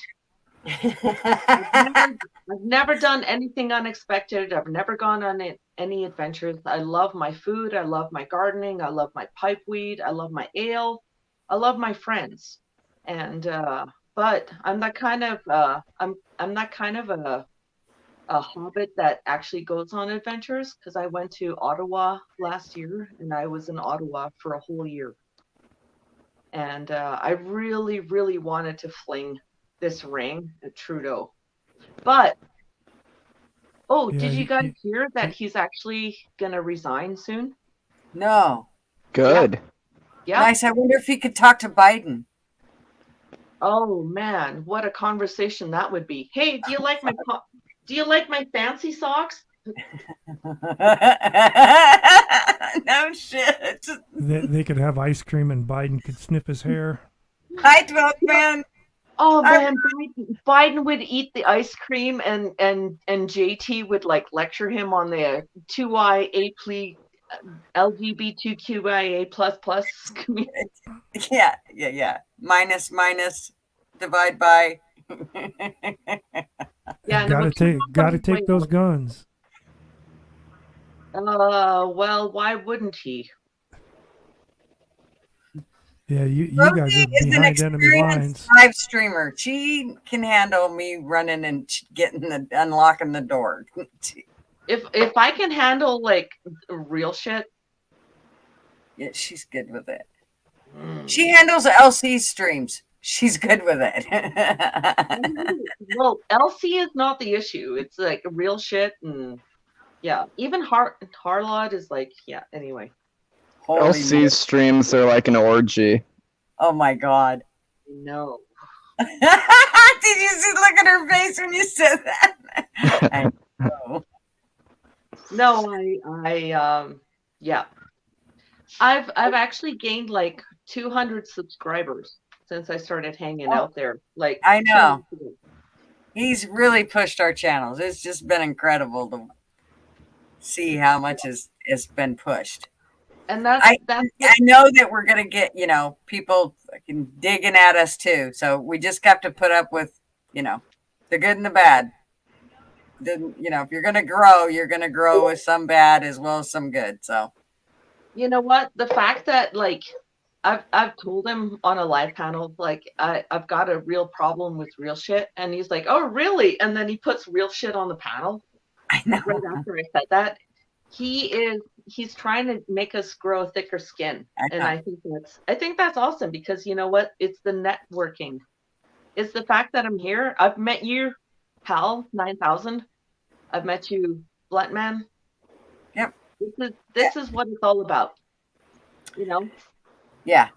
I've never done anything unexpected. I've never gone on any adventures. I love my food. I love my gardening. I love my pipeweed. I love my ale. I love my friends. And but I'm that kind of I'm not kind of a hobbit that actually goes on adventures, because I went to Ottawa last year and I was in Ottawa for a whole year. And I really, really wanted to fling this ring at Trudeau. But, did you guys hear that he's actually going to resign soon? No. Good. Yeah. Nice. I wonder if he could talk to Biden. Oh man, what a conversation that would be. Hey, do you like my fancy socks? No shit. They could have ice cream and Biden could sniff his hair. Hi, 12 man. Oh man, Biden would eat the ice cream, and JT would like lecture him on the 2IA plea LGBTQIA plus community. Yeah. Minus, divide by. Yeah, gotta take those guns. Well, why wouldn't he? Yeah, you Rosie guys are is an behind enemy experienced lines. live streamer. She can handle me running and unlocking the door. If I can handle like real shit, yeah, she's good with it. She handles LC streams. She's good with it. Well, LC is not the issue. It's like real shit, and Yeah, even Harlot is like, yeah. Anyway, Holy LC's moly. streams are like an orgy. Oh my God. no. Did you see? Look at her face when you said that. I know. No, yeah. I've actually gained like 200 subscribers since I started hanging out there. Like I 2 know. months ago. He's really pushed our channels. It's just been incredible to see how much has been pushed. And that's I know that we're gonna get, people fucking digging at us too. So we just have to put up with, the good and the bad. If you're gonna grow with some bad as well as some good. So you know what? The fact that like I've told him on a live panel, like I've got a real problem with real shit, and he's like, "Oh, really?" And then he puts real shit on the panel. I know. Right after I said that, he's trying to make us grow a thicker skin, and I think that's awesome because you know what? It's the networking. It's the fact that I'm here. I've met you, Hal 9000. I've met you, Bluntman. Yep. This is what it's all about. Yeah.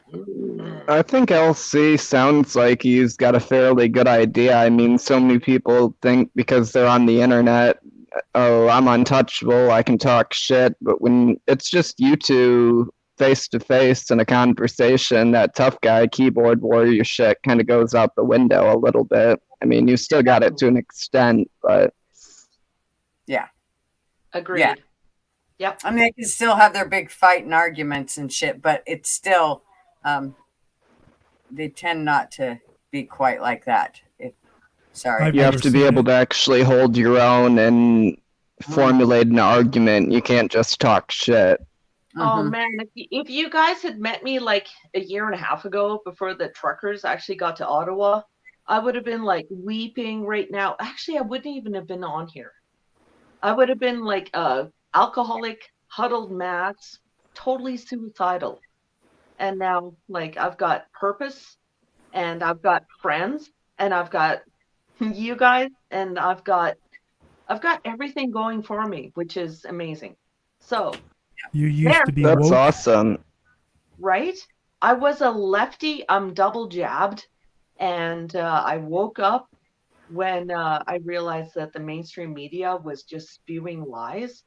I think LC sounds like he's got a fairly good idea. I mean, so many people think because they're on the internet, oh, I'm untouchable, I can talk shit. But when it's just you two face to face in a conversation, that tough guy keyboard warrior shit kind of goes out the window a little bit. I mean, you still got it to an extent, but yeah. Agreed. Yeah. Yep. I mean, they can still have their big fight and arguments and shit, but it's still, they tend not to be quite like that. Sorry. You have to be able to actually hold your own and formulate an argument. You can't just talk shit. Oh man, if you guys had met me like a year and a half ago before the truckers actually got to Ottawa, I would have been like weeping right now. Actually, I wouldn't even have been on here. I would have been like alcoholic, huddled mass, totally suicidal. And now like I've got purpose and I've got friends and I've got you guys and I've got everything going for me, which is amazing. So you used to be That's woke. awesome. Right? I was a lefty. I'm double jabbed. And I woke up when I realized that the mainstream media was just spewing lies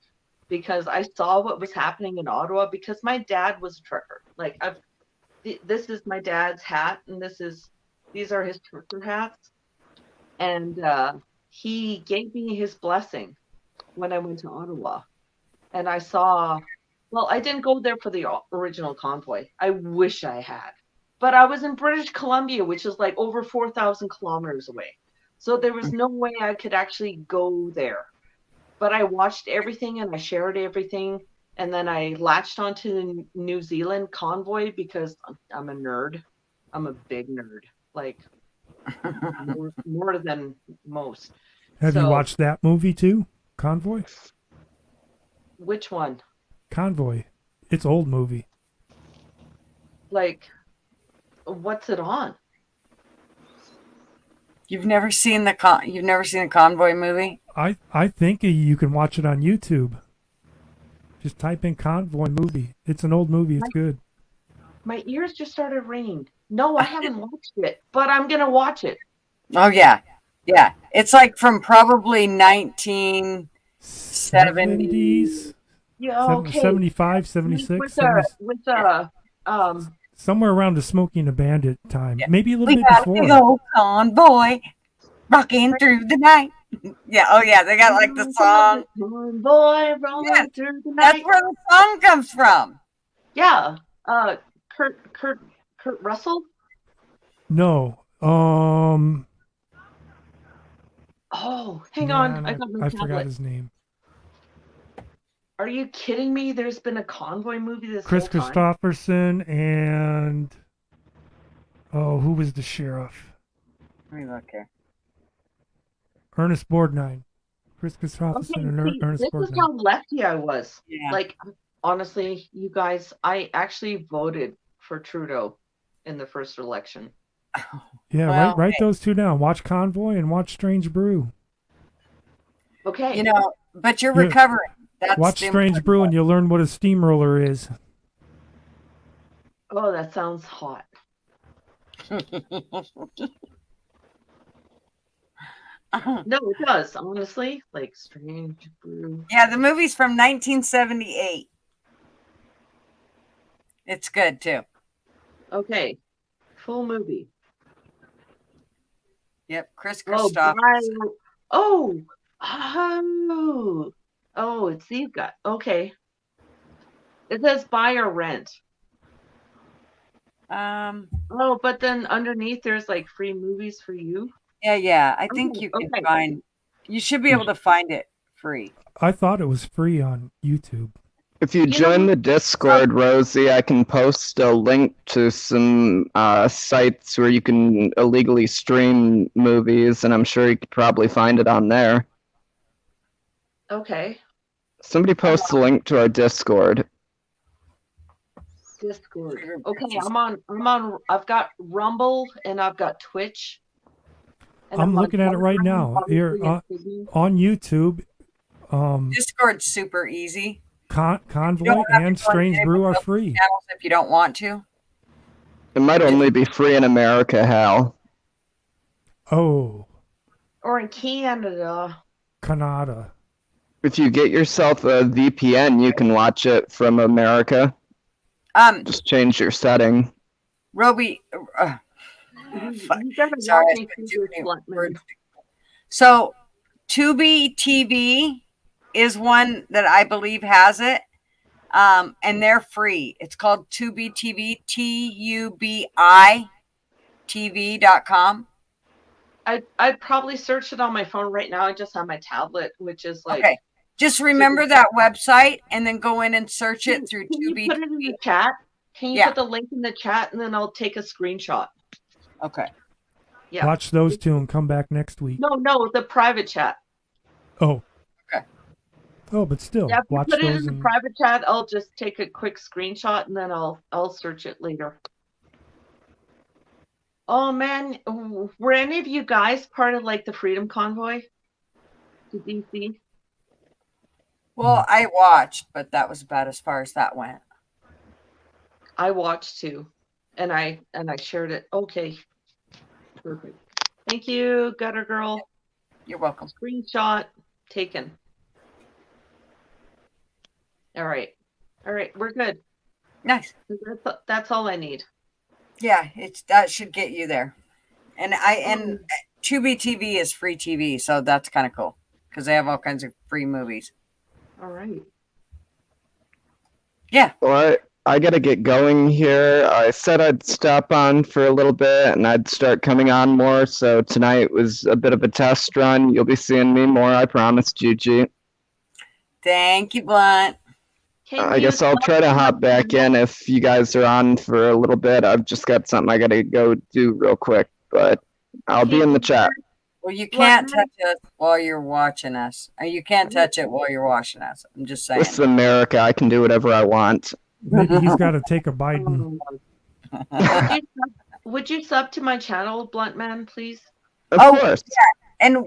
because I saw what was happening in Ottawa because my dad was a trucker. Like this is my dad's hat and these are his trucker hats. And he gave me his blessing when I went to Ottawa. And I saw, well, I didn't go there for the original convoy. I wish I had. But I was in British Columbia, which is like over 4,000 kilometers away. So there was no way I could actually go there. But I watched everything and I shared everything. And then I latched onto the New Zealand convoy because I'm a nerd. I'm a big nerd. Like, more than most. Have you watched that movie too? Convoy? Which one? Convoy. It's old movie. Like, what's it on? You've never seen the Convoy movie? I think you can watch it on YouTube. Just type in Convoy movie. It's an old movie. It's good. My ears just started ringing. No, I haven't watched it, but I'm gonna watch it. Oh yeah, yeah. It's like from probably 1970s. Yeah, okay. 75, 76. Somewhere around the Smoking the Bandit time. Yeah. Maybe a little bit got a before. big old convoy rocking through the night. Yeah, oh yeah, they got like the song. Convoy rolling through the That's night. where the song comes from. Yeah. Kurt Russell? No. Oh, hang on. man, I got my I forgot tablet. his name. Are you kidding me? There's been a convoy movie this Chris whole time? Christopherson and who was the sheriff? Let me look here. Ernest Borgnine. Chris Christopherson and Ernest this is Borgnine. how lefty I was. Yeah. Like, honestly, you guys, I actually voted for Trudeau in the first election. Yeah, Well, write those two down. Watch Convoy and watch Strange Brew. Okay. But you're recovering. That's Watch the Strange Brew and you'll learn what a steamroller is. Oh, that sounds hot. No, it does, honestly. Like Strange Brew. Yeah, the movie's from 1978. It's good too. Okay. Full movie. Yep, Chris Oh, Christoph. oh, oh, it's these guys. Okay. It says buy or rent. Oh, but then underneath there's like free movies for you. Yeah. I think Okay, you can okay. find. You should be able to find it free. I thought it was free on YouTube. If you join the Discord, Rosie, I can post a link to some sites where you can illegally stream movies, and I'm sure you could probably find it on there. Okay. Somebody post a link to our Discord. Discord. Okay, I'm on I've got Rumble and I've got Twitch. And I'm on looking at it right now. Here on YouTube. Discord's super easy. Convoy and Strange Brew are free. Channels if you don't want to. It might only be free in America, Hal. Oh, or in Canada. Canada. If you get yourself a VPN, you can watch it from America. Just change your setting. Roby. You gotta Sorry, walk I me spent through too this, many Black words. Man. So, Tubi TV is one that I believe has it, and they're free. It's called Tubi TV, TUBI TV.com. I'd probably search it on my phone right now. I just have my tablet, which is like. Okay. Just remember that website and then go in and search it through Can you Tubi. put it in the chat? Can you Yeah. put the link in the chat and then I'll take a screenshot? Okay. Yeah. Watch those two and come back next week. No, the private chat. Oh. Okay. Oh, but still, Yeah, if you watch put it those. in the And, private chat, I'll just take a quick screenshot and then I'll search it later. Oh man, were any of you guys part of like the Freedom Convoy to DC? Well, I watched, but that was about as far as that went. I watched too, and I shared it. Okay, perfect. Thank you, Gutter Girl. You're welcome. Screenshot taken. All right, we're good. Nice. That's all I need. Yeah, that should get you there. And Tubi TV is free TV, so that's kind of cool because they have all kinds of free movies. All right. Yeah. Well, I gotta get going here. I said I'd stop on for a little bit and I'd start coming on more. So tonight was a bit of a test run. You'll be seeing me more, I promise, Gigi. Thank you, Blunt. I guess I'll try to hop back in if you guys are on for a little bit. I've just got something I gotta go do real quick, but I'll be in the chat. Well, you can't touch us while you're watching us. You can't touch it while you're watching us. I'm just saying. This is America. I can do whatever I want. maybe he's got to take a Biden. Would you sub to my channel, Blunt Man, please? Of course. Yeah. And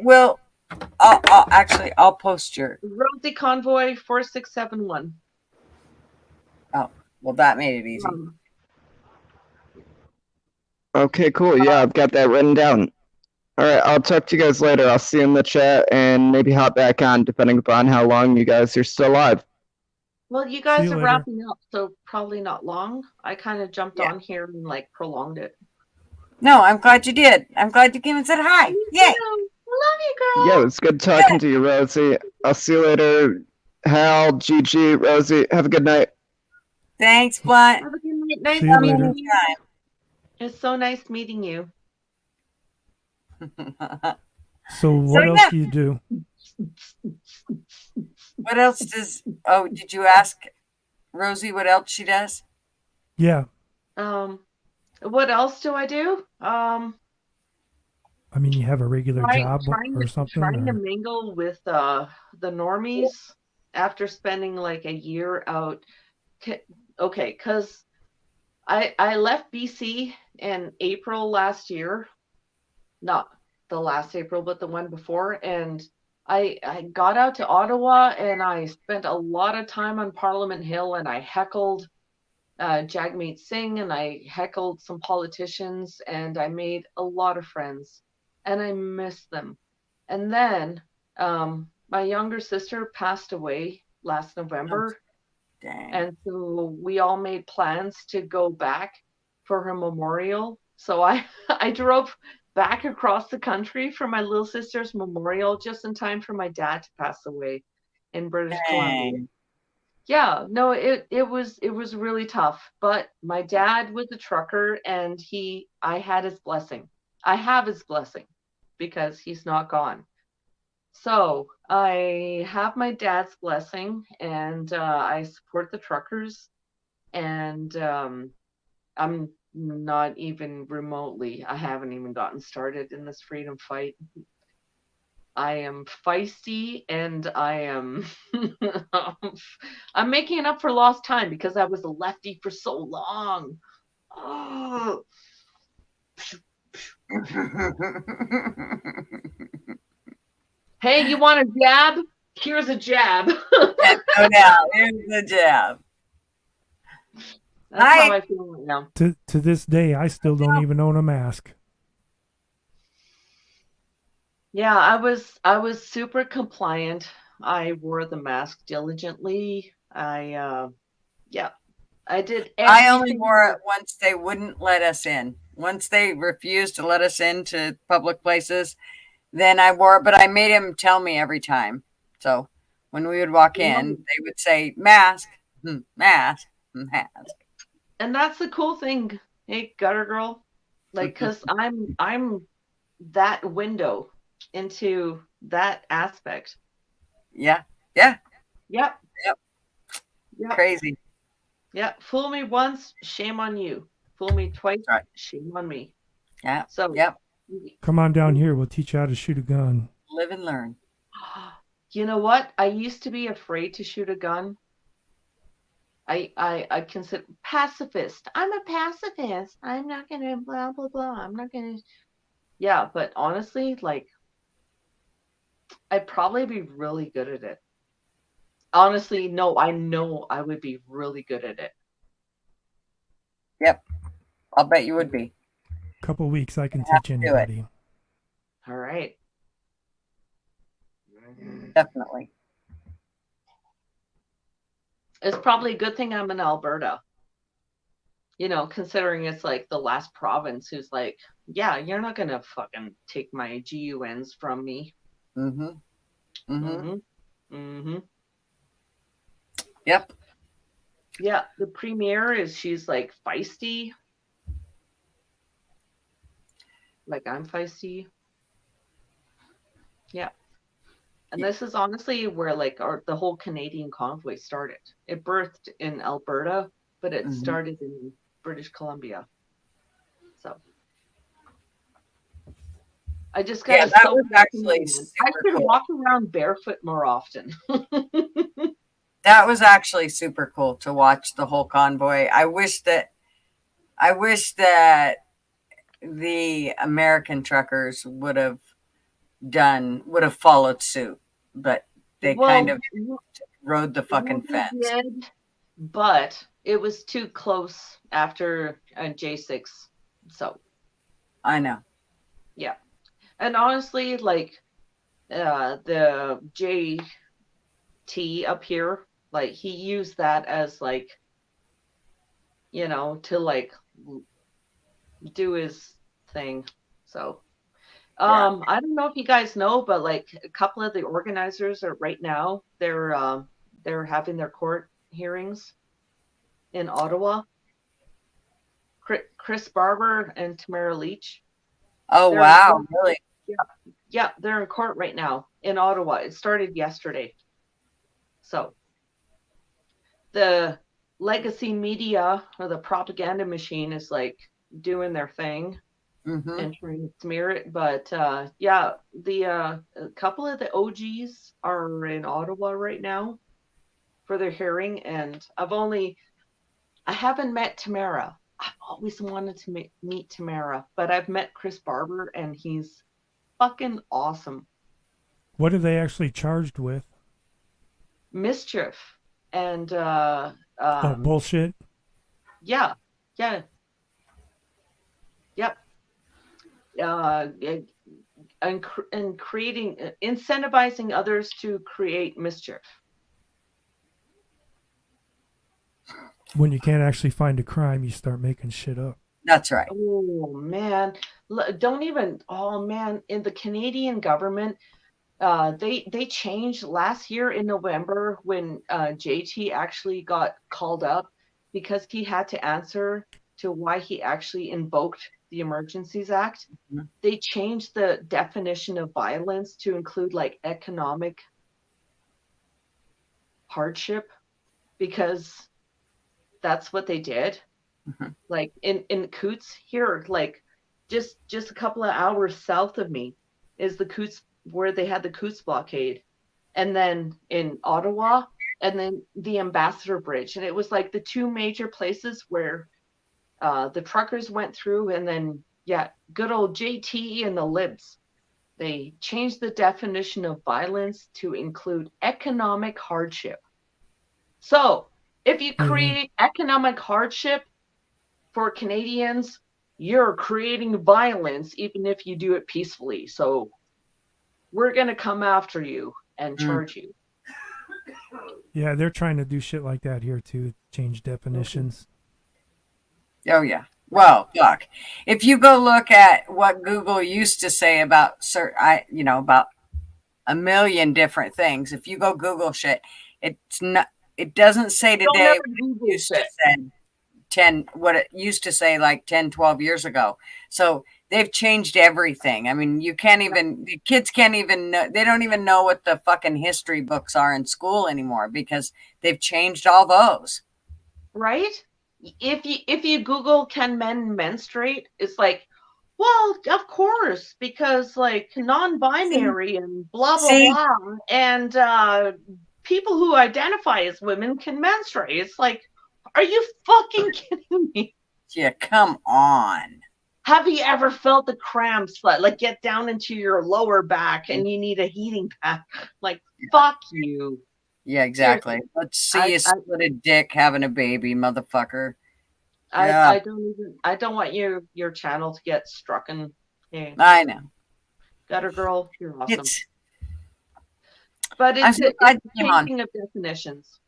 I'll post your Rosie Convoy 4671. Oh, well, that made it easy. Okay, cool. Yeah, I've got that written down. All right, I'll talk to you guys later. I'll see you in the chat and maybe hop back on depending upon how long you guys are still live. Well, you See guys you are later. wrapping up, so probably not long. I kind of jumped on here and like prolonged it. No, I'm glad you did. I'm glad you came and said hi. Yay! Love you, girl. Yeah, it was good talking to you, Rosie. I'll see you later. Hal, Gigi, Rosie, have a good night. Thanks, Blunt. Have a good night. Nice See you meeting later. you. It's so nice meeting you. So what else yeah. do you do? What else does? Oh, did you ask Rosie what else she does? Yeah, What else do I do? I mean, you have a regular job or something. Trying to or- mingle with the normies after spending like a year out. Okay, because I left BC in April last year, not the last April, but the one before, and I got out to Ottawa and I spent a lot of time on Parliament Hill, and I heckled Jagmeet Singh, and I heckled some politicians, and I made a lot of friends, and I miss them. And then my younger sister passed away last November, Dang. and so we all made plans to go back for her memorial. So I drove back across the country for my little sister's memorial just in time for my dad to pass away in British Columbia. Dang. Yeah, no, it was really tough, but my dad was a trucker, and I had his blessing. I have his blessing because he's not gone. So I have my dad's blessing, and I support the truckers, and I'm not even remotely, I haven't even gotten started in this freedom fight. I am feisty, and I am I'm making it up for lost time because I was a lefty for so long. Oh. Hey, you want a jab? Here's a jab. No doubt. Here's the jab. That's how I feel right now. To this day, I still don't even own a mask. Yeah, I was super compliant. I wore the mask diligently. I did everything. I only wore it once they wouldn't let us in. Once they refused to let us into public places, then I wore it, but I made him tell me every time. So when we would walk in, they would say, mask, mask, mask. And that's the cool thing, hey, gutter girl. Like, because I'm that window into that aspect. Yeah. Yeah. Yep. Crazy. Yeah. Fool me once, shame on you. Fool me twice, right. Shame on me. Yeah. So Come on down here. We'll teach you how to shoot a gun. Live and learn. You know what? I used to be afraid to shoot a gun. I consider pacifist. I'm a pacifist. I'm not gonna blah blah blah. I'm not gonna. Yeah, but honestly, like, I'd probably be really good at it. Honestly, no, I know I would be really good at it. Yep, I'll bet you would be. Couple weeks, I can teach anybody. All right. Definitely. It's probably a good thing I'm in Alberta. You know, considering it's like the last province who's like, yeah, you're not gonna fucking take my GUNs from me. Mm-hmm. Mm-hmm. Mm-hmm. Mm-hmm. Yep. Yeah, the premier she's like feisty. Like I'm feisty. Yeah. And this is honestly where like the whole Canadian convoy started. It birthed in Alberta, but it started in British Columbia. So I just got that was actually I should walk around barefoot more often. That was actually super cool to watch the whole convoy. I wish that the American truckers would have followed suit, but they kind of rode the fucking fence. Did, but it was too close after J6. So I know. Yeah. And honestly, like the JT up here, like he used that as like, you know, to like do his thing. So I don't know if you guys know, but like a couple of the organizers are right now they're having their court hearings in Ottawa. Chris Barber and Tamara Leach. Oh, wow, really? Yeah, they're in court right now in Ottawa. It started yesterday. So the legacy media or the propaganda machine is like doing their thing and trying to smear it. But yeah, a couple of the OGs are in Ottawa right now for their hearing, and I haven't met Tamara. I've always wanted to meet Tamara, but I've met Chris Barber, and he's fucking awesome. What are they actually charged with? Mischief and Oh, bullshit. yeah, yeah, yep. And creating, incentivizing others to create mischief. When you can't actually find a crime, you start making shit up. That's right. Oh man, don't even. Oh man, in the Canadian government, they changed last year in November when JT actually got called up because he had to answer to why he actually invoked the Emergencies Act. Mhm. They changed the definition of violence to include like economic hardship because that's what they did. Mhm. Like in Coutts here, like just a couple of hours south of me is the Coutts, where they had the Coutts blockade, and then in Ottawa, and then the Ambassador Bridge, and it was like the two major places where the truckers went through, and then yeah, good old JT and the Libs, they changed the definition of violence to include economic hardship. So if you create economic hardship for Canadians, you're creating violence, even if you do it peacefully. So we're going to come after you and charge you. Yeah, they're trying to do shit like that here too. Change definitions. Oh yeah. Well, look, if you go look at what Google used to say about about a million different things. If you go Google shit, it's not. It doesn't say today never what it Google used to shit. say what it used to say like 10, 12 years ago. So they've changed everything. I mean, you can't even, the kids can't even know, they don't even know what the fucking history books are in school anymore because they've changed all those. Right? If you Google can men menstruate, it's like, well, of course, because like non-binary and blah blah See? blah, and people who identify as women can menstruate. It's like, are you fucking kidding me? Yeah, come on. Have you ever felt the cramps like get down into your lower back and you need a heating pad? Like, fuck you. Yeah, exactly. Seriously. Let's see you split a dick having a baby, motherfucker. I don't want your channel to get struck. And yeah. I know. Got her, girl. You're awesome. It's But I'm it's so glad you came on. changing of definitions.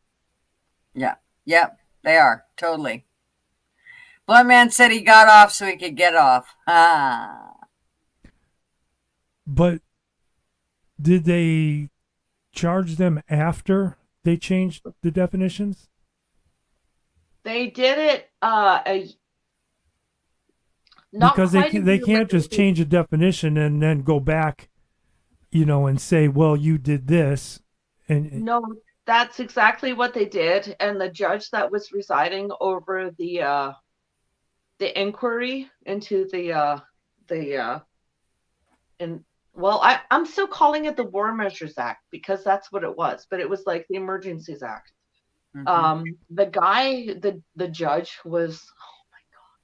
Yeah, they are totally. Blood Man said he got off so he could get off. Ah. But did they charge them after they changed the definitions? They did it not Because quite a they year, can't but just change a definition and then go back, and say, well, you did this. And no, that's exactly what they did. And the judge that was residing over the inquiry into I'm still calling it the War Measures Act because that's what it was, but it was like the Emergencies Act. Mhm. The guy, the judge was, oh my God,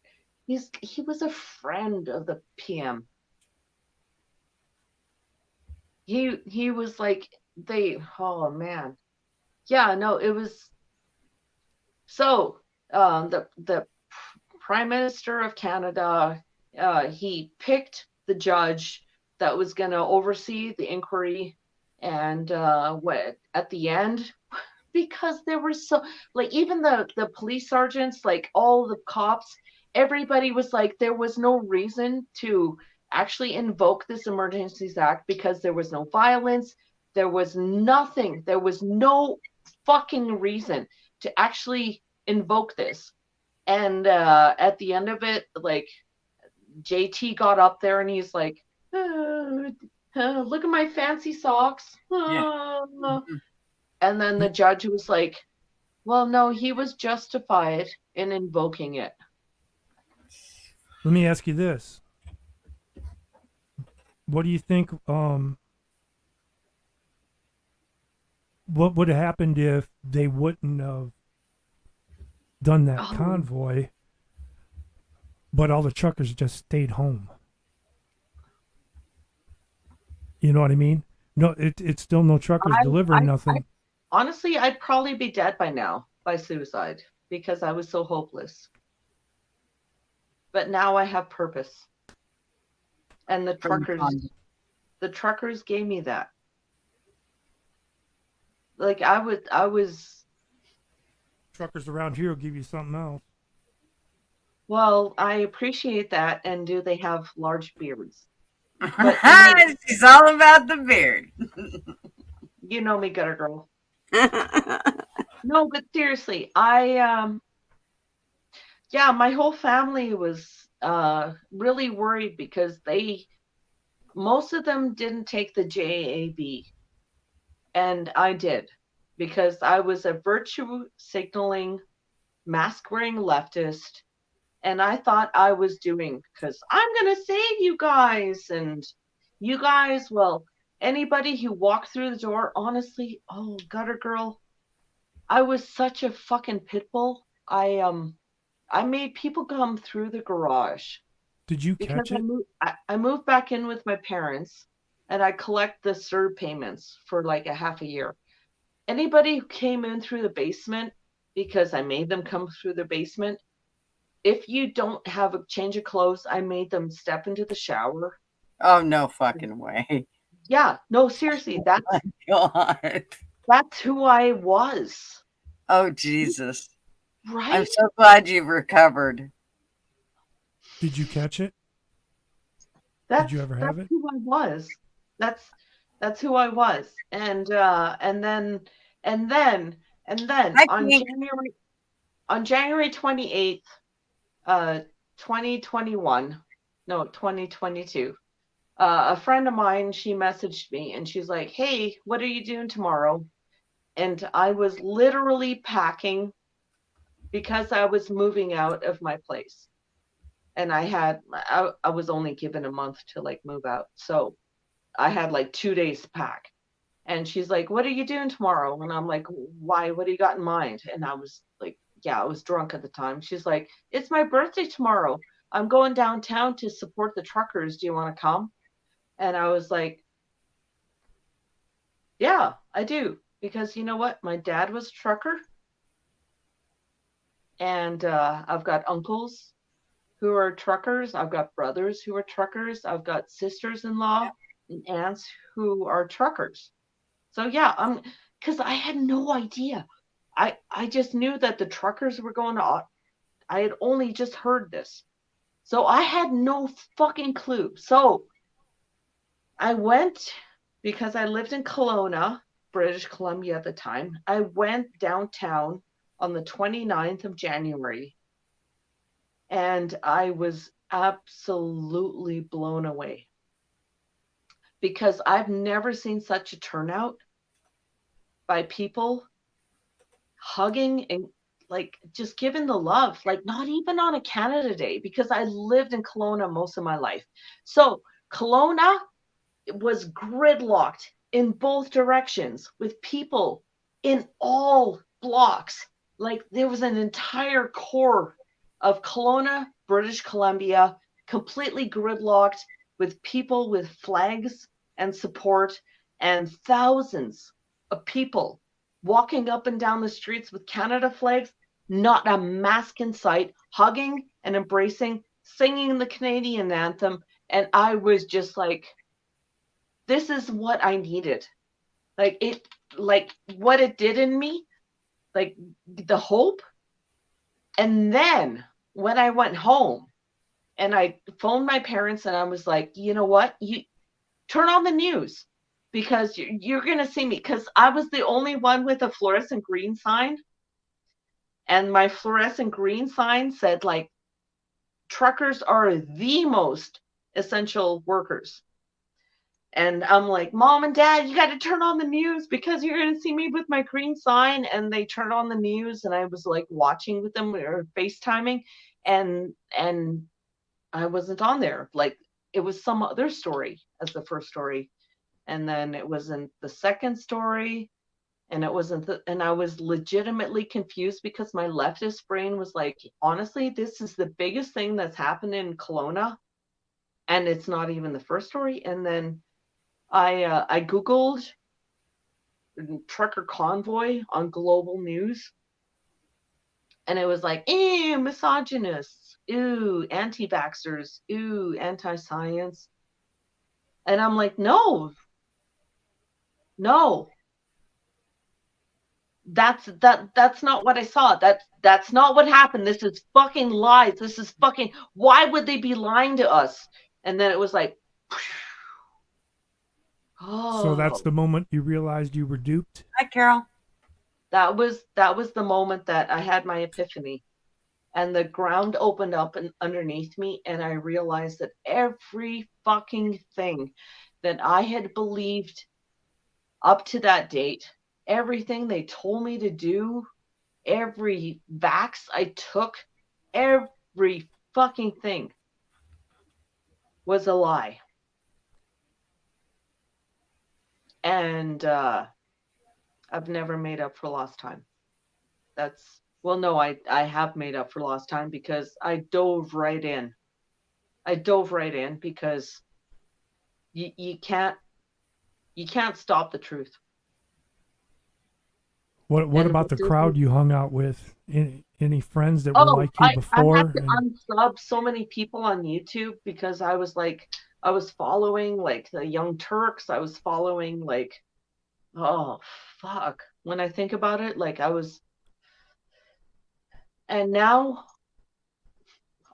he was a friend of the PM. He was like, oh man. Yeah, no, it was. So, the Prime Minister of Canada, he picked the judge that was going to oversee the inquiry, and at the end, because there were so, like, even the police sergeants, like all the cops, everybody was like, there was no reason to actually invoke this Emergencies Act because there was no violence, there was nothing, there was no fucking reason to actually invoke this. And at the end of it, like, JT got up there and he's like, look at my fancy socks. And then the judge was like, well, no, he was justified in invoking it. let me ask you this. What do you think, what would have happened if they wouldn't have done that convoy, but all the truckers just stayed home? You know what I mean? No, it's still no truckers delivering nothing. Honestly, I'd probably be dead by now by suicide because I was so hopeless. But now I have purpose. And the truckers gave me that. Like I was Truckers around here will give you something else. well, I appreciate that. And do they have large beards? She's all about the beard. You know me, gutter girl. No, but seriously, yeah, my whole family was really worried because most of them didn't take the JAB, and I did because I was a virtue signaling, mask wearing leftist, and I thought I was doing because I'm gonna save you guys, and you guys, well, anybody who walked through the door, honestly, oh, gutter girl, I was such a fucking pit bull. I made people come through the garage. Did you catch it? I moved back in with my parents, and I collect the CERB payments for like a half a year. Anybody who came in through the basement, because I made them come through the basement, if you don't have a change of clothes, I made them step into the shower. Oh, no fucking way. Yeah, no, seriously, that's God. That's who I was. Oh, Jesus. Right? I'm so glad you've recovered. Did you catch it? Did you ever have it? That's who I was. That's who I was. And then on January 28th, 2022, a friend of mine, she messaged me and she's like, "Hey, what are you doing tomorrow?" And I was literally packing because I was moving out of my place. And I was only given a month to like move out. So I had like 2 days to pack. And she's like, "What are you doing tomorrow?" And I'm like, "Why? What do you got in mind?" And I was like, yeah, I was drunk at the time. She's like, "It's my birthday tomorrow. I'm going downtown to support the truckers. Do you want to come?" And I was like, "Yeah, I do." Because you know what? My dad was a trucker. And I've got uncles who are truckers. I've got brothers who are truckers. I've got sisters-in-law and aunts who are truckers. So yeah, because I had no idea. I just knew that the truckers were going to, I had only just heard this. So I had no fucking clue. So I went, because I lived in Kelowna, British Columbia at the time. I went downtown on the 29th of January, and I was absolutely blown away because I've never seen such a turnout by people hugging and like just giving the love, like not even on a Canada Day, because I lived in Kelowna most of my life. So Kelowna was gridlocked in both directions with people in all blocks. Like there was an entire core of Kelowna, British Columbia, completely gridlocked with people with flags and support, and thousands of people walking up and down the streets with Canada flags, not a mask in sight, hugging and embracing, singing the Canadian anthem. And I was just like, this is what I needed. Like what it did in me, like the hope. And then when I went home and I phoned my parents and I was like, you know what? You turn on the news because you're going to see me. Because I was the only one with a fluorescent green sign. And my fluorescent green sign said, like, truckers are the most essential workers. And I'm like, "Mom and Dad, you got to turn on the news because you're going to see me with my green sign." And they turned on the news and I was like watching with them or FaceTiming, and I wasn't on there. Like it was some other story as the first story. And then it wasn't the second story. And it wasn't, and I was legitimately confused because my leftist brain was like, honestly, this is the biggest thing that's happened in Kelowna. And it's not even the first story. And then I googled trucker convoy on global news, and it was like, misogynists, ooh, anti-vaxxers, ooh, anti-science. And I'm like, no, that's not what I saw. That's not what happened. This is fucking lies. This is fucking, why would they be lying to us? And then it was like, oh. So that's the moment you realized you were duped? Hi, Carol. That was the moment that I had my epiphany, and the ground opened up underneath me, and I realized that every fucking thing that I had believed up to that date, everything they told me to do, every vax I took, every fucking thing was a lie. And I've never made up for lost time. I have made up for lost time because I dove right in. Because you can't stop the truth. What about the crowd you hung out with? Any friends that were like you before? I had to unsub so many people on YouTube because I was following like the Young Turks. I was following like, oh fuck. When I think about it, like and now,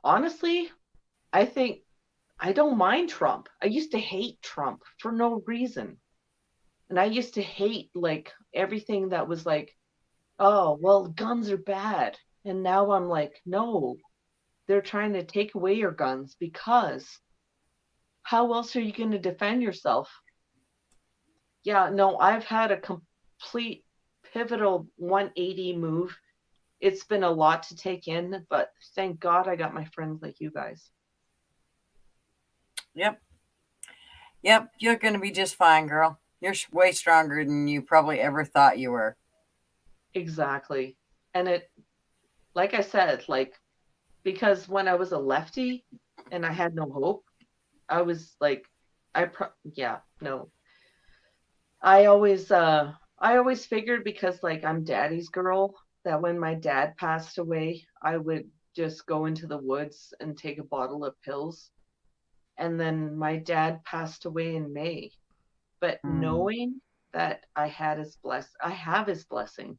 honestly, I think I don't mind Trump. I used to hate Trump for no reason. And I used to hate like everything that was like, oh, well, guns are bad. And now I'm like, no, they're trying to take away your guns, because how else are you going to defend yourself? Yeah, no, I've had a complete pivotal 180 move. It's been a lot to take in, but thank God I got my friends like you guys. Yep. You're going to be just fine, girl. You're way stronger than you probably ever thought you were. Exactly. And it, like I said, like, because when I was a lefty and I had no hope, I was like, I always figured, because like I'm daddy's girl, that when my dad passed away, I would just go into the woods and take a bottle of pills. And then my dad passed away in May. But knowing that I have his blessing.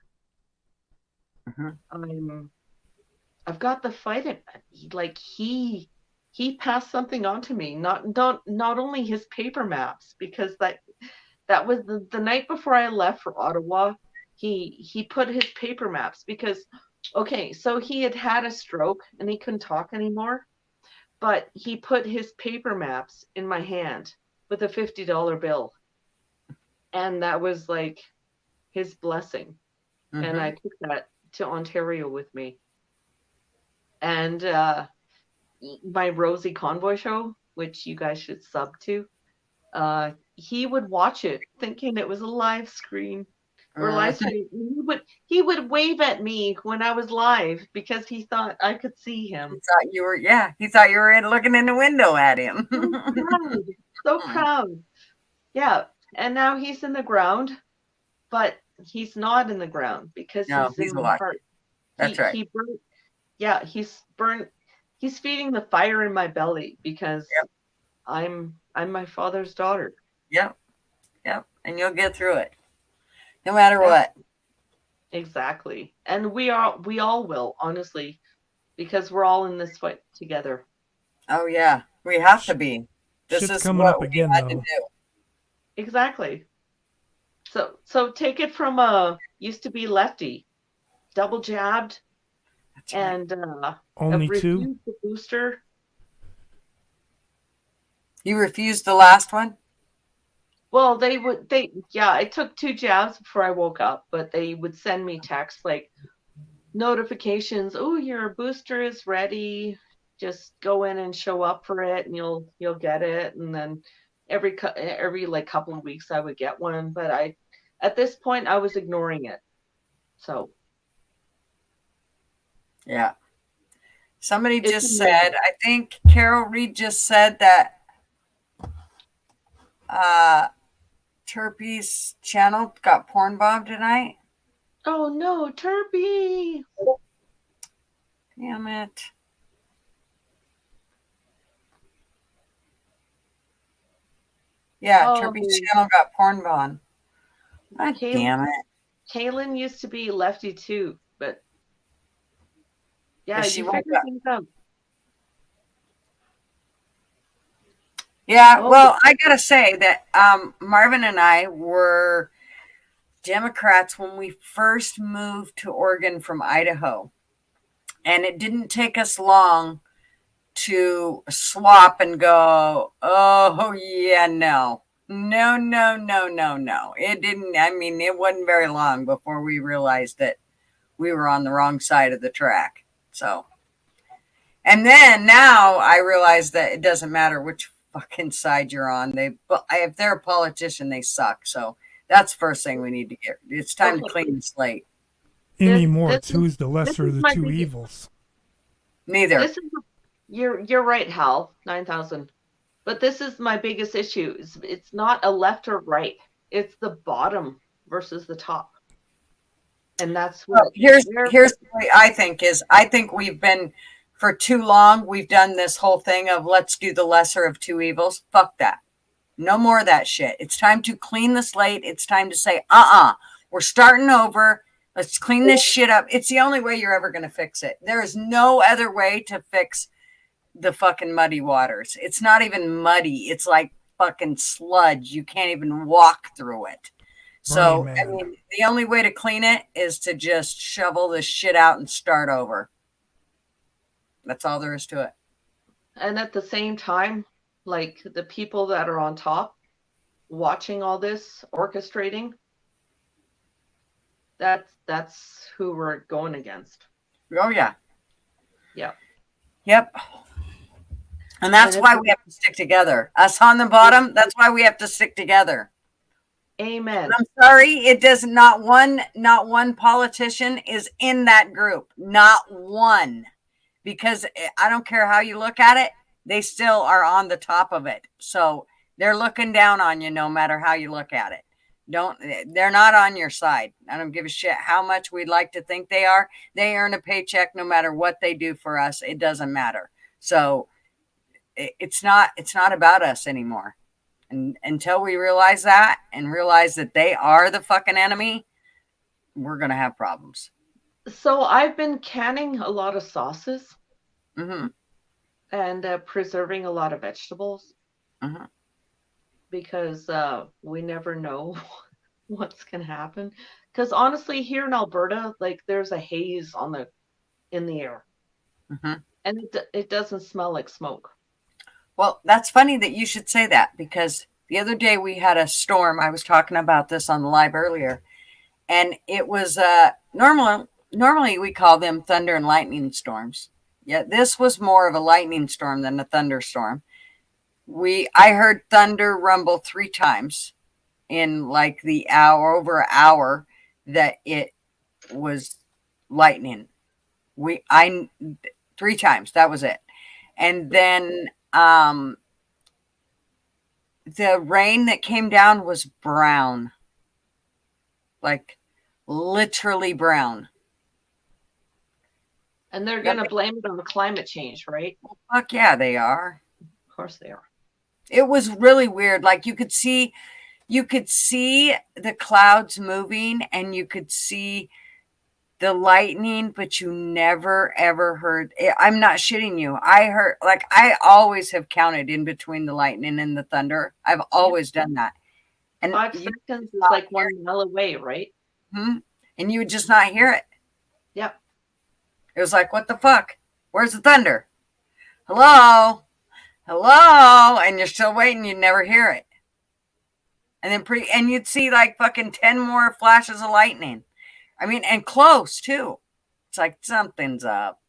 I've got the fight in me. Like he passed something on to me, not only his paper maps, because that was the night before I left for Ottawa. He put his paper maps, because okay, so he had a stroke and he couldn't talk anymore, but he put his paper maps in my hand with a $50 bill, and that was like his blessing. And I took that to Ontario with me. And my Rosie Convoy show, which you guys should sub to, he would watch it thinking it was a live screen or live stream. He would wave at me when I was live because he thought I could see him. He thought you were looking in the window at him. So proud. Yeah. And now he's in the ground, but he's not in the ground because he's in the heart. That's right. He's feeding the fire in my belly, because I'm my father's daughter. Yep. And you'll get through it, no matter what. Exactly. And we all will, honestly, because we're all in this fight together. Oh yeah, we have to be. This Shit's is coming what up we again, had though. to do. Exactly. So take it from a used to be lefty, double jabbed, and only refused two the booster. You refused the last one? Well, I took 2 jabs before I woke up, but they would send me texts like notifications. Oh, your booster is ready. Just go in and show up for it, and you'll get it. And then every like couple of weeks I would get one, but at this point I was ignoring it. So yeah. Somebody just said, I think Carol Reed just said that Turpy's channel got porn bombed tonight. Oh no, Turpy! Damn it. Yeah, Oh. Turpy's channel got porn bombed. God damn it. Kaylin used to be lefty too, but yeah, But she you won't figure go. things out. Yeah, Oh. well, I gotta say that Marvin and I were Democrats when we first moved to Oregon from Idaho. And it didn't take us long to swap and go, oh, yeah, no. No, no, no, no, no. It didn't, I mean, it wasn't very long before we realized that we were on the wrong side of the track. So, and then now I realize that it doesn't matter which fucking side you're on. If they're a politician, they suck. So that's the first thing we need to get. It's time to clean the slate. Anymore, this is- two's the lesser is of the my two biggest- evils. Neither. This is you're right, Hal. 9,000. But this is my biggest issue. It's not a left or right. It's the bottom versus the top. And that's what Well, here's the way I think we've been for too long. We've done this whole thing of let's do the lesser of two evils. Fuck that. No more of that shit. It's time to clean the slate. It's time to say, we're starting over. Let's clean this shit up. It's the only way you're ever going to fix it. There is no other way to fix the fucking muddy waters. It's not even muddy. It's like fucking sludge. You can't even walk through it. So, Burning I Man. mean, the only way to clean it is to just shovel this shit out and start over. That's all there is to it. And at the same time, like the people that are on top watching all this, orchestrating, that's who we're going against. Oh, yeah. Yeah. Yep. And that's And why it's- we have to stick together. Us on the bottom, that's why we have to stick together. Amen. And I'm sorry, it does not one politician is in that group. Not one. Because I don't care how you look at it, they still are on the top of it. So they're looking down on you no matter how you look at it. They're not on your side. I don't give a shit how much we'd like to think they are. They earn a paycheck no matter what they do for us. It doesn't matter. So it's not about us anymore. And until we realize that and realize that they are the fucking enemy, we're going to have problems. So I've been canning a lot of sauces Mm-hmm. and preserving a lot of vegetables Mm-hmm. because we never know what's going to happen. Because honestly, here in Alberta, like there's a haze in the air, Mm-hmm. and it doesn't smell like smoke. Well, that's funny that you should say that because the other day we had a storm. I was talking about this on the live earlier, and it was normally we call them thunder and lightning storms. Yeah, this was more of a lightning storm than a thunderstorm. I heard thunder rumble 3 times in like over an hour that it was lightning. 3 times, that was it. And then the rain that came down was brown, like literally brown. And they're going to blame it on the climate change, right? Well, fuck yeah, they are. Of course they are. It was really weird. Like you could see the clouds moving and you could see the lightning, but you never ever heard. I'm not shitting you. I always have counted in between the lightning and the thunder. I've always done that. And 5 seconds is like 1 mile away, right? And you would just not hear it. Yep. It was like, what the fuck? Where's the thunder? Hello? Hello? And you're still waiting. You never hear it. And then and you'd see like fucking 10 more flashes of lightning. I mean, and close too. It's like something's up.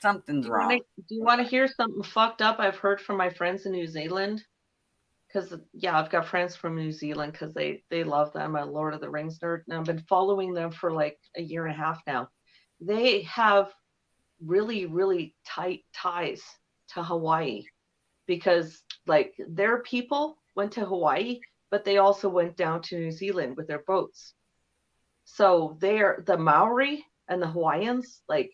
Something's wrong. Do you want to hear something fucked up I've heard from my friends in New Zealand? Because, yeah, I've got friends from New Zealand because they love them. I'm a Lord of the Rings nerd, and I've been following them for like a year and a half now. They have really, really tight ties to Hawaii because, like, their people went to Hawaii, but they also went down to New Zealand with their boats. So they're the Maori and the Hawaiians, like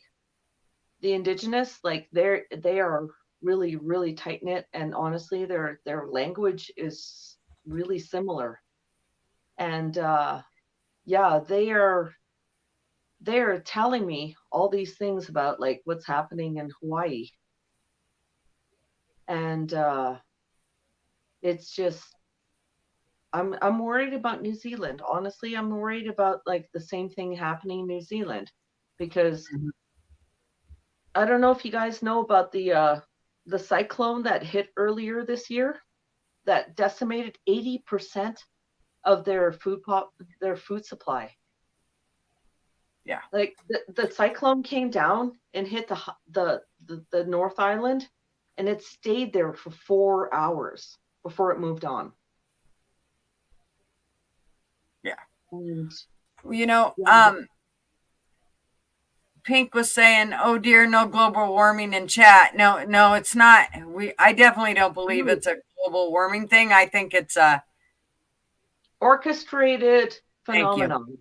the indigenous, like they are really, really tight knit, and honestly, their language is really similar. And yeah, they're telling me all these things about like what's happening in Hawaii. And it's just I'm worried about New Zealand. Honestly, I'm worried about like the same thing happening in New Zealand, because I don't know if you guys know about the cyclone that hit earlier this year that decimated 80% of their food supply. Yeah. Like the cyclone came down and hit the North Island, and it stayed there for 4 hours before it moved on. Yeah. And, You know, yeah. Pink was saying, "Oh dear, no global warming in chat." No, it's not. I definitely don't believe it's a global warming thing. I think it's a orchestrated Thank you. phenomenon.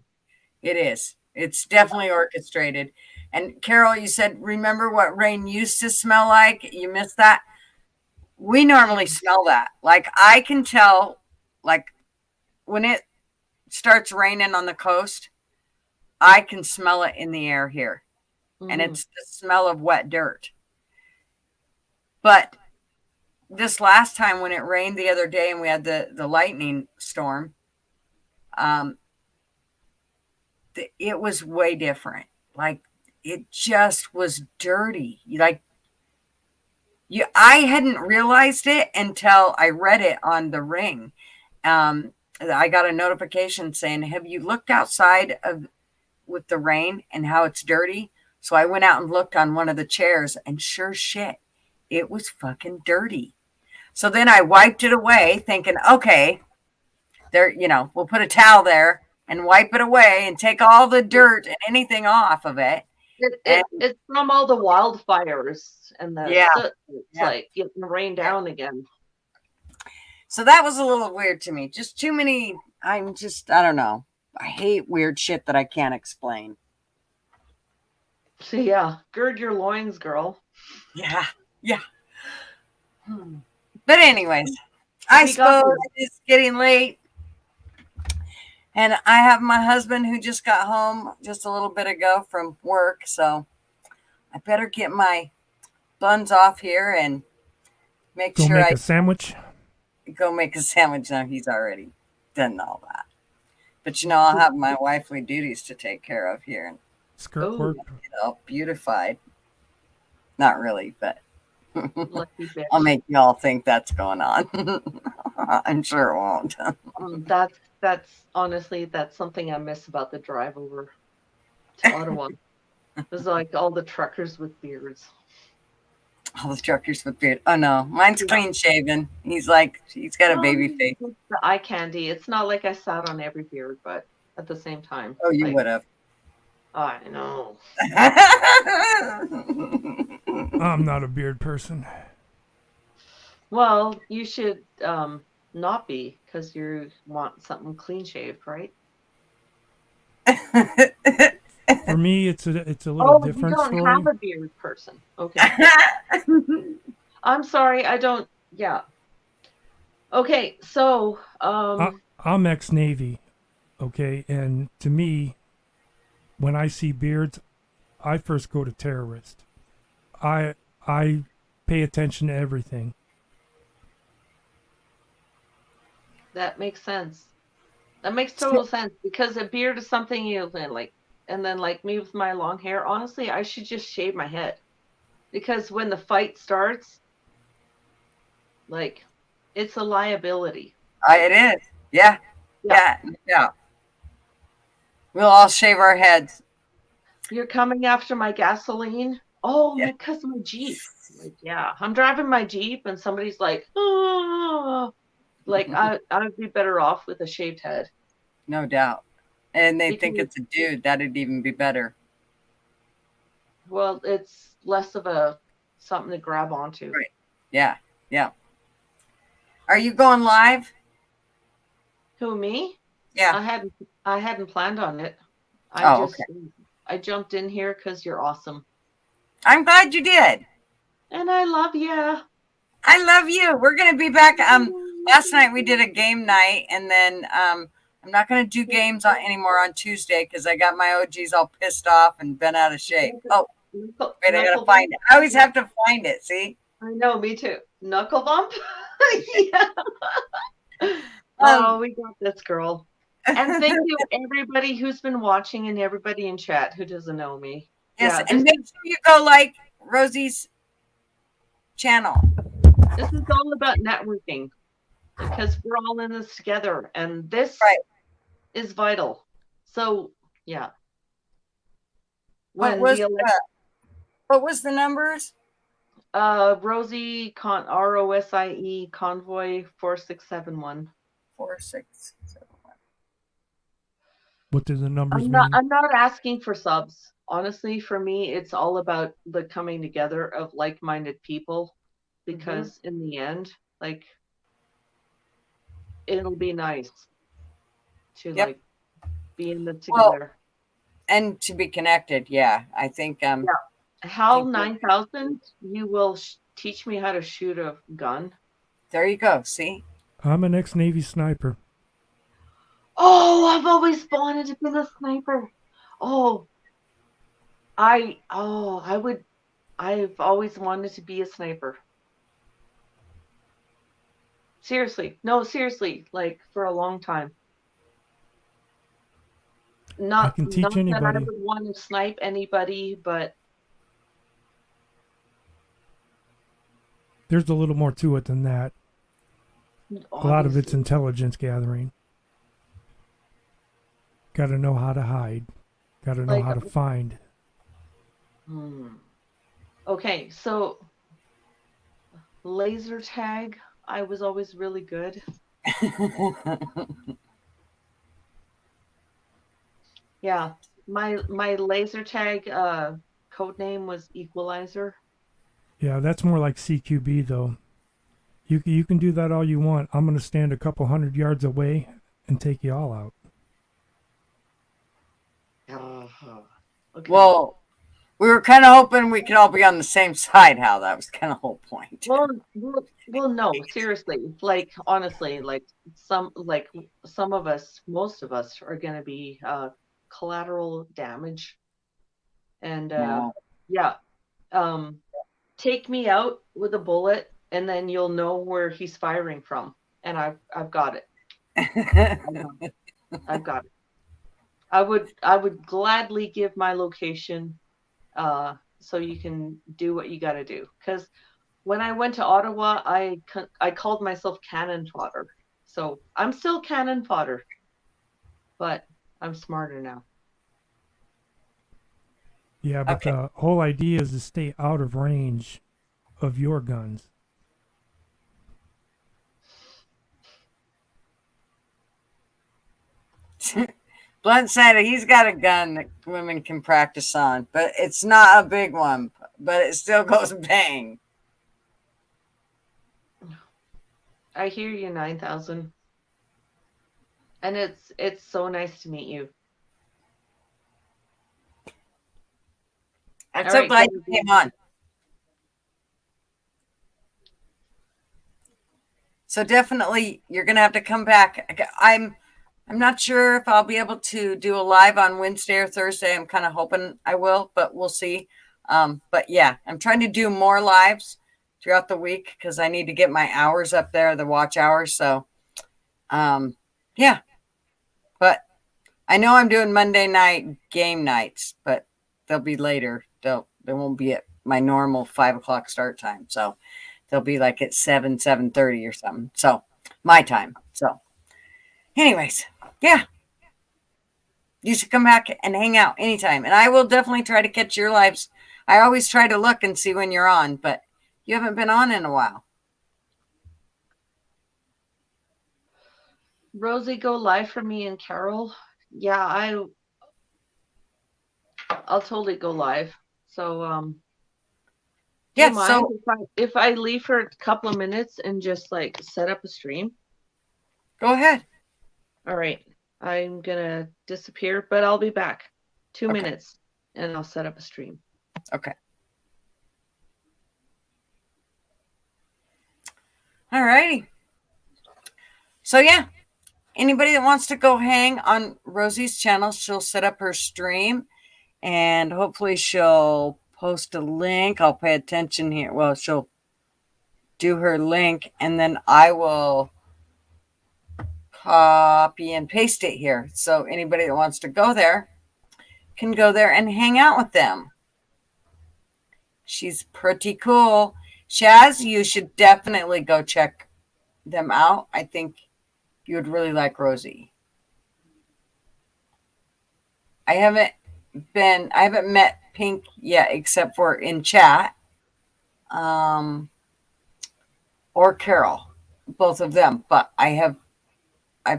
It is. It's definitely orchestrated. And Carol, you said, remember what rain used to smell like? You missed that? We normally smell that. Like I can tell, like when it starts raining on the coast, I can smell it in the air here. And it's the smell of wet dirt. But this last time when it rained the other day and we had the lightning storm, it was way different. Like it just was dirty. I hadn't realized it until I read it on the Ring. I got a notification saying, "Have you looked outside with the rain and how it's dirty?" So I went out and looked on one of the chairs, and sure shit, it was fucking dirty. So then I wiped it away, thinking, okay, there, we'll put a towel there and wipe it away and take all the dirt and anything off of it. It's from all the wildfires and the soot. It's like getting rained down again. So that was a little weird to me. Just too many. I don't know. I hate weird shit that I can't explain. So yeah, gird your loins, girl. Yeah. But anyways, I suppose it's getting late. And I have my husband who just got home just a little bit ago from work. So I better get my buns off here and Go make a sandwich. Go make a sandwich. Now he's already done all that. But I'll have my wifely duties to take care of here. And skirt work. Beautified. Not really, but I'll make y'all think that's going on. I'm sure it won't. That's honestly, that's something I miss about the drive over to Ottawa. There's like all the truckers with beards. All the truckers with beard. Oh no, mine's clean shaven. He's got a baby face. The eye candy. It's not like I sat on every beard, but at the same time. Oh, you would have. I know. I'm not a beard person. Well, you should not be, because you want something clean shaved, right? For me, it's a little different story. You don't have a beard person. Okay. I'm sorry, I don't. Yeah. Okay, so I'm ex-Navy, okay, and to me, when I see beards, I first go to terrorist. I pay attention to everything. That makes sense. That makes total sense, because a beard is something you like. And then like me with my long hair, honestly, I should just shave my head, because when the fight starts, like, it's a liability. It is. Yeah. We'll all shave our heads. You're coming after my gasoline? Oh, because of my Jeep. Like, yeah, I'm driving my Jeep and somebody's like, oh, like I would be better off with a shaved head. No doubt. And they think it's a dude. That'd even be better. Well, it's less of a something to grab onto. Right. Yeah. Are you going live? Who, me? Yeah. I hadn't planned on it. Okay. I jumped in here because you're awesome. I'm glad you did. And I love you. I love you. We're gonna be back. Last night we did a game night, and then I'm not gonna do games anymore on Tuesday because I got my OGs all pissed off and been out of shape. Oh, wait, I gotta find it. I always have to find it. See? I know, me too. Knuckle bump. Yeah. Oh, we got this, girl. And thank you everybody who's been watching and everybody in chat who doesn't know me. Yes, Yeah, and make sure you go like Rosie's channel. This is all about networking because we're all in this together, and this is vital. So, yeah. What was the numbers? Rosie ROSIE Convoy 4671. 4671. What do the numbers mean? I'm not asking for subs. Honestly, for me, it's all about the coming together of like-minded people, because in the end, like, it'll be nice to like be in the together. And to be connected. Yeah, I think. Hal 9000, you will teach me how to shoot a gun. There you go. See, I'm an ex-Navy sniper. Oh, I've always wanted to be a sniper. I've always wanted to be a sniper. Seriously. No, seriously, like for a long time. I can teach anybody. That I would want to snipe anybody, but there's a little more to it than that. A lot of it's intelligence gathering. Got to know how to hide. Got to know how to find. Okay, so laser tag, I was always really good. Yeah, my laser tag code name was Equalizer. Yeah, that's more like CQB though. You can do that all you want. I'm gonna stand a couple 100 yards away and take you all out. Okay. Well, we were kind of hoping we could all be on the same side. Hal, that was kind of the whole point. Well, no, seriously. Like honestly, like some of us, most of us, are gonna be collateral damage, and take me out with a bullet, and then you'll know where he's firing from, and I've got it. I've got it. I would gladly give my location, so you can do what you got to do. Because when I went to Ottawa, I called myself cannon fodder. So I'm still cannon fodder, but I'm smarter now. Yeah, but the whole idea is to stay out of range of your guns. Blunt said he's got a gun that women can practice on, but it's not a big one, but it still goes bang. I hear you, 9000. And it's so nice to meet you. I'm so glad you came on. So definitely you're gonna have to come back. I'm not sure if I'll be able to do a live on Wednesday or Thursday. I'm kind of hoping I will, but we'll see. But yeah, I'm trying to do more lives throughout the week because I need to get my hours up there, the watch hours. So yeah, but I know I'm doing Monday night game nights, but they'll be later. They won't be at my normal 5 o'clock start time. So they'll be like at 7:30 or something. So my time. So anyways, yeah, you should come back and hang out anytime. And I will definitely try to catch your lives. I always try to look and see when you're on, but you haven't been on in a while. Rosie, go live for me and Carol. Yeah, I'll totally go live. So yeah, do you mind if I leave for a couple of minutes and just like set up a stream? Go ahead. All right. I'm gonna disappear, but I'll be back. 2 Okay. minutes, and I'll set up a stream. Okay. All righty. So yeah, anybody that wants to go hang on Rosie's channel, she'll set up her stream, and hopefully she'll post a link. I'll pay attention here. Well, she'll do her link, and then I will copy and paste it here. So anybody that wants to go there can go there and hang out with them. She's pretty cool. Shaz, you should definitely go check them out. I think you would really like Rosie. I haven't met Pink yet, except for in chat. Or Carol, both of them. But I've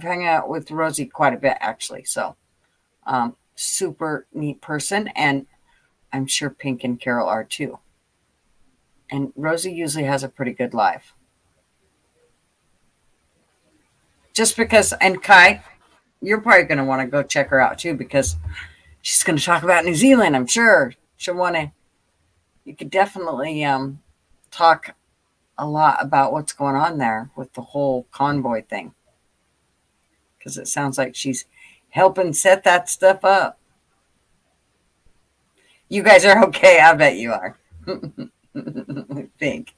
hung out with Rosie quite a bit, actually. So, super neat person. And I'm sure Pink and Carol are too. And Rosie usually has a pretty good live. Just because, and Kai, you're probably going to want to go check her out too, because she's going to talk about New Zealand, I'm sure. She'll want to, you could definitely talk a lot about what's going on there with the whole convoy thing. Because it sounds like she's helping set that stuff up. You guys are okay. I bet you are. I think.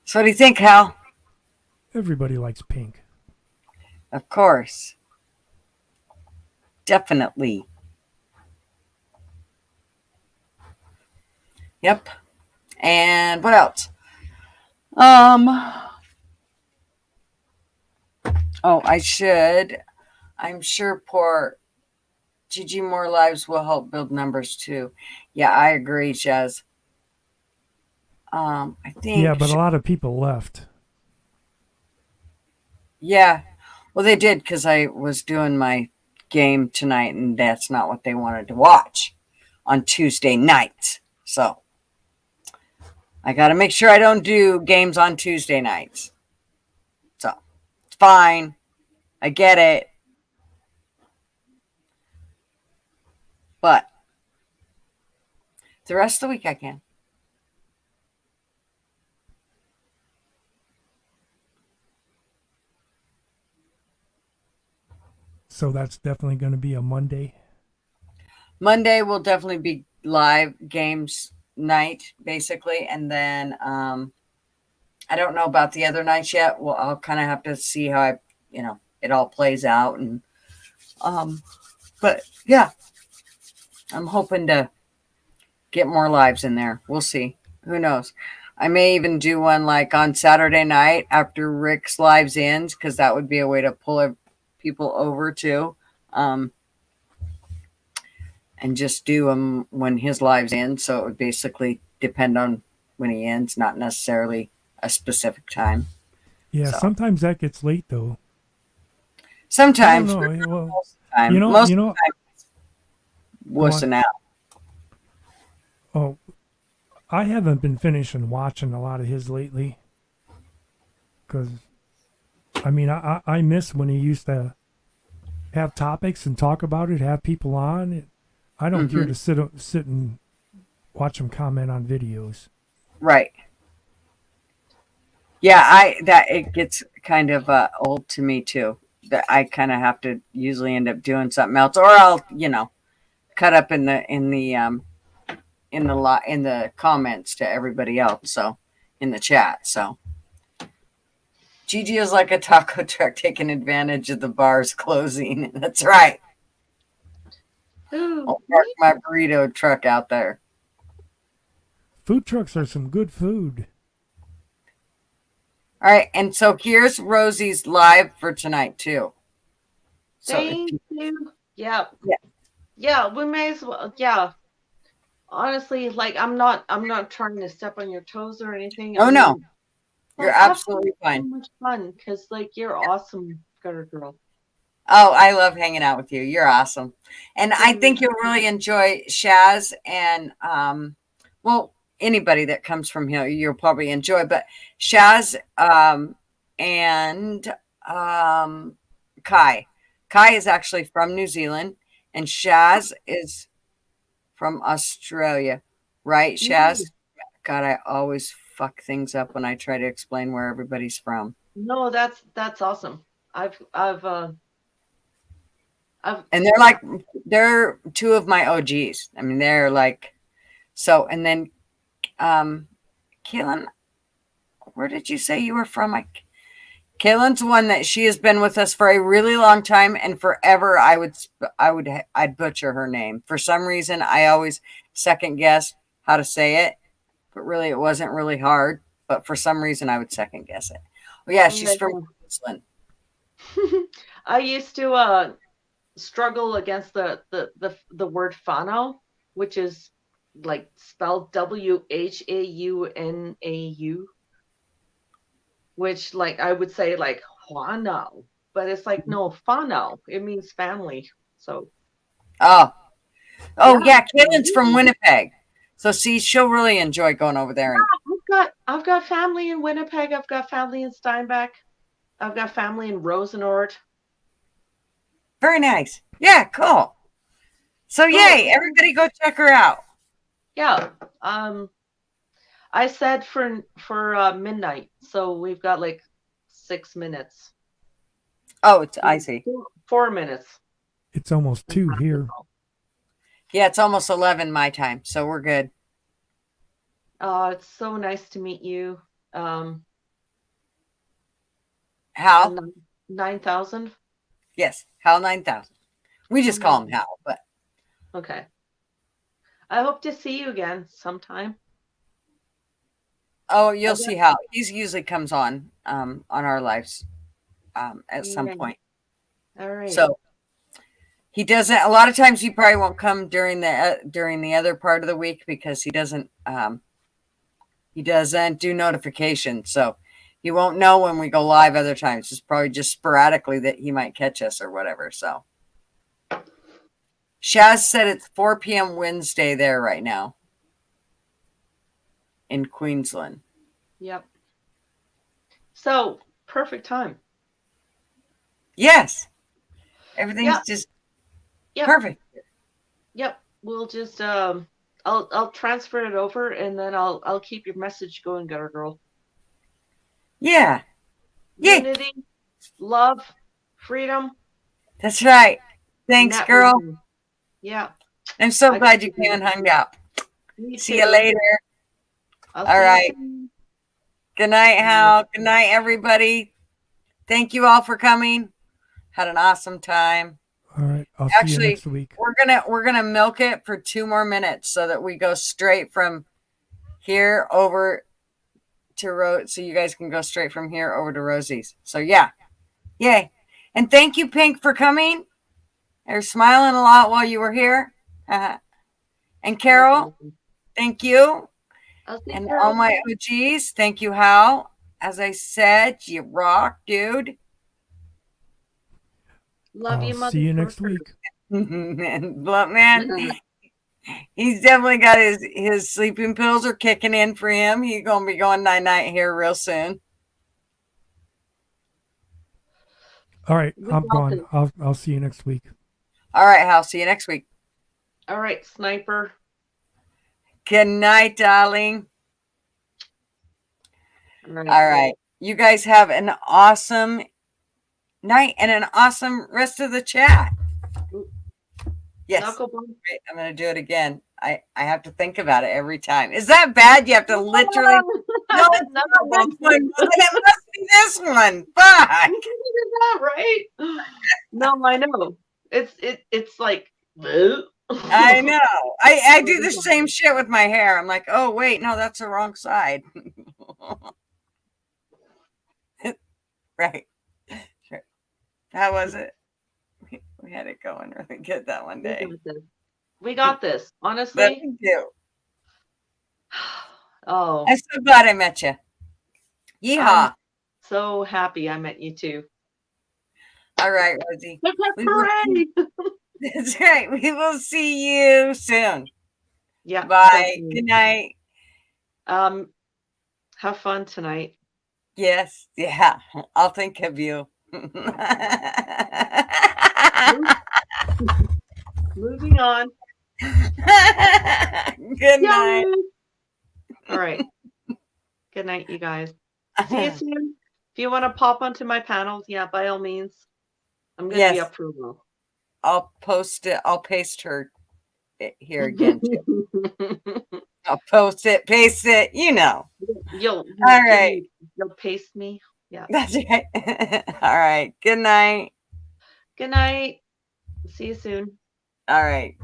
So what do you think, Hal? Everybody likes Pink. Of course. Definitely. Yep. And what else? Oh, I'm sure poor Gigi More Lives will help build numbers too. Yeah, I agree, Shaz. I think. Yeah, but a lot of people left. Yeah. Well, they did, because I was doing my game tonight, and that's not what they wanted to watch on Tuesday nights. So I got to make sure I don't do games on Tuesday nights. So it's fine. I get it. But the rest of the week I can. So that's definitely going to be a Monday. Monday will definitely be live games night, basically. And then I don't know about the other nights yet. Well, I'll kind of have to see how it all plays out. And but yeah, I'm hoping to get more lives in there. We'll see. Who knows? I may even do one like on Saturday night after Rick's lives ends, because that would be a way to pull people over too. And just do them when his lives end. So it would basically depend on when he ends, not necessarily a specific time. Yeah, So. sometimes that gets late though. Sometimes. I don't know. Well, most of the time. you know, Most you know, of the time, wussing out. Oh, I haven't been finishing watching a lot of his lately. Because, I mean, I miss when he used to have topics and talk about it, have people on. I don't care to sit and watch him comment on videos. Right. Yeah, it gets kind of old to me too. That I kind of have to usually end up doing something else, or I'll cut up in the comments to everybody else. So in the chat. So Gigi is like a taco truck taking advantage of the bars closing. That's right. I'll park my burrito truck out there. Food trucks are some good food. All right, and so here's Rosie's live for tonight too. So Thank you. Yeah. We may as well. Yeah. Honestly, like I'm not trying to step on your toes or anything. Oh no, you're Like, absolutely fine. So much fun, because like you're awesome, gutter girl. Oh, I love hanging out with you. You're awesome. And I think you'll really enjoy Shaz and well, anybody that comes from here, you'll probably enjoy. But Shaz and Kai. Kai is actually from New Zealand, and Shaz is from Australia, right, Shaz? God, I always fuck things up when I try to explain where everybody's from. No, that's awesome. I've And they're two of my OGs. I mean, they're like, so, and then, Kaylin, where did you say you were from? Kaylin's one that she has been with us for a really long time, and forever I'd butcher her name. For some reason, I always second guess how to say it, but really it wasn't really hard. But for some reason, I would second guess it. Well, yeah, she's from Queensland. I used to struggle against the word whanau, which is like spelled WHAUNAU, which like I would say like whanau, but it's like no, whanau. It means family. So yeah, Kaylin's from Winnipeg. So see, she'll really enjoy going over there. And I've got family in Winnipeg. I've got family in Steinbach. I've got family in Rosenort. Very nice. Yeah, cool. So yay, everybody go check her out. Yeah. I said for midnight, so we've got like 6 minutes. Oh, I see. 4 minutes. It's almost 2 here. Yeah, it's almost 11 my time, so we're good. It's so nice to meet you. Hal? 9,000? Yes, Hal 9,000. We just call him Hal, but okay. I hope to see you again sometime. Oh, you'll see Hal. He usually comes on our lives at some point. All right. So he doesn't. A lot of times he probably won't come during the other part of the week because he doesn't do notifications. So he won't know when we go live other times. It's probably just sporadically that he might catch us or whatever. So Shaz said it's 4 p.m. Wednesday there right now in Queensland. Yep. So perfect time. Yes. Everything's just perfect. Yep. We'll just I'll transfer it over and then I'll keep your message going, Gutter Girl. Yeah. Unity, love, freedom. That's right. Thanks, girl. Yeah. I'm so glad you came and hung out. See you later. All right. Good night, Hal. Good night, everybody. Thank you all for coming. Had an awesome time. All right. I'll see you next week. We're gonna milk it for 2 more minutes so that we go straight from here over to so you guys can go straight from here over to Rosie's. So yeah. Yay. And thank you, Pink, for coming. You're smiling a lot while you were here. And Carol, thank you. And all my OGs, thank you, Hal. As I said, you rock, dude. Love you, mother. See you next week. Blunt man, he's definitely got his sleeping pills are kicking in for him. He's gonna be going night-night here real soon. All right, I'm gone. I'll see you next week. All right, Hal. See you next week. All right, Sniper. Good night, darling. All right. You guys have an awesome night and an awesome rest of the chat. Yes. Great. I'm going to do it again. I have to think about it every time. Is that bad? You have to literally. No, it's not this one. It must be this one. Fuck. Is that right? No, I know. It's like. I know. I do the same shit with my hair. I'm like, oh wait, no, that's the wrong side. Right. Sure. How was it? We had it going really good that one day. We got this. Honestly. Thank you. Oh. I'm so glad I met you. Yeehaw. I'm so happy I met you too. All right, Rosie. That's right. We will see you soon. Yeah. Bye. Good night. Have fun tonight. Yes, yeah. I'll think of you. Moving on. Good night. All right. Good night, you guys. See you soon. If you want to pop onto my panels, yeah, by all means. I'm gonna be Yes. approval. I'll post it. I'll paste her here again. Too. I'll post it, paste it. You know. You'll All right. You'll paste me. Yeah. That's right. All right. Good night. Good night. See you soon. All right.